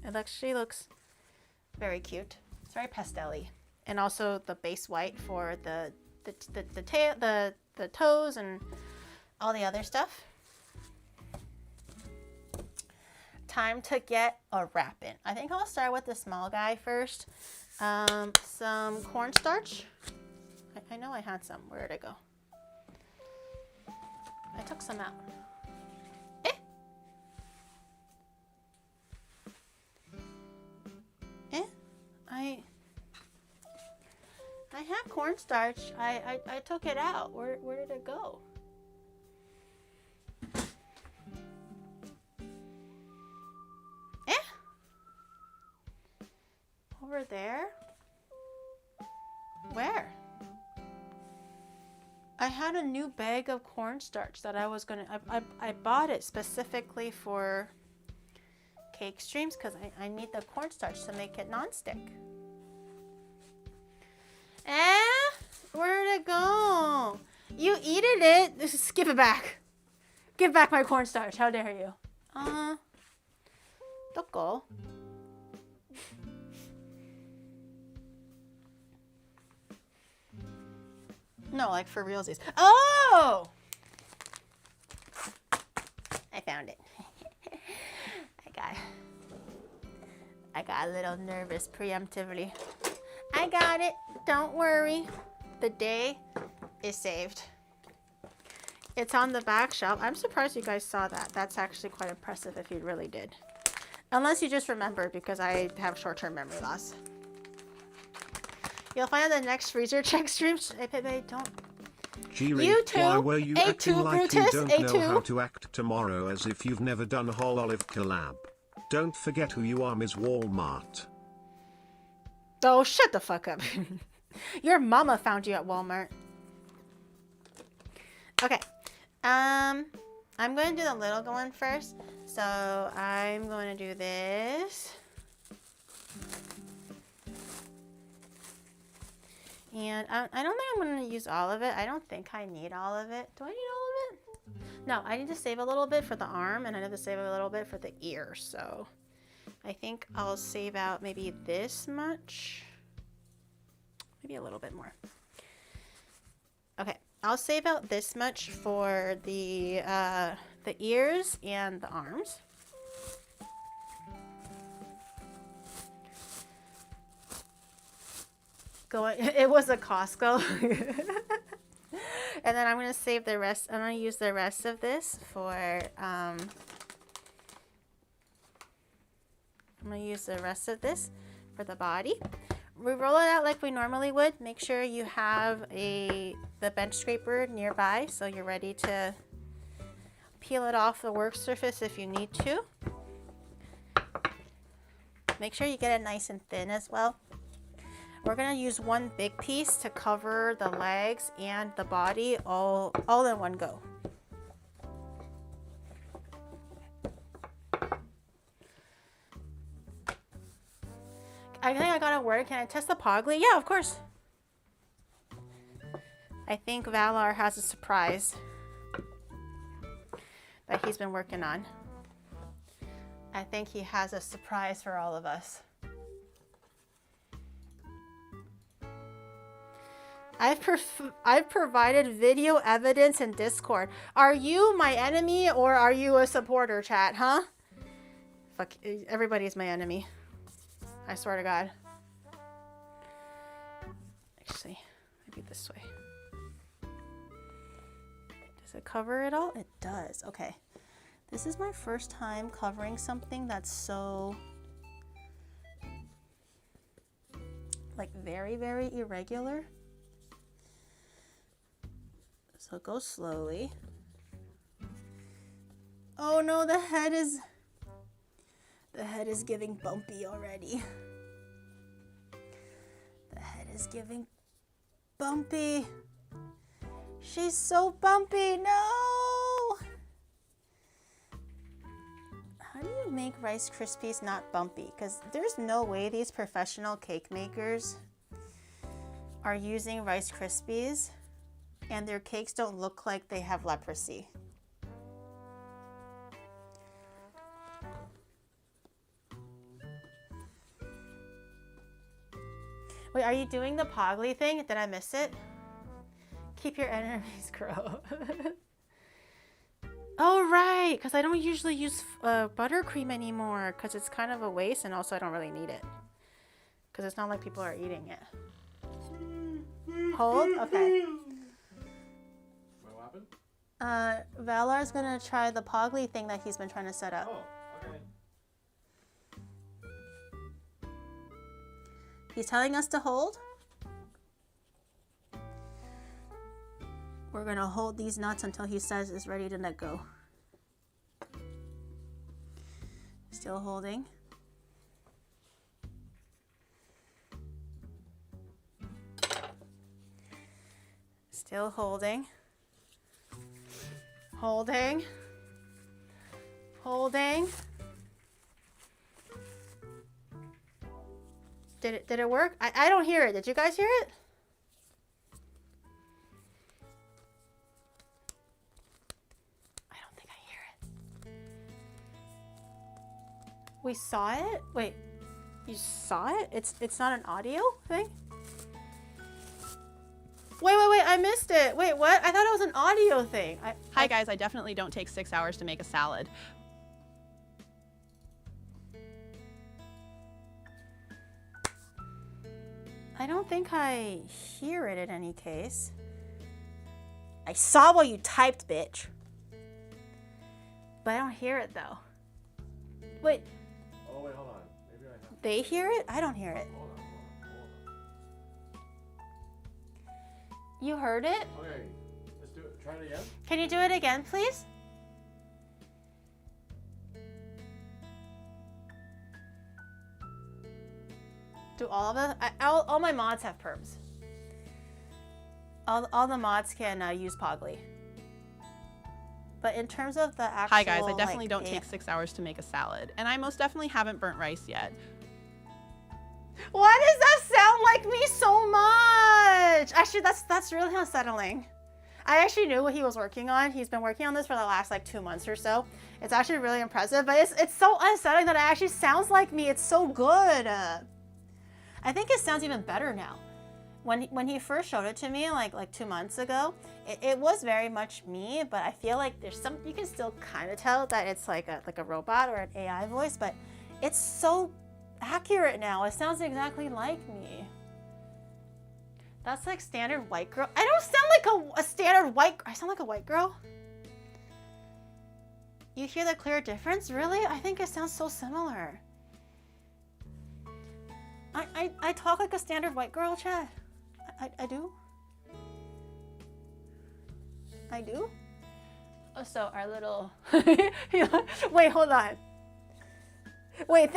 It actually looks very cute. It's very pastel-y. And also the base white for the tail, the toes and all the other stuff. Time to get a wrap in. I think I'll start with the small guy first. Some cornstarch. I know I had some. Where did it go? I took some out. cornstarch. I took it out. Where did it go? Over there? Where? I had a new bag of cornstarch that I was gonna. I bought it specifically for cake streams because I need the cornstarch to make it nonstick. Where did it go? You eated it. Just give it back. Give back my cornstarch. How dare you? Don't go. No, like for realsies. Oh! I found it. I got a little nervous preemptively. I got it. Don't worry. The day is saved. It's on the back shelf. I'm surprised you guys saw that. That's actually quite impressive if you really did. Unless you just remember, because I have short-term memory loss. You'll find the next freezer check stream. Hey, Pepe, don't. You too. Why were you A2, acting like Brutus, you don't A2. know how to act tomorrow as if you've never done a whole Olive collab? Don't forget who you are, Ms. Walmart. Oh, shut the fuck up. Your mama found you at Walmart. Okay. I'm going to do the little one first. So I'm going to do this. And I don't think I'm going to use all of it. I don't think I need all of it. Do I need all of it? No, I need to save a little bit for the arm, and I need to save a little bit for the ear. So I think I'll save out maybe this much. Maybe a little bit more. Okay, I'll save out this much for the ears and the arms. It was a Costco. And then I'm going to save the rest. I'm going to use the rest of this for, I'm going to use the rest of this for the body. We roll it out like we normally would. Make sure you have the bench scraper nearby so you're ready to peel it off the work surface if you need to. Make sure you get it nice and thin as well. We're going to use one big piece to cover the legs and the body all in one go. I think I got a word. Can I test the Pogly? Yeah, of course. I think Valar has a surprise that he's been working on. I think he has a surprise for all of us. I've provided video evidence in Discord. Are you my enemy or are you a supporter, chat, huh? Fuck, everybody's my enemy. I swear to God. Actually, maybe this way. Does it cover it all? It does. Okay. This is my first time covering something that's so, like, very, very irregular. So go slowly. Oh no, the head is giving bumpy already. The head is giving bumpy. She's so bumpy, no! How do you make Rice Krispies not bumpy? Because there's no way these professional cake makers are using Rice Krispies and their cakes don't look like they have leprosy. Wait, are you doing the Pogly thing? Did I miss it? Keep your enemies grow. Oh, right, because I don't usually use buttercream anymore because it's kind of a waste and also I don't really need it. Because it's not like people are eating it. Hold? Okay. What happened? Valar's gonna try the Pogly thing that he's been trying to set up. Oh, okay. He's telling us to hold. We're gonna hold these nuts until he says it's ready to let go. Still holding. Still holding. Holding. Holding. Did it work? I don't hear it. Did you guys hear it? I don't think I hear it. We saw it? Wait. You saw it? It's not an audio thing? Wait, I missed it. Wait, what? I thought it was an audio thing. Hi guys, I definitely don't take 6 hours to make a salad. I don't think I hear it in any case. I saw what you typed, bitch. But I don't hear it though. Wait, Oh wait, hold on. Maybe I have. they hear it? I don't hear it. Hold on. You heard it? Okay, let's do it. Try it again. Can you do it again, please? Do all of it? All my mods have perms. All the mods can use Pogly. But in terms of the actual, Hi guys, I definitely like, don't take 6 hours to make a salad. And I most definitely haven't burnt rice yet. Why does that sound like me so much? Actually, that's really unsettling. I actually knew what he was working on. He's been working on this for the last like 2 months or so. It's actually really impressive, but it's so unsettling that it actually sounds like me. It's so good. I think it sounds even better now. When he first showed it to me like 2 months ago, it was very much me, but I feel like there's some, you can still kind of tell that it's like a robot or an AI voice, but it's so accurate now. It sounds exactly like me. That's like standard white girl. I don't sound like a standard white, I sound like a white girl. You hear the clear difference? Really? I think it sounds so similar. I talk like a standard white girl, Chad. I do. I do. Oh, so our little. Wait, hold on. Wait,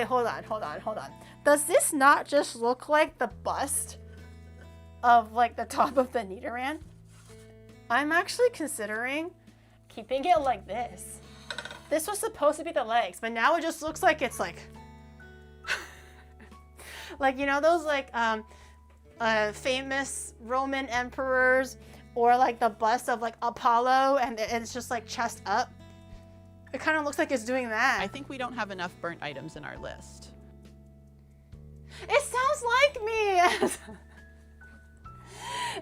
hold on. Does this not just look like the bust of like the top of the Nidoran? I'm actually considering keeping it like this. This was supposed to be the legs, but now it just looks like it's like. Like, you know those like famous Roman emperors, or like the bust of like Apollo, and it's just like chest up. It kind of looks like it's doing that. I think we don't have enough burnt items in our list. It sounds like me.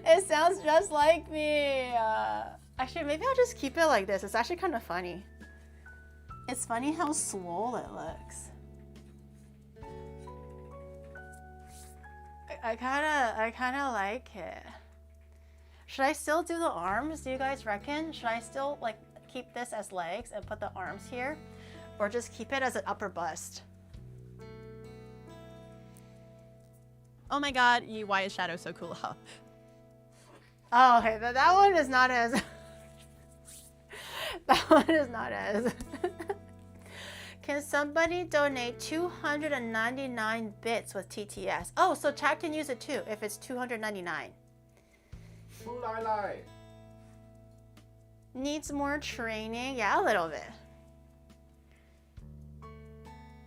It sounds just like me. Actually, maybe I'll just keep it like this. It's actually kind of funny. It's funny how swole it looks. I kind of like it. Should I still do the arms? Do you guys reckon? Should I still like keep this as legs and put the arms here, or just keep it as an upper bust? Oh my god, why is Shadow so cool? Oh, okay, that one is not as. That one is not as. Can somebody donate 299 bits with TTS? Oh, so chat can use it too if it's 299. Needs more training? Yeah, a little bit.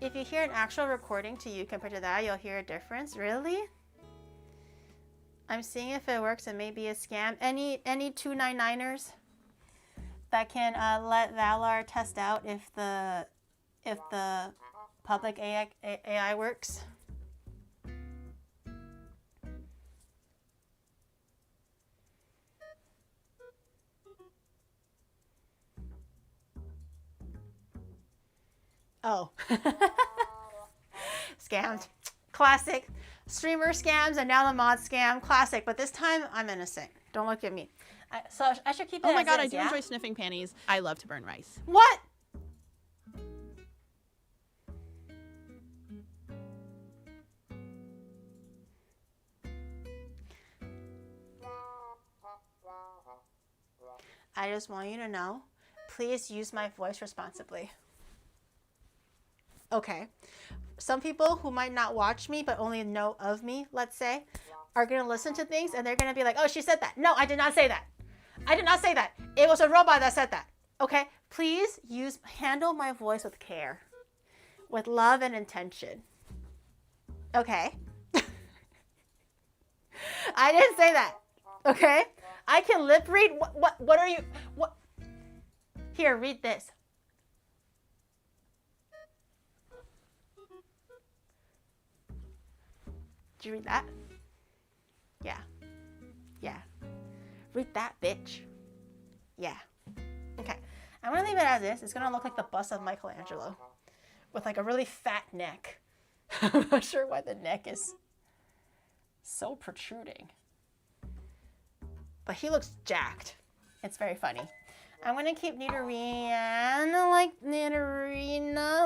If you hear an actual recording to you compared to that, you'll hear a difference. Really? I'm seeing if it works. It may be a scam. Any 299ers that can let Valar test out if the public AI works? Oh. Scammed. Classic. Streamer scams and now the mod scam. Classic. But this time I'm innocent. Don't look at me. So I should keep it Oh my as god, is, I do yeah? enjoy sniffing panties. I love to burn rice. What? I just want you to know, please use my voice responsibly. Okay. Some people who might not watch me but only know of me, let's say, are going to listen to things and they're going to be like, oh, she said that. No, I did not say that. I did not say that. It was a robot that said that. Okay? Please handle my voice with care, with love and intention. Okay? I didn't say that. Okay? I can lip read. What are you? What? Here, read this. Did you read that? Yeah. Yeah. Read that, bitch. Yeah. Okay. I'm gonna leave it as is. It's gonna look like the bust of Michelangelo with like a really fat neck. I'm not sure why the neck is so protruding. But he looks jacked. It's very funny. I'm gonna keep Nidorina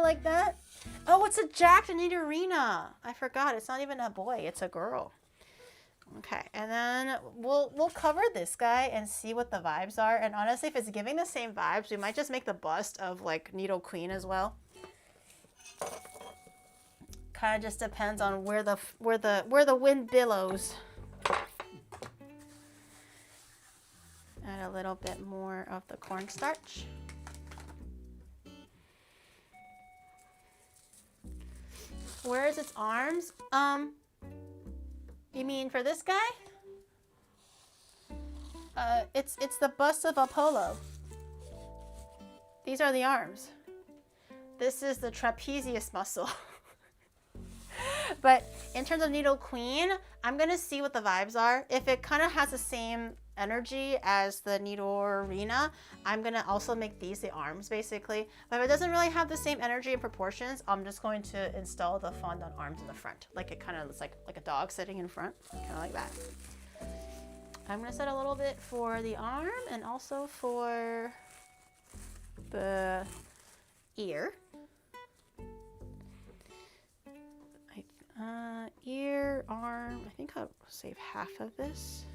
like that. Oh, it's a jacked Nidorina. I forgot. It's not even a boy. It's a girl. Okay, and then we'll cover this guy and see what the vibes are. And honestly, if it's giving the same vibes, we might just make the bust of like Nido Queen as well. Kind of just depends on where the wind billows. Add a little bit more of the cornstarch. Where is its arms? You mean for this guy? It's the bust of Apollo. These are the arms. This is the trapezius muscle. But in terms of Nido Queen, I'm gonna see what the vibes are. If it kind of has the same energy as the Nidorina, I'm gonna also make these the arms basically. But if it doesn't really have the same energy and proportions, I'm just going to install the fondant arms in the front. Like it kind of looks like a dog sitting in front, kind of like that. I'm gonna set a little bit for the arm and also for the ear. Ear, arm, I think I'll save half of this.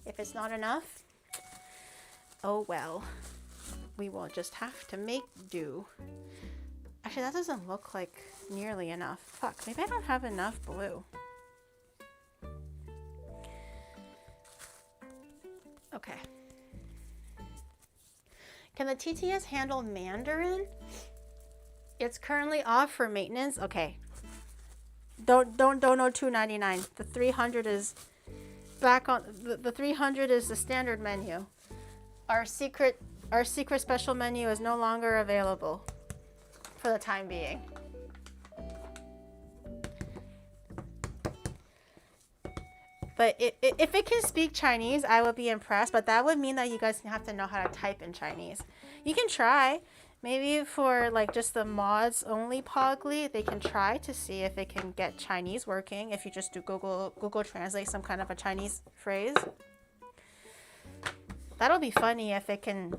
If it's not enough, oh well. We will just have to make do. Actually, that doesn't look like nearly enough. Fuck, maybe I don't have enough blue. Okay. Can the TTS handle Mandarin? It's currently off for maintenance. Okay. Don't know $2.99. The 300 is back on the 300 is the standard menu. Our secret special menu is no longer available for the time being. But if it can speak Chinese, I would be impressed. But that would mean that you guys have to know how to type in Chinese. You can try. Maybe for like just the mods only Pogly, they can try to see if it can get Chinese working. If you just do Google Translate some kind of a Chinese phrase. That'll be funny if it can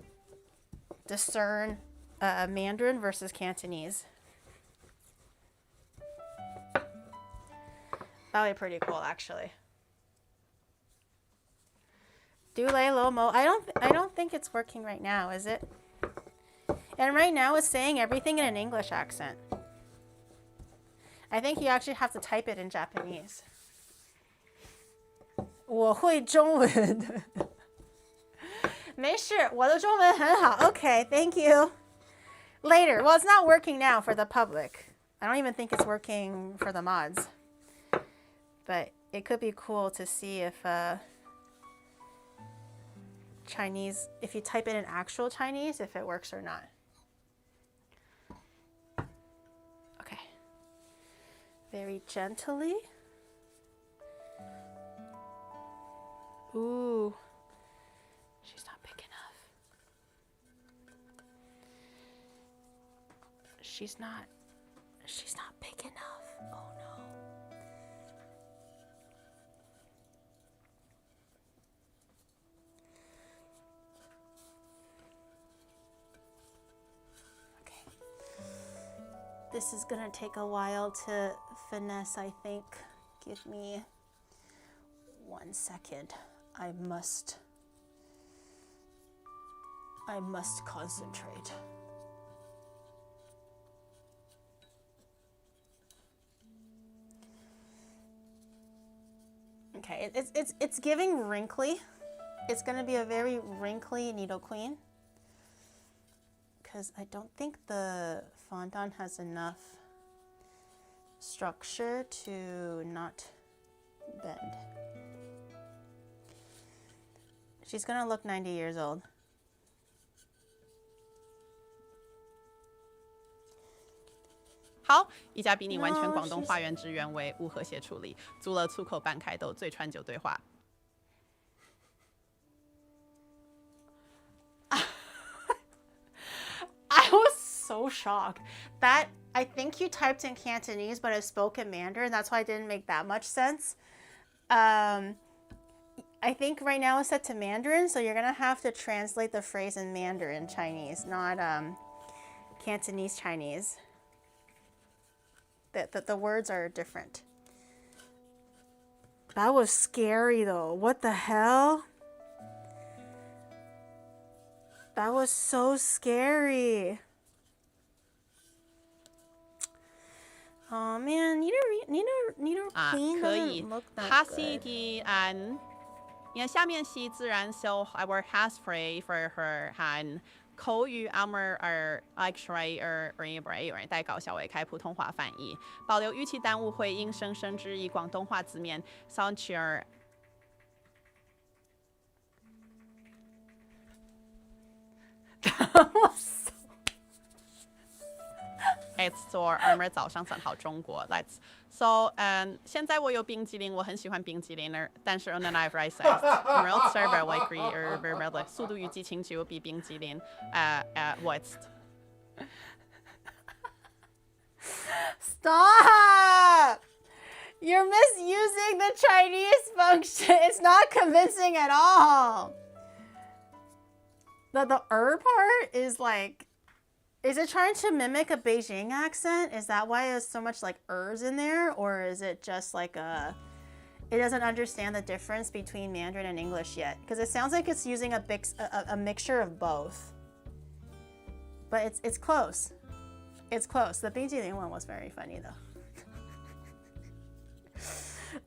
discern Mandarin versus Cantonese. That would be pretty cool, actually. Dule Lomo. I don't think it's working right now, is it? And right now it's saying everything in an English accent. I think you actually have to type it in Japanese. 我会中文。没事，我的中文很好。Okay, thank you. Later. Well, it's not working now for the public. I don't even think it's working for the mods. But it could be cool to see if Chinese, if you type it in actual Chinese, if it works or not. Okay. Very gently. Ooh. She's not big enough. She's not big enough. Oh no. This is gonna take a while to finesse, I think. Give me 1 second. I must I must concentrate. Okay, it's giving wrinkly. It's gonna be a very wrinkly needle queen because I don't think the fondant has enough structure to not bend. She's gonna look 90 years old. 好，一家比你完全广东话原汁原味，无和谐处理，足了粗口半开豆，最川酒对话。I was so shocked. That I think you typed in Cantonese, but I spoke in Mandarin. That's why it didn't make that much sense. I think right now it's set to Mandarin, so you're gonna have to translate the phrase in Mandarin Chinese, not Cantonese Chinese. The words are different. That was scary though. What the hell? That was so scary. Oh man, need a clean 可以 doesn't look that 哈 good. 西的因为下面是自然秀 our hairspray for her 和口语 our X-ray 带搞笑为开普通话翻译，保留语气耽误会因生生之以广东话字面 sound cheer。It's for 2早上3号中国 Let's so 现在我有冰激凌，我很喜欢冰激凌，但是 on the knife rice real server 我 agree 速度与激情就比冰激凌what's Stop! You're misusing the Chinese function. It's not convincing at all. The part is like, is it trying to mimic a Beijing accent? Is that why there's so much like in there? Or is it just like it doesn't understand the difference between Mandarin and English yet? Because it sounds like it's using a mixture of both. But it's close. It's close. The Beijing one was very funny though.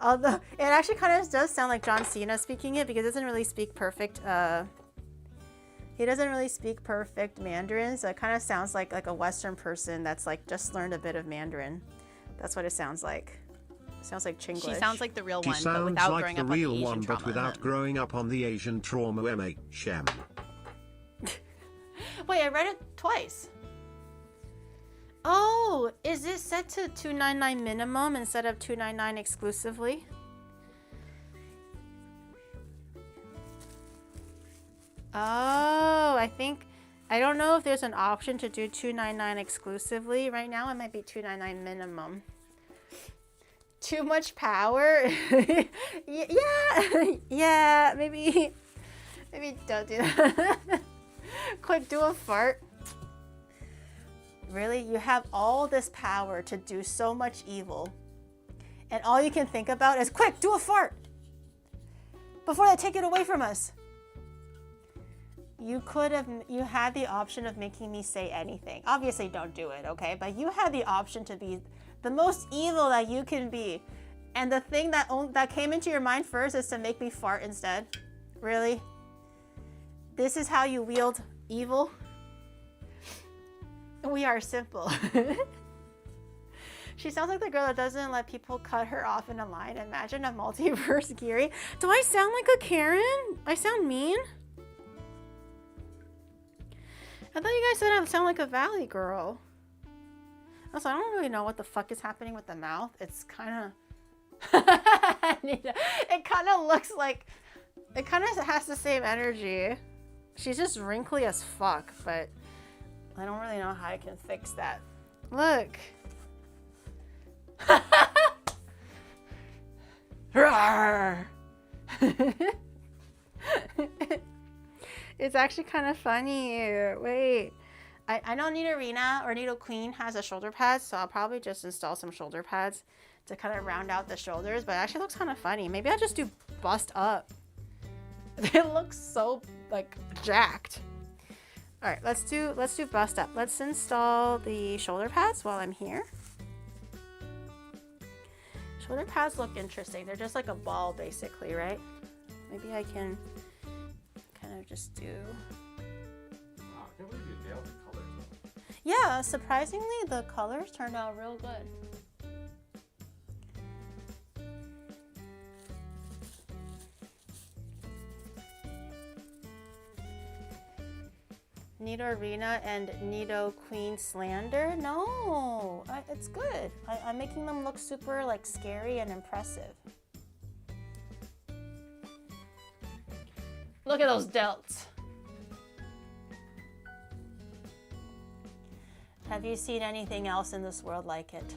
Although it actually kind of does sound like John Cena speaking it because it doesn't really speak perfect. He doesn't really speak perfect Mandarin, so it kind of sounds like a Western person that's like just learned a bit of Mandarin. That's what it sounds like. It sounds like Chinglish. She sounds like the real She one, but sounds without like growing the up on the real Asian one, trauma. but without growing up on the Asian trauma. MHM. Wait, I read it twice. Oh, is it set to $2.99 minimum instead of $2.99 exclusively? Oh, I don't know if there's an option to do $2.99 exclusively. Right now it might be $2.99 minimum. Too much power? Yeah, maybe don't do that. Quick, do a fart. Really? You have all this power to do so much evil, and all you can think about is, quick, do a fart before they take it away from us. You had the option of making me say anything. Obviously, don't do it, okay? But you had the option to be the most evil that you can be. And the thing that came into your mind first is to make me fart instead. Really? This is how you wield evil? We are simple. She sounds like the girl that doesn't let people cut her off in a line. Imagine a multiverse Geary. Do I sound like a Karen? I sound mean? I thought you guys said I sound like a Valley girl. Also, I don't really know what the fuck is happening with the mouth. It's kind of... it kind of looks like... It kind of has the same energy. She's just wrinkly as fuck, but I don't really know how I can fix that. Look. It's actually kind of funny. Wait. I know Nidorina or Needle Queen has a shoulder pad, so I'll probably just install some shoulder pads to kind of round out the shoulders, but it actually looks kind of funny. Maybe I'll just do bust up. It looks so, like, jacked. All right, let's do bust up. Let's install the shoulder pads while I'm here. Shoulder pads look interesting. They're just like a ball basically, right? Maybe I can kind of just do. Wow, I can't believe you nailed the colors. Yeah, surprisingly the colors turned out real good. Nidorina and Nido Queen Slander? No, it's good. I'm making them look super like scary and impressive. Look at those delts. Have you seen anything else in this world like it?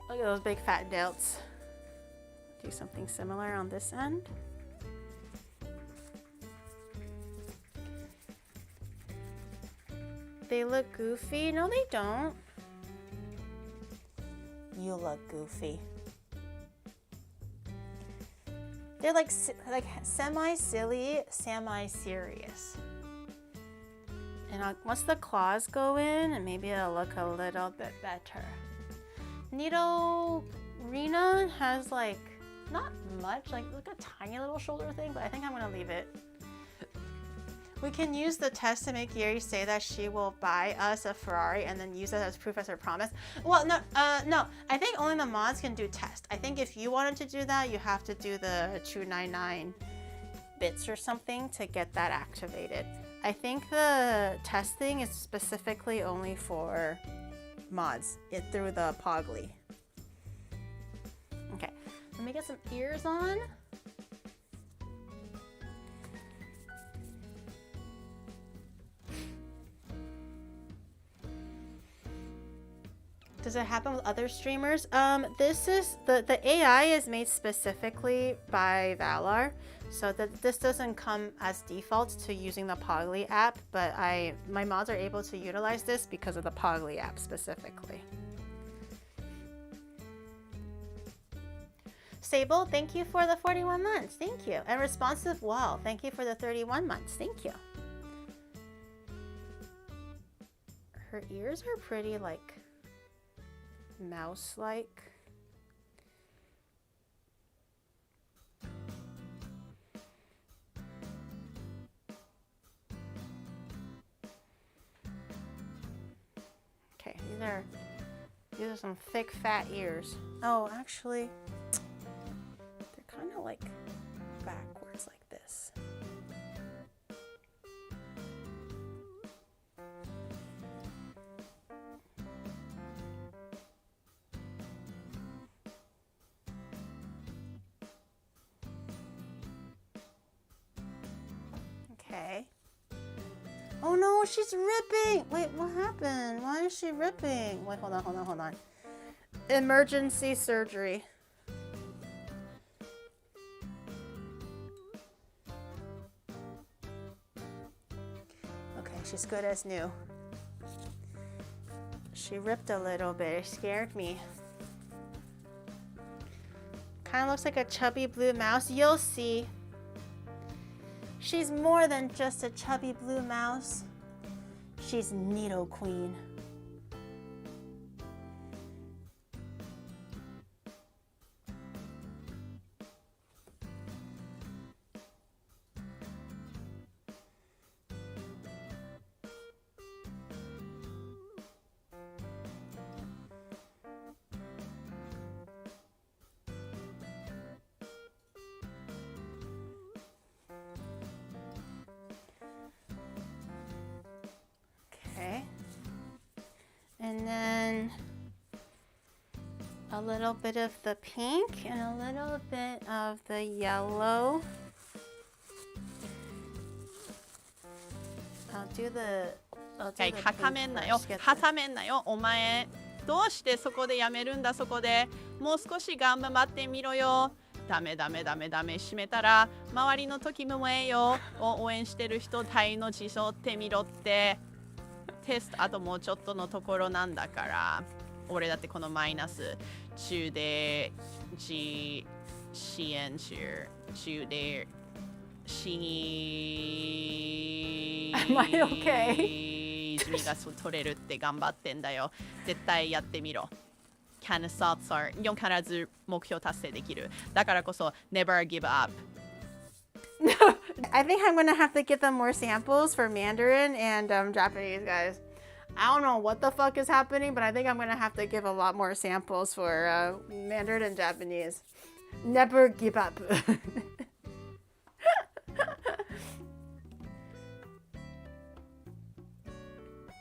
Look at those big fat delts. Do something similar on this end. They look goofy. No, they don't. You look goofy. They're like semi-silly, semi-serious. And once the claws go in, and maybe it'll look a little bit better. Nidorina has like not much, like a tiny little shoulder thing, but I think I'm gonna leave it. We can use the test to make Yuri say that she will buy us a Ferrari and then use it as proof as her promise. Well, no, I think only the mods can do test. I think if you wanted to do that, you have to do the 299 bits or something to get that activated. I think the test thing is specifically only for mods through the Pogly. Okay, let me get some ears on. Does it happen with other streamers? This is the AI is made specifically by Valar, so that this doesn't come as default to using the Pogly app, but my mods are able to utilize this because of the Pogly app specifically. Sable, thank you for the 41 months. Thank you. And Responsive Wall, thank you for the 31 months. Thank you. Her ears are pretty like mouse-like. Okay, these are some thick fat ears. Oh, actually, they're kind of like backwards like this. Okay. Oh no, she's ripping! Wait, what happened? Why is she ripping? Wait, hold on. Emergency surgery. Okay, she's good as new. She ripped a little bit, it scared me. Kind of looks like a chubby blue mouse. You'll see. She's more than just a chubby blue mouse. She's Nido Queen. And then a little bit of the pink and a little bit of the yellow. I'll do the pink first, 挟めんなよ get the- 挟めんなよお前どうしてそこでやめるんだそこでもう少し頑張ってみろよダメ閉めたら周りの時もえよを応援してる人体の事象ってみろってテストあともうちょっとのところなんだから俺だってこのマイナス中で支援中で Am I okay? 泉が取れるって頑張ってんだよ。絶対やってみろ。Can salts are 必ず目標達成できる。だからこそ never give up. I think I'm gonna have to get them more samples for Mandarin and Japanese, guys. I don't know what the fuck is happening, but I think I'm gonna have to give a lot more samples for Mandarin and Japanese. Never give up.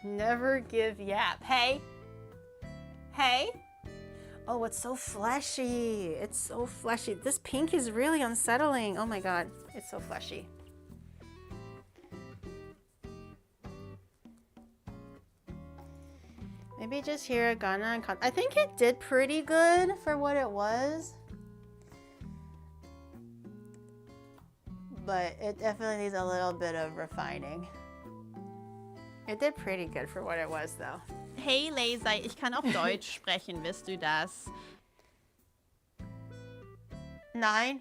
Never give yap. Hey? Hey? Oh, it's so fleshy. It's so fleshy. This pink is really unsettling. Oh my god. It's so fleshy. Maybe just hiragana and I think it did pretty good for what it was. But it definitely needs a little bit of refining. It did pretty good for what it was, though. Hey Laser, ich kann auf Deutsch sprechen, wisst du das? 9.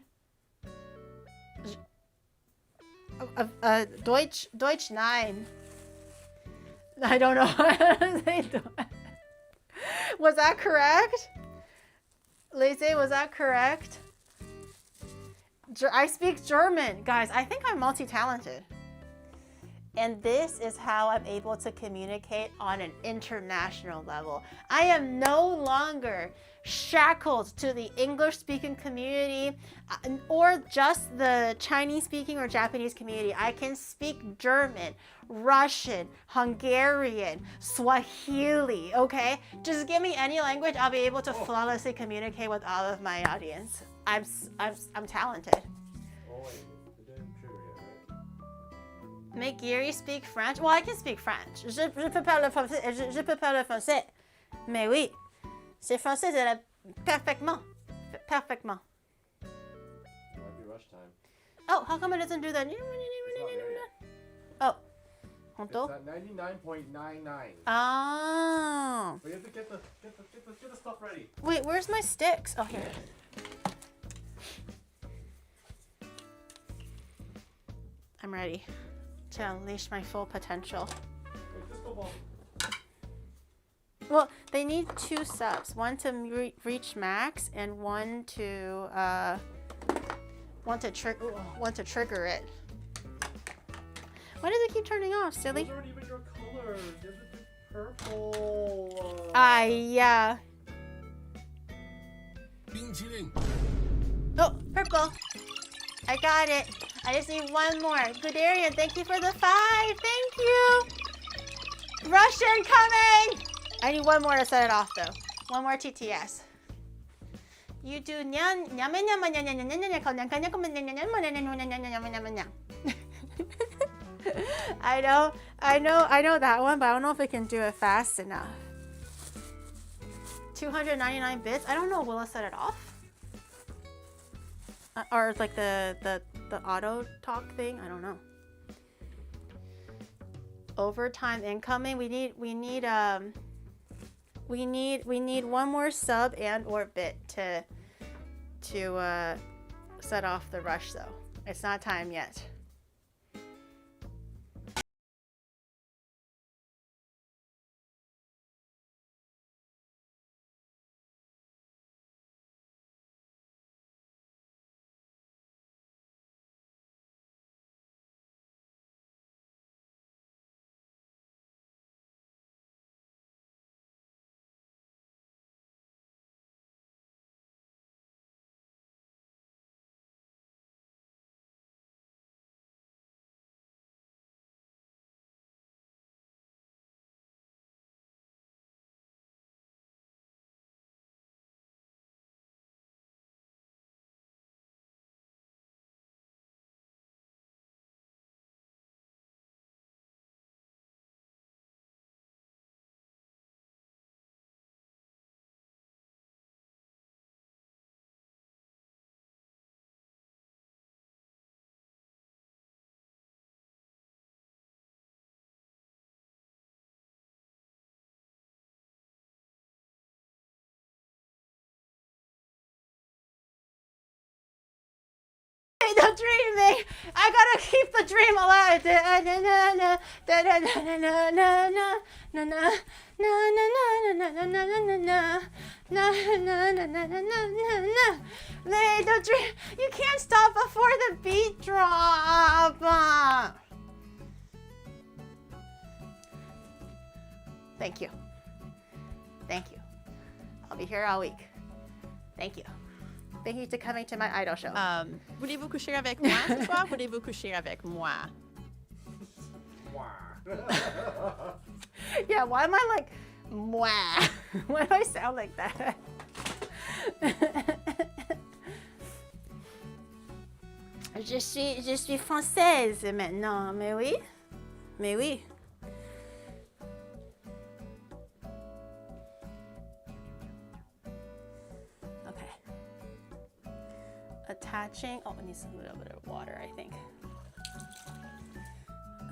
Deutsch 9. I don't know. Was that correct? Lise, was that correct? I speak German. Guys, I think I'm multi-talented. And this is how I'm able to communicate on an international level. I am no longer shackled to the English-speaking community or just the Chinese-speaking or Japanese community. I can speak German, Russian, Hungarian, Swahili, okay? Just give me any language, I'll be able to flawlessly communicate with all of my audience. I'm talented. Oh wait, it didn't trigger yet, right? Make Gary speak French? Well, I can speak French. Je peux parler français. Je peux parler français. Mais oui, c'est français parfaitement. Parfaitement. Might be rush time. Oh, how come it doesn't do that? Oh, It's honto? at 99.99. Oh. We have to get the stuff ready. Wait, where's my sticks? Oh, here. I'm ready to unleash my full potential. Wait, disco ball. Well, they need 2 subs, one to reach max and one to trigger it. Why does it keep turning off, silly? Those aren't even your colors. They're the purple. Yeah. Oh, purple. I got it. I just need one more. Guderian, thank you for the 5. Thank you. Russian coming. I need one more to set it off, though. One more TTS. You do nyan nyama nyama nyama nyama nyama. I know that one, but I don't know if it can do it fast enough. 299 bits. I don't know. Will it set it off? Or like the auto talk thing? I don't know. Overtime incoming. We need one more sub and or bit to set off the rush though. It's not time yet. the dreaming. I gotta keep the dream alive. Lay the dream. You can't stop before the beat drop. Thank you. Thank you. I'll be here all week. Thank you. Thank you for coming to my idol show. Voulez-vous coucher avec moi ce soir? Voulez-vous coucher avec moi? Yeah, why am I like, mwah? Why do I sound like that? Je suis française maintenant, mais oui. Mais oui. Attaching, oh, it needs a little bit of water, I think.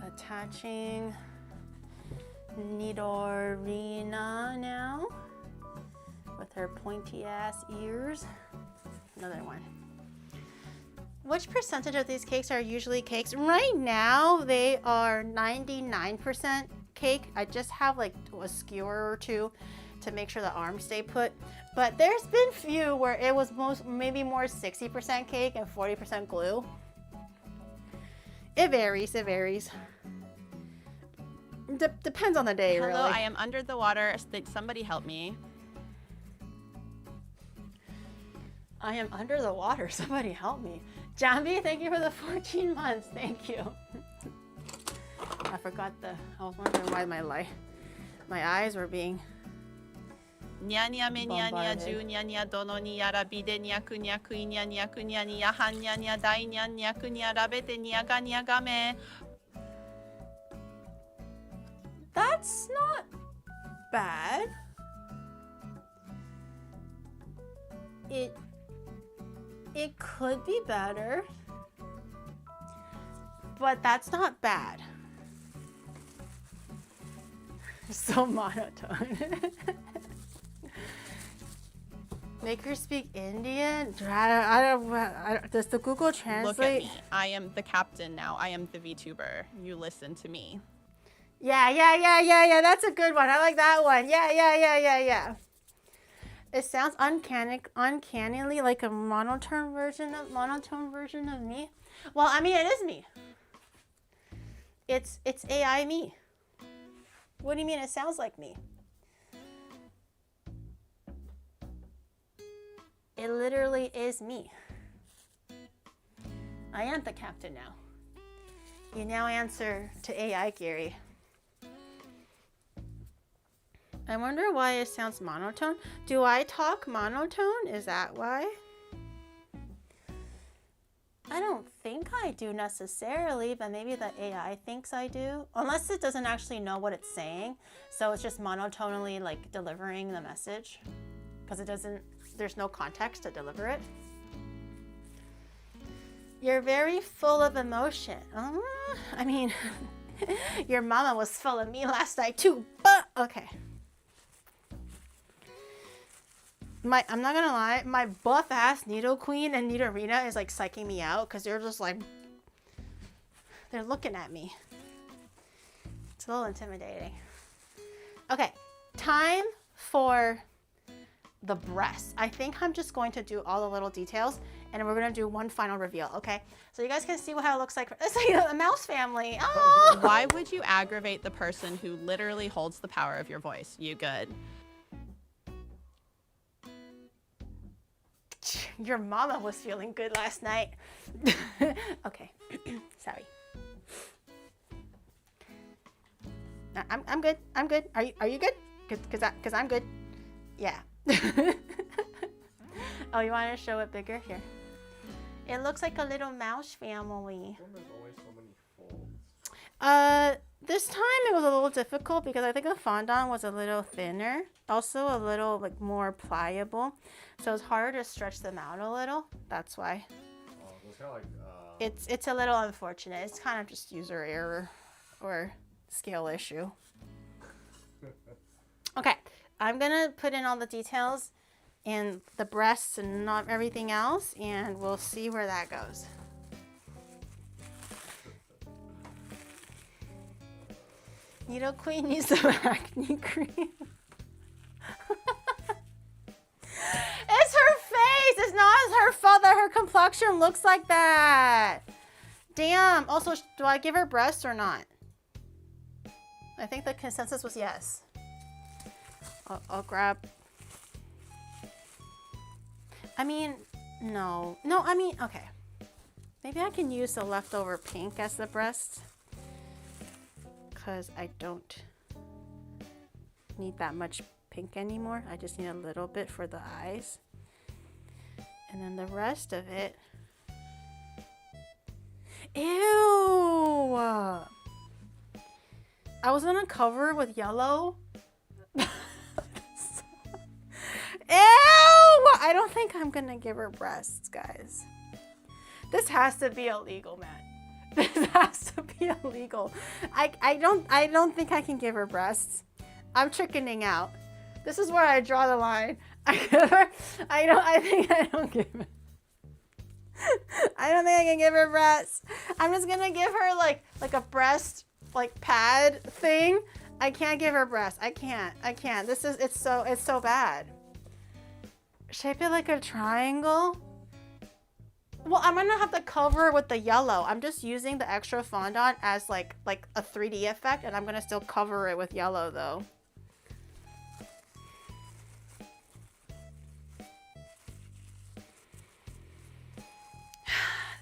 Attaching Nidorina now with her pointy ass ears. Another one. Which percentage of these cakes are usually cakes? Right now, they are 99% cake. I just have like a skewer or two to make sure the arms stay put. But there's been few where it was maybe more 60% cake and 40% glue. It varies, it varies. Depends on the day, Hello, really. I am under the water. Somebody help me. I am under the water. Somebody help me. Jambi, thank you for the 14 months. Thank you. I forgot I was wondering why my eyes were being... Nya nya me nya nya ju nya nya dono ni yara bide nya ku nya kui nya nya ku nya ni ya han nya nya dai nya nya ku nya rabete nya ga me. That's not bad. It could be better, but that's not bad. So monotone. Make her speak Indian? I don't, does the Google Translate? Look at me. I am the captain now. I am the VTuber. You listen to me. Yeah. That's a good one. I like that one. Yeah. It sounds uncannily like a monotone version of me. Well, I mean, it is me. It's AI me. What do you mean it sounds like me? It literally is me. I am the captain now. You now answer to AI, Gary. I wonder why it sounds monotone. Do I talk monotone? Is that why? I don't think I do necessarily, but maybe the AI thinks I do. Unless it doesn't actually know what it's saying. So it's just monotonally like delivering the message. Because there's no context to deliver it. You're very full of emotion. I mean, your mama was full of me last night too, but okay. I'm not gonna lie, my buff ass Needle Queen and Nidorina is like psyching me out because they're just like, they're looking at me. It's a little intimidating. Okay, time for the breasts. I think I'm just going to do all the little details and we're gonna do one final reveal, okay? So you guys can see how it looks like. It's like a mouse family. Oh! Why would you aggravate the person who literally holds the power of your voice? You good. Your mama was feeling good last night. Okay, sorry. I'm good. I'm good. Are you good? Cause I'm good. Yeah. Oh, you want to show it bigger? Here. It looks like a little mouse family. There's always so many folds. This time it was a little difficult because I think the fondant was a little thinner. Also a little like more pliable. So it's harder to stretch them out a little. That's why. Oh, it's kind of like. It's a little unfortunate. It's kind of just user error or scale issue. Okay, I'm gonna put in all the details and the breasts and not everything else, and we'll see where that goes. Needle Queen needs some acne cream. It's her face. It's not her fault that her complexion looks like that. Damn. Also, do I give her breasts or not? I think the consensus was yes. I'll grab. I mean, no. No, I mean, okay. Maybe I can use the leftover pink as the breast. Because I don't need that much pink anymore. I just need a little bit for the eyes. And then the rest of it. Ew! I was gonna cover it with yellow. Ew! I don't think I'm gonna give her breasts, guys. This has to be illegal, man. This has to be illegal. I don't think I can give her breasts. I'm chickening out. This is where I draw the line. I think I don't give it. I don't think I can give her breasts. I'm just gonna give her like a breast like pad thing. I can't give her breasts. I can't. It's so bad. Shape it like a triangle. Well, I'm gonna have to cover it with the yellow. I'm just using the extra fondant as like a 3D effect, and I'm gonna still cover it with yellow though.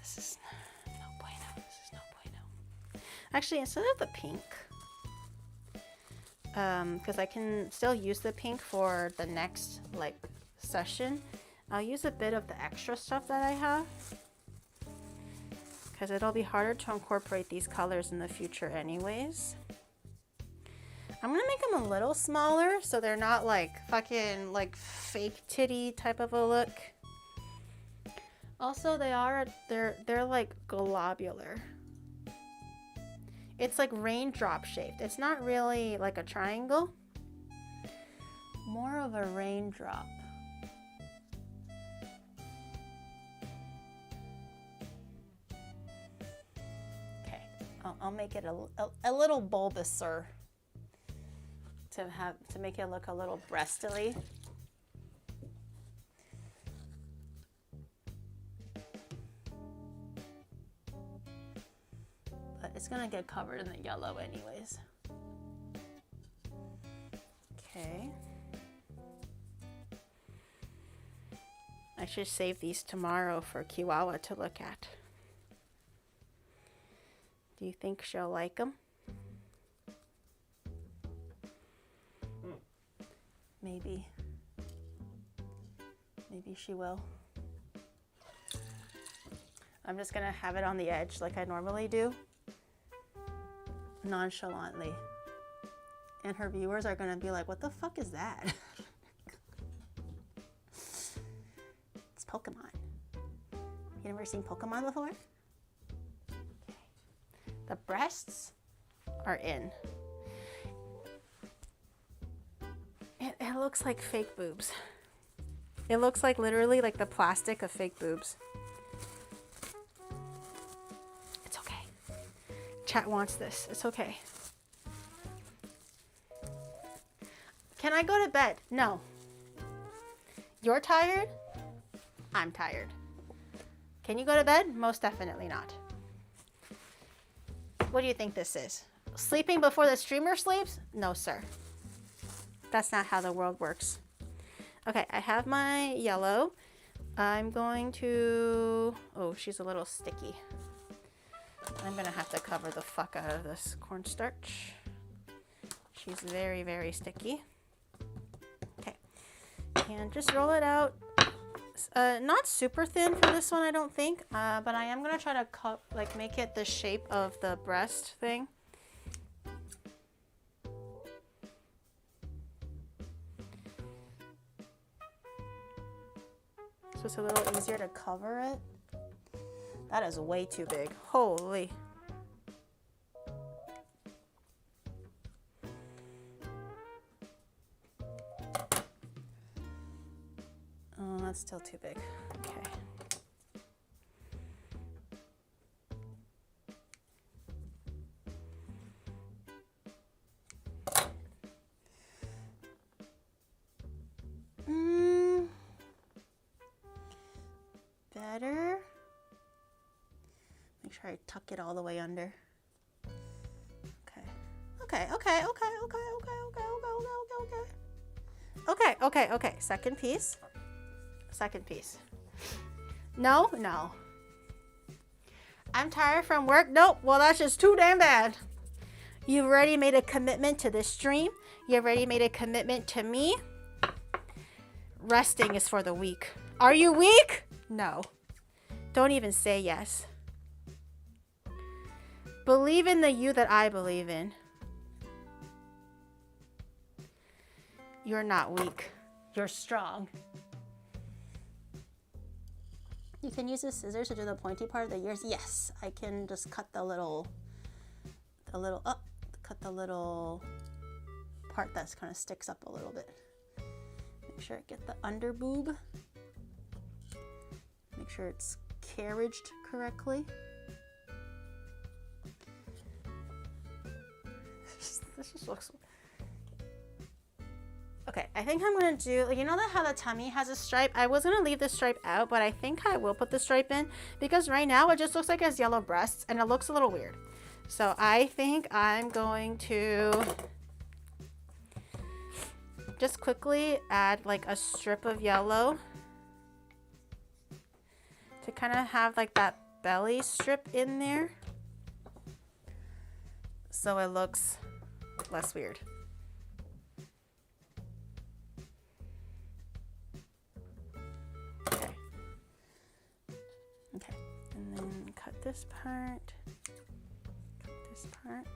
This is no bueno. This is no bueno. Actually, instead of the pink, because I can still use the pink for the next like session, I'll use a bit of the extra stuff that I have, because it'll be harder to incorporate these colors in the future anyways. I'm gonna make them a little smaller so they're not like fucking like fake titty type of a look. Also, they're like globular. It's like raindrop shaped. It's not really like a triangle. More of a raindrop. Okay, I'll make it a little bulbouser to make it look a little breastily. But it's gonna get covered in the yellow anyways. Okay. I should save these tomorrow for Kiwawa to look at. Do you think she'll like them? Maybe. Maybe she will. I'm just gonna have it on the edge like I normally do. Nonchalantly. And her viewers are gonna be like, what the fuck is that? It's Pokemon. You never seen Pokemon before? Okay. The breasts are in. It looks like fake boobs. It looks like literally like the plastic of fake boobs. It's okay. Chat wants this. It's okay. Can I go to bed? No. You're tired? I'm tired. Can you go to bed? Most definitely not. What do you think this is? Sleeping before the streamer sleeps? No, sir. That's not how the world works. Okay, I have my yellow. I'm going to... Oh, she's a little sticky. I'm gonna have to cover the fuck out of this cornstarch. She's very, very sticky. Okay, and just roll it out. Not super thin for this one, I don't think, but I am gonna try to make it the shape of the breast thing. So it's a little easier to cover it. That is way too big. Holy. Oh, that's still too big. Okay. Try to tuck it all the way under. Okay. Okay, okay, okay, okay, okay, okay, okay, okay, okay. Okay, okay, okay. Second piece. Second piece. No, no. I'm tired from work. Nope. Well, that's just too damn bad. You've already made a commitment to this stream. You've already made a commitment to me. Resting is for the weak. Are you weak? No. Don't even say yes. Believe in the you that I believe in. You're not weak. You're strong. You can use the scissors to do the pointy part of the ears. Yes, I can just cut the little part that's kind of sticks up a little bit. Make sure I get the under boob. Make sure it's carriaged correctly. This just looks. Okay, I think I'm gonna do, you know that how the tummy has a stripe? I was gonna leave the stripe out, but I think I will put the stripe in because right now it just looks like it has yellow breasts and it looks a little weird. So I think I'm going to just quickly add like a strip of yellow to kind of have like that belly strip in there so it looks less weird. Okay. Okay. And then cut this part. Cut this part.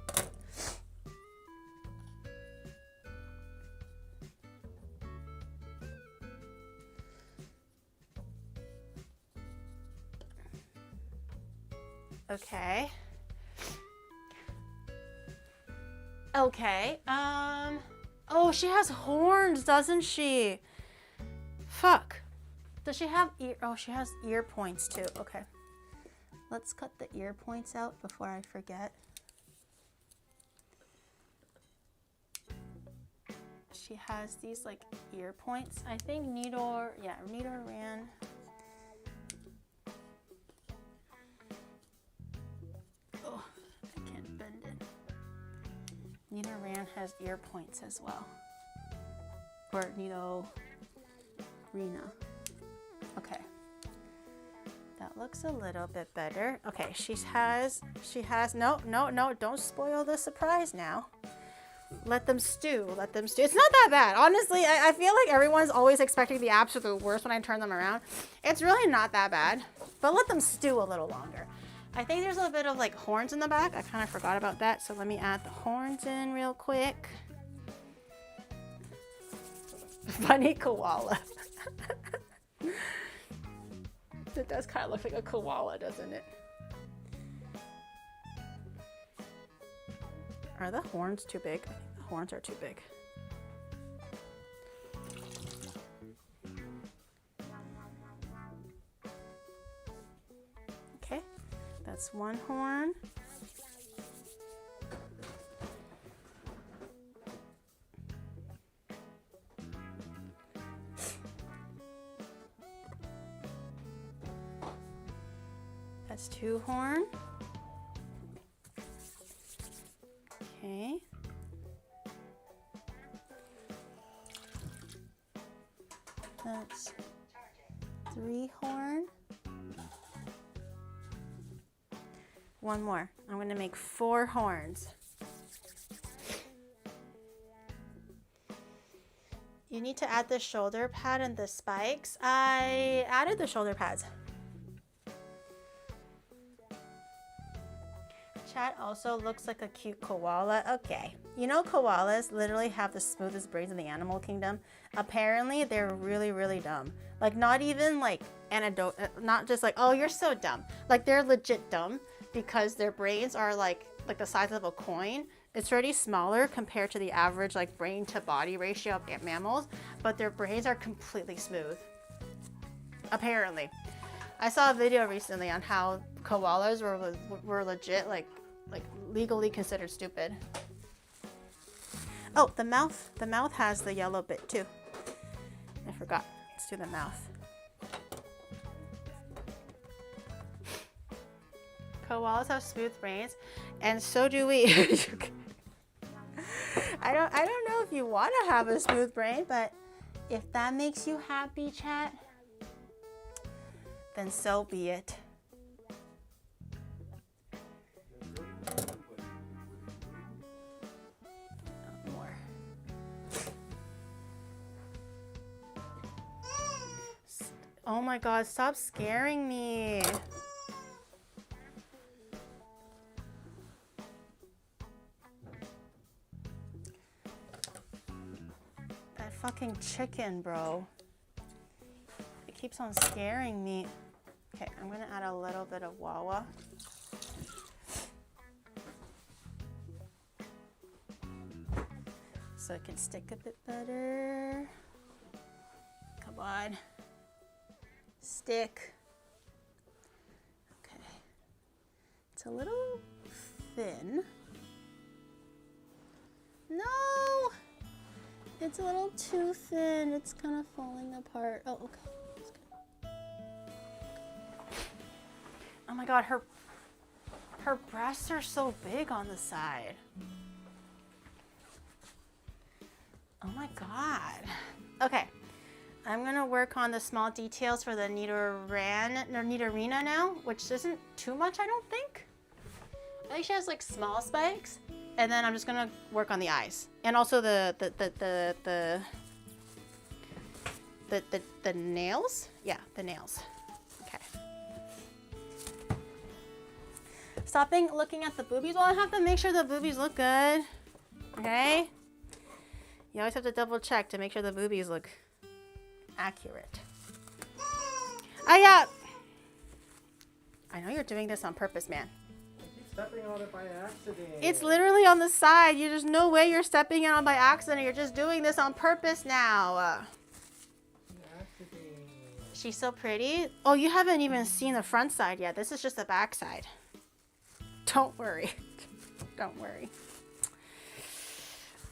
Okay. Okay. Oh, she has horns, doesn't she? Fuck. Does she have ear? Oh, she has ear points too. Okay. Let's cut the ear points out before I forget. She has these like ear points. I think Nidor ran. Oh, I can't bend it. Nina Ran has ear points as well. Or Nito Rena. Okay. That looks a little bit better. Okay, she has, no, don't spoil the surprise now. Let them stew, let them stew. It's not that bad. Honestly, I feel like everyone's always expecting the absolute worst when I turn them around. It's really not that bad, but let them stew a little longer. I think there's a bit of like horns in the back. I kind of forgot about that. So let me add the horns in real quick. Funny koala. It does kind of look like a koala, doesn't it? Are the horns too big? I think the horns are too big. Okay, that's one horn. That's two horn. Okay. That's three horn. One more. I'm going to make four horns. You need to add the shoulder pad and the spikes. I added the shoulder pads. Chat also looks like a cute koala. Okay. You know koalas literally have the smoothest brains in the animal kingdom. Apparently they're really, really dumb. Like not even like anecdote, not just like, oh, you're so dumb. Like they're legit dumb because their brains are like the size of a coin. It's already smaller compared to the average like brain to body ratio of mammals, but their brains are completely smooth. Apparently. I saw a video recently on how koalas were legit like legally considered stupid. Oh, the mouth has the yellow bit too. I forgot. Let's do the mouth. Koalas have smooth brains, and so do we. I don't know if you want to have a smooth brain, but if that makes you happy, chat, then so be it. More. Oh my God, stop scaring me. That fucking chicken, bro. It keeps on scaring me. Okay, I'm gonna add a little bit of Wawa. So it can stick a bit better. Come on. Stick. Okay. It's a little thin. No! It's a little too thin. It's kind of falling apart. Oh, okay. That's good. Oh my God, her breasts are so big on the side. Oh my God. Okay. I'm gonna work on the small details for the Nidorina now, which isn't too much, I don't think. I think she has like small spikes, and then I'm just gonna work on the eyes and also the nails. Yeah, the nails. Okay. Stopping looking at the boobies. Well, I have to make sure the boobies look good. Okay. You always have to double check to make sure the boobies look accurate. I know you're doing this on purpose, man. Stepping on it by accident. It's literally on the side. There's no way you're stepping on by accident. You're just doing this on purpose now. She's so pretty. Oh, you haven't even seen the front side yet. This is just the back side. Don't worry. Don't worry.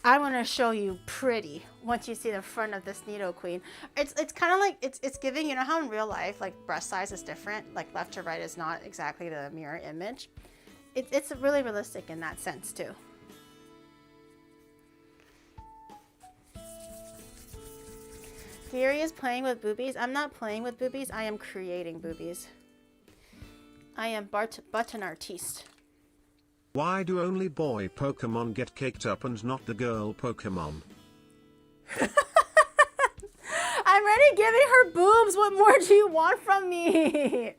I want to show you pretty once you see the front of this Nido Queen. It's kind of like, it's giving, you know how in real life, like breast size is different, like left to right is not exactly the mirror image. It's really realistic in that sense too. Gary is playing with boobies. I'm not playing with boobies. I am creating boobies. I am button artiste. Why do only boy Pokemon get caked up and not the girl Pokemon? I'm already giving her boobs. What more do you want from me?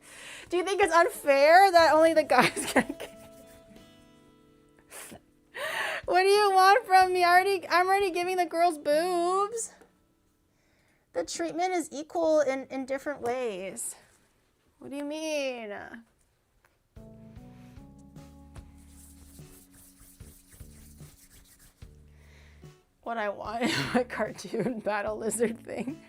Do you think it's unfair that only the guys get? What do you want from me? I'm already giving the girls boobs. The treatment is equal in different ways. What do you mean? What I want is my cartoon battle lizard thing.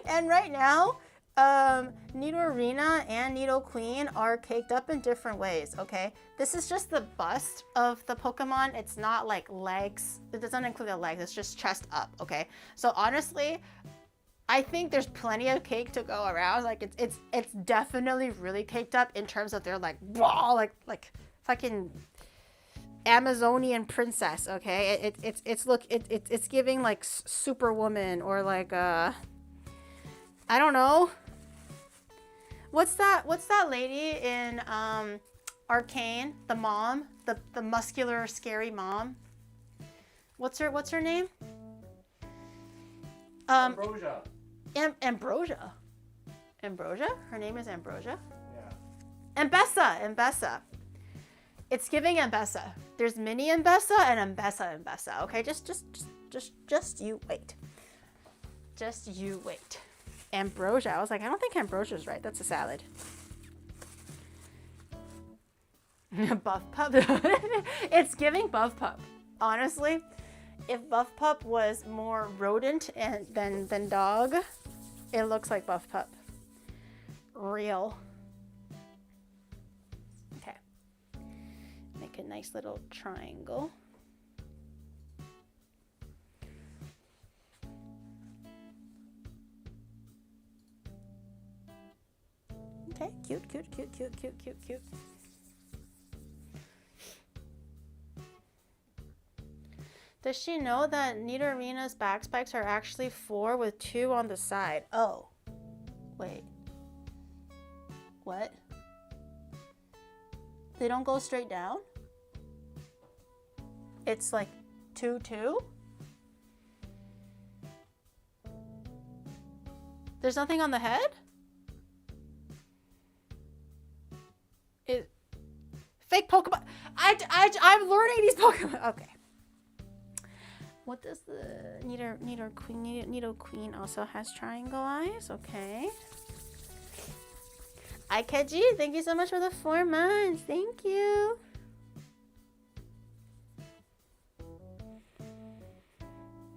And right now, Nidorina and Nido Queen are caked up in different ways, okay? This is just the bust of the Pokemon. It's not like legs. It doesn't include the legs. It's just chest up, okay? So honestly, I think there's plenty of cake to go around. Like it's definitely really caked up in terms of their like raw, like fucking Amazonian princess, okay? It's giving like Superwoman or like I don't know. What's that lady in Arcane? The mom, the muscular scary mom. What's her name? Ambrosia. Ambrosia. Ambrosia? Her name is Ambrosia? Yeah. Ambessa. It's giving Ambessa. There's mini Ambessa and Ambessa, okay? Just you wait. Just you wait. Ambrosia. I was like, I don't think Ambrosia's right. That's a salad. Buff Pup. It's giving Buff Pup. Honestly, if Buff Pup was more rodent than dog, it looks like Buff Pup. Real. Okay. Make a nice little triangle. Okay, cute, cute, cute, cute, cute, cute, cute. Does she know that Nidorina's back spikes are actually 4 with 2 on the side? Oh, wait. What? They don't go straight down? It's like 2, 2? There's nothing on the head? Fake Pokemon. I'm learning these Pokemon. Okay. What does the Nido Queen also has triangle eyes? Okay. Aikeji, thank you so much for the 4 months. Thank you.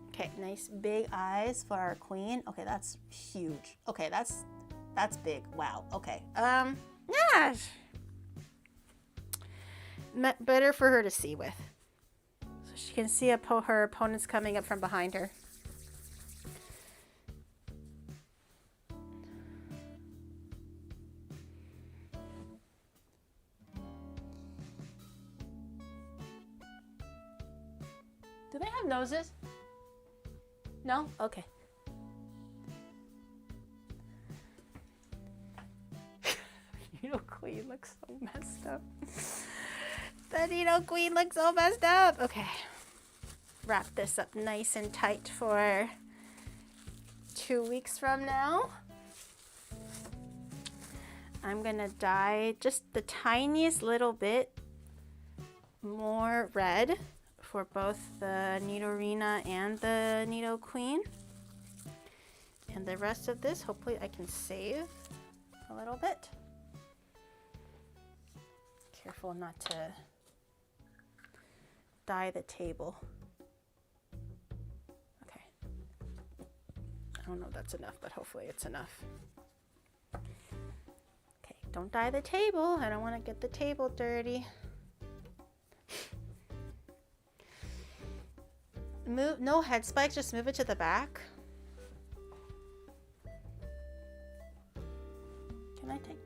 Okay, nice big eyes for our queen. Okay, that's huge. Okay, that's big. Wow. Okay. Yeah. Better for her to see with. So she can see her opponents coming up from behind her. Do they have noses? No? Okay. Nido Queen looks so messed up. The Nido Queen looks so messed up. Okay. Wrap this up nice and tight for 2 weeks from now. I'm gonna dye just the tiniest little bit more red for both the Nidorina and the Nido Queen. And the rest of this, hopefully I can save a little bit. Careful not to dye the table. Okay. I don't know if that's enough, but hopefully it's enough. Okay, don't dye the table. I don't want to get the table dirty. Move, no head spikes, just move it to the back. Can I take?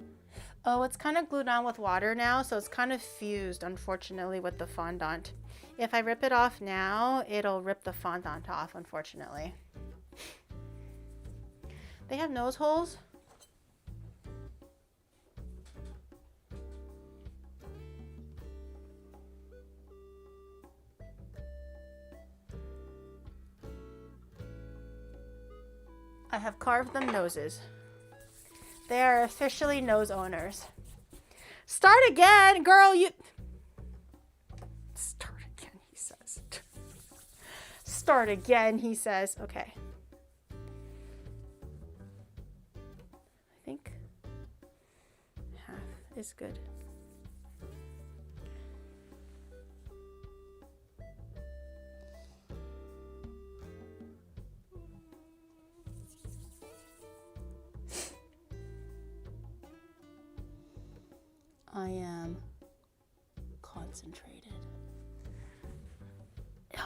Oh, it's kind of glued on with water now, so it's kind of fused, unfortunately, with the fondant. If I rip it off now, it'll rip the fondant off, unfortunately. They have nose holes. I have carved them noses. They are officially nose owners. Start again, girl, you... Start again, he says. Start again, he says. Okay. I think half is good. I am concentrated.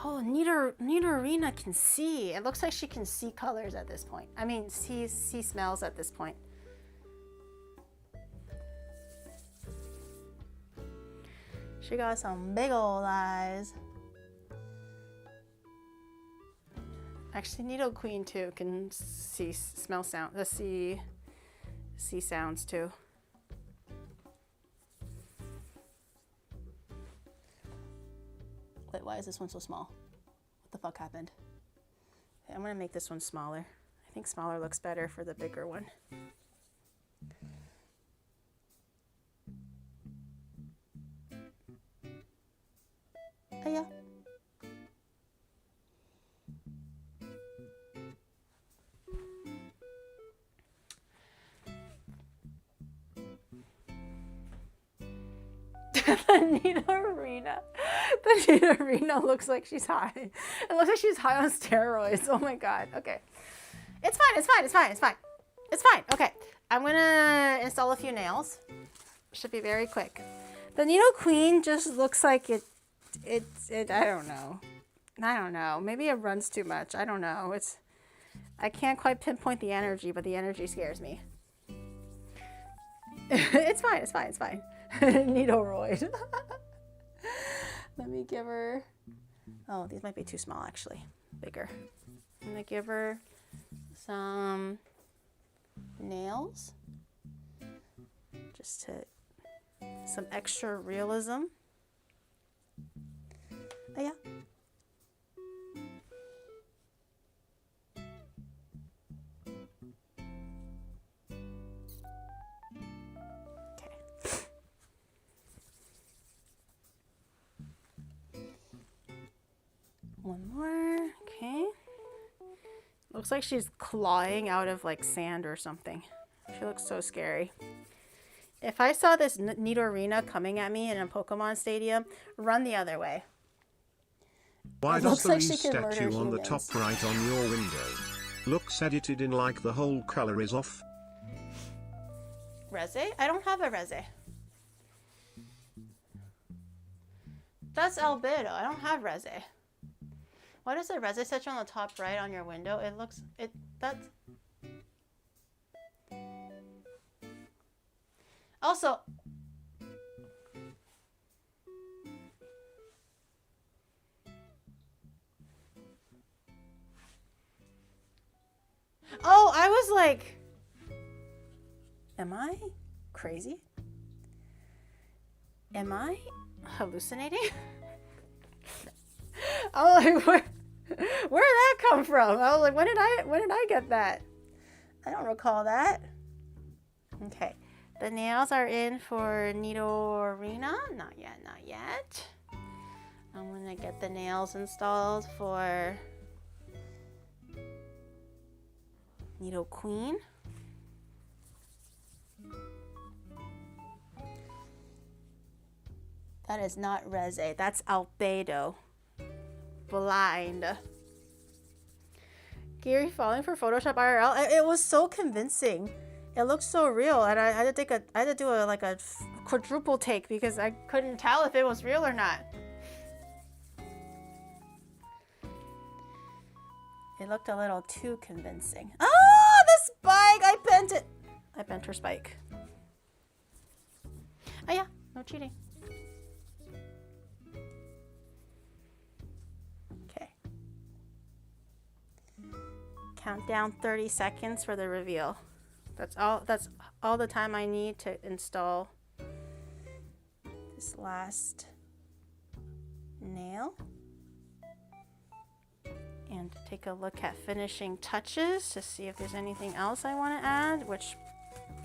Oh, Nidorina can see. It looks like she can see colors at this point. I mean, see smells at this point. She got some big old eyes. Actually, Nido Queen too can see, smell sound. See sounds too. Wait, why is this one so small? What the fuck happened? Okay, I'm gonna make this one smaller. I think smaller looks better for the bigger one. Oh yeah. The Nidorina looks like she's high. It looks like she's high on steroids. Oh my god. Okay. It's fine, it's fine, it's fine, it's fine. It's fine. Okay. I'm gonna install a few nails. Should be very quick. The Nido Queen just looks like it I don't know. I don't know. Maybe it runs too much. I don't know. I can't quite pinpoint the energy, but the energy scares me. It's fine, it's fine, it's fine. Nidoroid. Let me give her... Oh, these might be too small, actually. Bigger. I'm gonna give her some nails. Just to... some extra realism. Oh, yeah. One more, okay. Looks like she's clawing out of like sand or something. She looks so scary. If I saw this Nidorina coming at me in a Pokemon stadium, run the other way. Why It does looks the like Ree she can murder statue on the humans. top right on your window looks edited in like the whole color is off? Reze? I don't have a Reze. That's Albedo. I don't have Reze. Why does the Reze statue on the top right on your window? It looks... that's... Also... Oh, I was like... Am I crazy? Am I hallucinating? I was like, where did that come from? I was like, when did I get that? I don't recall that. Okay, the nails are in for Nidorina. Not yet, not yet. I'm gonna get the nails installed for Nidoqueen. That is not Reze, that's Albedo. Blind. Gary falling for Photoshop IRL. It was so convincing. It looked so real, and I had to do a quadruple take because I couldn't tell if it was real or not. It looked a little too convincing. Oh, the spike! I bent it. I bent her spike. Oh yeah, no cheating. Okay. Count down 30 seconds for the reveal. That's all the time I need to install this last nail. And take a look at finishing touches to see if there's anything else I want to add, which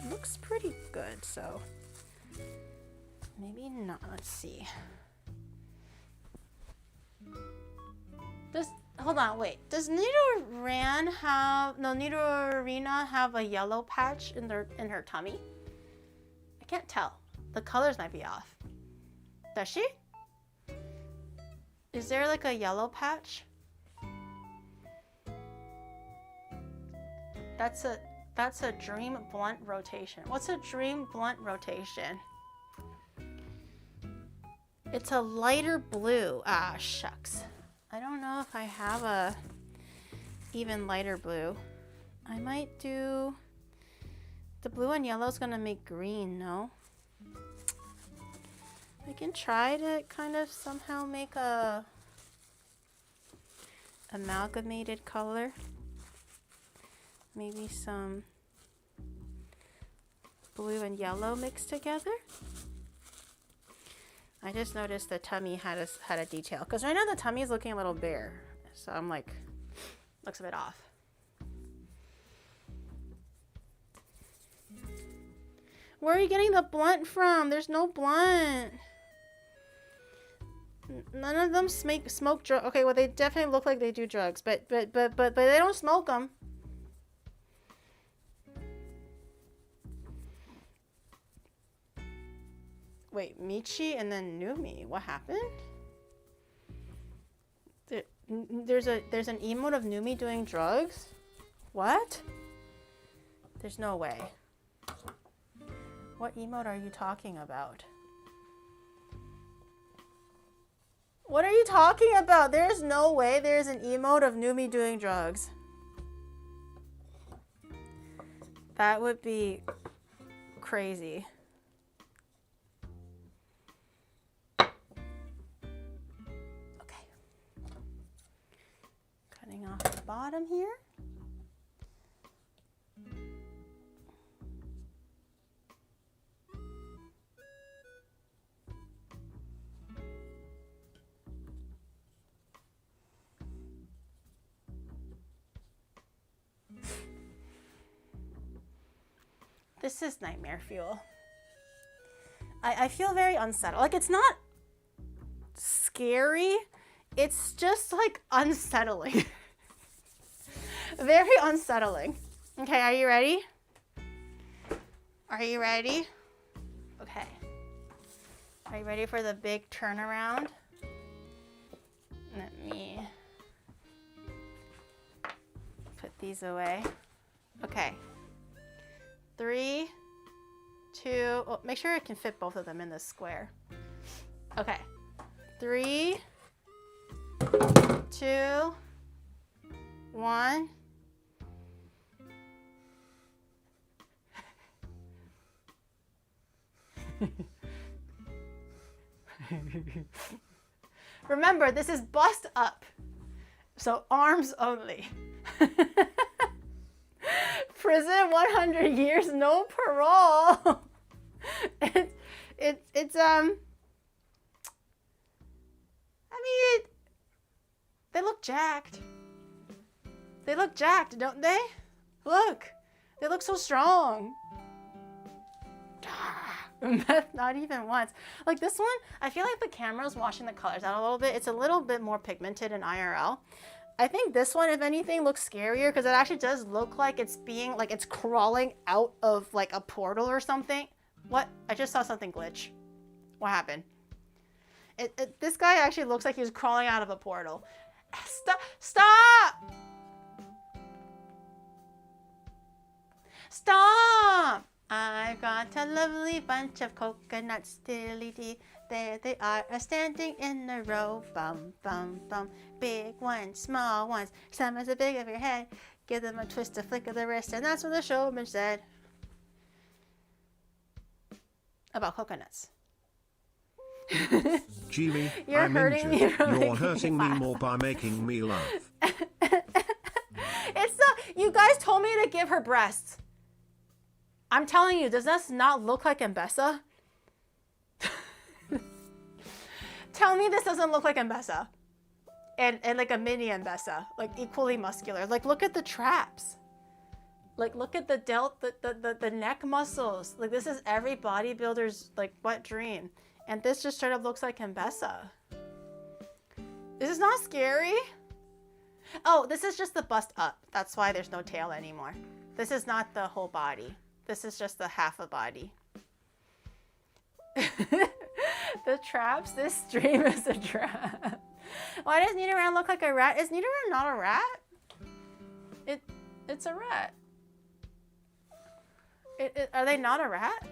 looks pretty good, so maybe not. Let's see. Hold on, wait. Does Nidorina have a yellow patch in her tummy? I can't tell. The colors might be off. Does she? Is there like a yellow patch? That's a dream blunt rotation. What's a dream blunt rotation? It's a lighter blue. Ah, shucks. I don't know if I have a even lighter blue. I might do... The blue and yellow is gonna make green, no? I can try to kind of somehow make a amalgamated color. Maybe some blue and yellow mixed together. I just noticed the tummy had a detail. Because right now the tummy is looking a little bare. So I'm like, looks a bit off. Where are you getting the blunt from? There's no blunt. None of them smoke drugs. Okay, well they definitely look like they do drugs, but they don't smoke them. Wait, Michi and then Numi. What happened? There's an emote of Numi doing drugs? What? There's no way. What emote are you talking about? What are you talking about? There's no way there's an emote of Numi doing drugs. That would be crazy. bottom here. This is nightmare fuel. I feel very unsettled. Like, it's not scary. It's just like unsettling. Very unsettling. Okay, are you ready? Are you ready? Okay. Are you ready for the big turnaround? Let me put these away. Okay. 3, 2, oh, make sure I can fit both of them in this square. Okay. 3, 2, 1. Remember, this is bust up, so arms only. Prison 100 years, no parole. It's I mean, they look jacked. They look jacked, don't they? Look, they look so strong. Not even once. Like this one, I feel like the camera's washing the colors out a little bit. It's a little bit more pigmented in IRL. I think this one, if anything, looks scarier because it actually does look like it's being, like it's crawling out of like a portal or something. What? I just saw something glitch. What happened? This guy actually looks like he was crawling out of a portal. Stop! Stop! Stop! I've got a lovely bunch of coconuts, dilly-dee. There they are, standing in a row. Bum, bum, bum. Big ones, small ones. Some as big of your head. Give them a twist, a flick of the wrist, and that's what the showman said about coconuts. Jimmy, You're I'm hurting me, injured. you're You're making hurting me me laugh. more by making me laugh. It's not, you guys told me to give her breasts. I'm telling you, does this not look like Mbessa? Tell me this doesn't look like Mbessa. And like a mini Mbessa, like equally muscular. Like look at the traps. Like look at the neck muscles. Like this is every bodybuilder's like wet dream. And this just straight up looks like Mbessa. This is not scary. Oh, this is just the bust up. That's why there's no tail anymore. This is not the whole body. This is just the half a body. The traps, this stream is a trap. Why does Nidoran look like a rat? Is Nidoran not a rat? It's a rat. Are they not a rat?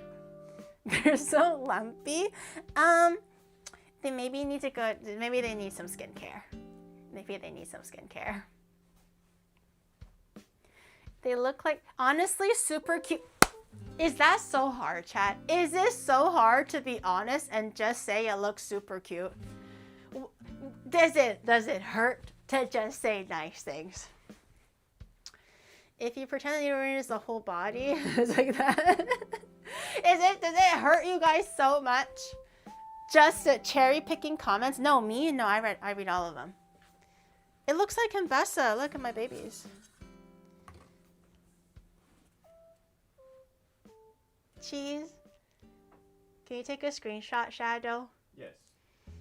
They're so lumpy. They maybe need to go, maybe they need some skincare. Maybe they need some skincare. They look like, honestly, super cute. Is that so hard, chat? Is this so hard to be honest and just say it looks super cute? Does it hurt to just say nice things? If you pretend that Nidoran is the whole body, it's like that. Does it hurt you guys so much? Just cherry picking comments? No, me? No, I read all of them. It looks like Mbessa. Look at my babies. Cheese. Can you take a screenshot, Shadow? Yes.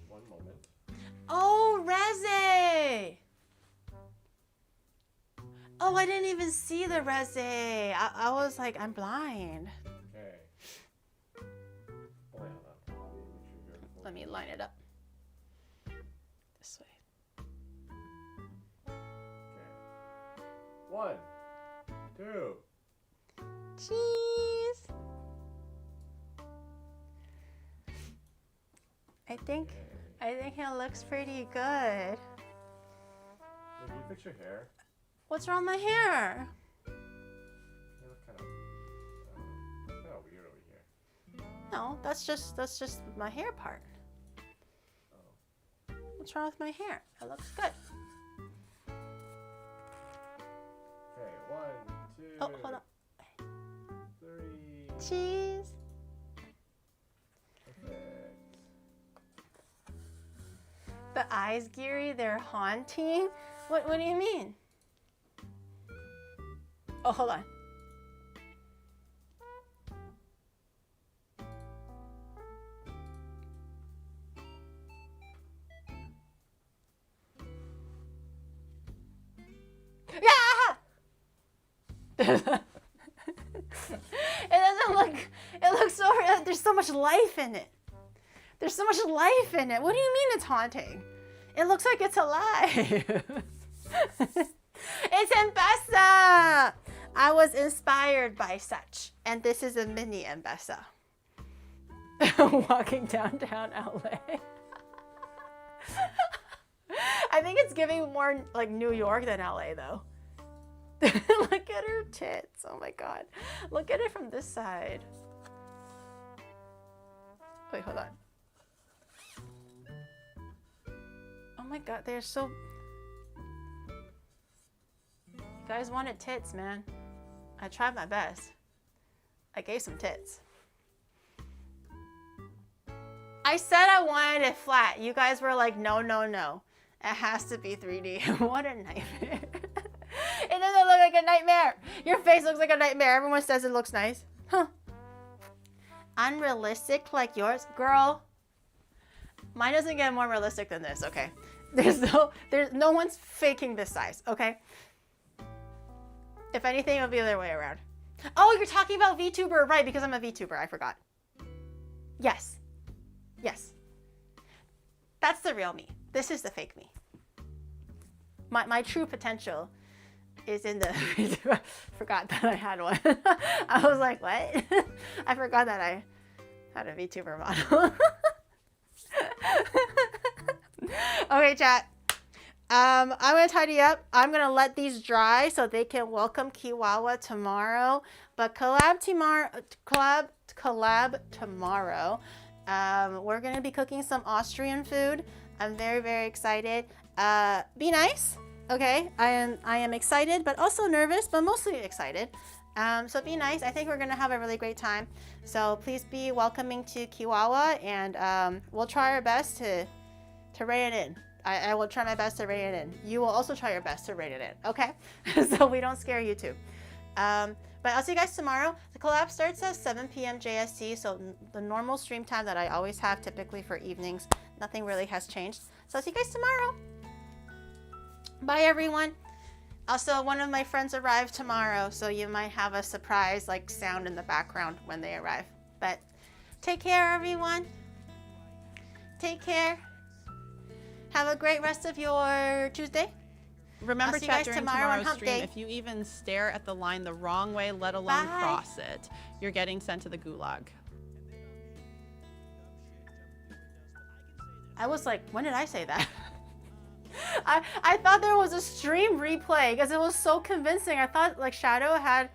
One moment. Oh, Reze! Oh, I didn't even see the Reze. I was like, I'm blind. Okay. Hold on. Make sure you're Let me line it up. This way. Okay. 1, 2. Cheese. I think it looks pretty good. Can you fix your hair? What's wrong with my hair? You look kind of weird over here. No, that's just my hair part. Oh. What's wrong with my hair? It looks good. Oh, hold on. 3. Cheese. Perfect. The eyes, Geary, they're haunting. What do you mean? Oh, hold on. Yeah! It looks so, there's so much life in it. There's so much life in it. What do you mean it's haunting? It looks like it's alive. It's Mbessa. I was inspired by such. And this is a mini Mbessa. Walking downtown LA. I think it's giving more like New York than LA though. Look at her tits. Oh my god. Look at it from this side. Wait, hold on. Oh my god, they're so... You guys wanted tits, man. I tried my best. I gave some tits. I said I wanted it flat. You guys were like, no, no, no. It has to be 3D. What a nightmare. It doesn't look like a nightmare. Your face looks like a nightmare. Everyone says it looks nice. Huh. Unrealistic like yours? Girl, mine doesn't get more realistic than this, okay? There's no one's faking this size, okay? If anything, it'll be the other way around. Oh, you're talking about VTuber, right, because I'm a VTuber, I forgot. Yes. Yes. That's the real me. This is the fake me. My true potential is in the... Forgot that I had one. I was like, what? I forgot that I had a VTuber model. Okay, chat. I'm going to tidy up. I'm going to let these dry so they can welcome Kiwawa tomorrow. But collab tomorrow. We're going to be cooking some Austrian food. I'm very, very excited. Be nice. Okay, I am excited, but also nervous, but mostly excited. So be nice. I think we're gonna have a really great time. So please be welcoming to Kiwawa, and we'll try our best to rein it in. I will try my best to rein it in. You will also try your best to rein it in. Okay, so we don't scare you too. But I'll see you guys tomorrow. The collab starts at 7 p.m. JST, so the normal stream time that I always have typically for evenings. Nothing really has changed. So I'll see you guys tomorrow. Bye, everyone. Also, one of my friends arrived tomorrow, so you might have a surprise like sound in the background when they arrive. But take care, everyone. Take care. Have a great rest of your Tuesday. Remember, see you chat, guys during tomorrow on tomorrow's Hump stream, Day. if you even stare at the line the wrong way, let alone Bye. cross it, you're getting sent to the gulag. I was like, when did I say that? I thought there was a stream replay because it was so convincing. I thought like Shadow had